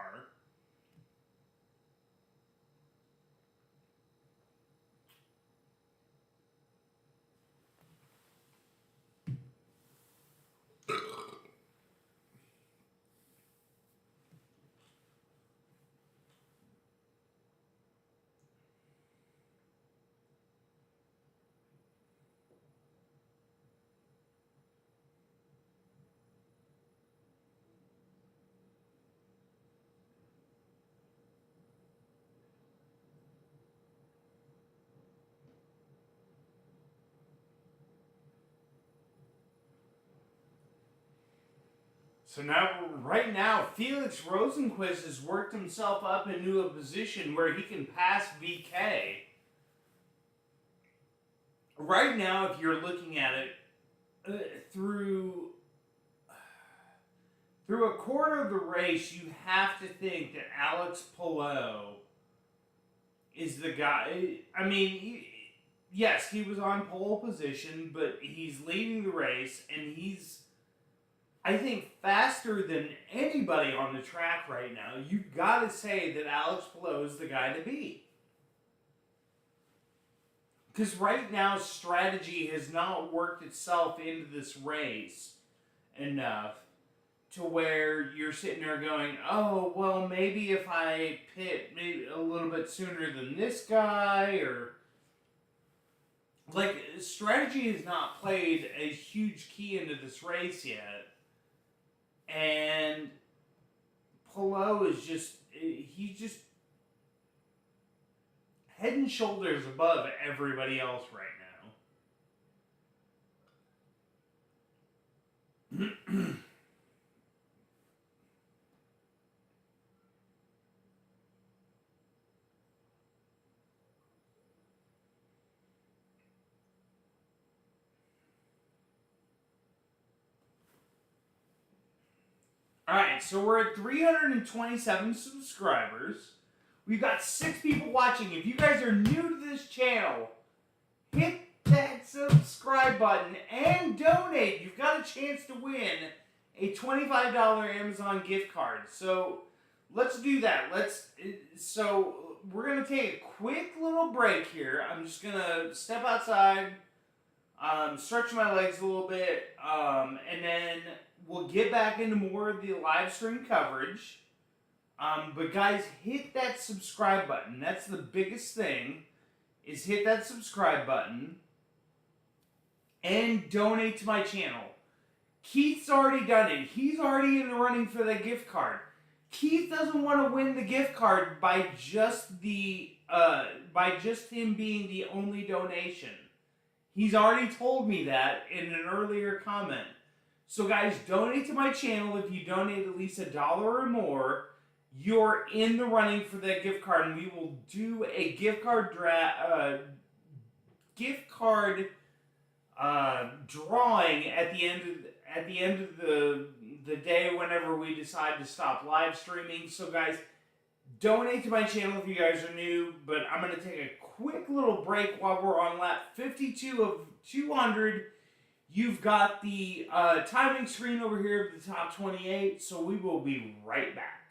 So right now, Felix Rosenqvist has worked himself up into a position where he can pass VK. Right now, if you're looking at it through a quarter of the race, you have to think that Alex Palou is the guy. I mean, yes, he was on pole position, but he's leading the race, and he's, I think, faster than anybody on the track right now. You've got to say that Alex Palou is the guy to beat. Because right now, strategy has not worked itself into this race enough to where you're sitting there going, oh, well, maybe if I pit maybe a little bit sooner than this guy, or like strategy has not played a huge key into this race yet, and Pelot is he's just head and shoulders above everybody else right now. Alright, so we're at 327 subscribers. We've got 6 people watching. If you guys are new to this channel, hit that subscribe button and donate. You've got a chance to win a $25 Amazon gift card. So let's do that. So we're going to take a quick little break here. I'm just going to step outside, stretch my legs a little bit, and then we'll get back into more of the live stream coverage. But guys, hit that subscribe button. That's the biggest thing, is hit that subscribe button and donate to my channel. Keith's already done it. He's already in the running for the gift card. Keith doesn't want to win the gift card by just him being the only donation. He's already told me that in an earlier comment. So guys, donate to my channel. If you donate at least $1 or more, you're in the running for that gift card, and we will do a gift card drawing at the end of the day whenever we decide to stop live streaming. So guys, donate to my channel if you guys are new, but I'm going to take a quick little break while we're on lap 52 of 200. You've got the timing screen over here of the top 28, so we will be right back.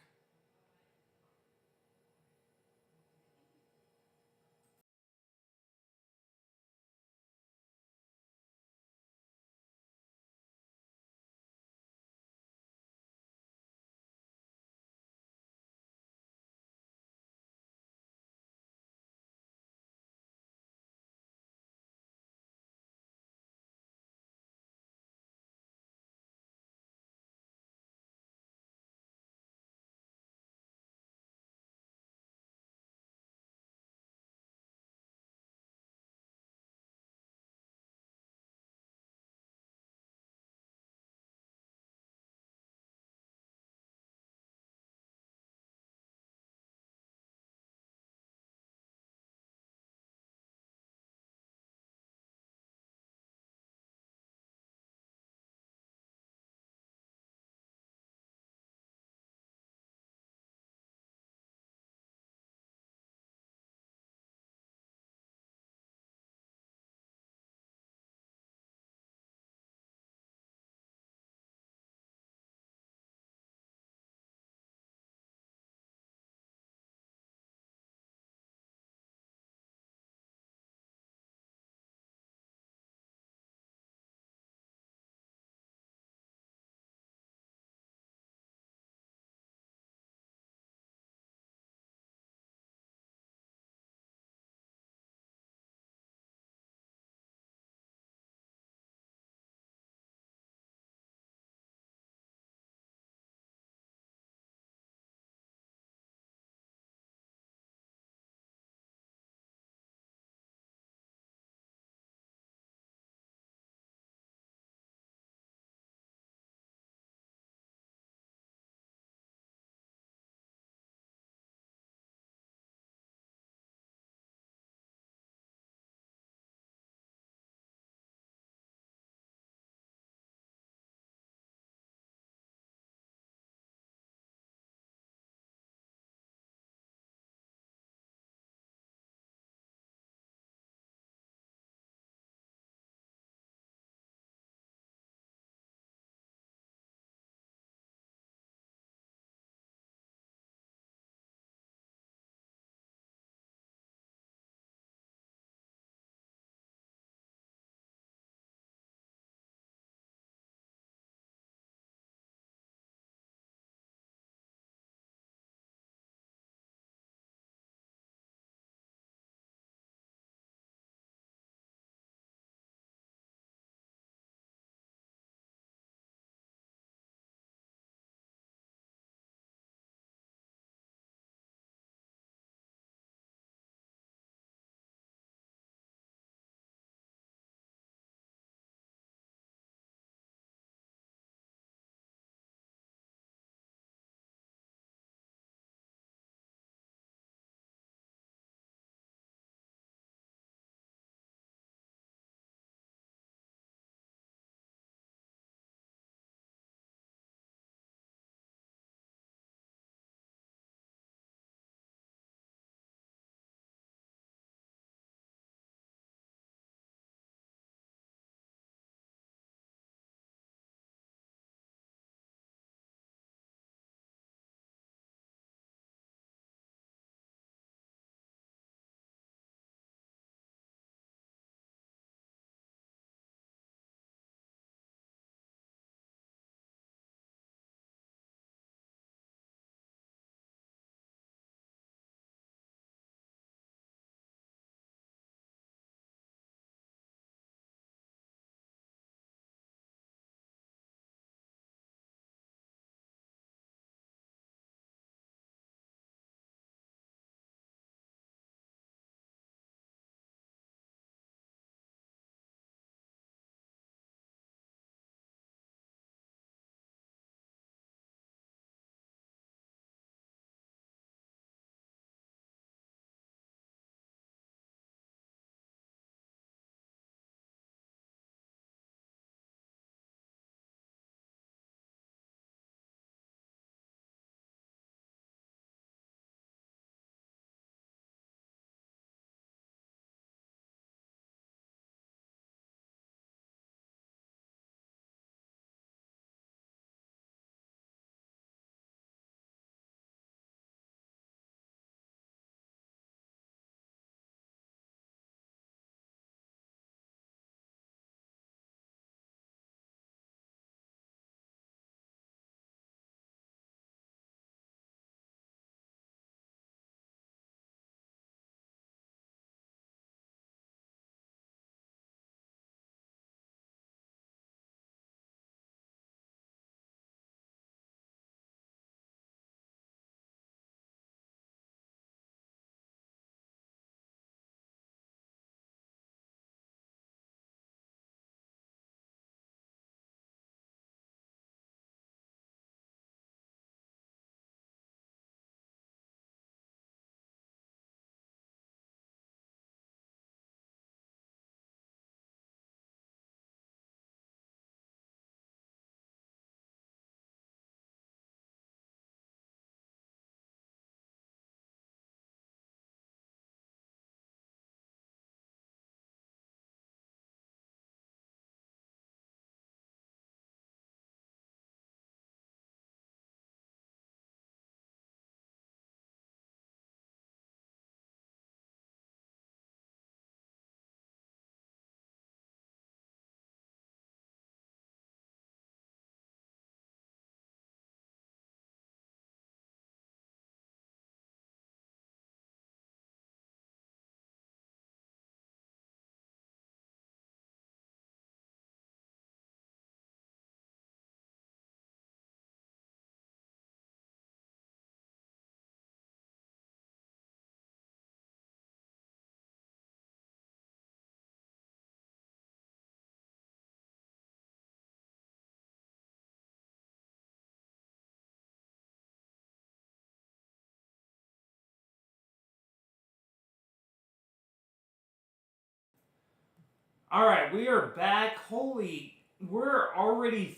Alright, we are back. We're already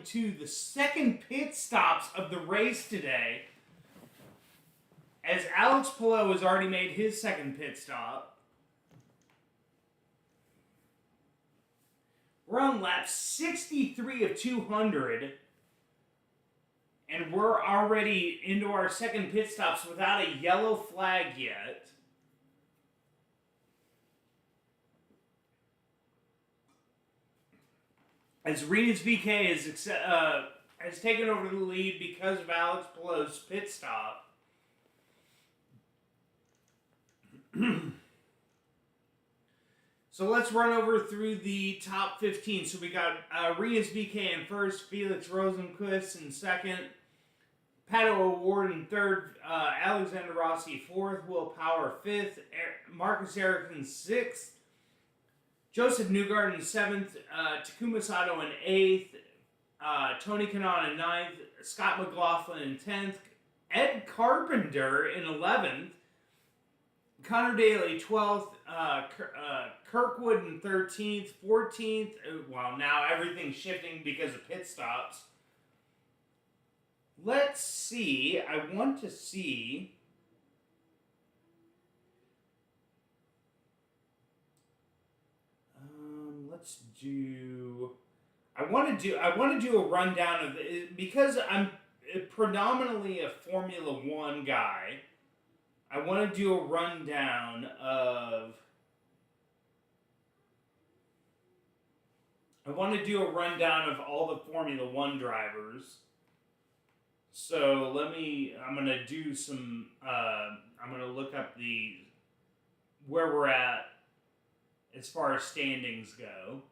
to the second pit stops of the race today. As Alex Palou has already made his second pit stop. We're on lap 63 of 200. And we're already into our second pit stops without a yellow flag yet. As Rena's VK has taken over the lead because of Alex Palou's pit stop. So let's run over through the top 15. So we got Rena's VK in first, Felix Rosenquist in second, Pato O'Ward in third, Alexander Rossi fourth, Will Power fifth, Marcus Ericsson sixth, Joseph Newgarden in seventh, Takuma Sato in eighth, Tony Kanaan in ninth, Scott McLaughlin in 10th, Ed Carpenter in 11th, Connor Daly 12th, Kirkwood in 13th, 14th, well now everything's shifting because of pit stops. Let's see, I want to see... I want to do a rundown of because I'm predominantly a Formula One guy. I want to do a rundown of all the Formula One drivers. So I'm gonna do some. I'm gonna look up where we're at as far as standings go.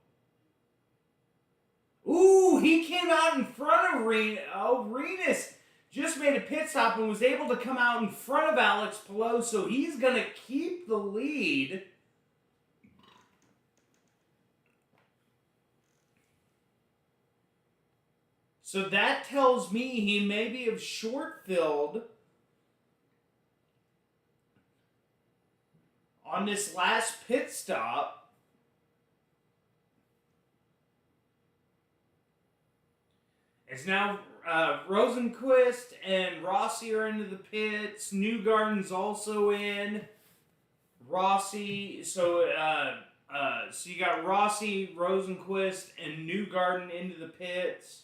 Ooh, he came out in front of Renus just made a pit stop and was able to come out in front of Alex Palou, so he's going to keep the lead. So that tells me he maybe have short-filled on this last pit stop. It's now Rosenquist and Rossi are into the pits. Newgarden's also in. Rossi, so you got Rossi, Rosenquist, and Newgarden into the pits.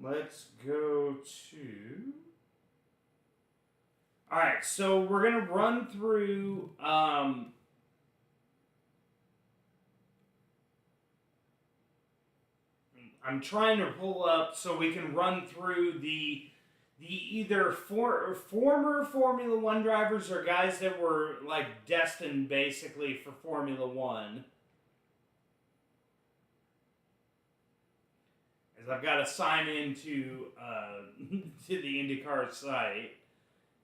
Let's go to... Alright, so we're going to run through... I'm trying to pull up so we can run through the either former Formula One drivers or guys that were like destined basically for Formula One. I've got to sign into to the IndyCar site.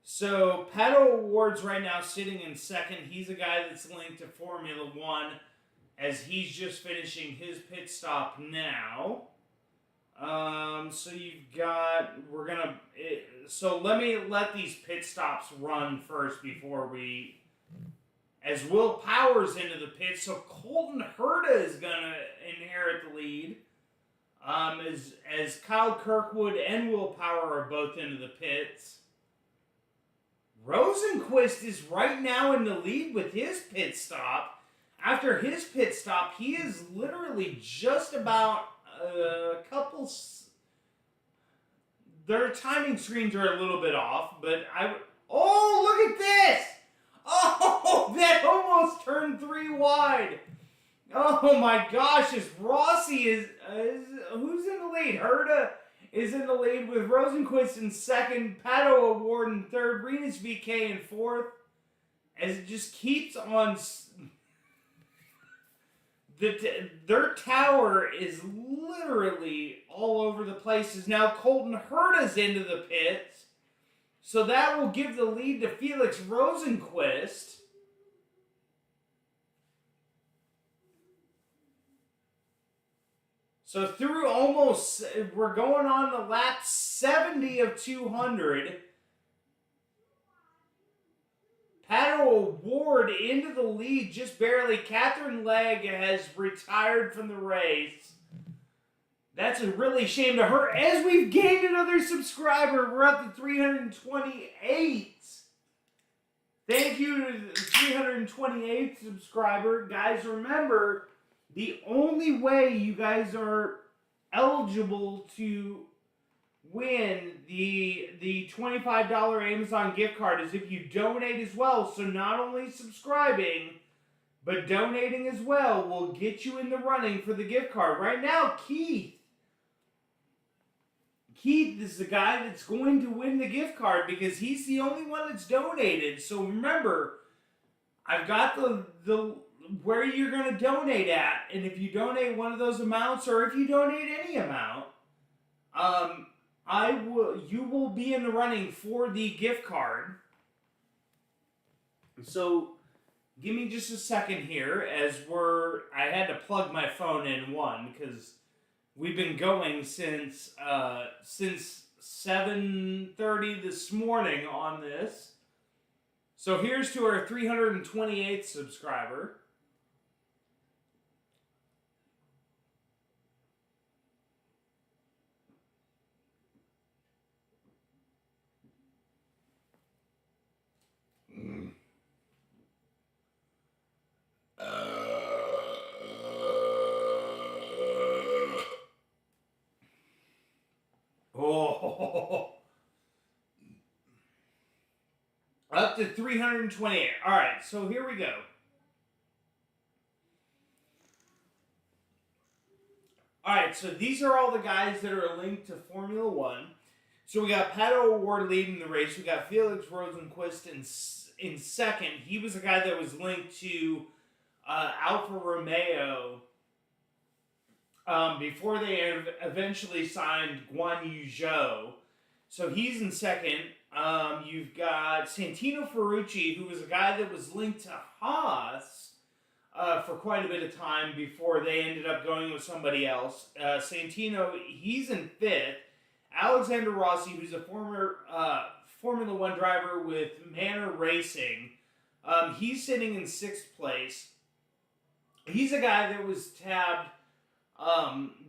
So, Pato O'Ward's right now sitting in second. He's a guy that's linked to Formula One as he's just finishing his pit stop now. So you've got, so let these pit stops run first before we, as Will Power's into the pit, so Colton Herta is going to inherit the lead. As Kyle Kirkwood and Will Power are both into the pits. Rosenquist is right now in the lead with his pit stop. After his pit stop, he is literally just about a couple... Their timing screens are a little bit off, but oh, look at this! Oh, that almost turned 3 wide. Oh my gosh, Rossi is who's in the lead? Herta is in the lead with Rosenquist in second, Pato O'Ward in third, Renas VK in fourth. As it just keeps on, their tower is literally all over the place. Now Colton Herta's into the pits, So that will give the lead to Felix Rosenqvist. So through almost, we're going on the lap 70 of 200. Pato O'Ward into the lead just barely. Catherine Legg has retired from the race. That's a really shame to her. As we've gained another subscriber, we're up to 328. Thank you to the 328th subscriber. Guys, remember, the only way you guys are eligible to win the $25 Amazon gift card is if you donate as well. So not only subscribing, but donating as well will get you in the running for the gift card. Right now, Keith is the guy that's going to win the gift card because he's the only one that's donated. So remember, I've got the where you're going to donate at, and if you donate one of those amounts, or if you donate any amount, you will be in the running for the gift card. So give me just a second here, as I had to plug my phone in because we've been going since 7:30 this morning on this. So here's to our 328th subscriber. Up to 328. All right, so here we go. All right, so these are all the guys that are linked to Formula One. So we got Pato O'Ward leading the race. We got Felix Rosenqvist in second. He was a guy that was linked to Alfa Romeo before they eventually signed Guan Yu Zhou. So he's in second. You've got Santino Ferrucci, who was a guy that was linked to Haas for quite a bit of time before they ended up going with somebody else. Santino, he's in fifth. Alexander Rossi, who's a former Formula One driver with Manor Racing, he's sitting in sixth place. He's a guy that was tabbed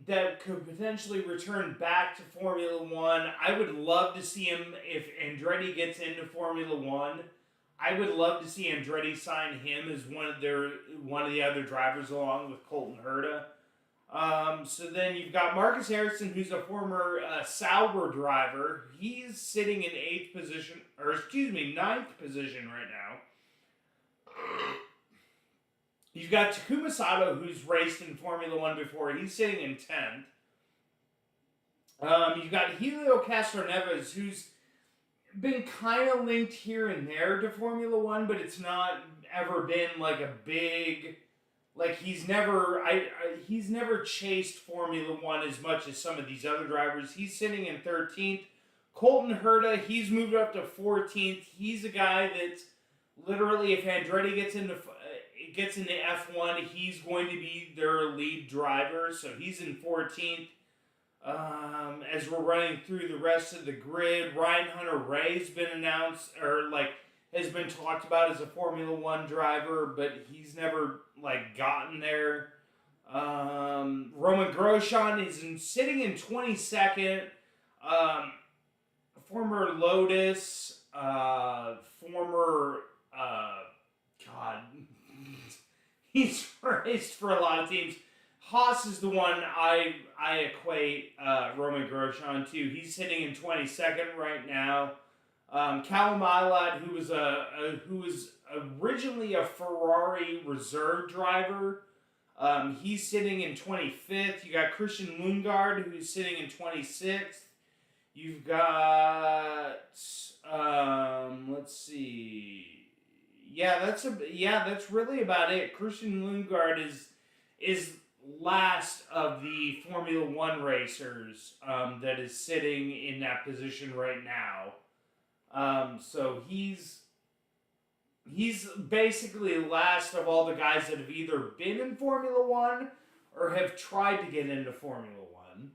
that could potentially return back to Formula One. I would love to see him, if Andretti gets into Formula One, I would love to see Andretti sign him as one of the other drivers along with Colton Herta. So then you've got Marcus Harrison, who's a former Sauber driver. He's sitting in ninth position right now. You've got Takuma Sato, who's raced in Formula One before. He's sitting in 10th. You've got Helio Castroneves, who's been kind of linked here and there to Formula One, but it's not ever been like a big... Like, he's never chased Formula One as much as some of these other drivers. He's sitting in 13th. Colton Herta, he's moved up to 14th. He's a guy that's literally, if Andretti gets into F1, he's going to be their lead driver. So he's in 14th. As we're running through the rest of the grid, Ryan Hunter-Reay's been announced, has been talked about as a Formula One driver, but he's never gotten there. Roman Grosjean is sitting in 22nd. Former Lotus, he's raced for a lot of teams. Haas is the one I equate Roman Grosjean to. He's sitting in 22nd right now. Callum Ilott, who was originally a Ferrari reserve driver, he's sitting in 25th. You got Christian Lundgaard, who's sitting in 26th. You've got let's see. That's really about it. Christian Lundgaard is last of the Formula One racers that is sitting in that position right now. So he's basically last of all the guys that have either been in Formula One or have tried to get into Formula One.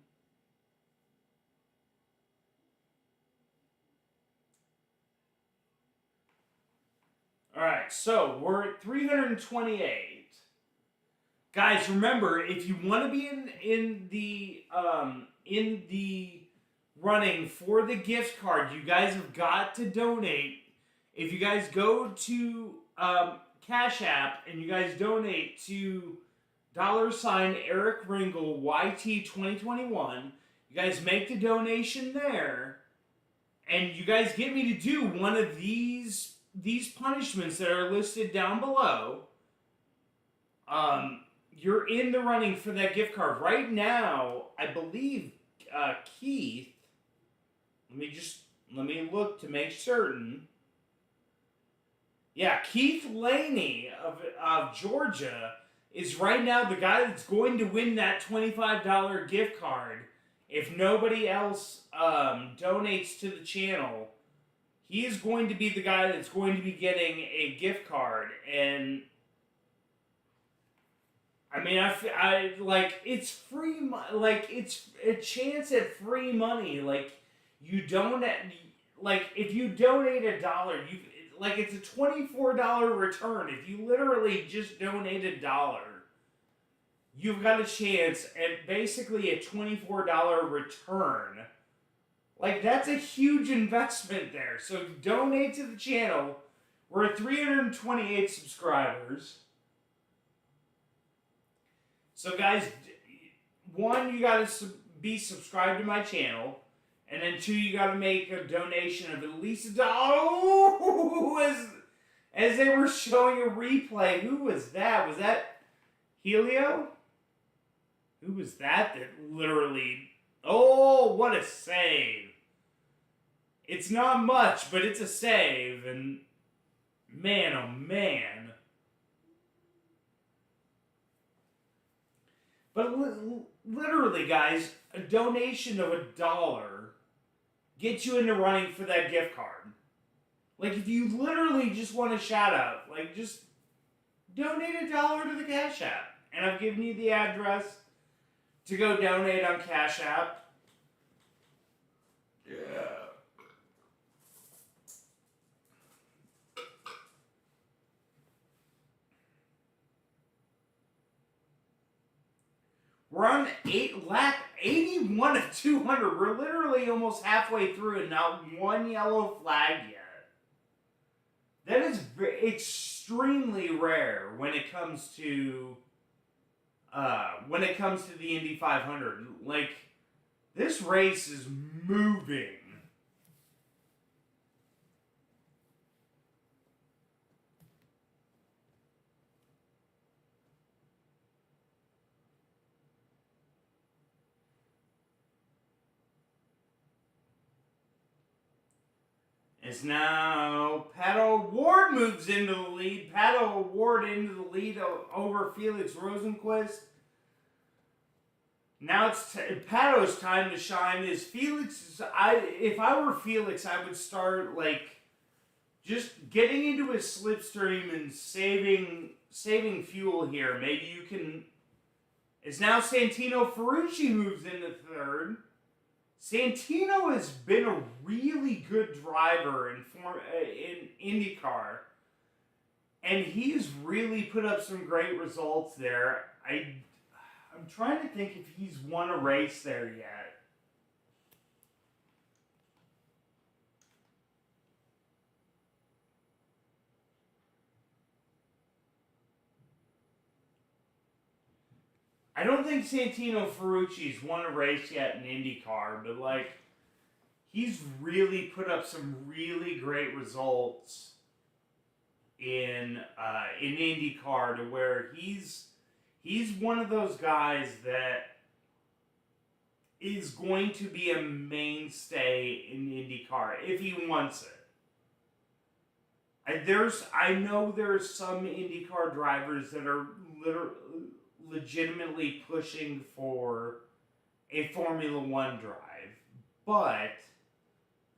All right, so we're at 328. Guys, remember, if you want to be in the running for the gift card, you guys have got to donate. If you guys go to Cash App and you guys donate to $Eric Ringel YT 2021, you guys make the donation there, and you guys get me to do one of these punishments that are listed down below. You're in the running for that gift card. Right now, I believe Keith, let me look to make certain. Yeah, Keith Laney of Georgia is right now the guy that's going to win that $25 gift card. If nobody else donates to the channel, he is going to be the guy that's going to be getting a gift card. And I mean, I like, it's free, like, it's a chance at free money. Like, you don't, like, if you donate $1, like, it's a $24 return. If you literally just donate $1, you've got a chance at basically a $24 return. Like, that's a huge investment there. So donate to the channel. We're at 328 subscribers. So guys, one, you gotta be subscribed to my channel. And then two, you gotta make a donation of at least $1. Oh, as they were showing a replay, who was that? Was that Helio? Who was that literally... Oh, what a save. It's not much, but it's a save. And man, oh man. But literally, guys, a donation of $1 gets you into running for that gift card. Like, if you literally just want a shout out, like, just donate $1 to the Cash App. And I've given you the address to go donate on Cash App. Yeah. We're on lap 81 of 200. We're literally almost halfway through and not one yellow flag yet. That is extremely rare when it comes to the Indy 500. Like, this race is moving. Is now Pato Ward moves into the lead. Pato Ward into the lead over Felix Rosenquist. Now it's Pato's time to shine. Is Felix? If I were Felix, I would start like just getting into his slipstream and saving fuel here. Maybe you can. Is now Santino Ferrucci moves into third. Santino has been a really good driver in IndyCar, and he's really put up some great results there. I'm trying to think if he's won a race there yet. I don't think Santino Ferrucci's won a race yet in IndyCar, but like, he's really put up some really great results in IndyCar to where he's one of those guys that is going to be a mainstay in IndyCar if he wants it. I know there's some IndyCar drivers that are legitimately pushing for a Formula One drive, but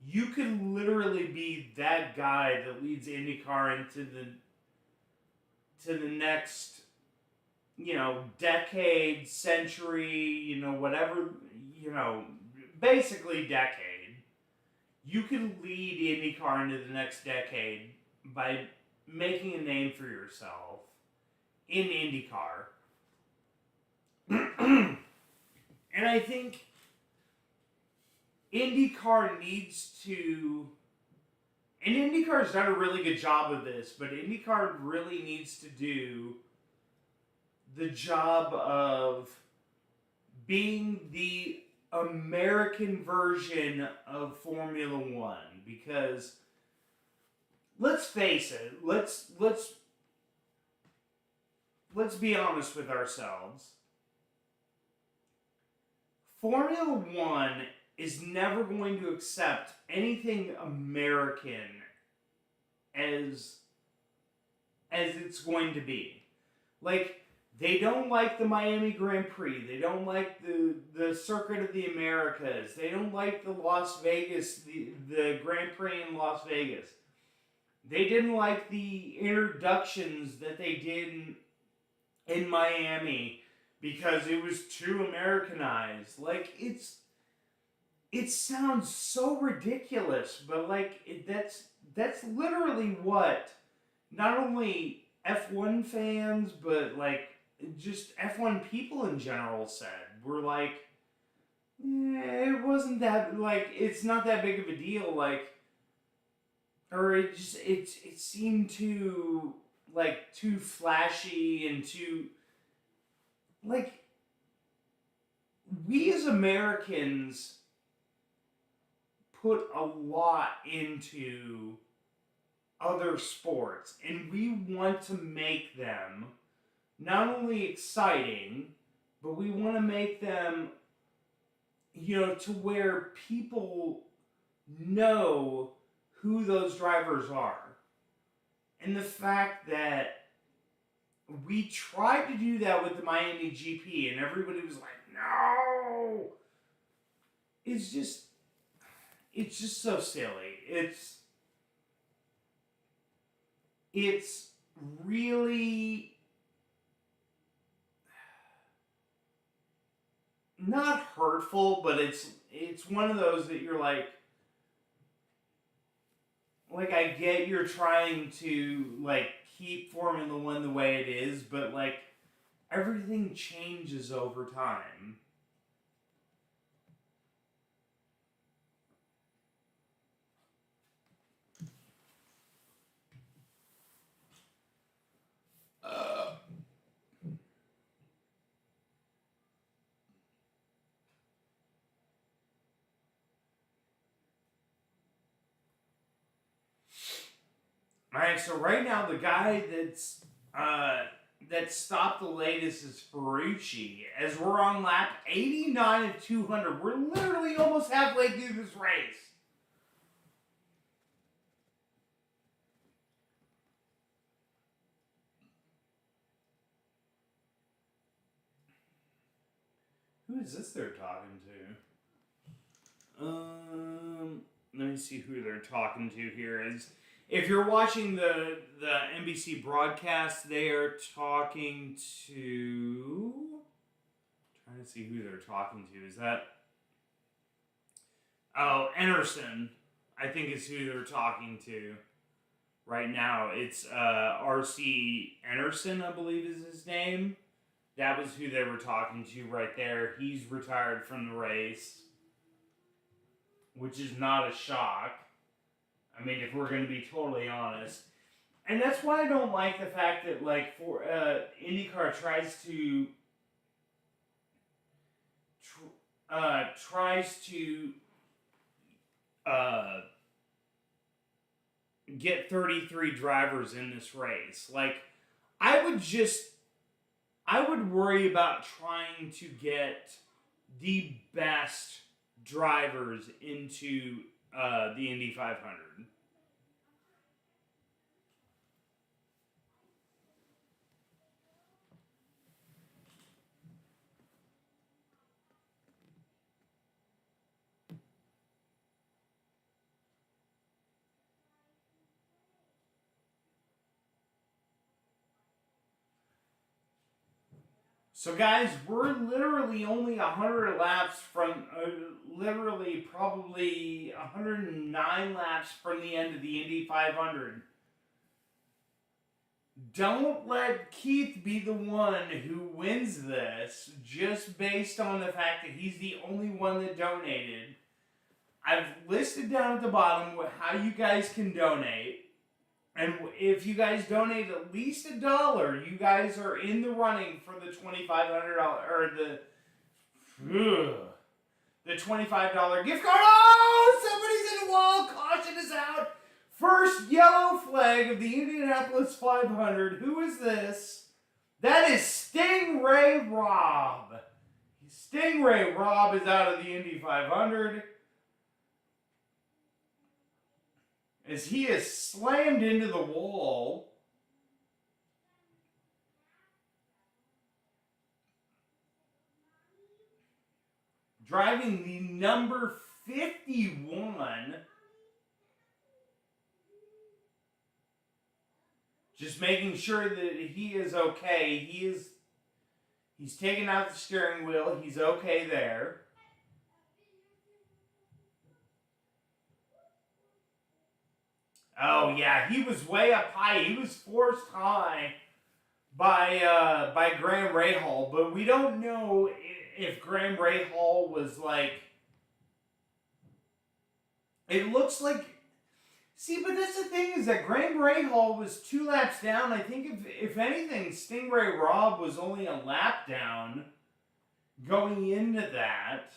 you could literally be that guy that leads IndyCar into the next, decade, century, whatever, basically decade. You can lead IndyCar into the next decade by making a name for yourself in IndyCar. And I think IndyCar needs to, and IndyCar's done a really good job of this, but IndyCar really needs to do the job of being the American version of Formula One, because let's face it, let's be honest with ourselves. Formula One is never going to accept anything American as it's going to be. Like, they don't like the Miami Grand Prix. They don't like the Circuit of the Americas. They don't like the Las Vegas, the Grand Prix in Las Vegas. They didn't like the introductions that they did in Miami because it was too Americanized. Like, it sounds so ridiculous, but like that's literally what not only F1 fans, but like just F1 people in general said. We're like, it wasn't that, like, it's not that big of a deal, like, or it seemed too, like, too flashy and too, like, we as Americans put a lot into other sports, and we want to make them not only exciting, but we want to make them, to where people know who those drivers are. And the fact that we tried to do that with the Miami GP, and everybody was like, no! It's just so silly. It's really not hurtful, but it's one of those that you're like, I get you're trying to, like, keep Formula One the way it is, but, like, everything changes over time. Alright, so right now the guy that stopped the latest is Ferrucci, as we're on lap 89 of 200. We're literally almost halfway through this race. Who is this they're talking to? Let me see who they're talking to here. If you're watching the NBC broadcast, they are talking to... trying to see who they're talking to. Is that... oh, Enerson, I think is who they're talking to right now. It's R.C. Enerson, I believe is his name. That was who they were talking to right there. He's retired from the race, which is not a shock. I mean, if we're going to be totally honest. And that's why I don't like the fact that, like, for IndyCar tries to get 33 drivers in this race. Like, I would worry about trying to get the best drivers into the Indy 500. So guys, we're literally only 100 laps from, literally probably 109 laps from the end of the Indy 500. Don't let Keith be the one who wins this just based on the fact that he's the only one that donated. I've listed down at the bottom how you guys can donate. And if you guys donate at least $1, you guys are in the running for the $2,500 or the $25 gift card. Oh, somebody's in the wall. Caution is out. First yellow flag of the Indianapolis 500. Who is this? That is Stingray Rob. Stingray Rob is out of the Indy 500. As he is slammed into the wall. Driving the number 51. Just making sure that he is okay. He's taken out the steering wheel. He's okay there. Oh yeah, he was way up high. He was forced high by Graham Rahal, but we don't know if Graham Rahal was like. It looks like. See, but that's the thing is that Graham Rahal was 2 laps down. I think if anything, Stingray Rob was only a lap down going into that,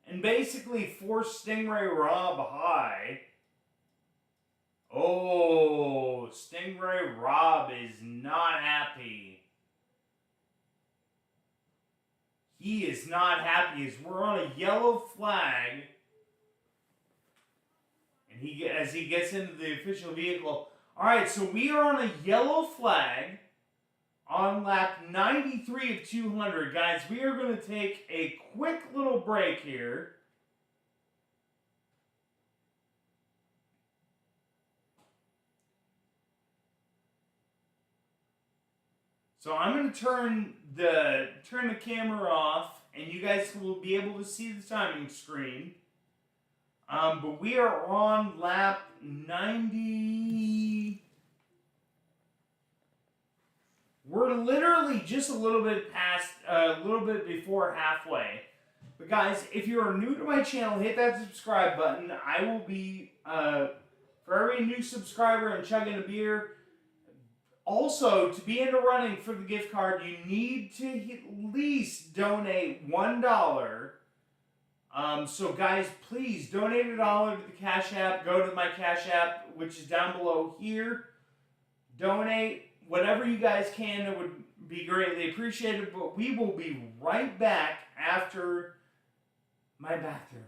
and basically forced Stingray Rob high. Oh, Stingray Rob is not happy. He is not happy as we're on a yellow flag. And as he gets into the official vehicle. Alright, so we are on a yellow flag on lap 93 of 200. Guys, we are going to take a quick little break here. So I'm going to turn the camera off, and you guys will be able to see the timing screen. But we are on lap 90. We're literally just a little bit past, a little bit before halfway. But guys, if you are new to my channel, hit that subscribe button. I will be, for every new subscriber, I'm chugging a beer. Also, to be in the running for the gift card, you need to at least donate $1. So guys, please donate $1 to the Cash App. Go to my Cash App, which is down below here. Donate whatever you guys can. It would be greatly appreciated. But we will be right back after my bathroom.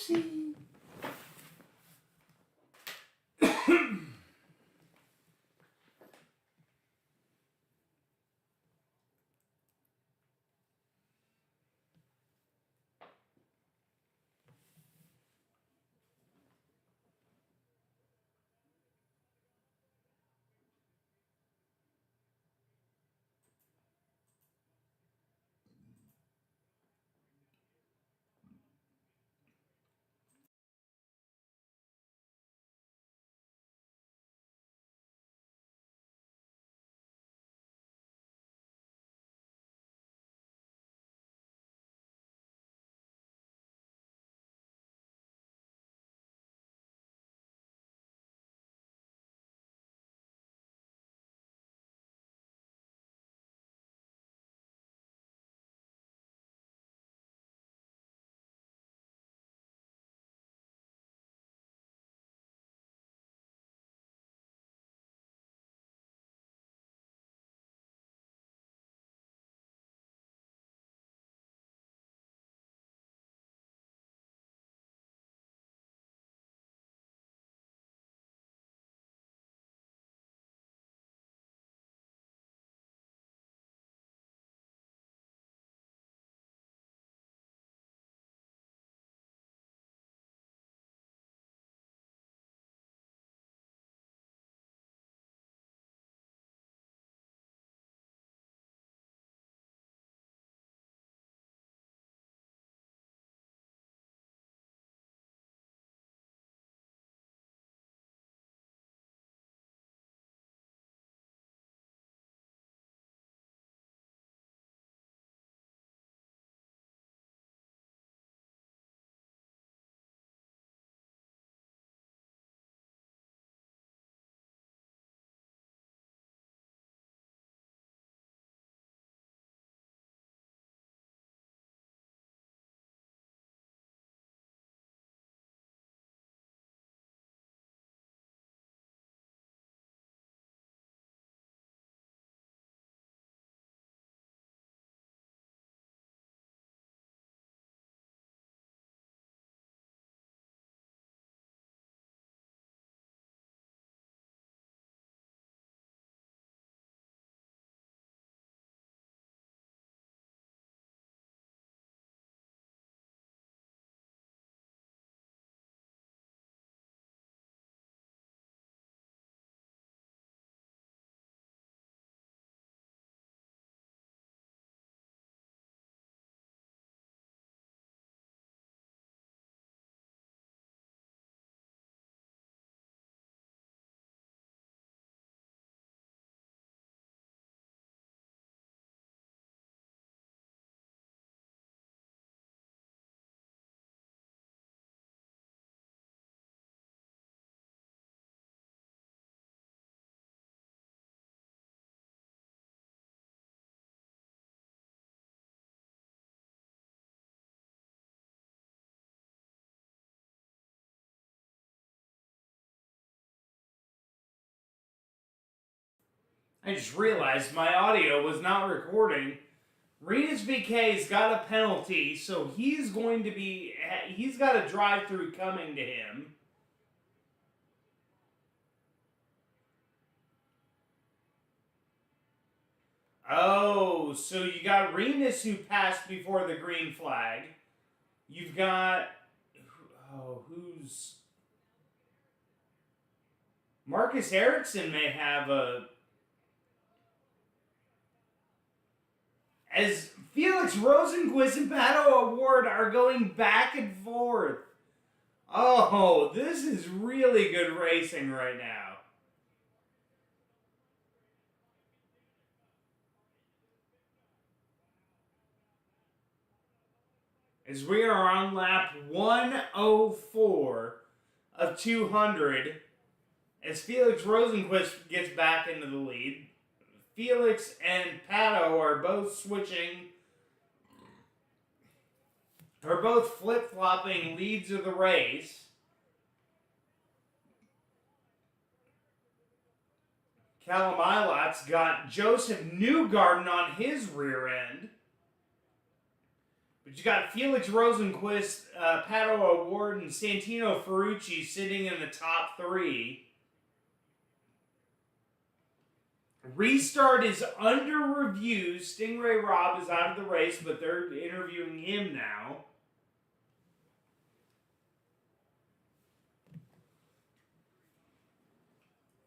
Whoopsie. I just realized my audio was not recording. Renus BK's got a penalty, so he's got a drive-through coming to him. Oh, so you got Renus who passed before the green flag. You've got... Oh, who's... Marcus Ericsson may have a... As Felix Rosenquist and Pato Award are going back and forth. Oh, this is really good racing right now. As we are on lap 104 of 200, as Felix Rosenquist gets back into the lead. Felix and Pato are both flip-flopping leads of the race. Kalamilot's got Joseph Newgarden on his rear end. But you got Felix Rosenqvist, Pato O'Ward, and Santino Ferrucci sitting in the top 3. Restart is under review. Stingray Robb is out of the race, but they're interviewing him now.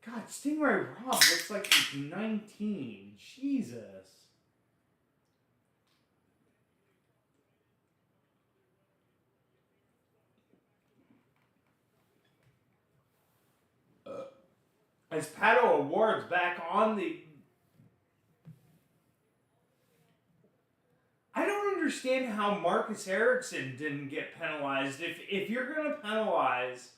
God, Stingray Robb looks like he's 19. Jesus. As Pato O'Ward's back on the... I don't understand how Marcus Ericsson didn't get penalized. If you're going to penalize...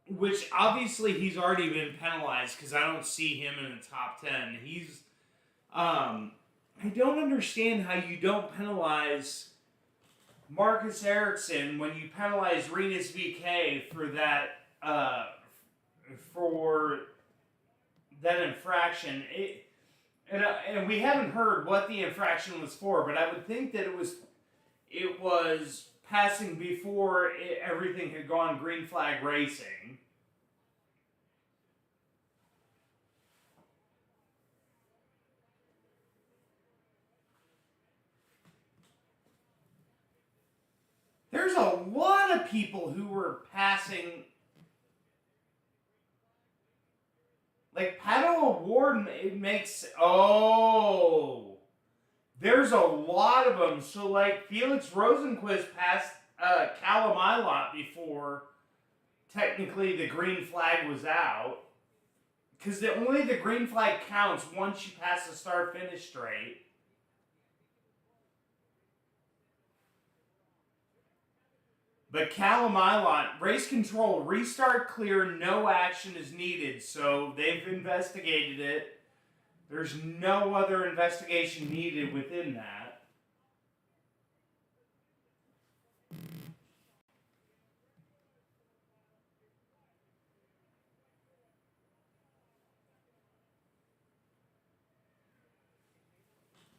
which obviously he's already been penalized because I don't see him in the top 10. He's... I don't understand how you don't penalize Marcus Ericsson when you penalize Rinus VK for that infraction. And we haven't heard what the infraction was for, but I would think that it was passing before everything had gone green flag racing. There's a lot of people who were passing. Like, Pato O'Ward, it makes... Oh! There's a lot of them. So, like, Felix Rosenqvist passed Callum Ilott before technically the green flag was out. Because only the green flag counts once you pass the start-finish straight. But Callum Ilott, race control, restart clear, no action is needed. So they've investigated it. There's no other investigation needed within that.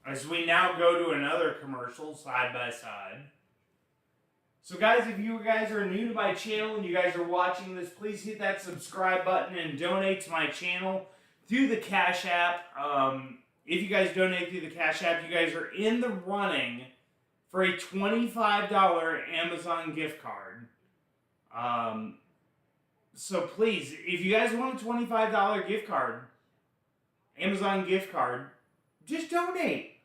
As we now go to another commercial, side by side. So guys, if you guys are new to my channel and you guys are watching this, please hit that subscribe button and donate to my channel through the Cash App. If you guys donate through the Cash App, you guys are in the running for a $25 Amazon gift card. So please, if you guys want a $25 gift card, Amazon gift card, just donate.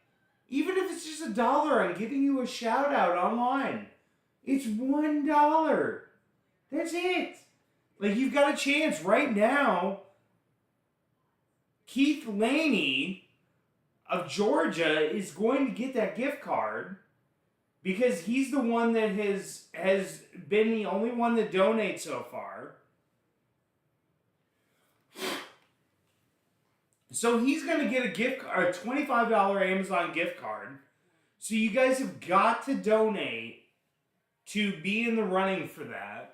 Even if it's just $1, I'm giving you a shout out online. It's $1. That's it. Like, you've got a chance right now. Keith Laney of Georgia is going to get that gift card because he's the one that has been the only one that donates so far. So he's going to get a $25 Amazon gift card. So you guys have got to donate to be in the running for that.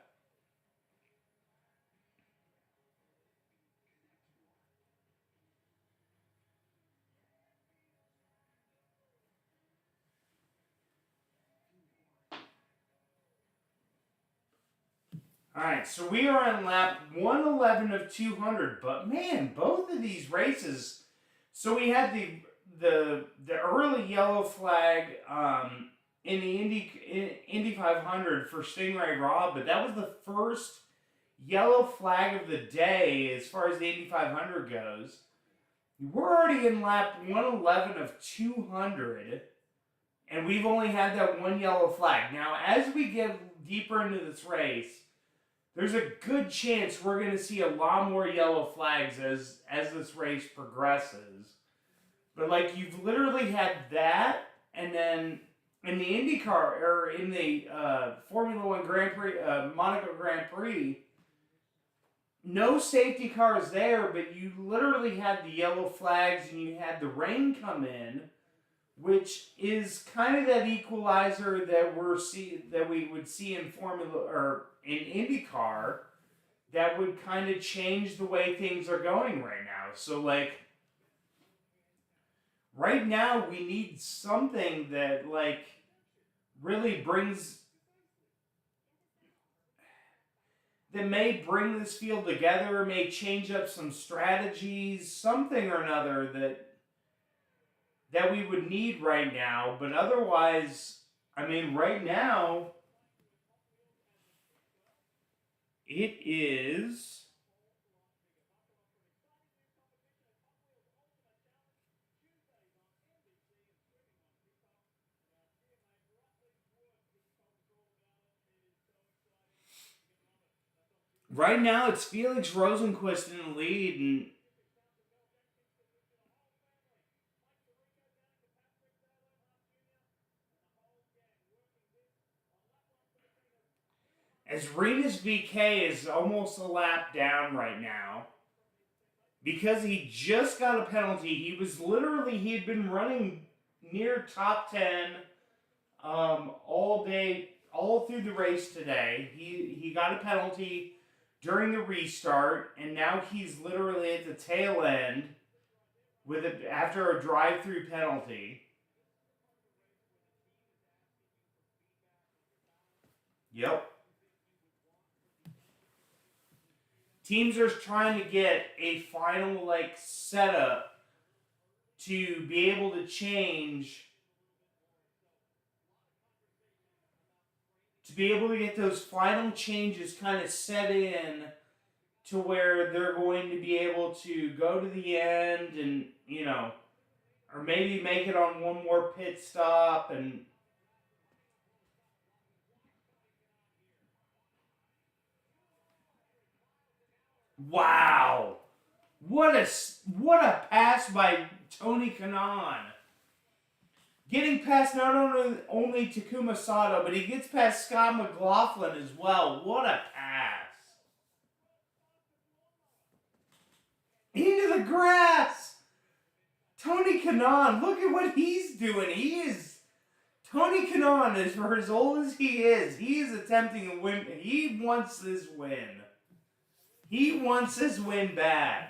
Alright, so we are on lap 111 of 200, but man, both of these races, so we had the early yellow flag in the Indy 500 for Stingray Robb, but that was the first yellow flag of the day as far as the Indy 500 goes. We're already in lap 111 of 200, and we've only had that one yellow flag. Now, as we get deeper into this race, there's a good chance we're going to see a lot more yellow flags as this race progresses. But, like, you've literally had that, and then in the IndyCar, or in the Formula One Grand Prix, Monaco Grand Prix, no safety cars there, but you literally had the yellow flags and you had the rain come in, which is kind of that equalizer that we would see in Formula or in IndyCar, that would kind of change the way things are going right now. So, like, right now we need something that, like, really brings, that may bring this field together, may change up some strategies, something or another that we would need right now. But otherwise, I mean, right now, it is... Right now, it's Felix Rosenquist in the lead, and as Renus VK is almost a lap down right now, because he just got a penalty. He had been running near top 10 all day, all through the race today. He got a penalty during the restart, and now he's literally at the tail end after a drive-through penalty. Yep. Teams are trying to get a final, like, setup to be able to change, to be able to get those final changes kind of set in to where they're going to be able to go to the end and, you know, or maybe make it on one more pit stop. And wow, what a pass by Tony Kanaan. Getting past not only Takuma Sato, but he gets past Scott McLaughlin as well. What a pass. Into the grass. Tony Kanaan, look at what he's doing. Tony Kanaan is, for as old as he is attempting a win. He wants this win. He wants this win bad.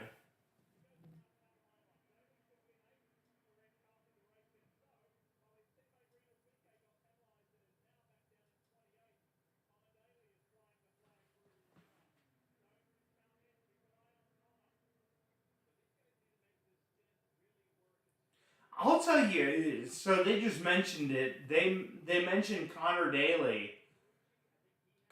I'll tell you, so they just mentioned it. They mentioned Connor Daly.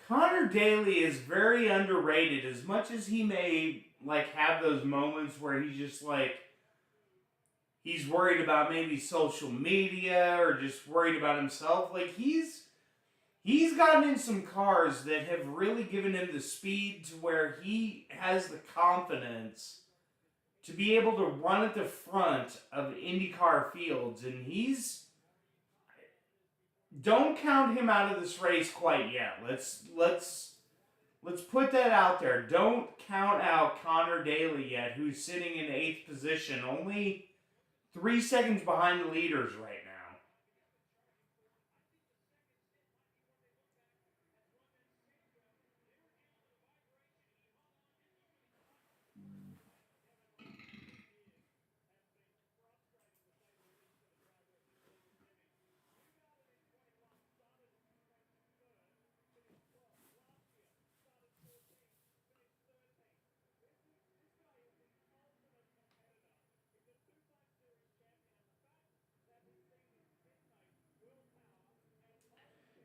Connor Daly is very underrated. As much as he may, like, have those moments where he's just like, he's worried about maybe social media or just worried about himself. Like, he's gotten in some cars that have really given him the speed to where he has the confidence to be able to run at the front of IndyCar fields, and don't count him out of this race quite yet. Let's put that out there. Don't count out Connor Daly yet, who's sitting in 8th position, only 3 seconds behind the leaders right now.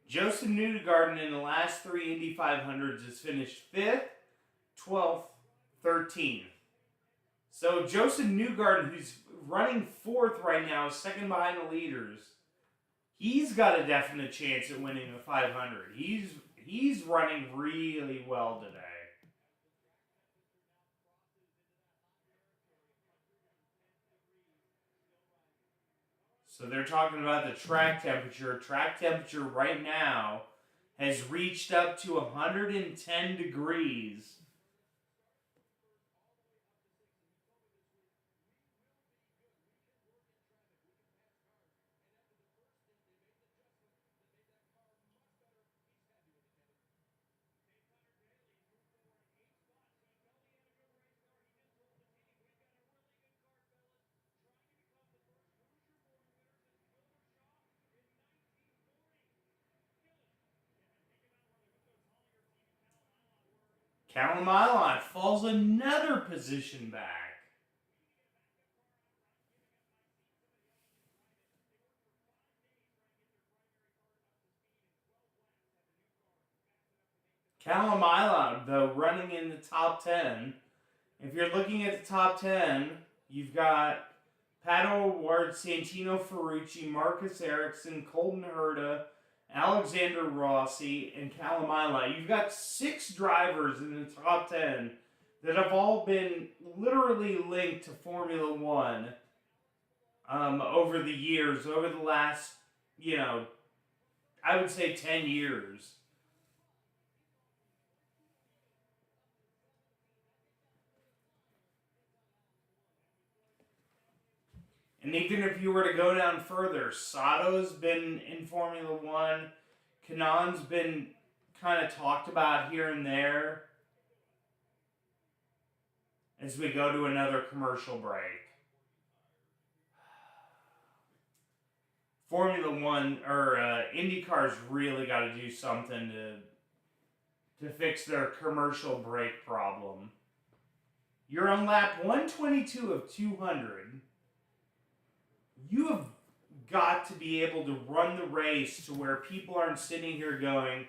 Joseph Newgarden in the last 3 Indy 500s has finished 5th, 12th, 13th. So Joseph Newgarden, who's running 4th right now, second behind the leaders, he's got a definite chance at winning the 500. He's running really well today. So they're talking about the track temperature. Track temperature right now has reached up to 110 degrees. Callum Ilott falls another position back. Callum Ilott, though, running in the top 10. If you're looking at the top 10, you've got Pato O'Ward, Santino Ferrucci, Marcus Ericsson, Colton Herta, Alexander Rossi, and Callum Ilott. You've got 6 drivers in the top 10 that have all been literally linked to Formula One over the years, over the last, I would say 10 years. And even if you were to go down further, Sato's been in Formula One. Kanon's been kind of talked about here and there. As we go to another commercial break. Formula One, or IndyCar's really got to do something to fix their commercial brake problem. You're on lap 122 of 200. You have got to be able to run the race to where people aren't sitting here going,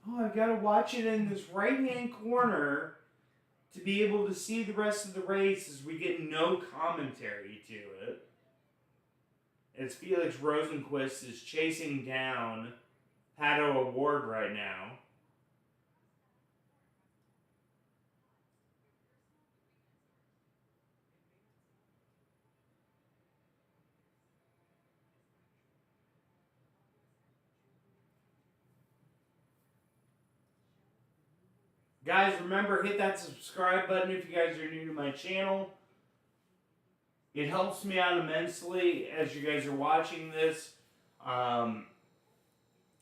oh, I've got to watch it in this right-hand corner to be able to see the rest of the race as we get no commentary to it. As Felix Rosenquist is chasing down Pato O'Ward right now. Guys, remember, hit that subscribe button if you guys are new to my channel. It helps me out immensely as you guys are watching this.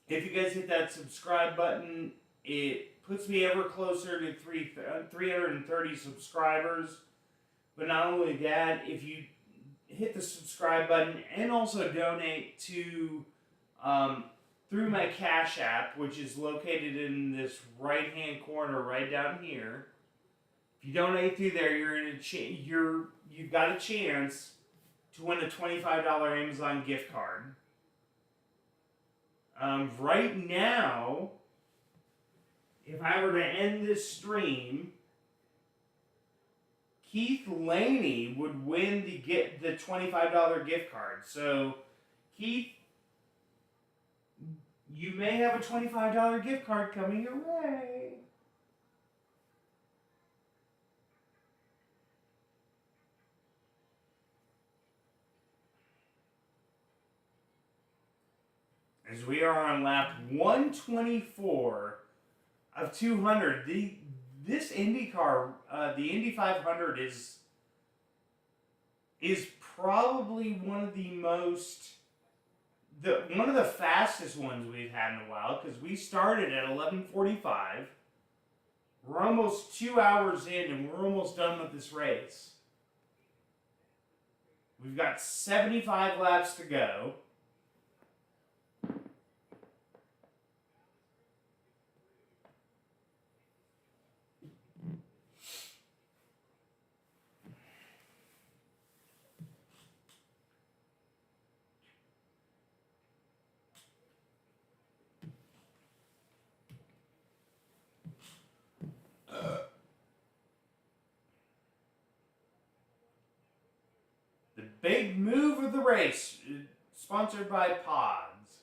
If you guys hit that subscribe button, it puts me ever closer to 330 subscribers. But not only that, if you hit the subscribe button and also donate to through my Cash App, which is located in this right-hand corner right down here. If you donate through there, you've got a chance to win a $25 Amazon gift card. Right now, if I were to end this stream, Keith Laney would win the $25 gift card. So, Keith, you may have a $25 gift card coming your way. As we are on lap 124 of 200, this IndyCar, the Indy 500 is probably one of the one of the fastest ones we've had in a while, because we started at 11:45. We're almost 2 hours in, and we're almost done with this race. We've got 75 laps to go. Big move of the race, sponsored by Pods.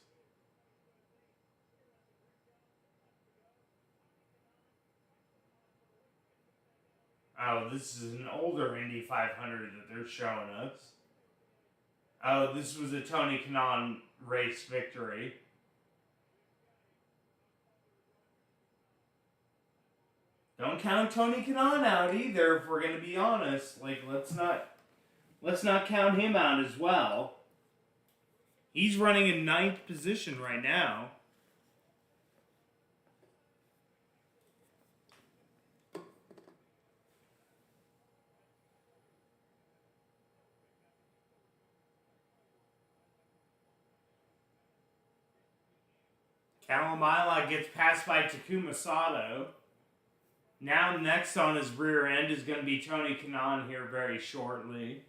Oh, this is an older Indy 500 that they're showing us. Oh, this was a Tony Kanaan race victory. Don't count Tony Kanaan out either, if we're going to be honest. Let's not count him out as well. He's running in 9th position right now. Callum Ilott gets passed by Takuma Sato. Now next on his rear end is going to be Tony Kanaan here very shortly.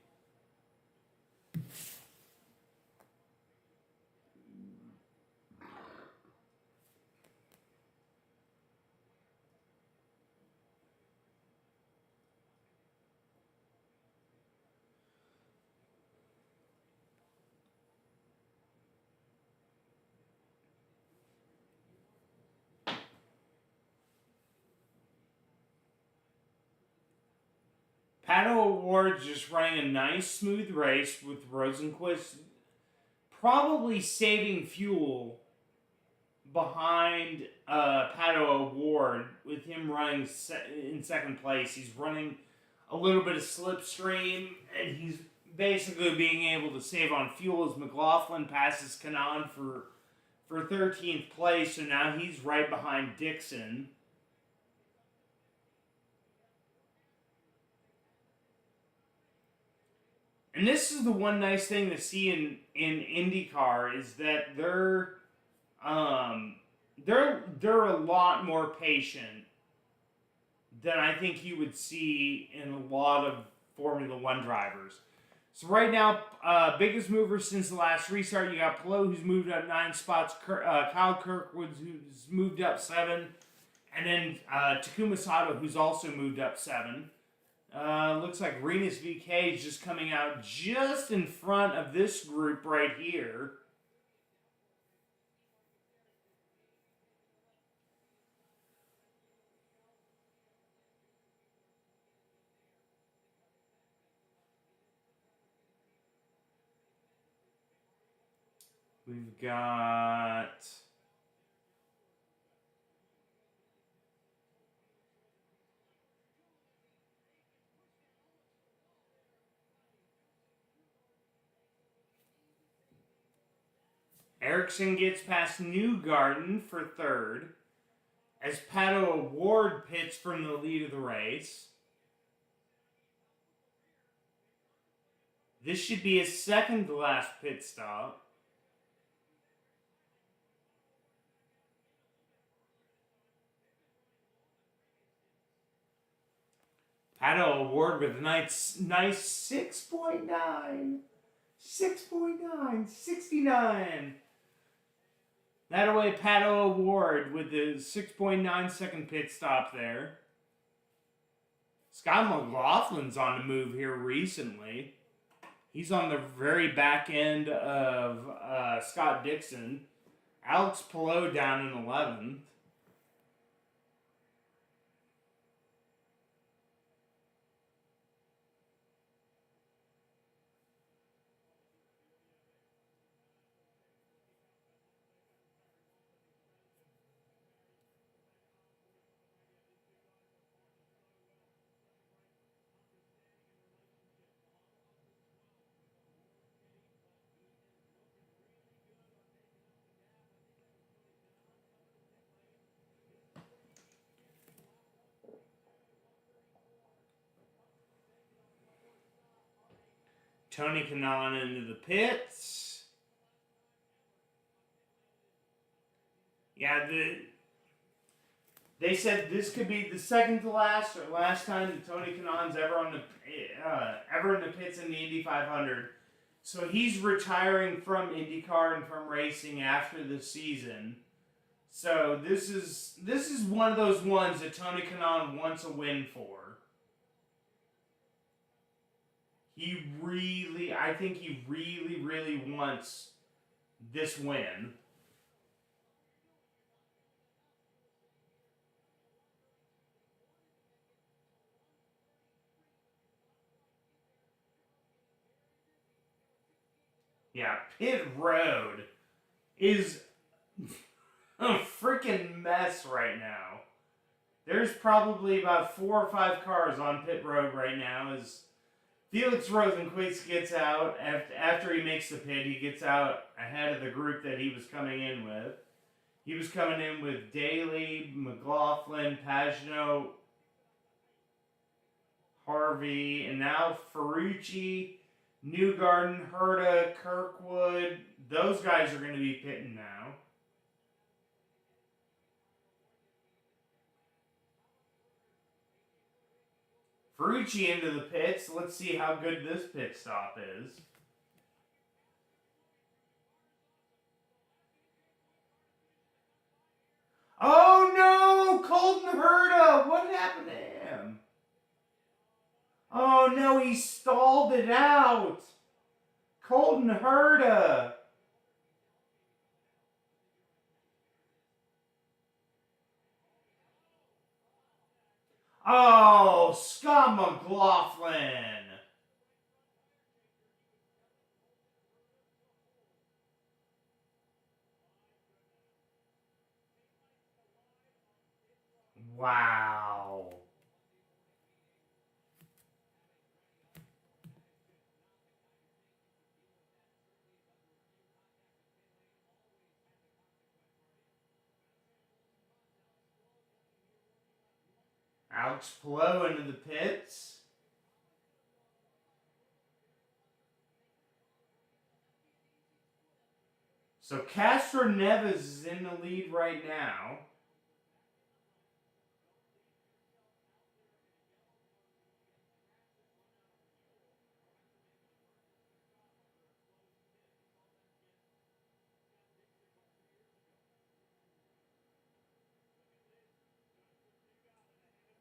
Pato O'Ward's just running a nice smooth race with Rosenquist probably saving fuel behind Pato O'Ward with him running in second place. He's running a little bit of slipstream, and he's basically being able to save on fuel as McLaughlin passes Kanaan for 13th place, so now he's right behind Dixon. And this is the one nice thing to see in IndyCar is that they're a lot more patient than I think you would see in a lot of Formula One drivers. So right now, biggest mover since the last restart, you got Pelot, who's moved up 9 spots, Kyle Kirkwood, who's moved up 7, and then Takuma Sato, who's also moved up 7. Looks like Renus VK is just coming out just in front of this group right here. We've got... Ericsson gets past Newgarden for 3rd, as Pato O'Ward pits from the lead of the race. This should be his second to last pit stop. Pato O'Ward with a nice 6.9. 69. That away, Pato O'Ward with the 6.9 second pit stop there. Scott McLaughlin's on the move here recently. He's on the very back end of Scott Dixon. Alex Pelot down in 11th. Tony Kanaan into the pits. Yeah, they said this could be the second to last or last time that Tony Kanaan's ever in the pits in the Indy 500. So he's retiring from IndyCar and from racing after the season. So this is one of those ones that Tony Kanaan wants a win for. I think he really wants this win. Yeah, pit road is a freaking mess right now. There's probably about 4 or 5 cars on pit road right now as Felix Rosenquist gets out. After he makes the pit, he gets out ahead of the group that he was coming in with. He was coming in with Daly, McLaughlin, Pagenaud, Harvey, and now Ferrucci, Newgarden, Herta, Kirkwood. Those guys are going to be pitting now. Ferrucci into the pits. Let's see how good this pit stop is. Oh no! Colton Herta! What happened to him? Oh no, he stalled it out! Colton Herta! Oh, Scott McLaughlin! Wow. Alex Palou into the pits. So Castro Neves is in the lead right now.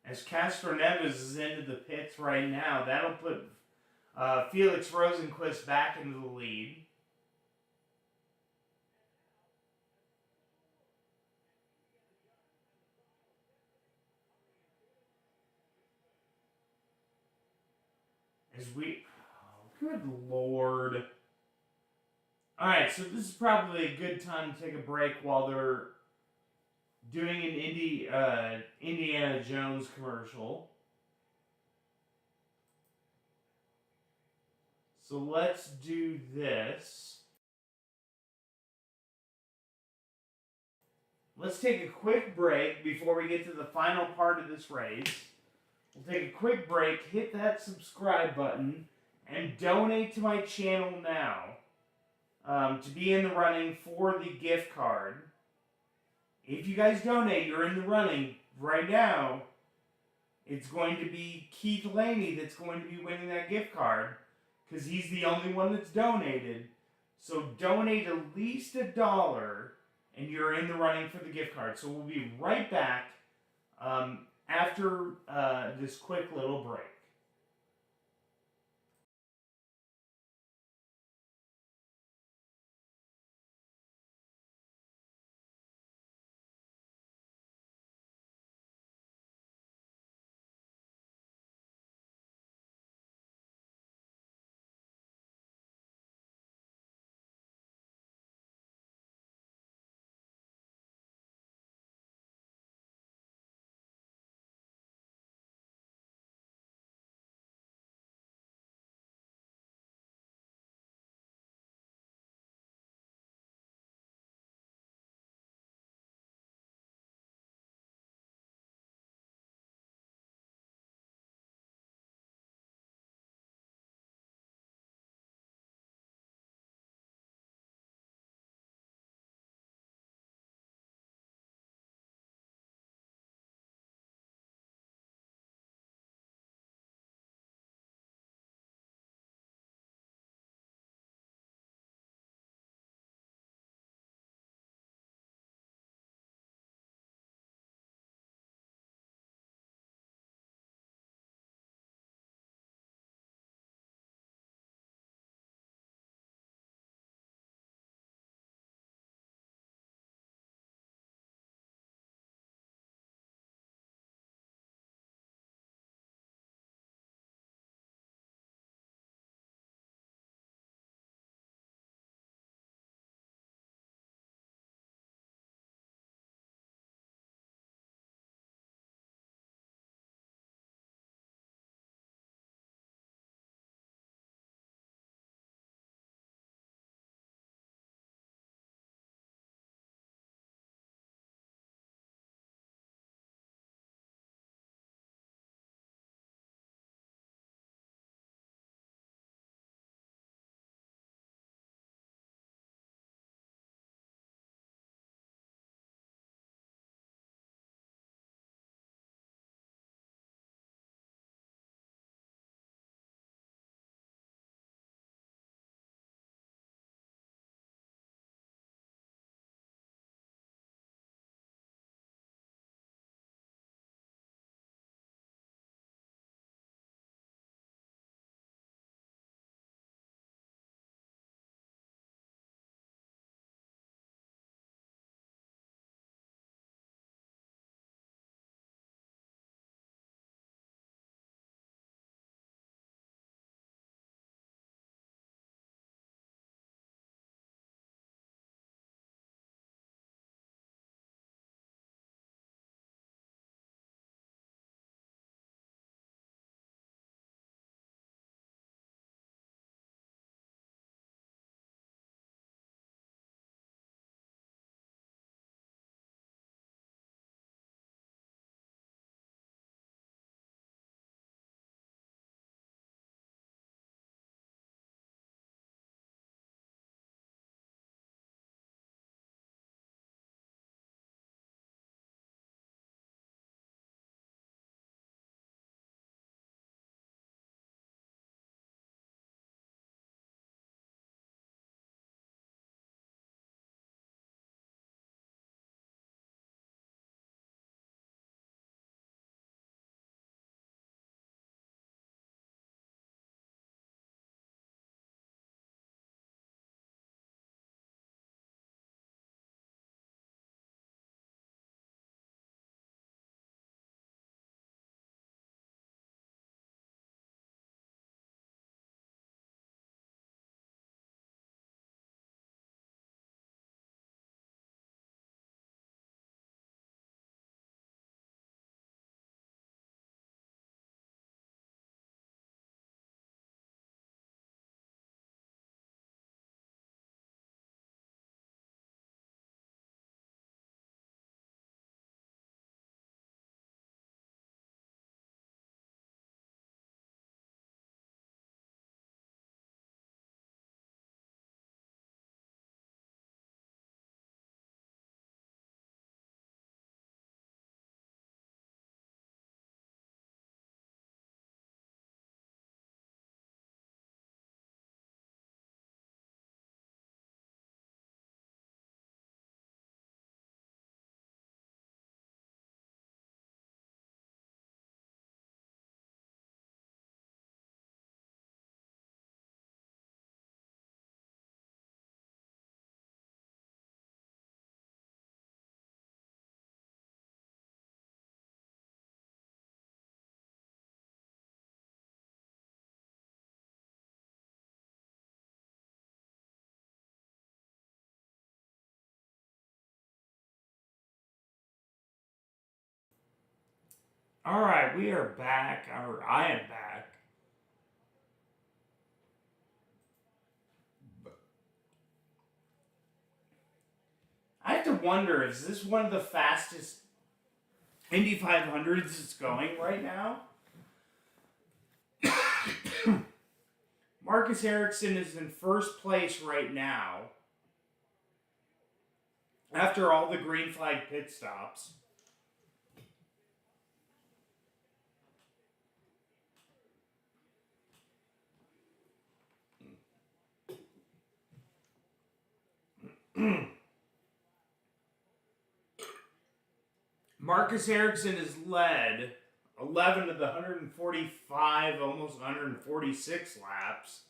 As Castro Neves is into the pits right now, that'll put Felix Rosenquist back into the lead. As we... Oh, good Lord. Alright, so this is probably a good time to take a break while they're doing an Indiana Jones commercial. So let's do this. Let's take a quick break before we get to the final part of this race. We'll take a quick break, hit that subscribe button, and donate to my channel now to be in the running for the gift card. If you guys donate, you're in the running right now. It's going to be Keith Laney that's going to be winning that gift card because he's the only one that's donated. So donate at least $1 and you're in the running for the gift card. So we'll be right back after this quick little break. Alright, we are back. Or I am back. I have to wonder, is this one of the fastest Indy 500s it's going right now? Marcus Ericsson is in first place right now after all the green flag pit stops. Marcus Ericsson has led 11 of the 145, almost 146 laps.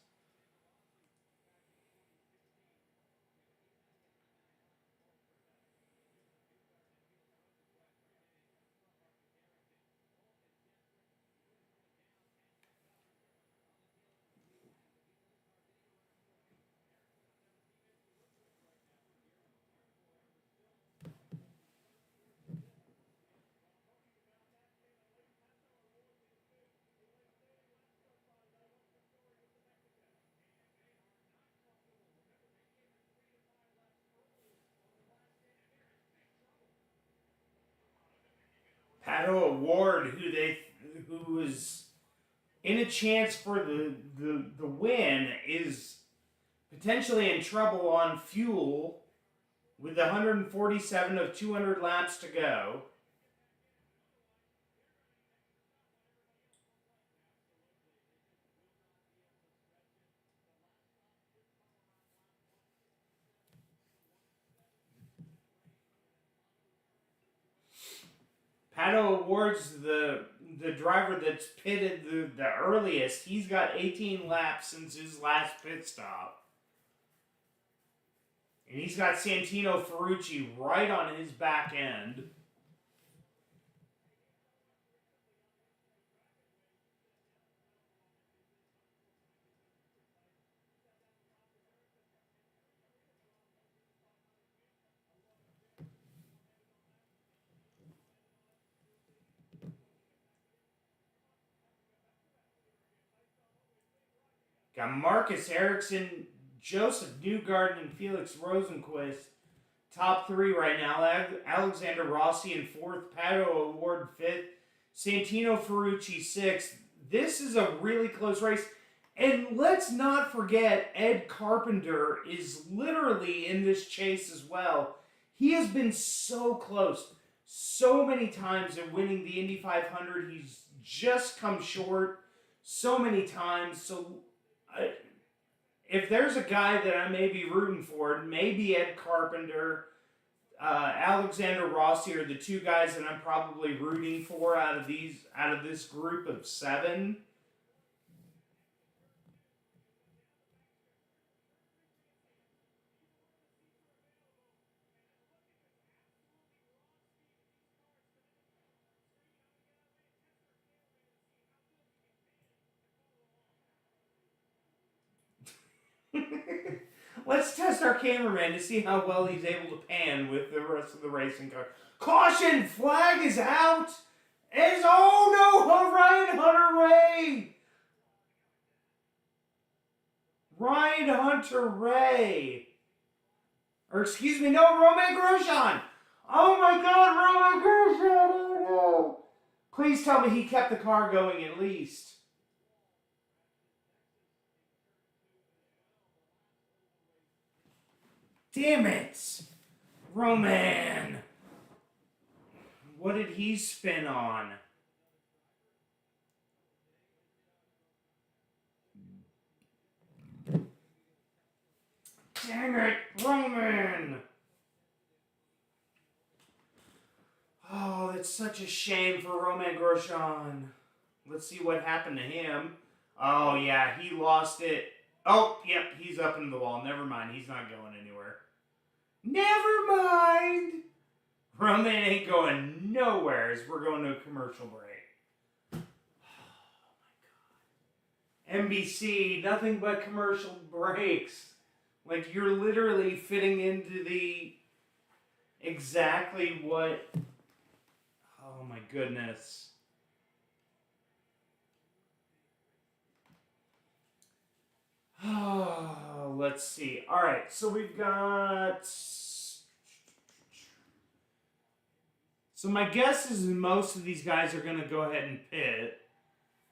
Pato O'Ward, who is in a chance for the win, is potentially in trouble on fuel with 147 of 200 laps to go. Pato O'Ward's the driver that's pitted the earliest. He's got 18 laps since his last pit stop. And he's got Santino Ferrucci right on his back end. Got Marcus Ericsson, Joseph Newgarden, and Felix Rosenquist top three right now. Alexander Rossi in fourth, Pato O'Ward fifth, Santino Ferrucci sixth. This is a really close race. And let's not forget, Ed Carpenter is literally in this chase as well. He has been so close so many times in winning the Indy 500. He's just come short so many times. So if there's a guy that I may be rooting for, maybe Ed Carpenter, Alexander Rossi are the two guys that I'm probably rooting for out of this group of seven. Let's test our cameraman to see how well he's able to pan with the rest of the racing car. Caution! Flag is out! Oh no! Ryan Hunter-Ray! Ryan Hunter-Ray! Or excuse me, no, Romain Grosjean! Oh my god, Romain Grosjean! Oh no! Please tell me he kept the car going at least. Damn it! Roman! What did he spin on? Dang it, Roman! Oh, it's such a shame for Romain Grosjean. Let's see what happened to him. Oh, yeah, he lost it. Oh, yep, he's up into the wall. Never mind, he's not going anywhere. Never mind! Roman ain't going nowhere as we're going to a commercial break. Oh, my God. NBC, nothing but commercial breaks. Like, you're literally fitting into the exactly what... Oh, my goodness. Let's see. All right, so we've got. So my guess is most of these guys are gonna go ahead and pit.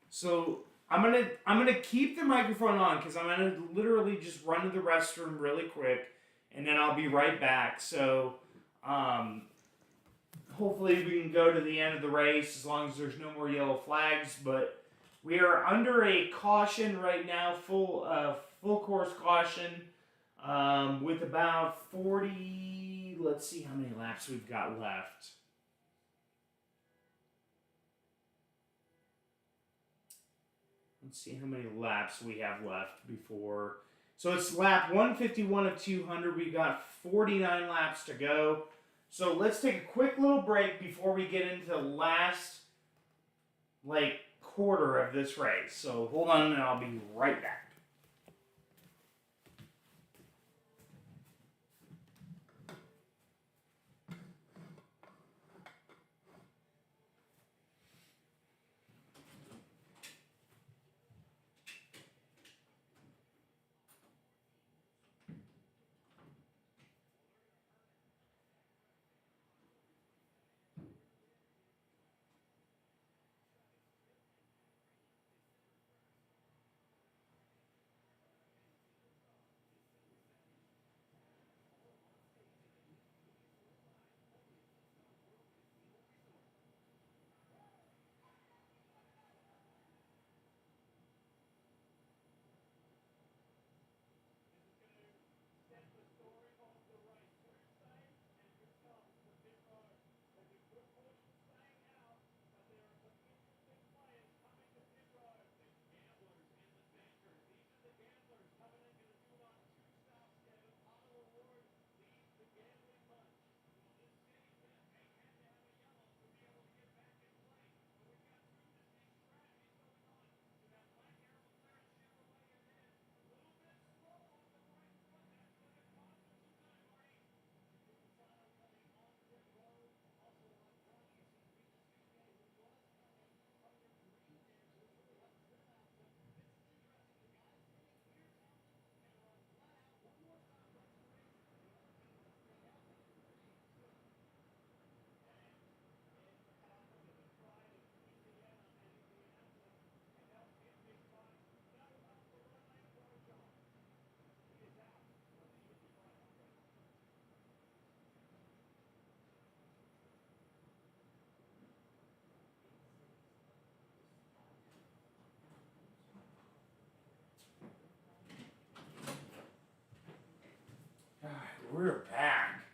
So I'm gonna keep the microphone on because I'm gonna literally just run to the restroom really quick, and then I'll be right back. So hopefully we can go to the end of the race as long as there's no more yellow flags. But we are under a caution right now, full course caution, with about 40. Let's see how many laps we've got left. Let's see how many laps we have left before. So it's lap 151 of 200. We've got 49 laps to go. So let's take a quick little break before we get into the last, quarter of this race. So hold on and I'll be right back. We're back.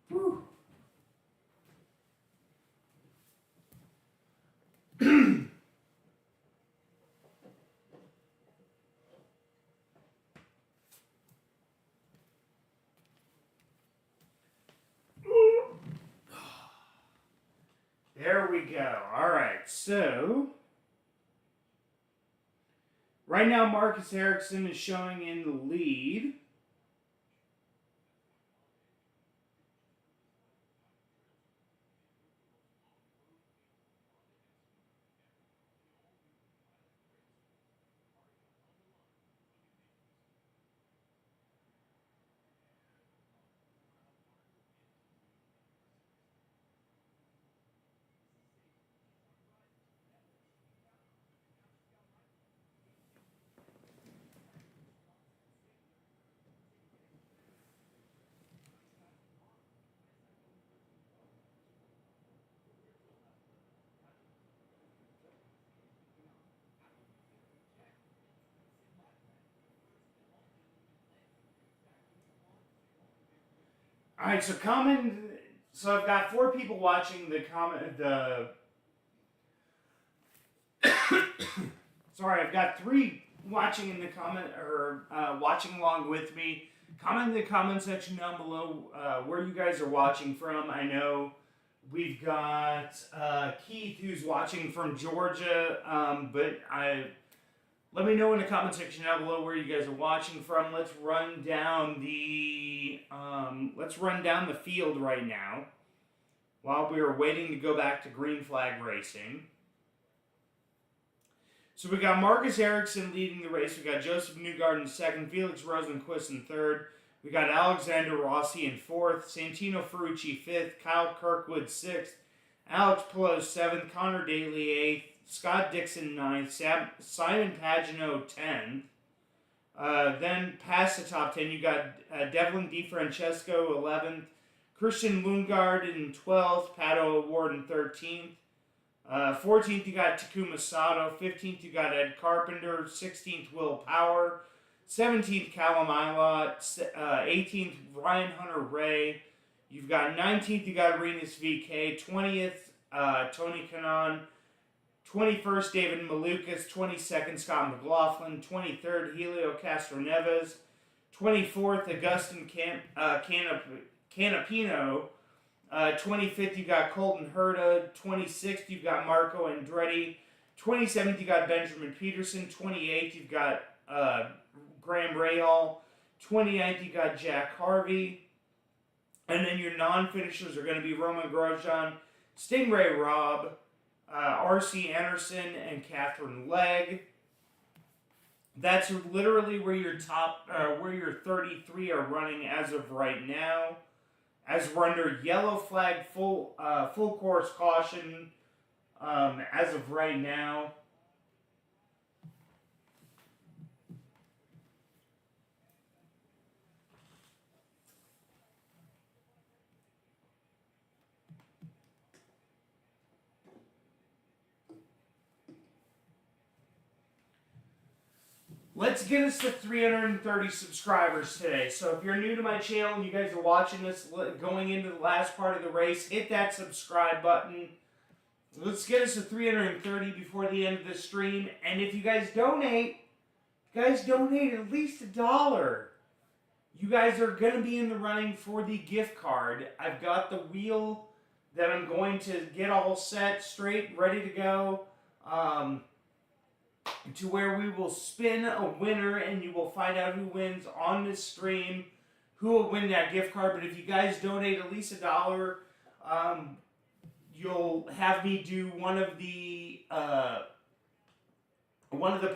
Whew. There we go. All right, so right now Marcus Ericsson is showing in the lead. All right, so comment. So I've got 4 people watching the comment. Sorry, I've got 3 watching in the comment or watching along with me. Comment in the comment section down below where you guys are watching from. I know we've got Keith who's watching from Georgia, but let me know in the comment section down below where you guys are watching from. Let's run down the field right now while we are waiting to go back to green flag racing. So we got Marcus Ericsson leading the race. We got Joseph Newgarden second, Felix Rosenquist in third. We got Alexander Rossi in fourth, Santino Ferrucci fifth, Kyle Kirkwood sixth, Alex Pillow seventh, Connor Daly eighth, Scott Dixon ninth, Simon Pagino 10th. Then past the top 10, you got Devlin DiFrancesco 11th, Christian Lundgaard in 12th, Pato Award in 13th. 14th, you got Takuma Sato. 15th, you got Ed Carpenter. 16th, Will Power. 17th, Callum Ilott. 18th, Ryan Hunter-Ray. You've got 19th, you got Arenas VK. 20th, Tony Kanaan. 21st, David Malukas. 22nd, Scott McLaughlin. 23rd, Helio Castroneves. 24th, Augustin Canapino. 25th, you got Colton Herta. 26th, you've got Marco Andretti. 27th, you got Benjamin Peterson. 28th, you've got Graham Rahal. 29th, you got Jack Harvey. And then your non-finishers are going to be Roman Grosjean, Stingray Robb, R.C. Anderson, and Catherine Legg. That's literally where your where your 33 are running as of right now. As we're under yellow flag, full course caution as of right now. Let's get us to 330 subscribers today. So if you're new to my channel and you guys are watching this going into the last part of the race, hit that subscribe button. Let's get us to 330 before the end of the stream. And if you guys donate at least $1. You guys are going to be in the running for the gift card. I've got the wheel that I'm going to get all set, straight, ready to go. To where we will spin a winner and you will find out who wins on this stream, who will win that gift card. But if you guys donate at least $1, you'll have me do one of the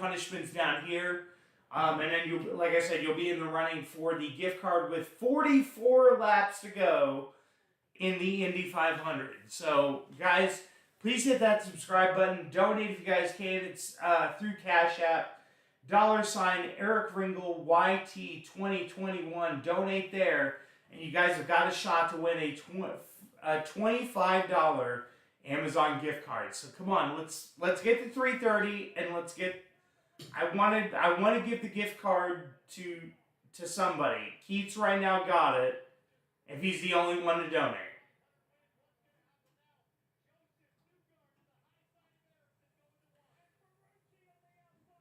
punishments down here. And then you, like I said, you'll be in the running for the gift card with 44 laps to go in the Indy 500. So, guys, please hit that subscribe button. Donate if you guys can. It's through Cash App. $ Eric Ringel YT 2021. Donate there, and you guys have got a shot to win a $25 Amazon gift card. So come on, let's get to 330, and let's get. I want to give the gift card to somebody. Keats right now got it, if he's the only one to donate.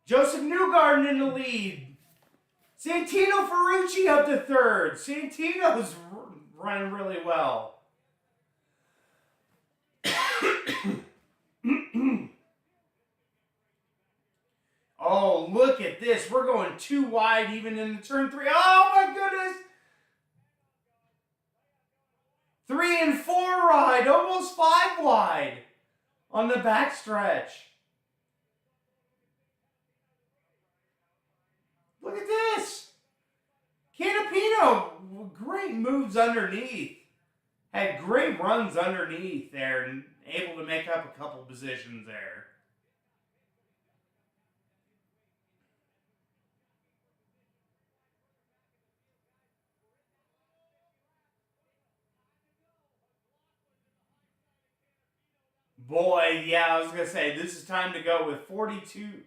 Joseph Newgarden in the lead. Santino Ferrucci up to third. Santino's running really well. Oh, look at this. We're going too wide even in the turn 3. Oh, my goodness. 3 and 4 wide. Almost 5 wide on the back stretch. Look at this. Canapino, great moves underneath. Had great runs underneath there and able to make up a couple positions there. Boy, yeah, I was going to say, this is time to go with 42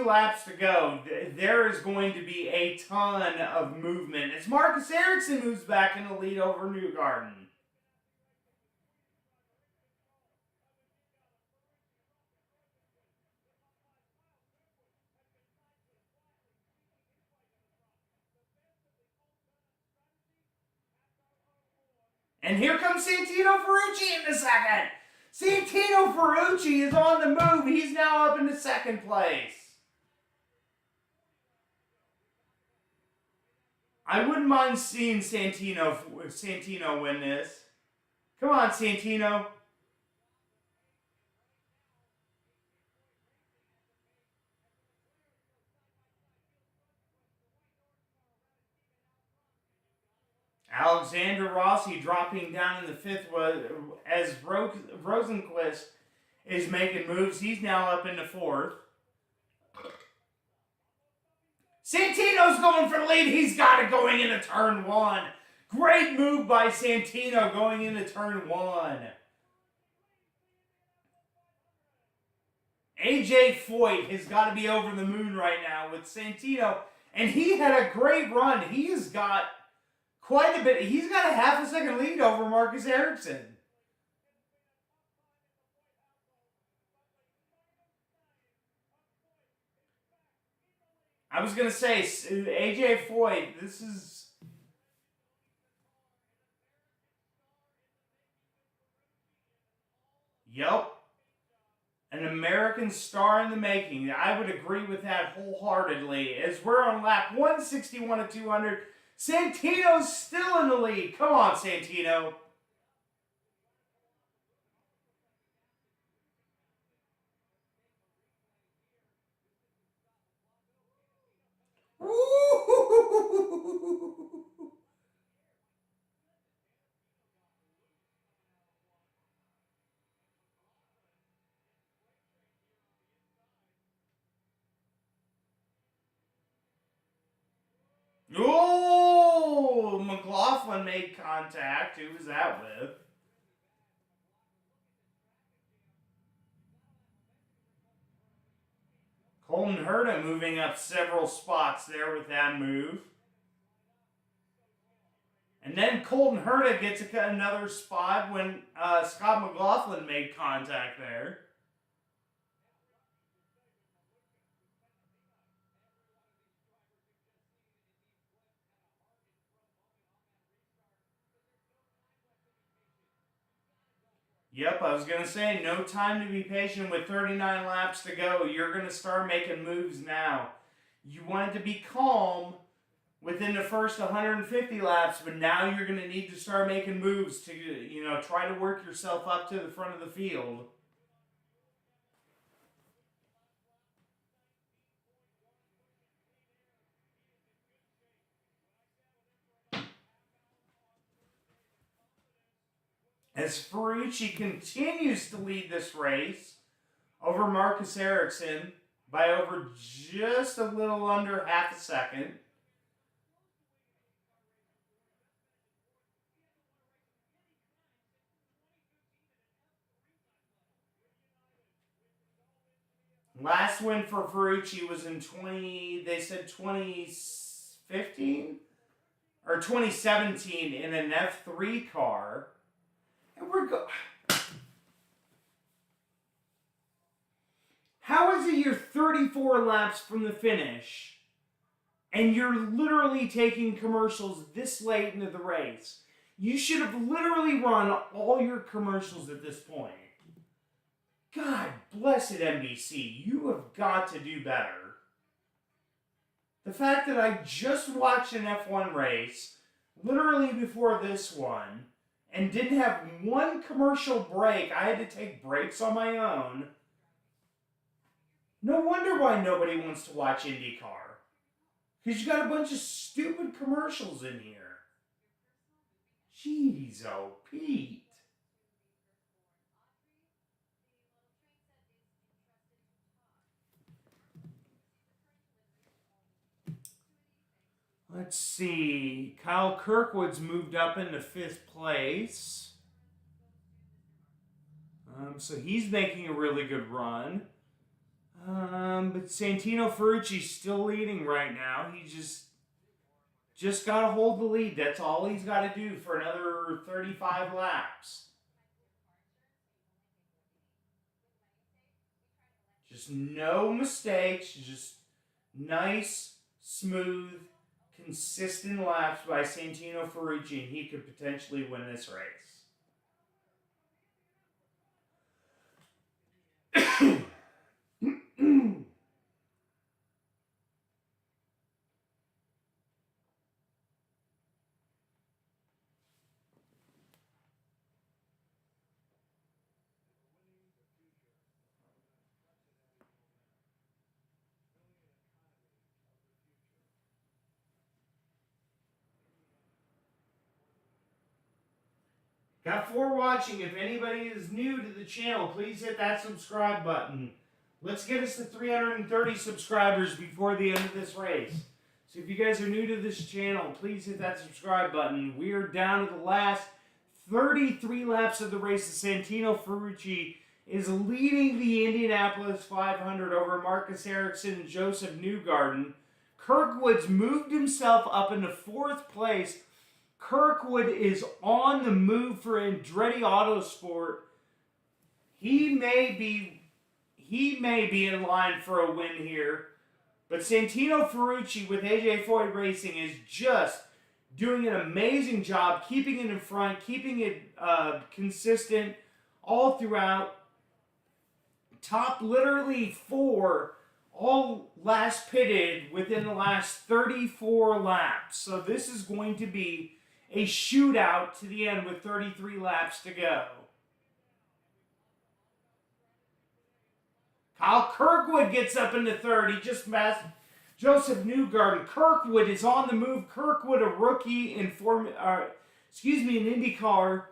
laps to go. There is going to be a ton of movement. It's Marcus Ericsson who's back in the lead over Newgarden. And here comes Santino Ferrucci in the second. Santino Ferrucci is on the move. He's now up in the second place. I wouldn't mind seeing Santino win this. Come on, Santino. Alexander Rossi dropping down in the 5th as Rosenquist is making moves. He's now up in the 4th. Santino's going for the lead. He's got it going into turn 1. Great move by Santino going into turn 1. AJ Foyt has got to be over the moon right now with Santino. And he had a great run. He has got quite a bit. He's got a half a second lead over Marcus Ericsson. I was going to say, AJ Foyt, this is... Yep. An American star in the making. I would agree with that wholeheartedly. As we're on lap 161 of 200, Santino's still in the lead. Come on, Santino. Oh, McLaughlin made contact. Who was that with? Colton Herta moving up several spots there with that move. And then Colton Herta gets another spot when Scott McLaughlin made contact there. Yep, I was going to say, no time to be patient with 39 laps to go. You're going to start making moves now. You want to be calm within the first 150 laps, but now you're going to need to start making moves to, try to work yourself up to the front of the field. As Ferrucci continues to lead this race over Marcus Ericsson by over just a little under half a second. Last win for Ferrucci was in 2015 or 2017 in an F3 car. And how is it you're 34 laps from the finish and you're literally taking commercials this late into the race? You should have literally run all your commercials at this point. God bless it, NBC. You have got to do better. The fact that I just watched an F1 race literally before this one and didn't have one commercial break. I had to take breaks on my own. No wonder why nobody wants to watch IndyCar. Because you got a bunch of stupid commercials in here. Jeez, oh, Pete. Let's see. Kyle Kirkwood's moved up into 5th place. So he's making a really good run. But Santino Ferrucci's still leading right now. He just got to hold the lead. That's all he's got to do for another 35 laps. Just no mistakes. Just nice, smooth, consistent laps by Santino Ferrucci, and he could potentially win this race. Got 4 watching. If anybody is new to the channel, please hit that subscribe button. Let's get us to 330 subscribers before the end of this race. So if you guys are new to this channel, please hit that subscribe button. We are down to the last 33 laps of the race. Santino Ferrucci is leading the Indianapolis 500 over Marcus Ericsson and Joseph Newgarden. Kirkwood's moved himself up into 4th place. Kirkwood is on the move for Andretti Autosport. He may be in line for a win here. But Santino Ferrucci with AJ Foyt Racing is just doing an amazing job, keeping it in front, keeping it consistent all throughout. Top literally 4, all last pitted within the last 34 laps. So this is going to be a shootout to the end with 33 laps to go. Kyle Kirkwood gets up into 3rd. He just passed Joseph Newgarden. Kirkwood is on the move. Kirkwood, a rookie in IndyCar.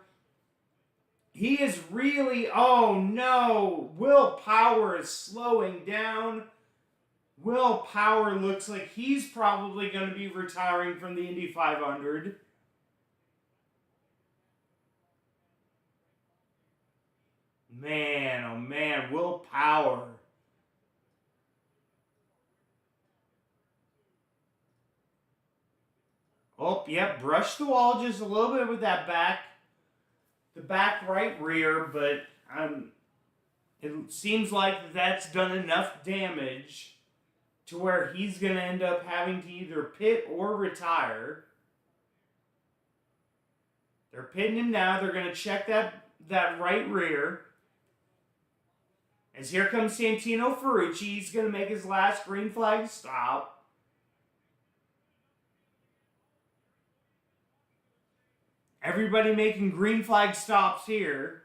He is really, oh no, Will Power is slowing down. Will Power looks like he's probably going to be retiring from the Indy 500. Man, oh man, Will Power. Oh, yep, brush the wall just a little bit with that the back right rear, but it seems like that's done enough damage to where he's going to end up having to either pit or retire. They're pitting him now. They're going to check that right rear. As here comes Santino Ferrucci. He's going to make his last green flag stop. Everybody making green flag stops here.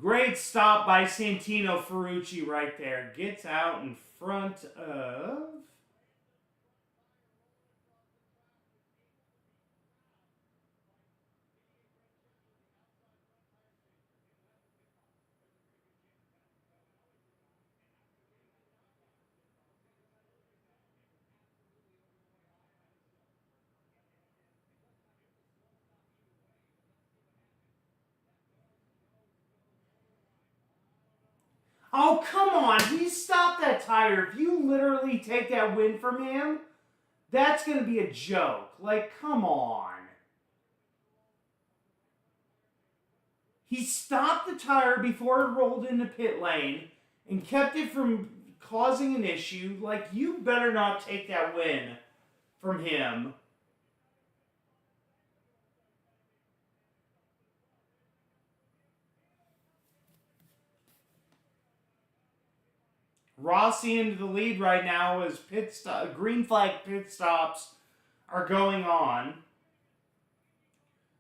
Great stop by Santino Ferrucci right there. Gets out in front of... Oh, come on. He stopped that tire. If you literally take that win from him, that's going to be a joke. Like, come on. He stopped the tire before it rolled into pit lane and kept it from causing an issue. Like, you better not take that win from him. Rossi into the lead right now as green flag pit stops are going on.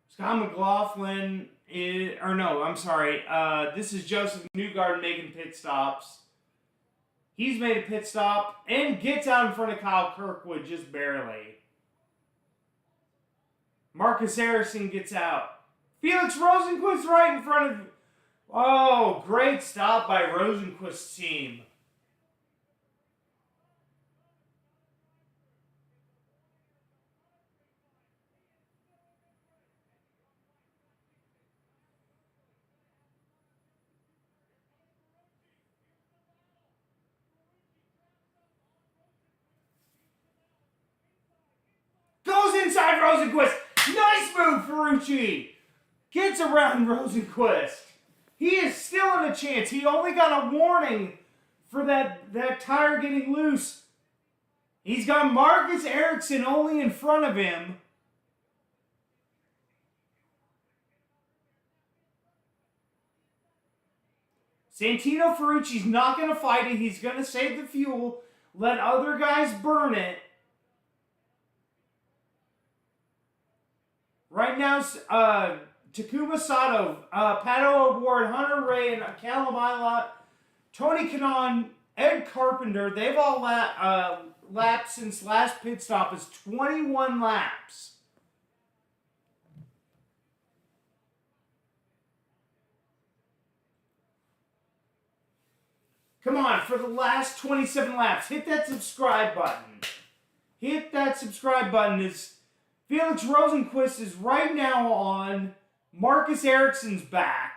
Scott McLaughlin is, or no, I'm sorry. This is Joseph Newgarden making pit stops. He's made a pit stop and gets out in front of Kyle Kirkwood just barely. Marcus Ericsson gets out. Felix Rosenquist right in front of... Oh, great stop by Rosenquist's team. Goes inside Rosenquist. Nice move, Ferrucci. Gets around Rosenquist. He is still in a chance. He only got a warning for that tire getting loose. He's got Marcus Ericsson only in front of him. Santino Ferrucci's not going to fight it. He's going to save the fuel. Let other guys burn it. Right now, Takuma Sato, Pato Award, Hunter Ray, and Callum Ilott, Tony Kanaan, Ed Carpenter, they've all lapped since last pit stop is 21 laps. Come on, for the last 27 laps, hit that subscribe button. Hit that subscribe button. Felix Rosenqvist is right now on Marcus Ericsson's back.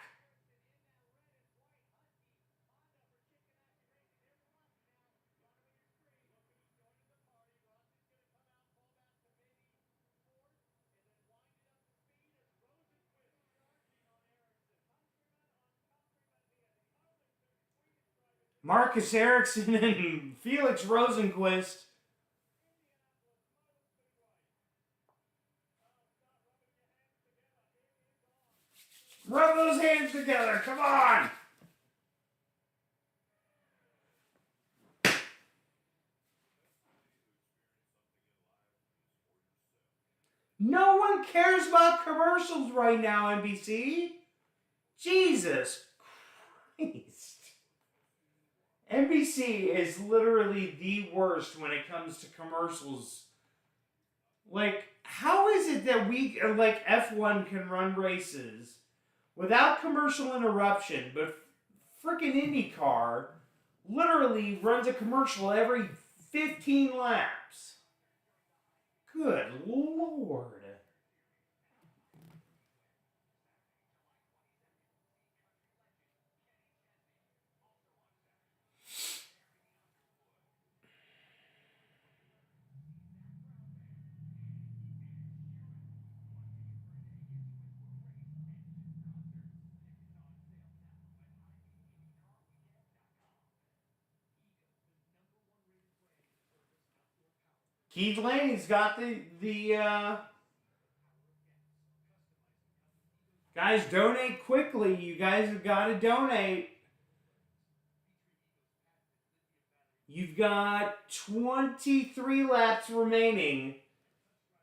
Marcus Ericsson and Felix Rosenqvist. Rub those hands together, come on! No one cares about commercials right now, NBC. Jesus Christ. NBC is literally the worst when it comes to commercials. Like, how is it that we, like F1 can run races without commercial interruption, but frickin' IndyCar literally runs a commercial every 15 laps? Good Lord. Keith Laney's got the guys, donate quickly. You guys have got to donate. You've got 23 laps remaining.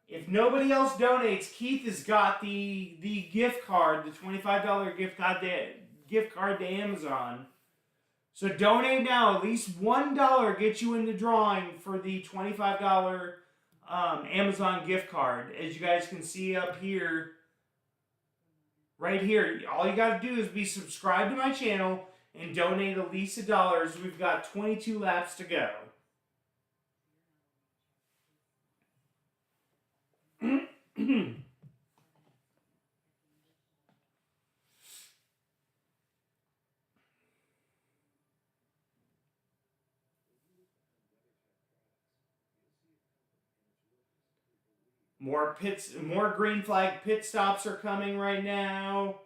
If nobody else donates, Keith has got the gift card, the $25 gift card to Amazon. So donate now. At least $1 gets you in the drawing for the $25 Amazon gift card. As you guys can see up here, right here, all you got to do is be subscribed to my channel and donate at least $1. We've got 22 laps to go. More green flag pit stops are coming right now.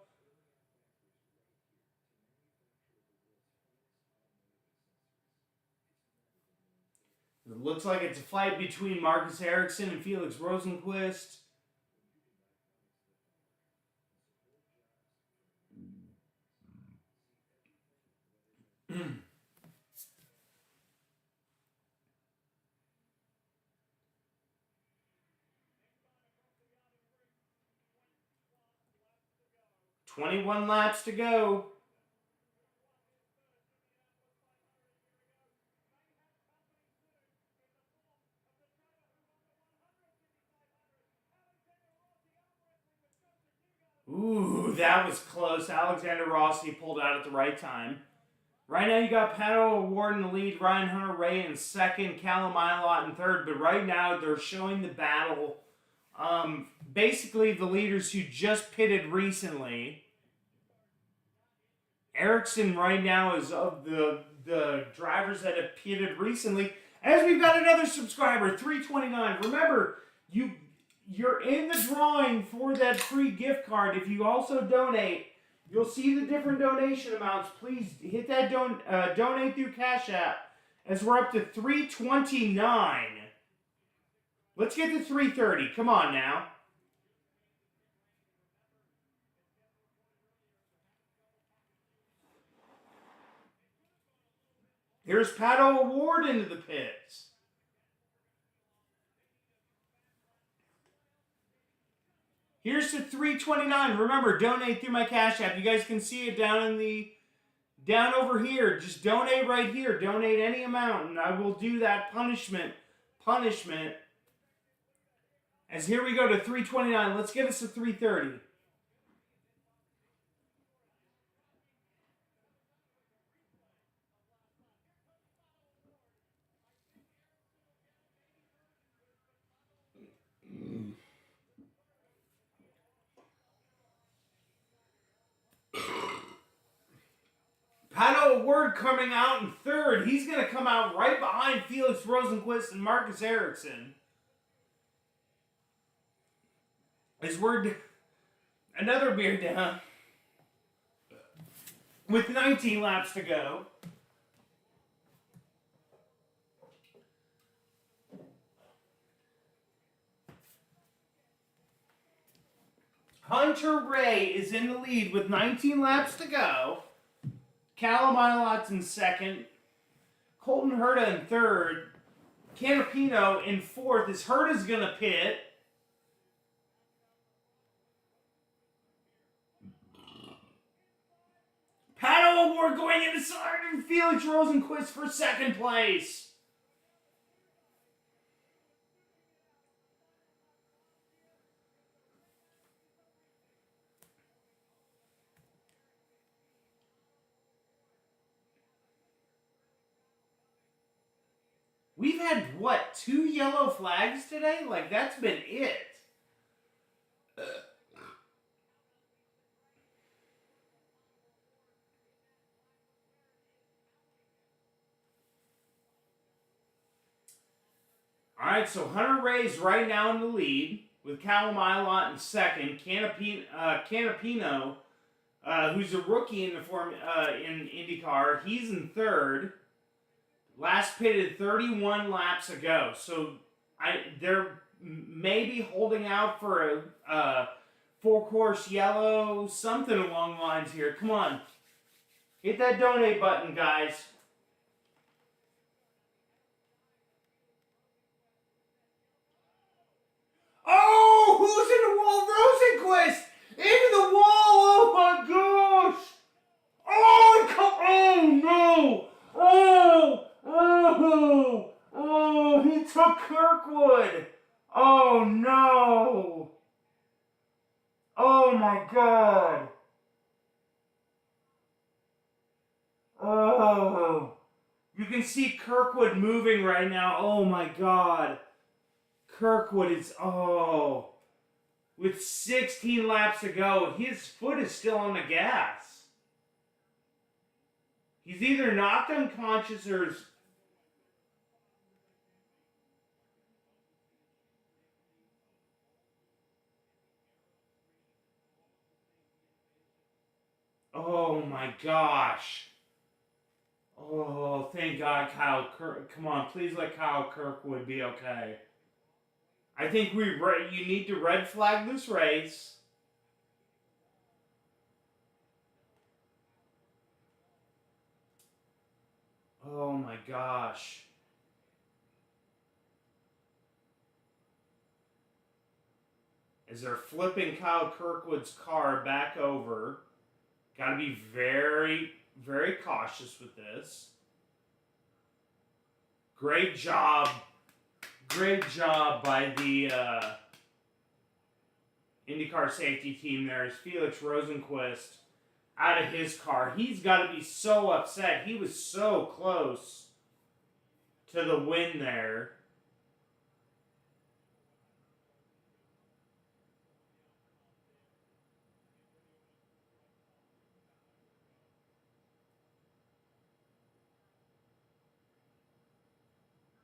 It looks like it's a fight between Marcus Ericsson and Felix Rosenqvist. $21 laps to go. Ooh, that was close. Alexander Rossi pulled out at the right time. Right now you got Pato Award in the lead, Ryan Hunter-Reay in second, Callum Ilott in third, but right now they're showing the battle. Basically the leaders who just pitted recently. Ericsson right now is of the drivers that have pitted recently. As we've got another subscriber, 329. Remember, you're in the drawing for that free gift card. If you also donate, you'll see the different donation amounts. Please hit that donate through Cash App as we're up to 329. Let's get to 330. Come on now. Here's Pato Award into the pits. Here's to 329. Remember, donate through my Cash App. You guys can see it down over here. Just donate right here. Donate any amount, and I will do that punishment. As here we go to 329. Let's get us to 330. Pato Award coming out in third. He's going to come out right behind Felix Rosenquist and Marcus Ericsson. As we're another beer down with 19 laps to go. Hunter Ray is in the lead with 19 laps to go. Callum Ilot's in second. Colton Herta in third. Canapino in fourth. As Herta's going to pit. Pato Award going into Sergeant Felix Rosenquist for second place. We've had, what, 2 yellow flags today? Like, that's been it. All right, so Hunter Ray's right now in the lead with Callum Ilott in second. Canapino, who's a rookie in in IndyCar, he's in third. Last pitted 31 laps ago, so they're maybe holding out for a 4-course yellow, something along the lines here. Come on, hit that donate button, guys. Oh, who's in the wall? Rosenquist into the wall. Oh my gosh! Oh no! Oh, he took Kirkwood. Oh, no. Oh, my God. Oh, you can see Kirkwood moving right now. Oh, my God. Kirkwood is, with 16 laps to go, his foot is still on the gas. He's either knocked unconscious or... Oh my gosh. Oh, thank God Kyle Kirk... Come on, please let Kyle Kirkwood be okay. I think you need to red flag this race. Oh my gosh. As they're flipping Kyle Kirkwood's car back over. Got to be very, very cautious with this. Great job. Great job by the IndyCar safety team there as Felix Rosenquist out of his car. He's got to be so upset. He was so close to the win there.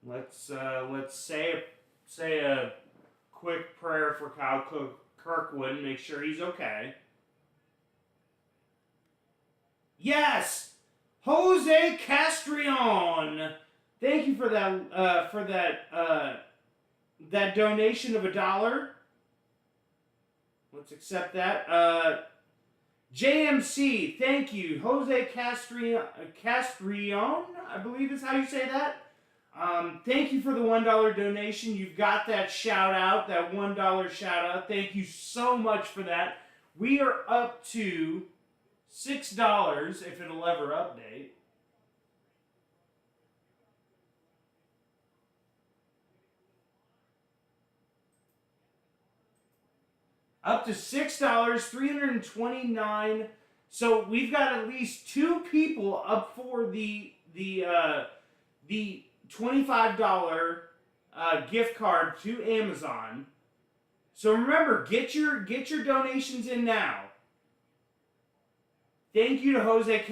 Let's say a quick prayer for Kyle Kirkwood and make sure he's okay. Yes, Jose Castrillon. Thank you for that donation of $1. Let's accept that. JMC, thank you, Jose Castrillon. I believe is how you say that. Thank you for the $1 donation. You've got that shout out, that $1 shout out. Thank you so much for that. We are up to $6 if it'll ever update. Up to $6, 329. So we've got at least 2 people up for the $25 gift card to Amazon. So remember, get your donations in now. Thank you to Jose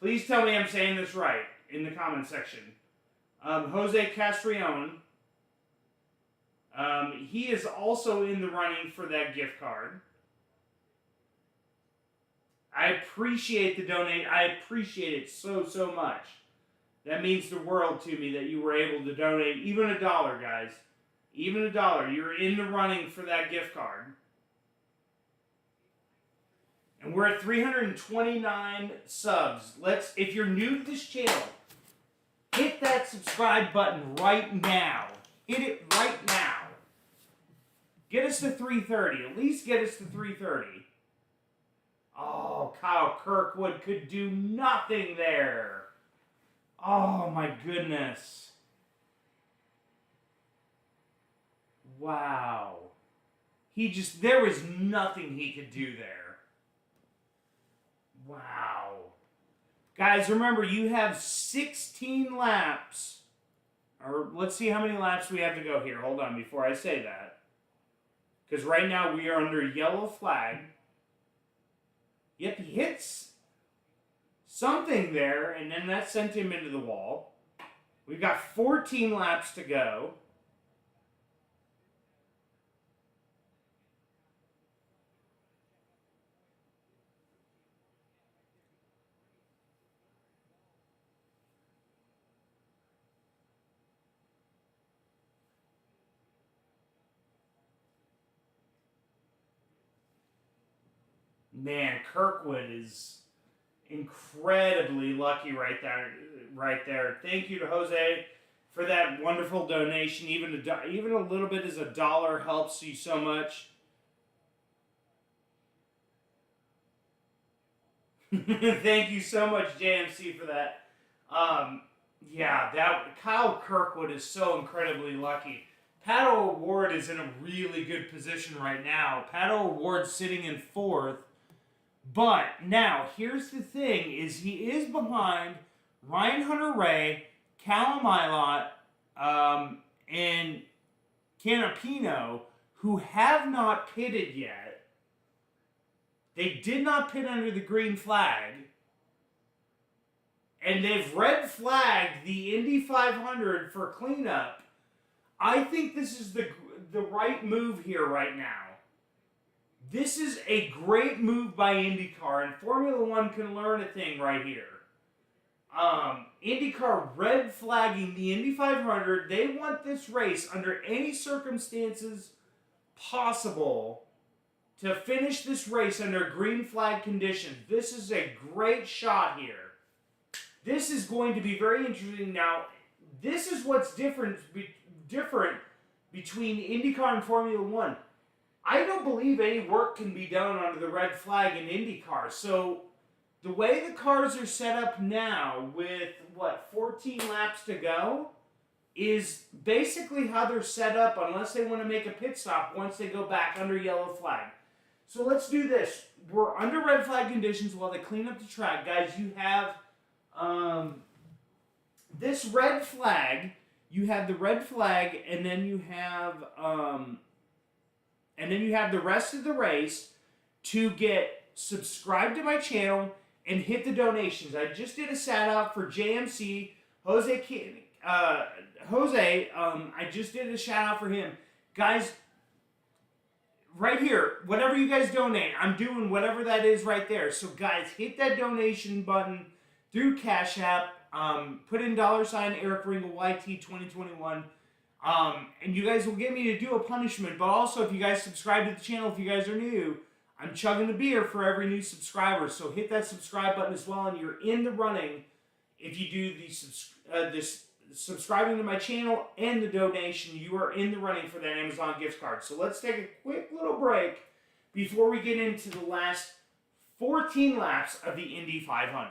Please tell me I'm saying this right in the comment section. Jose Castrillon. He is also in the running for that gift card. I appreciate the donate. I appreciate it so much. That means the world to me that you were able to donate even $1, guys. Even $1. You're in the running for that gift card. And we're at 329 subs. If you're new to this channel, hit that subscribe button right now. Hit it right now. Get us to 330. At least get us to 330. Oh, Kyle Kirkwood could do nothing there. Oh, my goodness. Wow. There was nothing he could do there. Wow. Guys, remember, you have 16 laps. Or let's see how many laps we have to go here. Hold on before I say that. Because right now we are under yellow flag. Yep, he hits something there, and then that sent him into the wall. We've got 14 laps to go. Man, Kirkwood is incredibly lucky right there. Thank you to Jose for that wonderful donation. Even a little bit as $1 helps you so much. Thank you so much, JMC, for that. Kyle Kirkwood is so incredibly lucky. Pato O'Ward is in a really good position right now. Pato O'Ward's sitting in 4th. But now, here's the thing, is he is behind Ryan Hunter-Reay, Callum Ilott, and Canapino, who have not pitted yet. They did not pit under the green flag. And they've red flagged the Indy 500 for cleanup. I think this is the right move here right now. This is a great move by IndyCar, and Formula One can learn a thing right here. IndyCar red flagging the Indy 500. They want this race under any circumstances possible to finish this race under green flag conditions. This is a great shot here. This is going to be very interesting. Now, this is what's different between IndyCar and Formula One. I don't believe any work can be done under the red flag in IndyCar. So the way the cars are set up now with, 14 laps to go, is basically how they're set up unless they want to make a pit stop once they go back under yellow flag. So let's do this. We're under red flag conditions while they clean up the track. Guys, you have this red flag. You have the red flag, and then you have the rest of the race to get subscribed to my channel and hit the donations. I just did a shout out for JMC, Jose. I just did a shout out for him. Guys, right here, whatever you guys donate, I'm doing whatever that is right there. So guys, hit that donation button through Cash App. Put in $ Eric Ringle YT 2021. And you guys will get me to do a punishment. But also, if you guys subscribe to the channel, if you guys are new, I'm chugging a beer for every new subscriber. So hit that subscribe button as well, and you're in the running if you do this subscribing to my channel and the donation, you are in the running for that Amazon gift card. So let's take a quick little break before we get into the last 14 laps of the Indy 500.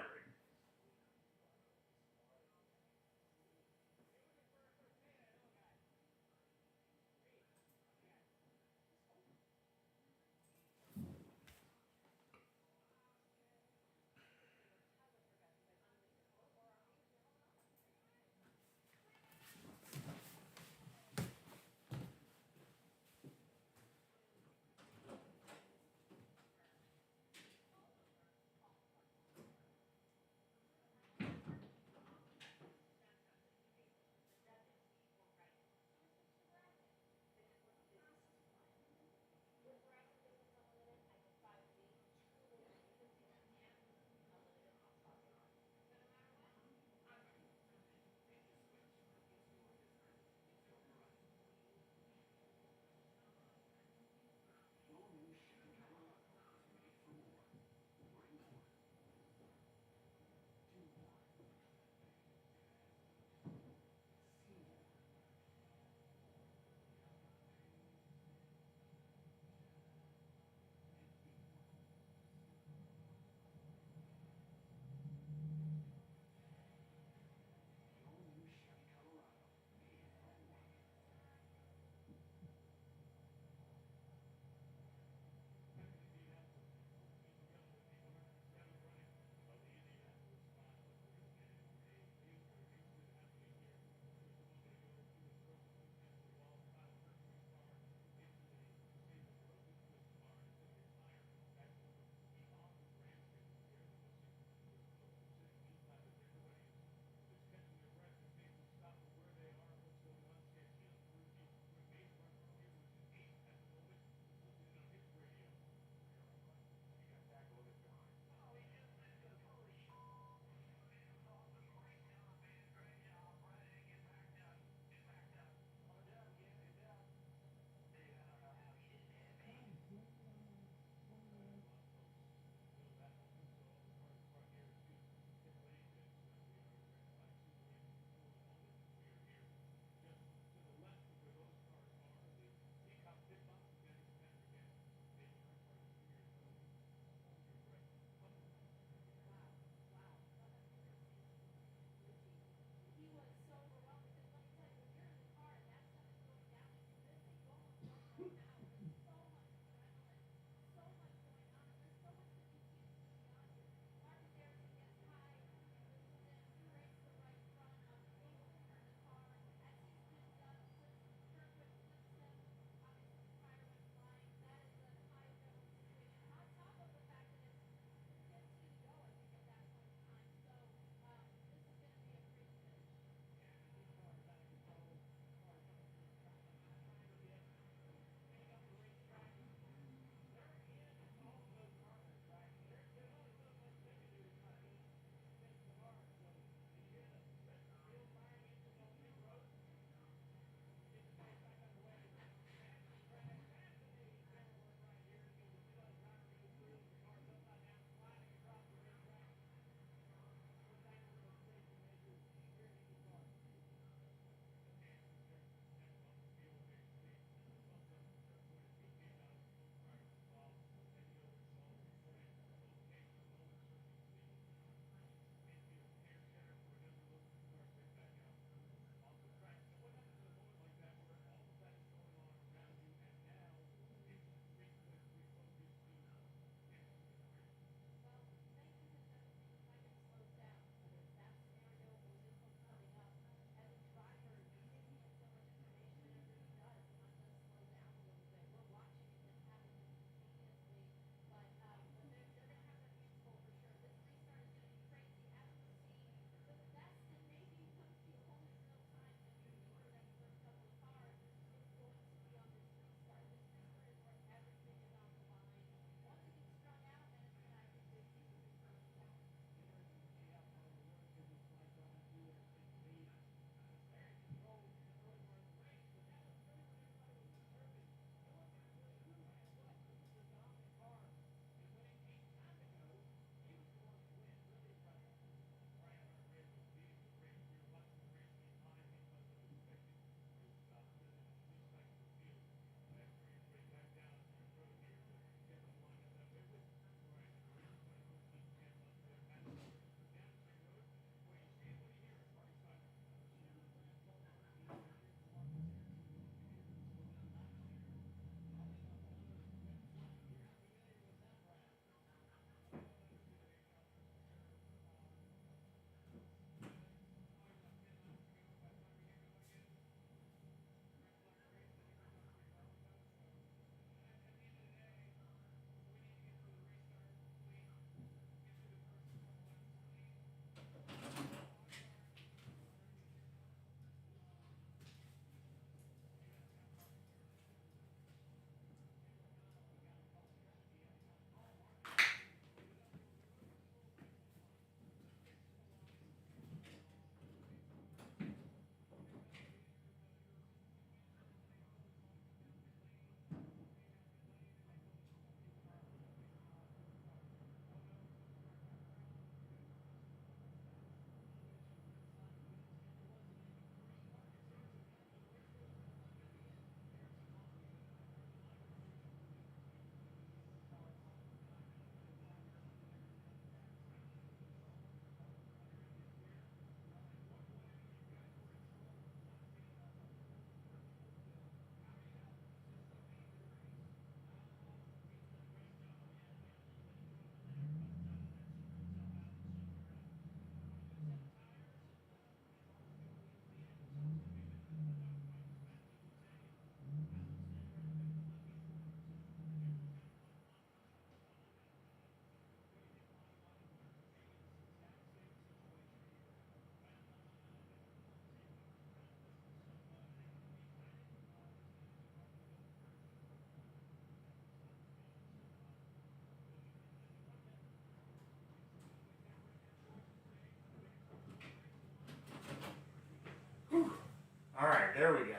There we go.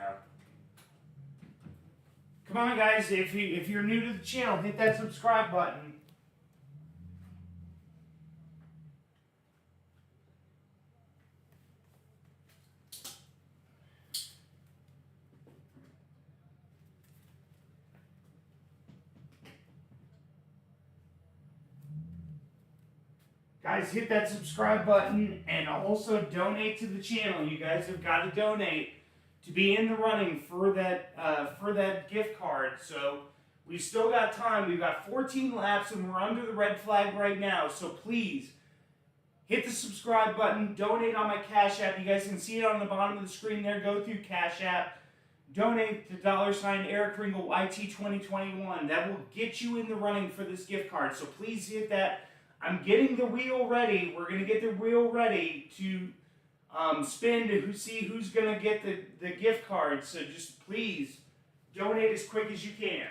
Come on, guys. If you're new to the channel, hit that subscribe button. Guys, hit that subscribe button and also donate to the channel. You guys have got to donate to be in the running for that gift card. So we've still got time. We've got 14 laps and we're under the red flag right now. So please hit the subscribe button. Donate on my Cash App. You guys can see it on the bottom of the screen there. Go through Cash App. Donate to $ Eric Ringle YT 2021. That will get you in the running for this gift card. So please hit that. I'm getting the wheel ready. We're going to get the wheel ready to spin to see who's going to get the gift card. So just please donate as quick as you can.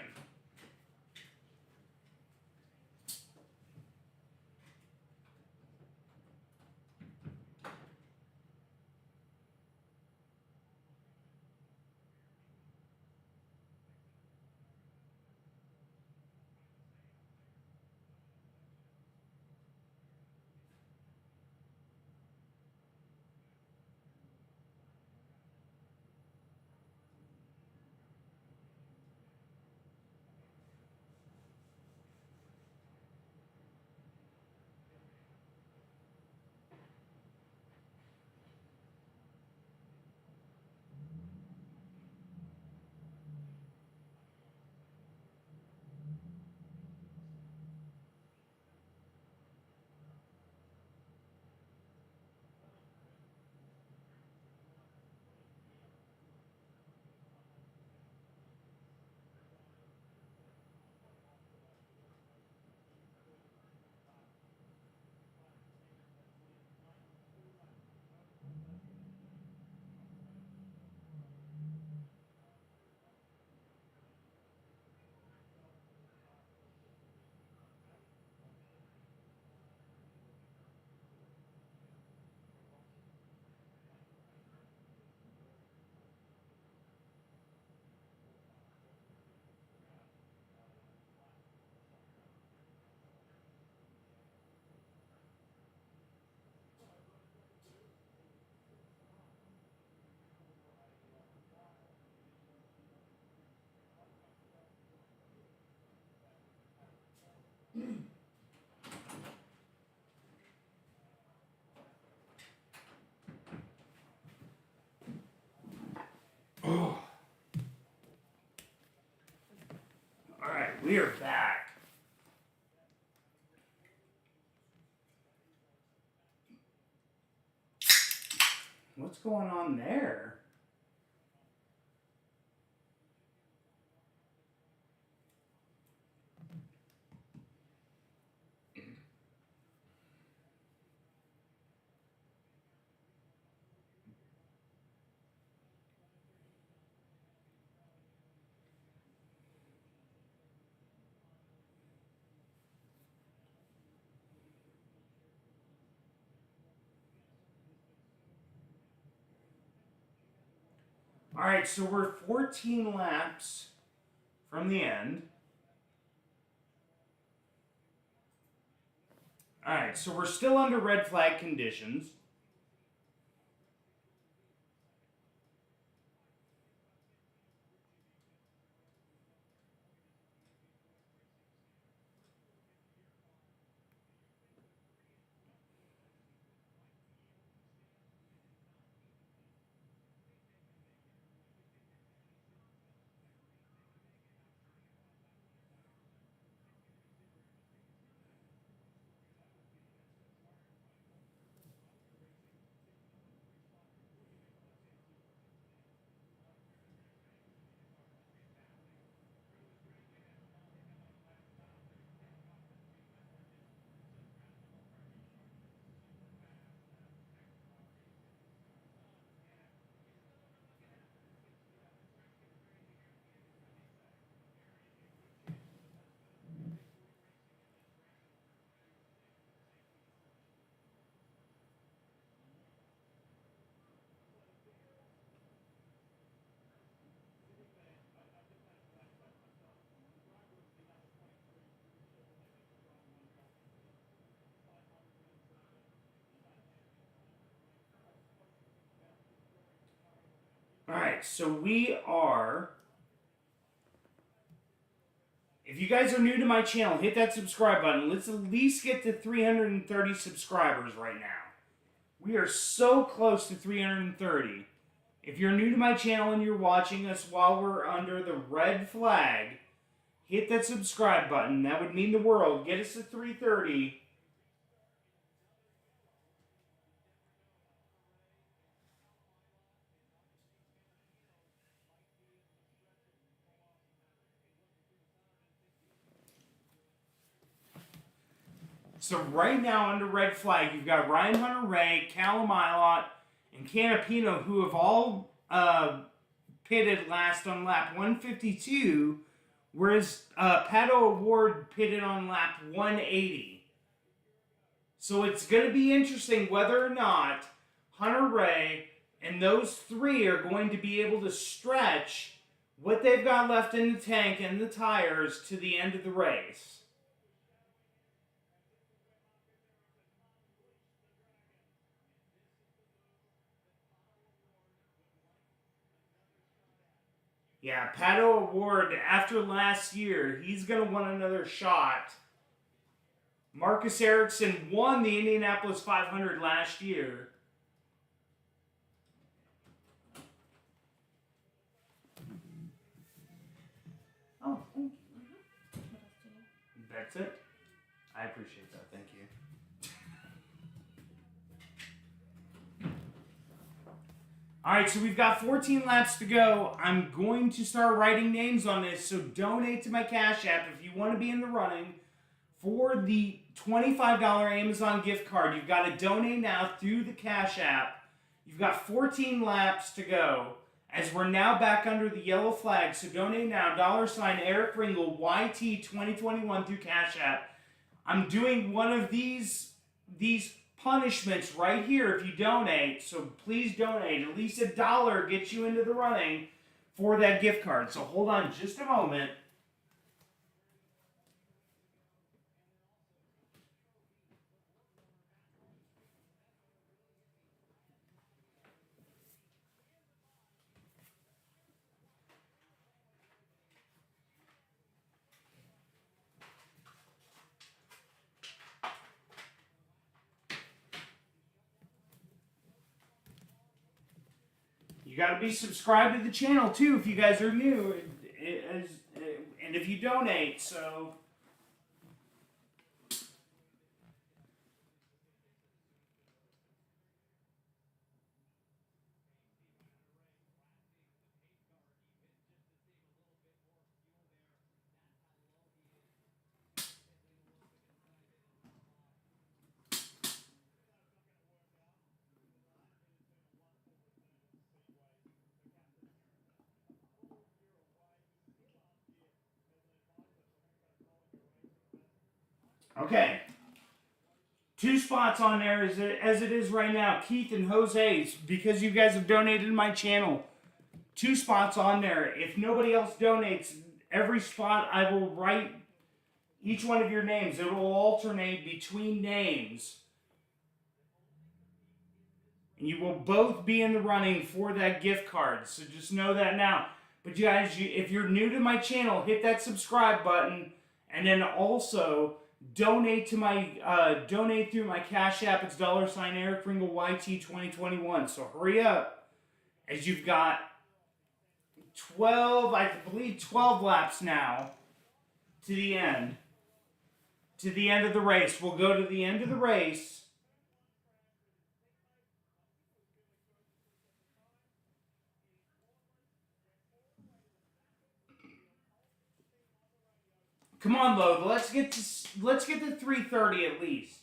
Oh. All right, we are back. What's going on there? All right, so we're 14 laps from the end. All right, so we're still under red flag conditions. Alright, so we are... If you guys are new to my channel, hit that subscribe button. Let's at least get to 330 subscribers right now. We are so close to 330. If you're new to my channel and you're watching us while we're under the red flag, hit that subscribe button. That would mean the world. Get us to 330. So right now under red flag, you've got Ryan Hunter-Reay, Callum Ilott, and Canapino, who have all pitted last on lap 152, whereas Pato O'Ward pitted on lap 180. So it's going to be interesting whether or not Hunter-Reay and those three are going to be able to stretch what they've got left in the tank and the tires to the end of the race. Yeah, Pato O'Ward, after last year, he's going to want another shot. Marcus Ericsson won the Indianapolis 500 last year. Oh, thank you. That's it? I appreciate that. Thank you. Alright, so we've got 14 laps to go. I'm going to start writing names on this, so donate to my Cash App if you want to be in the running for the $25 Amazon gift card. You've got to donate now through the Cash App. You've got 14 laps to go as we're now back under the yellow flag, so donate now. $ Eric Ringel, YT 2021 through Cash App. I'm doing one of these punishments right here if you donate, so please donate. At least $1 gets you into the running for that gift card. So hold on just a moment. You got to be subscribed to the channel too if you guys are new, and if you donate. So okay, 2 spots on there as it is right now. Keith and Jose, because you guys have donated to my channel, 2 spots on there. If nobody else donates, every spot I will write each one of your names. It will alternate between names. And you will both be in the running for that gift card. So just know that now. But you guys, if you're new to my channel, hit that subscribe button. And then also donate to my donate through my Cash App. It's $ Eric Ringel YT 2021. So hurry up, as you've got 12 laps now to the end. To the end of the race. We'll go to the end of the race. Come on, Load. Let's get to 330 at least.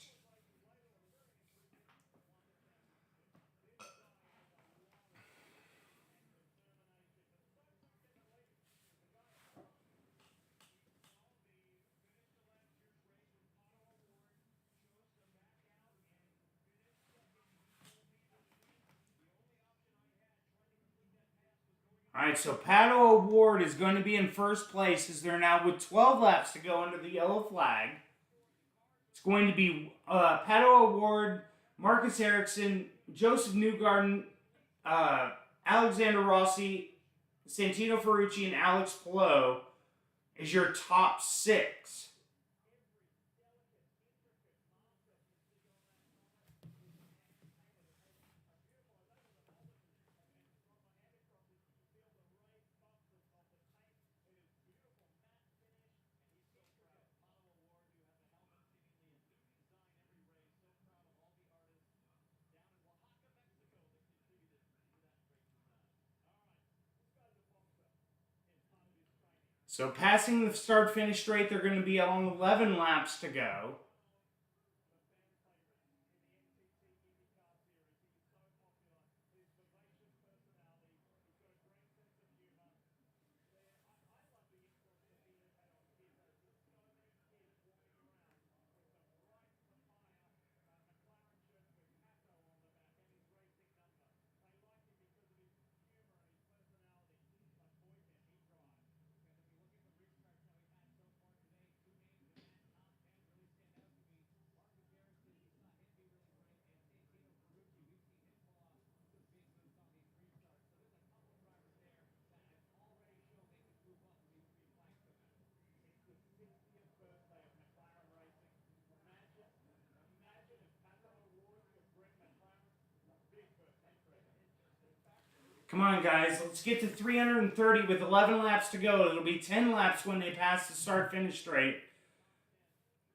Alright, so Pato O'Ward is going to be in first place as they're now with 12 laps to go under the yellow flag. It's going to be Pato O'Ward, Marcus Ericsson, Joseph Newgarden, Alexander Rossi, Santino Ferrucci, and Alex Palou as your top 6. So passing the start-finish straight, they're going to be on 11 laps to go. Come on, guys. Let's get to 330 with 11 laps to go. It'll be 10 laps when they pass the start-finish straight.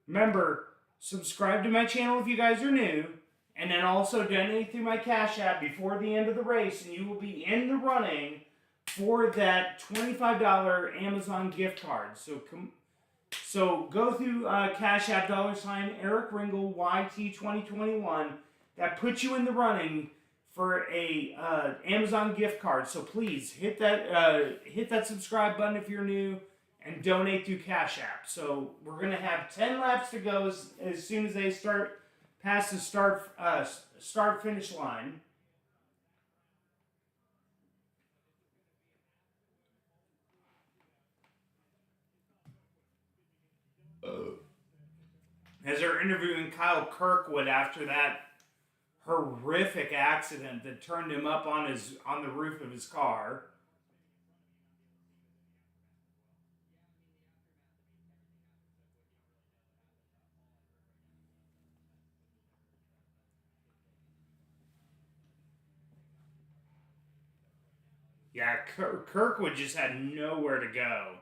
Remember, subscribe to my channel if you guys are new, and then also donate through my Cash App before the end of the race, and you will be in the running for that $25 Amazon gift card. So go through Cash App $ Eric Ringel YT 2021. That puts you in the running for a Amazon gift card. So please hit that subscribe button if you're new and donate through Cash App. So we're gonna have 10 laps to go as soon as they start past the start finish line. As they're interviewing Kyle Kirkwood after that horrific accident that turned him up on the roof of his car. Yeah, Kirkwood just had nowhere to go.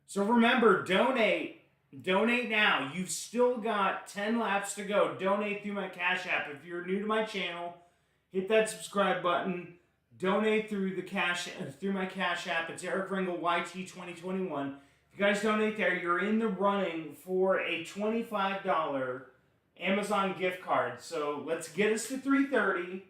So remember, donate now. You've still got 10 laps to go. Donate through my Cash App. If you're new to my channel, hit that subscribe button. Donate through my Cash App. It's Eric Ringel YT 2021. If you guys donate there, you're in the running for a $25 Amazon gift card. So let's get us to 330.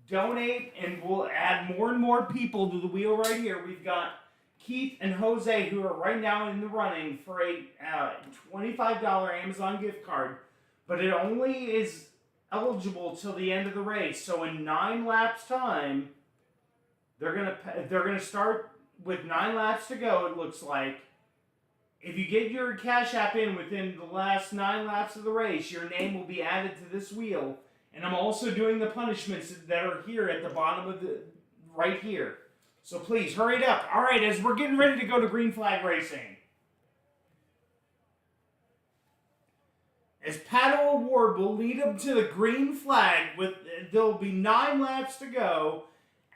Donate, and we'll add more and more people to the wheel right here. We've got Keith and Jose, who are right now in the running for a $25 Amazon gift card, but it only is eligible till the end of the race. So in 9 laps time, they're gonna start with 9 laps to go. It looks like. If you get your Cash App in within the last 9 laps of the race, your name will be added to this wheel. And I'm also doing the punishments that are here at the bottom of right here. So please, hurry it up. All right, as we're getting ready to go to green flag racing. As Paddle Award will lead them to the green flag, there'll be 9 laps to go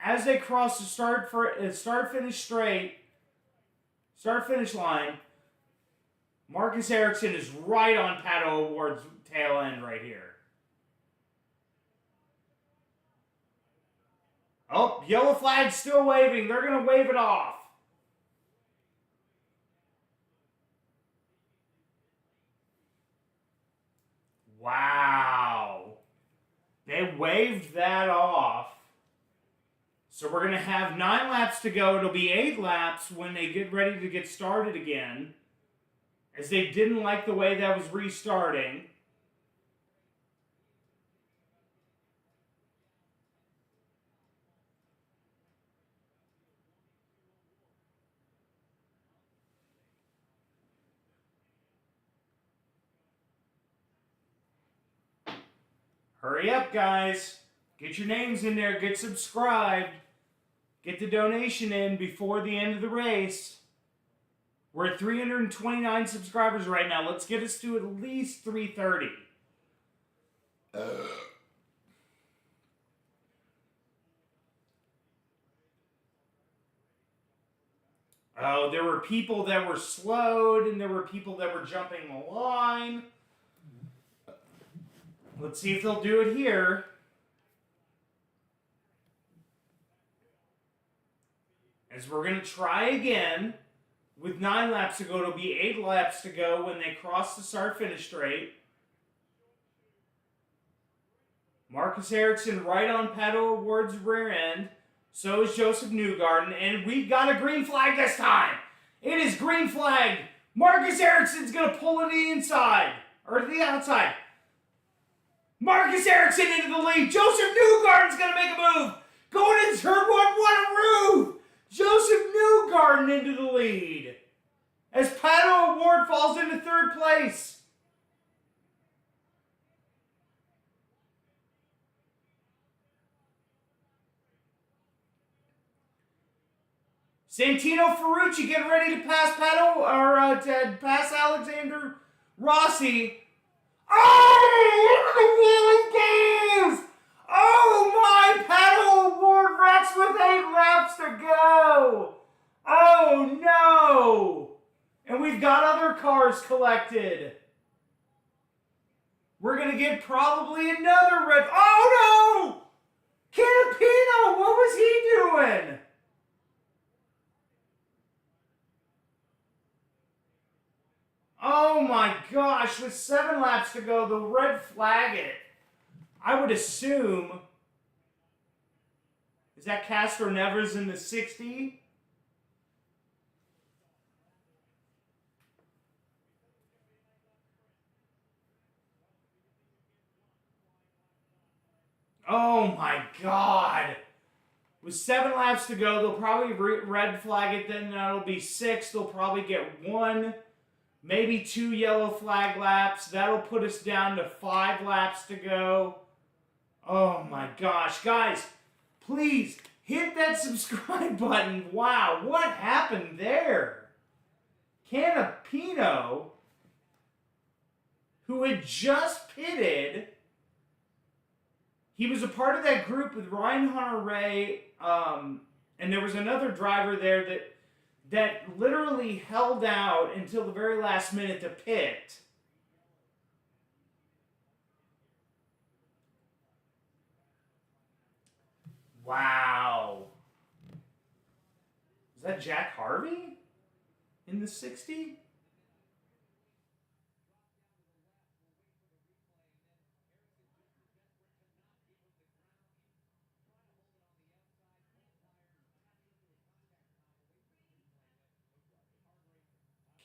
as they cross the start finish line. Marcus Ericsson is right on Paddle Award's tail end right here. Oh, yellow flag's still waving. They're going to wave it off. Wow. They waved that off. So we're going to have 9 laps to go. It'll be 8 laps when they get ready to get started again, as they didn't like the way that was restarting. Hurry up, guys. Get your names in there. Get subscribed. Get the donation in before the end of the race. We're at 329 subscribers right now. Let's get us to at least 330. Oh, there were people that were slowed, and there were people that were jumping the line. Let's see if they'll do it here. As we're going to try again. With 9 laps to go, it'll be 8 laps to go when they cross the start-finish straight. Marcus Ericsson right on Pato O'Ward's rear end. So is Joseph Newgarden. And we got a green flag this time. It is green flag. Marcus Ericsson's going to pull it to the inside. Or to the outside. Marcus Ericsson into the lead. Joseph Newgarden's going to make a move. Going into turn 1. What a move. Joseph Newgarden into the lead. As Pato O'Ward falls into 3rd place. Santino Ferrucci getting ready to pass to pass Alexander Rossi. Oh, look at the wheelie games! Oh my, Pato O'Ward wrecks with 8 laps to go. Oh no! And we've got other cars collected. We're going to get probably another red. Oh no! Canapino, what was he doing? Oh my gosh, with 7 laps to go, they'll red flag it. I would assume. Is that Castro Nevers in the 60? Oh my God. With 7 laps to go, they'll probably red flag it. Then that'll be 6. They'll probably get 1, maybe 2 yellow flag laps. That'll put us down to 5 laps to go. Oh my gosh. Guys, please hit that subscribe button. Wow, what happened there? Canapino, who had just pitted, he was a part of that group with Ryan Hunter-Reay, and there was another driver there that literally held out until the very last minute to pit. Wow. Is that Jack Harvey in the 60?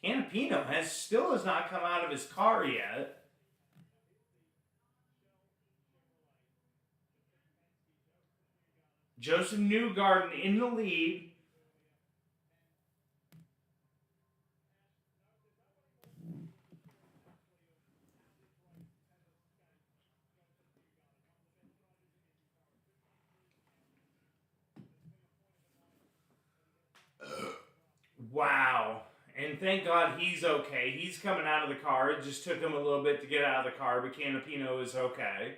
Canapino still has not come out of his car yet. Joseph Newgarden in the lead. Wow. And thank God he's okay. He's coming out of the car. It just took him a little bit to get out of the car, but Canapino is okay.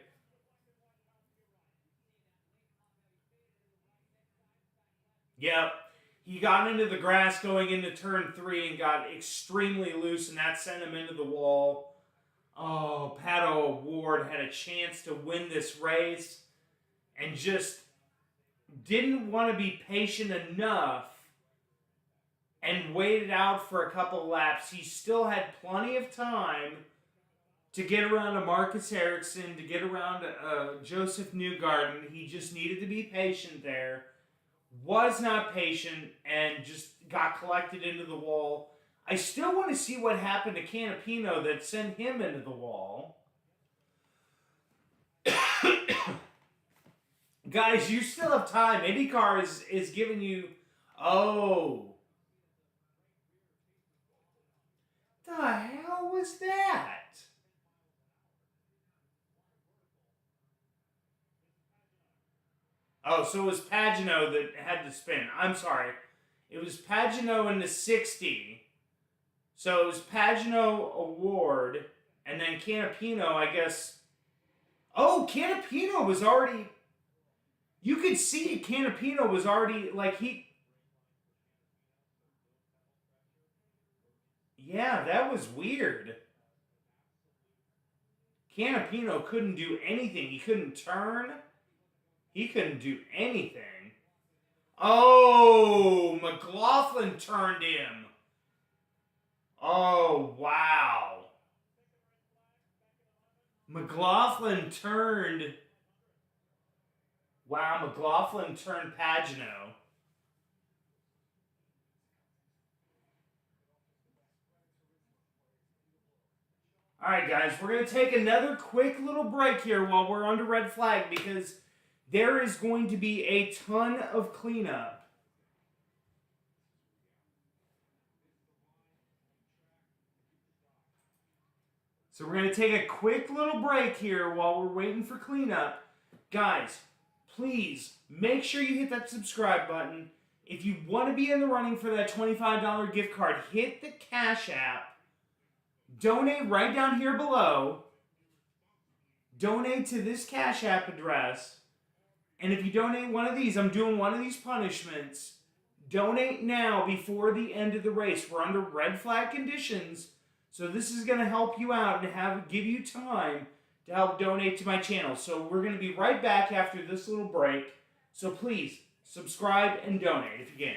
Yep. He got into the grass going into turn 3 and got extremely loose, and that sent him into the wall. Oh, Pato O'Ward had a chance to win this race and just didn't want to be patient enough and waited out for a couple laps. He still had plenty of time to get around to Marcus Ericsson, to get around to Joseph Newgarden. He just needed to be patient there. Was not patient and just got collected into the wall. I still want to see what happened to Canapino that sent him into the wall. Guys, you still have time. IndyCar is giving you... Oh. The hell was that? Oh, so it was Pagano that had to spin. I'm sorry. It was Pagano in the 60. So it was Pagano Award, and then Canapino, I guess. Oh, Canapino was already. You could see Canapino was already, like, he. Yeah, that was weird. Canapino couldn't do anything. He couldn't turn. He couldn't do anything. Oh, McLaughlin turned him. Oh, wow. McLaughlin turned. Wow, McLaughlin turned Pagano. Alright, guys, we're going to take another quick little break here while we're under red flag because there is going to be a ton of cleanup. So we're going to take a quick little break here while we're waiting for cleanup. Guys, please make sure you hit that subscribe button. If you want to be in the running for that $25 gift card, hit the Cash App. Donate right down here below. Donate to this Cash App address. And if you donate one of these, I'm doing one of these punishments. Donate now before the end of the race. We're under red flag conditions. So this is going to help you out and give you time to help donate to my channel. So we're going to be right back after this little break. So please, subscribe and donate if you can.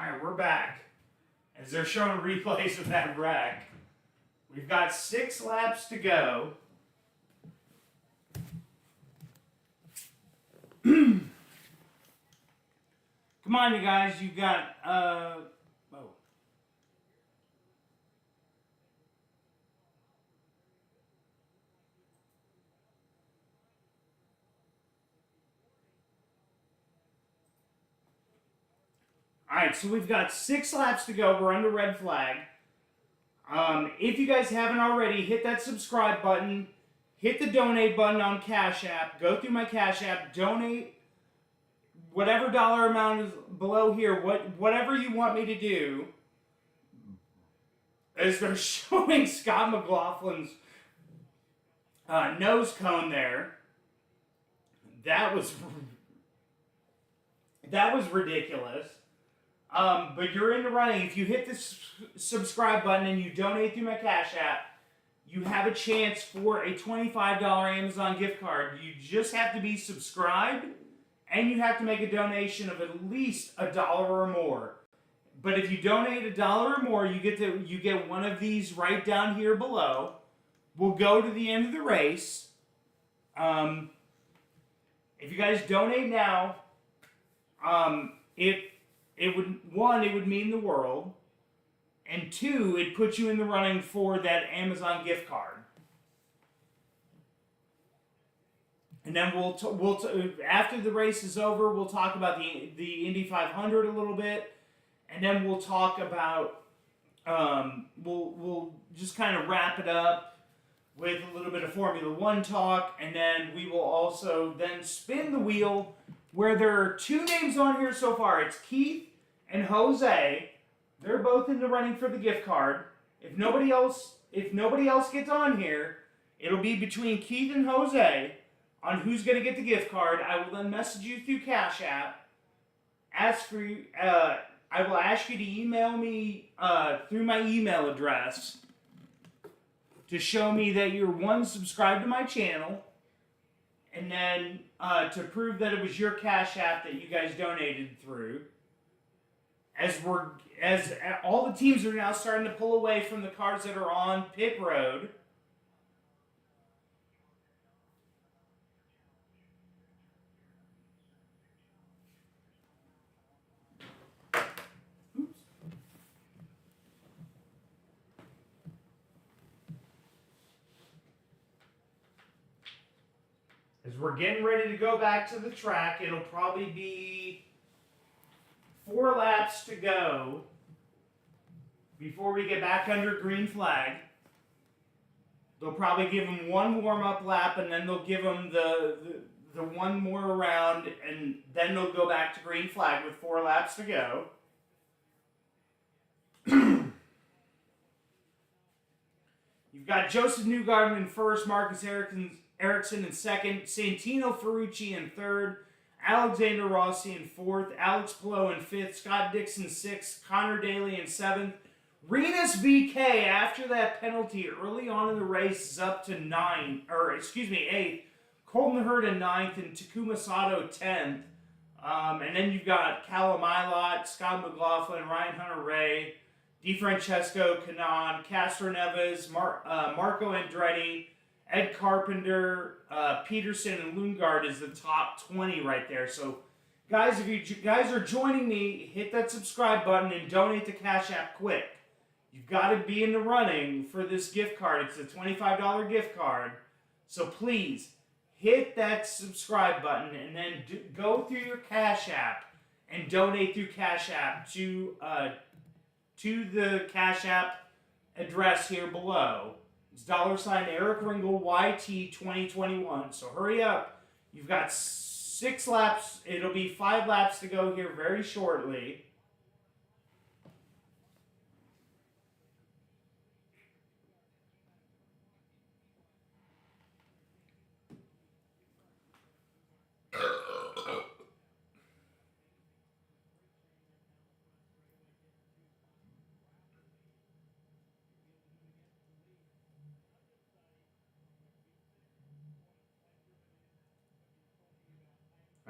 Alright, we're back. As they're showing replays of that wreck. We've got 6 laps to go. Come on, you guys. You've got, Alright, so we've got 6 laps to go. We're under red flag. If you guys haven't already, hit that subscribe button. Hit the donate button on Cash App. Go through my Cash App. Donate whatever dollar amount is below here. Whatever you want me to do. As they're showing Scott McLaughlin's nose cone there. That was ridiculous. But you're in the running. If you hit the subscribe button and you donate through my Cash App, you have a chance for a $25 Amazon gift card. You just have to be subscribed, and you have to make a donation of at least $1 or more. But if you donate $1 or more, you get one of these right down here below. We'll go to the end of the race. If you guys donate now, it would mean the world, and 2, it puts you in the running for that Amazon gift card. And then after the race is over, we'll talk about the Indy 500 a little bit, and then we'll talk about we'll just kind of wrap it up with a little bit of Formula 1 talk, and then we will also then spin the wheel where there are 2 names on here so far. It's Keith and Jose. They're both in the running for the gift card. If nobody else gets on here, it'll be between Keith and Jose on who's going to get the gift card. I will then message you through Cash App. I will ask you to email me through my email address to show me that you're, 1, subscribed to my channel, and then to prove that it was your Cash App that you guys donated through. As all the teams are now starting to pull away from the cars that are on pit road. Oops. As we're getting ready to go back to the track, it'll probably be 4 laps to go before we get back under green flag. They'll probably give them 1 warm-up lap, and then they'll give them the 1 more round, and then they'll go back to green flag with 4 laps to go. You've got Joseph Newgarden in first, Marcus Ericsson in second, Santino Ferrucci in third, Alexander Rossi in fourth, Alex Palou in fifth, Scott Dixon sixth, Connor Daly in seventh. Renus VK, after that penalty early on in the race, is up to eighth. Colton Hurd in ninth and Takuma Sato 10th. And then you've got Callum Ilott, Scott McLaughlin, Ryan Hunter-Ray, DeFrancesco, Kanaan, Castro Neves, Marco Andretti, Ed Carpenter, Peterson, and Lundgaard is the top 20 right there. So, guys, if you guys are joining me, hit that subscribe button and donate to Cash App quick. You've got to be in the running for this gift card. It's a $25 gift card. So please, hit that subscribe button and then go through your Cash App and donate through Cash App to the Cash App address here below. It's $ Eric Ringel YT 2021. So hurry up. You've got 6 laps. It'll be 5 laps to go here very shortly.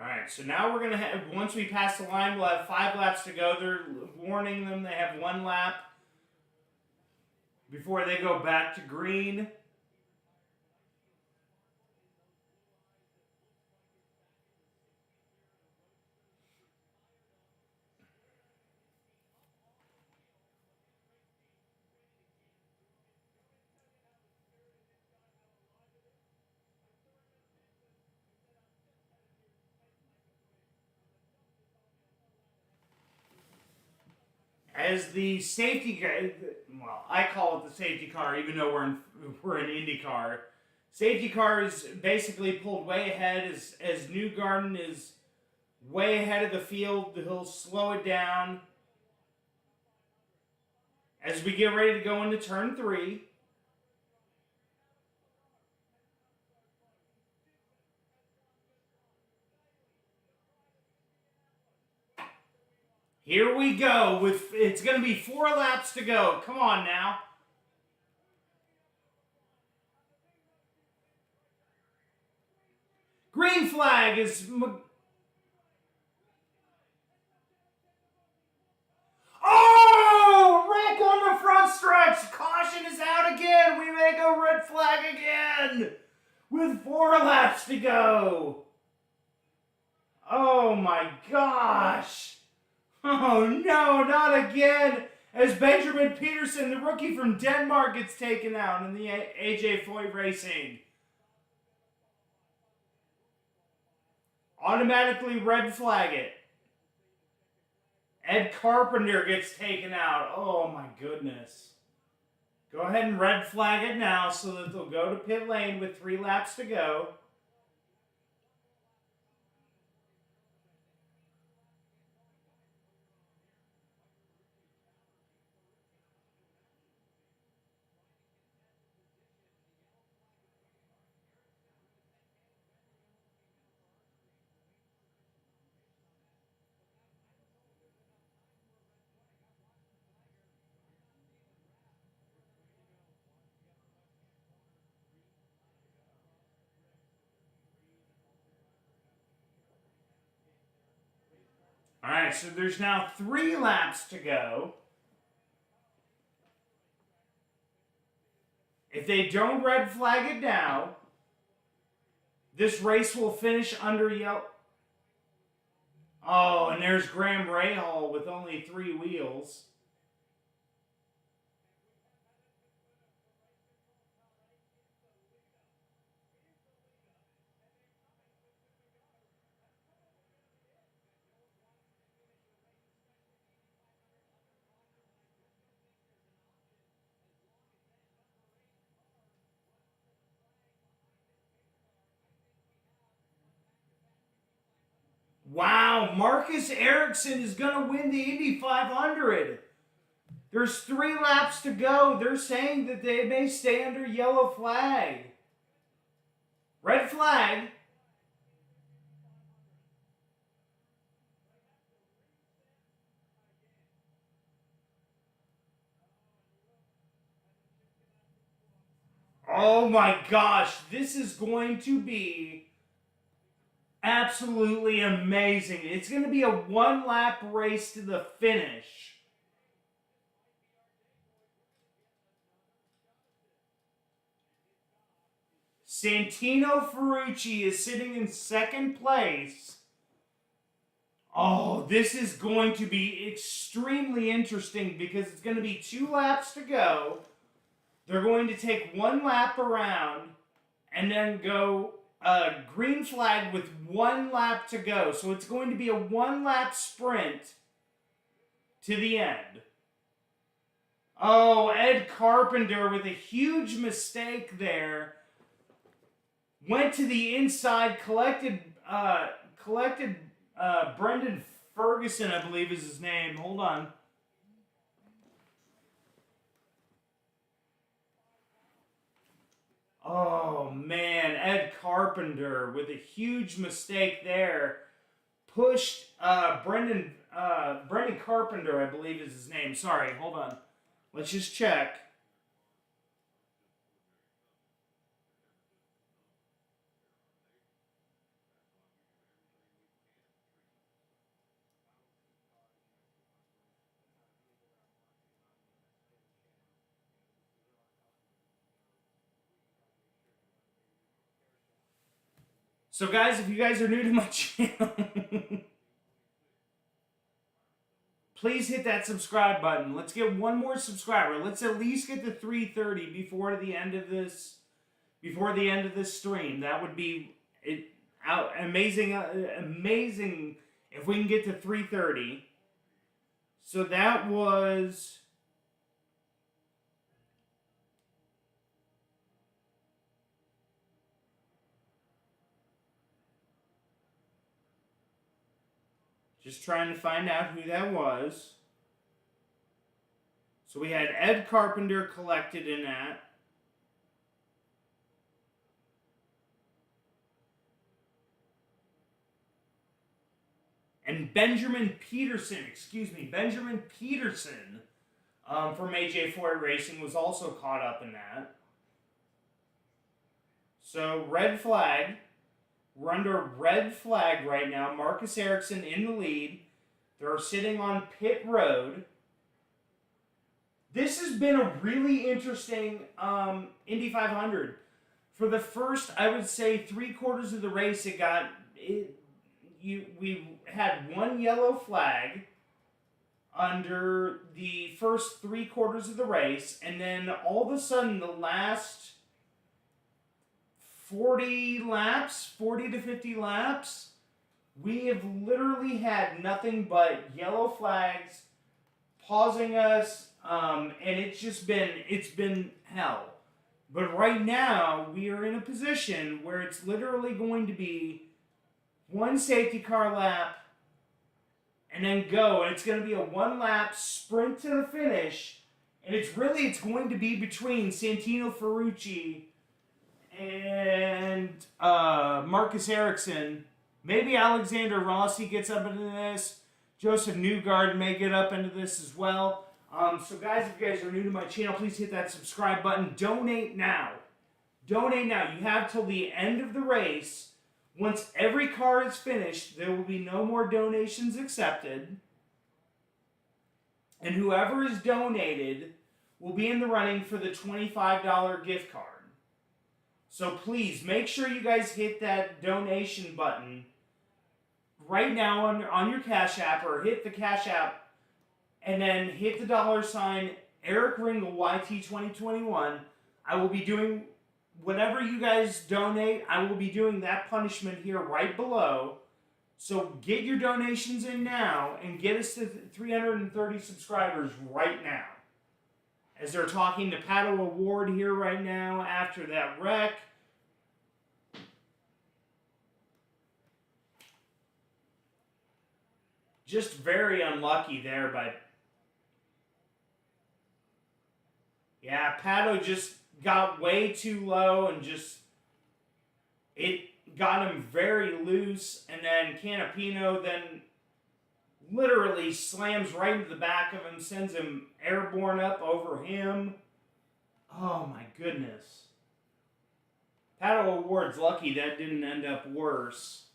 Alright, so now we're going to have, once we pass the line, we'll have 5 laps to go. warning them they have 1 lap before they go back to green. As the safety car, well, I call it the safety car, even though we're in Indy car. Safety car is basically pulled way ahead as Newgarden is way ahead of the field. He'll slow it down as we get ready to go into turn 3. Here we go. It's going to be 4 laps to go. Come on now. Green flag is... Oh! Wreck on the front stretch. Caution is out again. We may go red flag again. With 4 laps to go. Oh my gosh. Oh no, not again. As Benjamin Peterson, the rookie from Denmark, gets taken out in the AJ Foyt Racing. Automatically red flag it. Ed Carpenter gets taken out. Oh my goodness. Go ahead and red flag it now so that they'll go to pit lane with 3 laps to go. Alright, so there's now 3 laps to go. If they don't red flag it now, this race will finish under yellow. Oh, and there's Graham Rahal with only 3 wheels. Wow, Marcus Ericsson is going to win the Indy 500. There's 3 laps to go. They're saying that they may stay under yellow flag. Red flag. Oh my gosh, this is going to be absolutely amazing. It's going to be a 1-lap race to the finish. Santino Ferrucci is sitting in 2nd place. Oh, this is going to be extremely interesting because it's going to be 2 laps to go. They're going to take 1 lap around and then go green flag with 1 lap to go. So it's going to be a 1-lap sprint to the end. Oh, Ed Carpenter with a huge mistake there. Went to the inside, collected Brendan Ferguson, I believe is his name. Hold on. Oh, man. Ed Carpenter with a huge mistake there. Pushed Brendan Carpenter, I believe is his name. Sorry, hold on. Let's just check. So guys, if you guys are new to my channel, please hit that subscribe button. Let's get one more subscriber. Let's at least get to 330 before the end of this stream. That would be amazing if we can get to 330. So that was just trying to find out who that was. So we had Ed Carpenter collected in that. And Benjamin Peterson from AJ Ford Racing was also caught up in that. So red flag. We're under red flag right now. Marcus Ericsson in the lead. They're sitting on pit road. This has been a really interesting Indy 500. For the first, I would say, 3/4 of the race, we had one yellow flag under the first 3/4 of the race, and then all of a sudden, the last 40 to 50 laps, we have literally had nothing but yellow flags pausing us, and it's been hell. But right now, we are in a position where it's literally going to be one safety car lap and then go, and it's going to be a one-lap sprint to the finish, and it's going to be between Santino Ferrucci and Marcus Ericsson. Maybe Alexander Rossi gets up into this. Joseph Newgarden may get up into this as well. So guys, if you guys are new to my channel, please hit that subscribe button. Donate now. Donate now. You have till the end of the race. Once every car is finished, there will be no more donations accepted. And whoever is donated will be in the running for the $25 gift card. So please, make sure you guys hit that donation button right now on your Cash App, or hit the Cash App, and then hit the $ Eric Ringel YT 2021. I will be doing whatever you guys donate. I will be doing that punishment here right below. So get your donations in now and get us to 330 subscribers right now. As they're talking to Pato Award here right now after that wreck. Just very unlucky there, but yeah, Pato just got way too low and it got him very loose, and then Canapino then literally slams right into the back of him, sends him airborne up over him. Oh my goodness. Pato Award's lucky that didn't end up worse.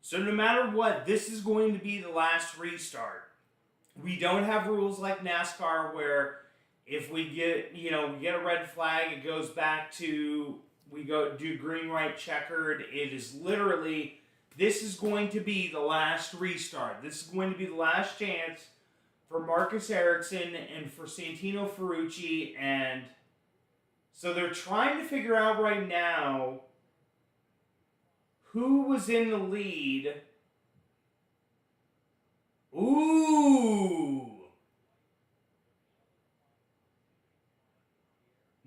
So no matter what, this is going to be the last restart. We don't have rules like NASCAR where if we get a red flag, it goes back to, we go do green, white, checkered. It is literally, this is going to be the last restart. This is going to be the last chance for Marcus Ericsson and for Santino Ferrucci. And so they're trying to figure out right now who was in the lead. Ooh.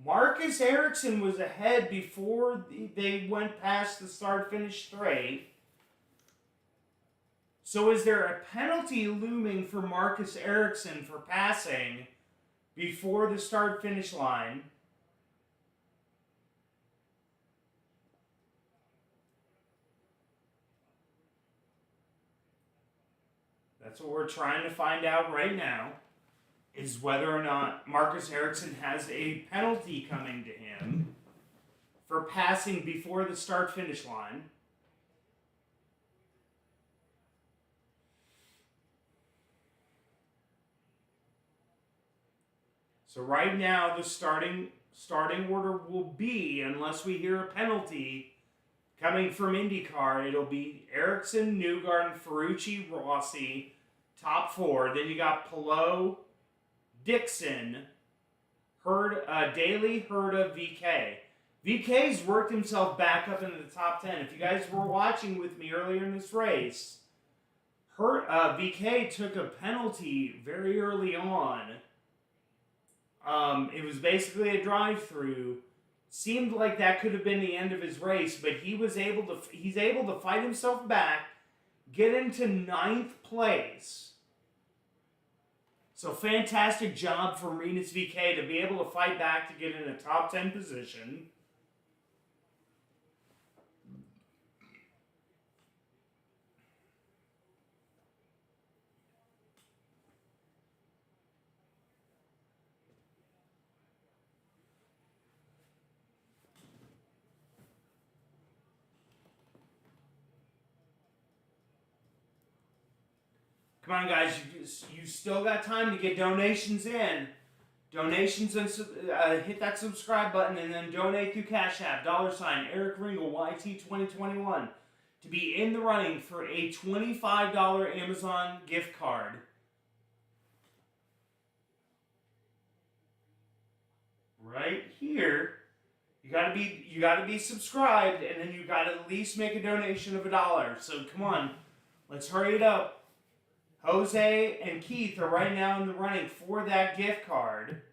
Marcus Ericsson was ahead before they went past the start-finish straight. So is there a penalty looming for Marcus Ericsson for passing before the start-finish line? That's what we're trying to find out right now, is whether or not Marcus Ericsson has a penalty coming to him for passing before the start-finish line. So right now, the starting order will be, unless we hear a penalty coming from IndyCar, it'll be Ericsson, Newgarden, Ferrucci, Rossi, top 4. Then you got Palou, Dixon, Daly, Herta, VK. VK's worked himself back up into the top 10. If you guys were watching with me earlier in this race, VK took a penalty very early on. It was basically a drive-through. Seemed like that could have been the end of his race, but he's able to fight himself back, get into 9th place. So fantastic job for Rinus VK to be able to fight back to get in a top 10 position. Come on, guys. You still got time to get donations in. Donations and hit that subscribe button and then donate through Cash App. $ Eric Ringel YT2021 to be in the running for a $25 Amazon gift card. Right here. You gotta be subscribed, and then you gotta at least make a donation of $1. So come on, let's hurry it up. Jose and Keith are right now in the running for that gift card.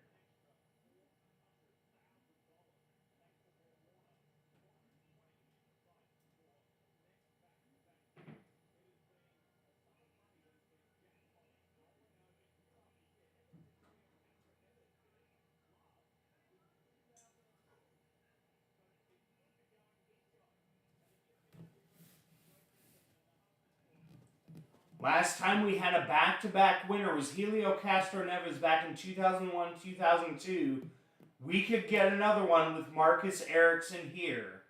Last time we had a back-to-back winner was Helio Castroneves back in 2001, 2002. We could get another one with Marcus Ericsson here.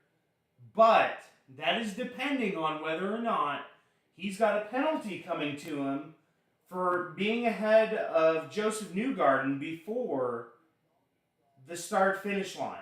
But that is depending on whether or not he's got a penalty coming to him for being ahead of Joseph Newgarden before the start-finish line.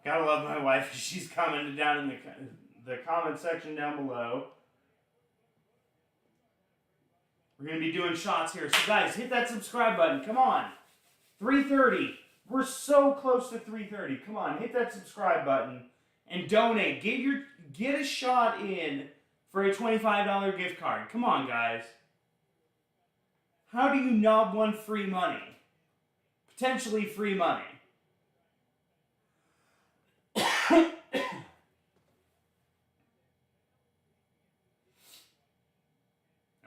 Gotta love my wife. She's commented down in the comment section down below. We're going to be doing shots here. So guys, hit that subscribe button. Come on. 3:30. We're so close to 3:30. Come on, hit that subscribe button and donate. Get a shot in for a $25 gift card. Come on, guys. How do you not want free money? Potentially free money.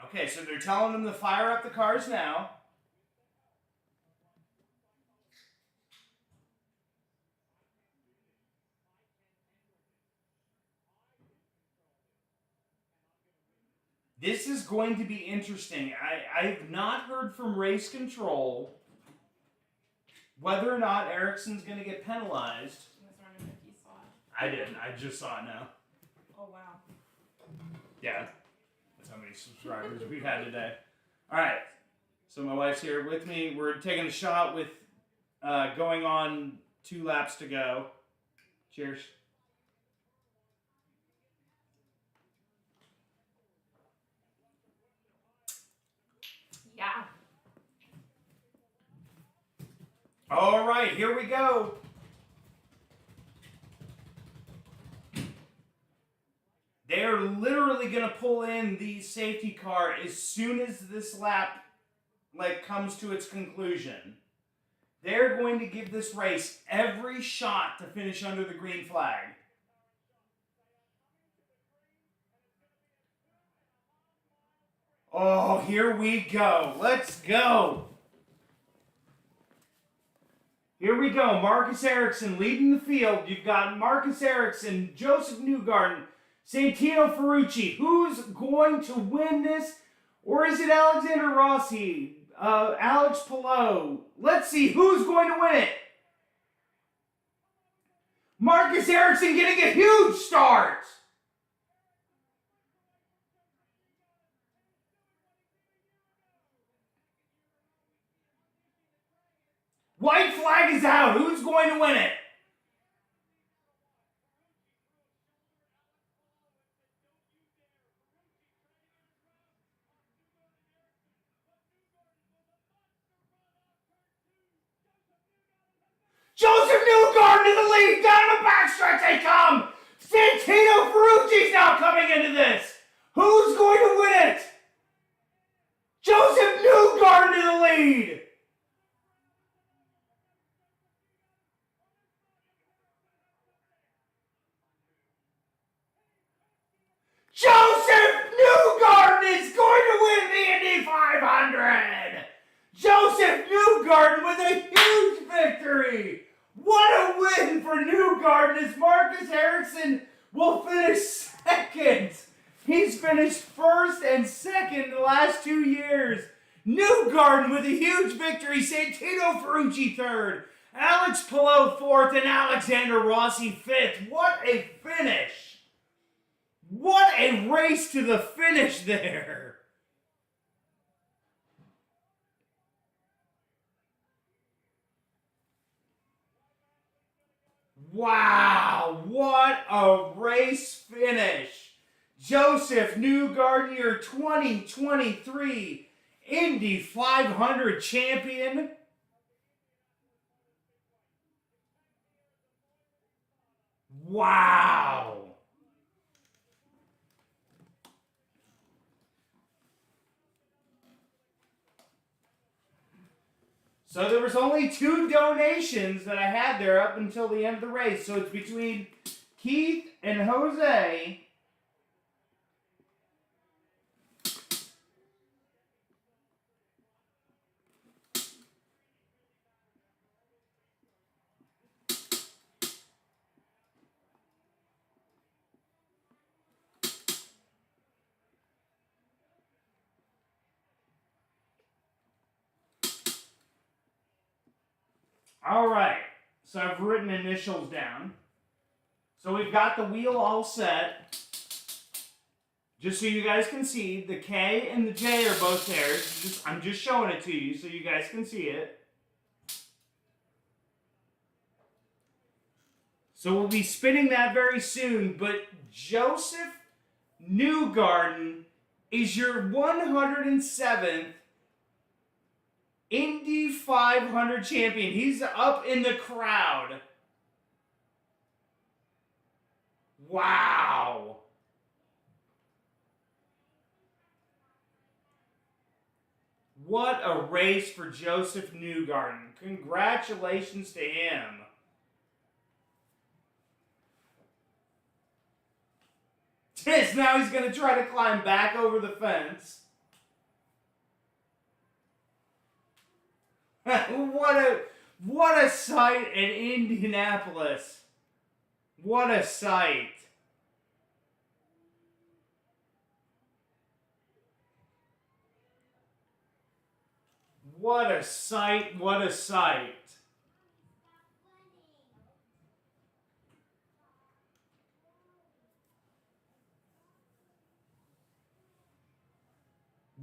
Okay, so they're telling them to fire up the cars now. This is going to be interesting. I have not heard from race control whether or not Ericsson's going to get penalized. I was wondering if you saw it. I didn't. I just saw it now. Oh, wow. Yeah. That's how many subscribers we've had today. All right. So my wife's here with me. We're taking a shot with going on 2 laps to go. Cheers. Yeah. All right, here we go. They're literally going to pull in the safety car as soon as this lap comes to its conclusion. They're going to give this race every shot to finish under the green flag. Oh, here we go. Let's go. Here we go. Marcus Ericsson leading the field. You've got Marcus Ericsson, Joseph Newgarden, Santino Ferrucci. Who's going to win this? Or is it Alexander Rossi? Alex Palou? Let's see who's going to win it. Marcus Ericsson getting a huge start. White flag is out. Who's going to win it? Joseph Newgarden to the lead. Down the backstretch they come. Santino Ferrucci's now coming into this. Who's going to win it? Joseph Newgarden to the lead. Joseph Newgarden is going to win the Indy 500. Joseph Newgarden with a huge victory. What a win for Newgarden as Marcus Ericsson will finish second. He's finished first and second the last 2 years. Newgarden with a huge victory. Santino Ferrucci third. Alex Palou fourth and Alexander Rossi fifth. What a finish. What a race to the finish there. Wow, what a race finish. Joseph Newgarden, your 2023 Indy 500 champion. Wow. So there was only 2 donations that I had there up until the end of the race. So it's between Keith and Jose. All right, so I've written initials down. So we've got the wheel all set. Just so you guys can see, the K and the J are both there. I'm just showing it to you so you guys can see it. So we'll be spinning that very soon, but Joseph Newgarden is your 107th Indy 500 champion. He's up in the crowd. Wow. What a race for Joseph Newgarden. Congratulations to him. Now he's going to try to climb back over the fence. What a sight in Indianapolis. What a sight. What a sight, what a sight.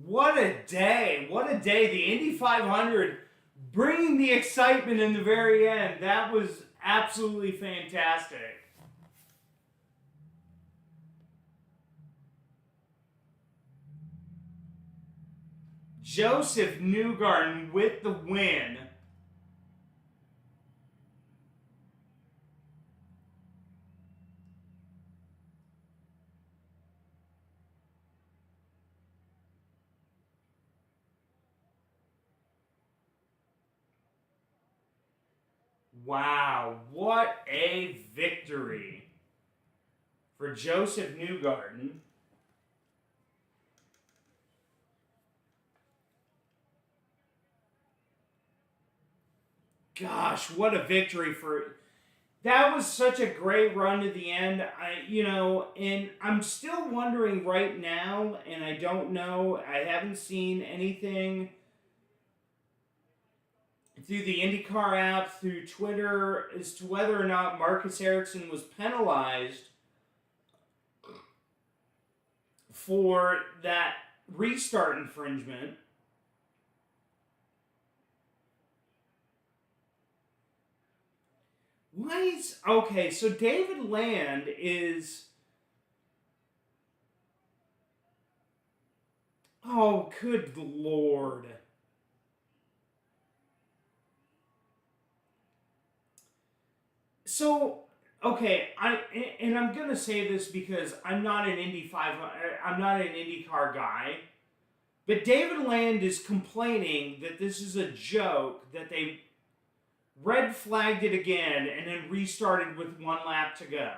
What a day. What a day. The Indy 500 bringing the excitement in the very end. That was absolutely fantastic. Joseph Newgarden with the win. Wow, what a victory for Joseph Newgarden. Gosh, what a victory for... That was such a great run to the end. And I'm still wondering right now, and I don't know, I haven't seen anything through the IndyCar app, through Twitter, as to whether or not Marcus Ericsson was penalized for that restart infringement. Okay, so David Land is... Oh, good Lord. So, okay, I'm gonna say this because I'm not an I'm not an IndyCar guy, but David Land is complaining that this is a joke, that they red flagged it again and then restarted with 1 lap to go.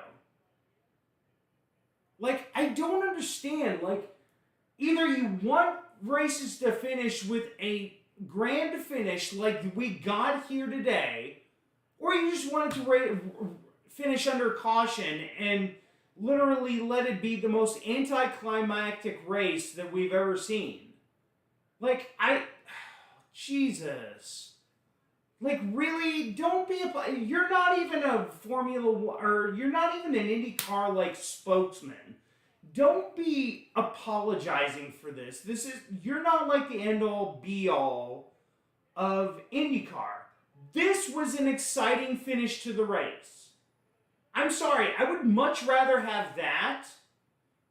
Like, I don't understand. Like, either you want races to finish with a grand finish like we got here today, or you just want it to finish under caution and literally let it be the most anticlimactic race that we've ever seen. Like, Jesus. Like, really, don't be you're not even a Formula One, or you're not even an IndyCar, like, spokesman. Don't be apologizing for this. You're not like the end-all, be-all of IndyCar. This was an exciting finish to the race. I'm sorry, I would much rather have that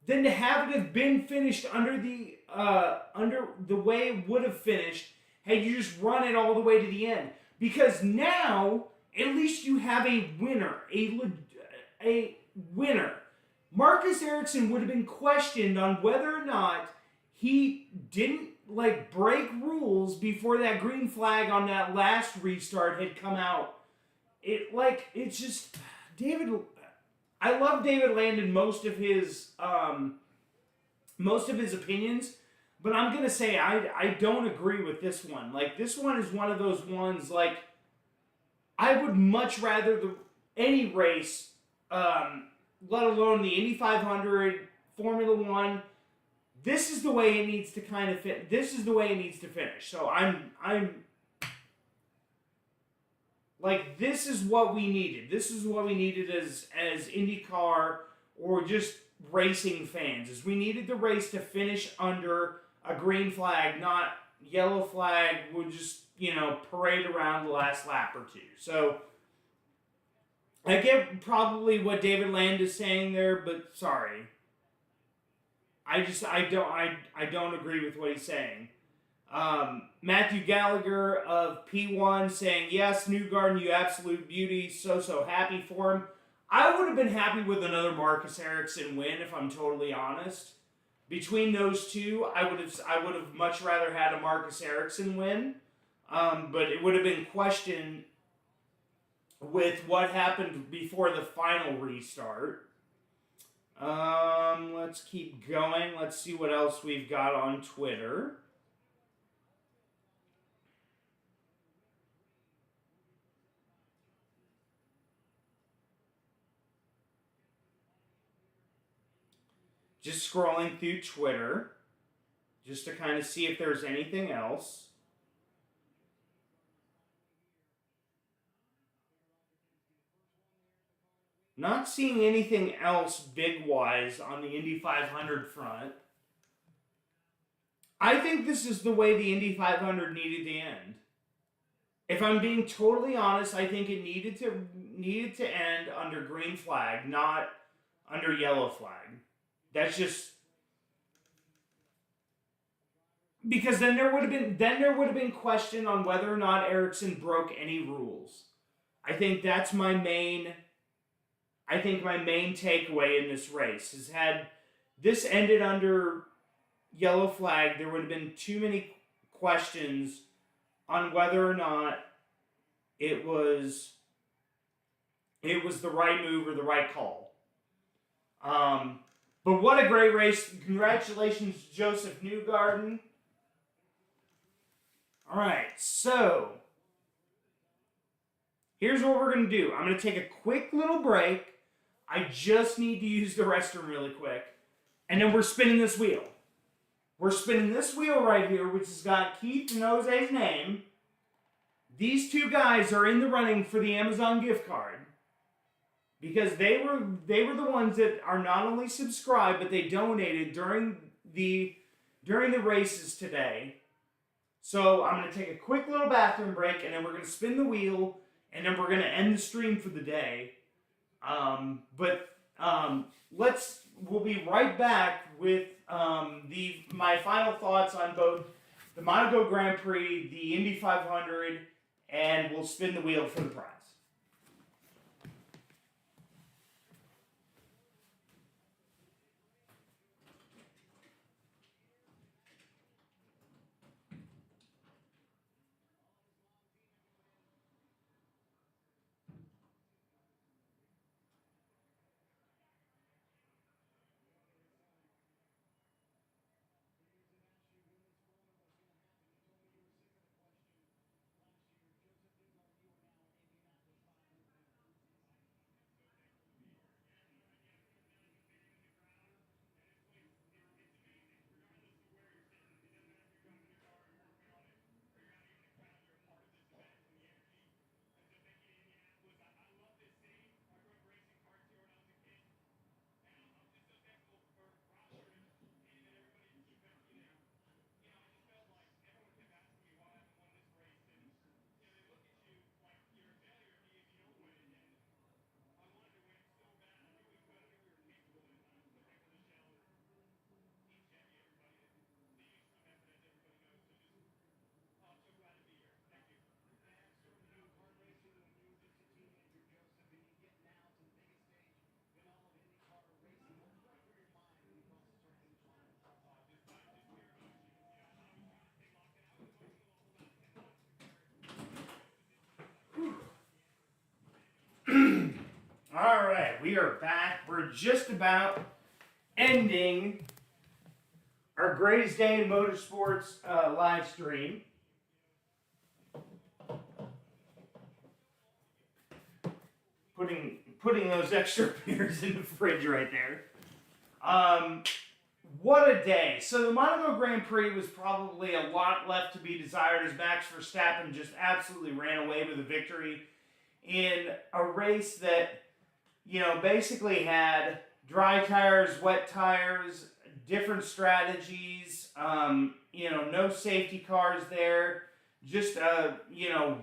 than to have it have been finished under the way it would have finished had you just run it all the way to the end. Because now, at least you have a winner, a winner. Marcus Ericsson would have been questioned on whether or not he didn't break rules before that green flag on that last restart had come out. It's just David. I love David Landon, most of his opinions, but I'm gonna say I don't agree with this one. Like, this one is one of those ones, like, I would much rather any race, let alone the Indy 500, Formula One. This is the way it needs to kind of fit. This is the way it needs to finish. So I'm like, this is what we needed. This is what we needed as IndyCar or just racing fans. Is we needed the race to finish under a green flag, not yellow flag would just, parade around the last lap or two. So I get probably what David Land is saying there, but sorry. I don't agree with what he's saying. Matthew Gallagher of P1 saying, yes, Newgarden, you absolute beauty. So happy for him. I would have been happy with another Marcus Ericsson win, if I'm totally honest. Between those two, I would have much rather had a Marcus Ericsson win. But it would have been questioned with what happened before the final restart. Let's keep going. Let's see what else we've got on Twitter. Just scrolling through Twitter, just to kind of see if there's anything else. Not seeing anything else big-wise on the Indy 500 front. I think this is the way the Indy 500 needed to end. If I'm being totally honest, I think it needed to end under green flag, not under yellow flag. That's just because then there would have been question on whether or not Ericsson broke any rules. I think that's my main takeaway in this race is, had this ended under yellow flag, there would have been too many questions on whether or not it was it was the right move or the right call. But what a great race. Congratulations, Joseph Newgarden. All right, so here's what we're going to do. I'm going to take a quick little break. I just need to use the restroom really quick. And then we're spinning this wheel. We're spinning this wheel right here, which has got Keith and Jose's name. These two guys are in the running for the Amazon gift card. Because they were the ones that are not only subscribed, but they donated during the races today. So I'm going to take a quick little bathroom break, and then we're going to spin the wheel, and then we're going to end the stream for the day. We'll be right back with my final thoughts on both the Monaco Grand Prix, the Indy 500, and we'll spin the wheel for the prize. All right, we are back. We're just about ending our Greatest Day in Motorsports live stream. Putting those extra beers in the fridge right there. What a day. So the Monaco Grand Prix was probably a lot left to be desired as Max Verstappen just absolutely ran away with a victory in a race that, basically had dry tires, wet tires, different strategies, no safety cars there. Just a,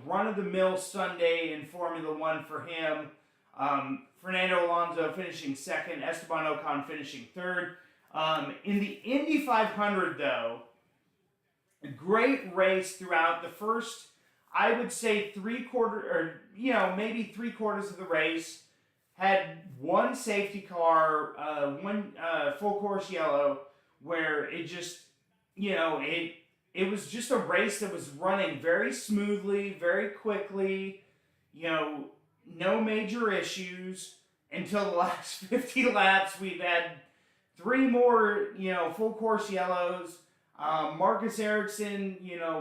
run-of-the-mill Sunday in Formula One for him. Fernando Alonso finishing second, Esteban Ocon finishing third. In the Indy 500, though, a great race throughout the first, I would say maybe three-quarters of the race. Had one safety car, one full course yellow, where it just, it was just a race that was running very smoothly, very quickly, no major issues until the last 50 laps. We've had three more, full course yellows. Marcus Ericsson,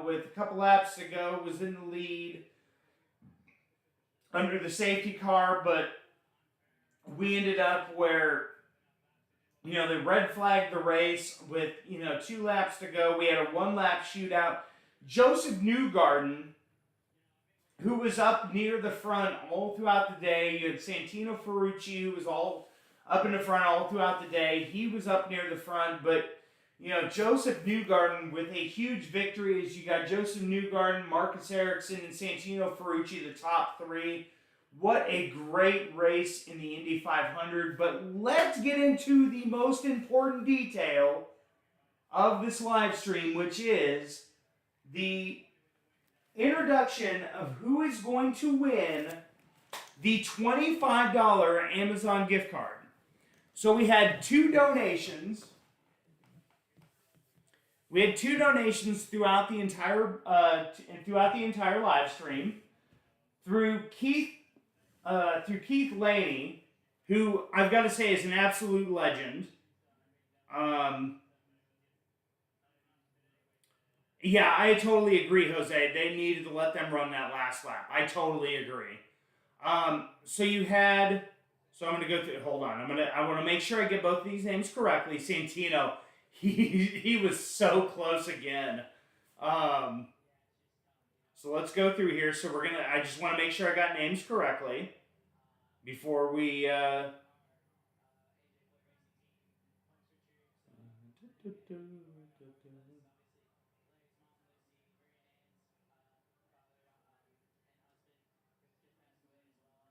with a couple laps to go, was in the lead under the safety car, but we ended up where, they red flagged the race with, 2 laps to go. We had a 1-lap shootout. Joseph Newgarden, who was up near the front all throughout the day. You had Santino Ferrucci, who was all up in the front all throughout the day. He was up near the front, but, Joseph Newgarden with a huge victory as you got Joseph Newgarden, Marcus Ericsson, and Santino Ferrucci, the top 3. What a great race in the Indy 500. But let's get into the most important detail of this live stream, which is the introduction of who is going to win the $25 Amazon gift card. So we had 2 donations. We had 2 donations throughout the entire live stream through Keith Keith Laney, who I've got to say is an absolute legend. Yeah, I totally agree, Jose. They needed to let them run that last lap. I totally agree. So you had, so I'm going to go through, hold on. I want to make sure I get both of these names correctly. Santino, he was so close again. So let's go through here. So I just want to make sure I got names correctly before we,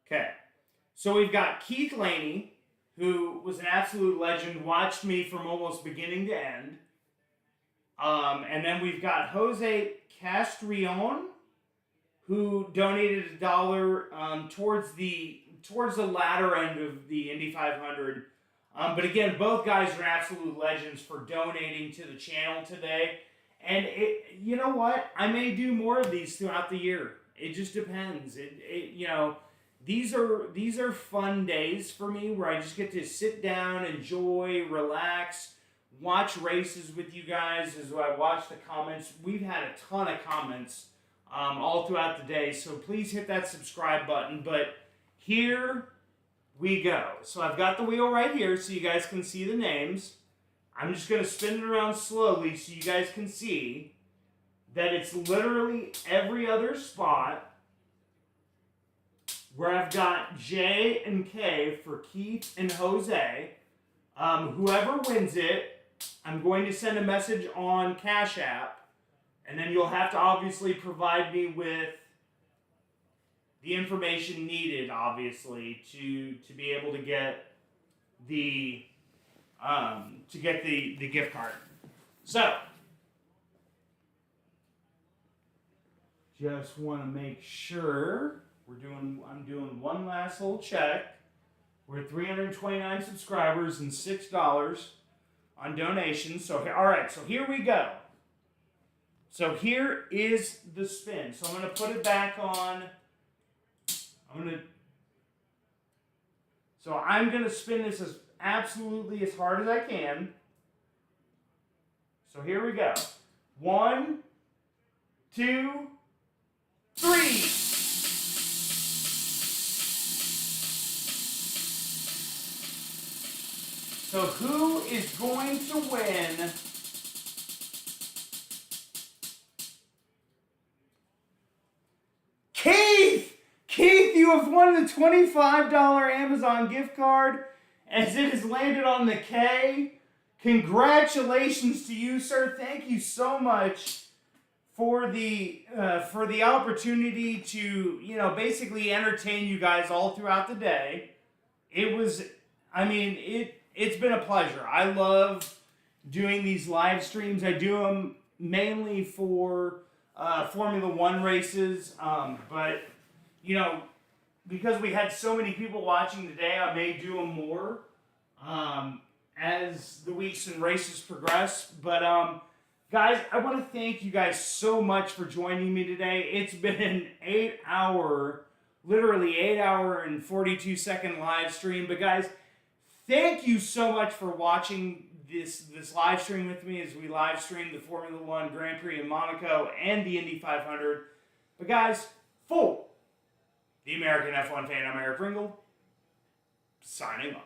okay. So we've got Keith Laney, who was an absolute legend, watched me from almost beginning to end. And then we've got Jose Castrillon, who donated $1 towards the latter end of the Indy 500. But again, both guys are absolute legends for donating to the channel today. And you know what? I may do more of these throughout the year. It just depends. These are fun days for me where I just get to sit down, enjoy, relax, watch races with you guys as I watch the comments. We've had a ton of comments all throughout the day, so please hit that subscribe button. But here we go. So I've got the wheel right here so you guys can see the names. I'm just going to spin it around slowly so you guys can see that it's literally every other spot where I've got J and K for Keith and Jose. Whoever wins it, I'm going to send a message on Cash App, and then you'll have to obviously provide me with the information needed, obviously, to be able to get the gift card. So, just want to make sure I'm doing one last little check. We're at 329 subscribers and $6 on donations. So, all right, so here we go. So here is the spin. So I'm going to put it back on. I'm going to spin this as absolutely as hard as I can. So here we go. 1, 2, 3. So who is going to win Keith! Keith, you have won the $25 Amazon gift card as it has landed on the K. Congratulations to you, sir. Thank you so much for the opportunity to, basically entertain you guys all throughout the day. It's been a pleasure. I love doing these live streams. I do them mainly for Formula One races, but because we had so many people watching today, I may do them more as the weeks and races progress. But guys, I want to thank you guys so much for joining me today. It's been an 8-hour and 42-second live stream. But guys, thank you so much for watching this live stream with me as we live stream the Formula One Grand Prix in Monaco and the Indy 500. But guys, for the American F1 fan, I'm Eric Ringel, signing off.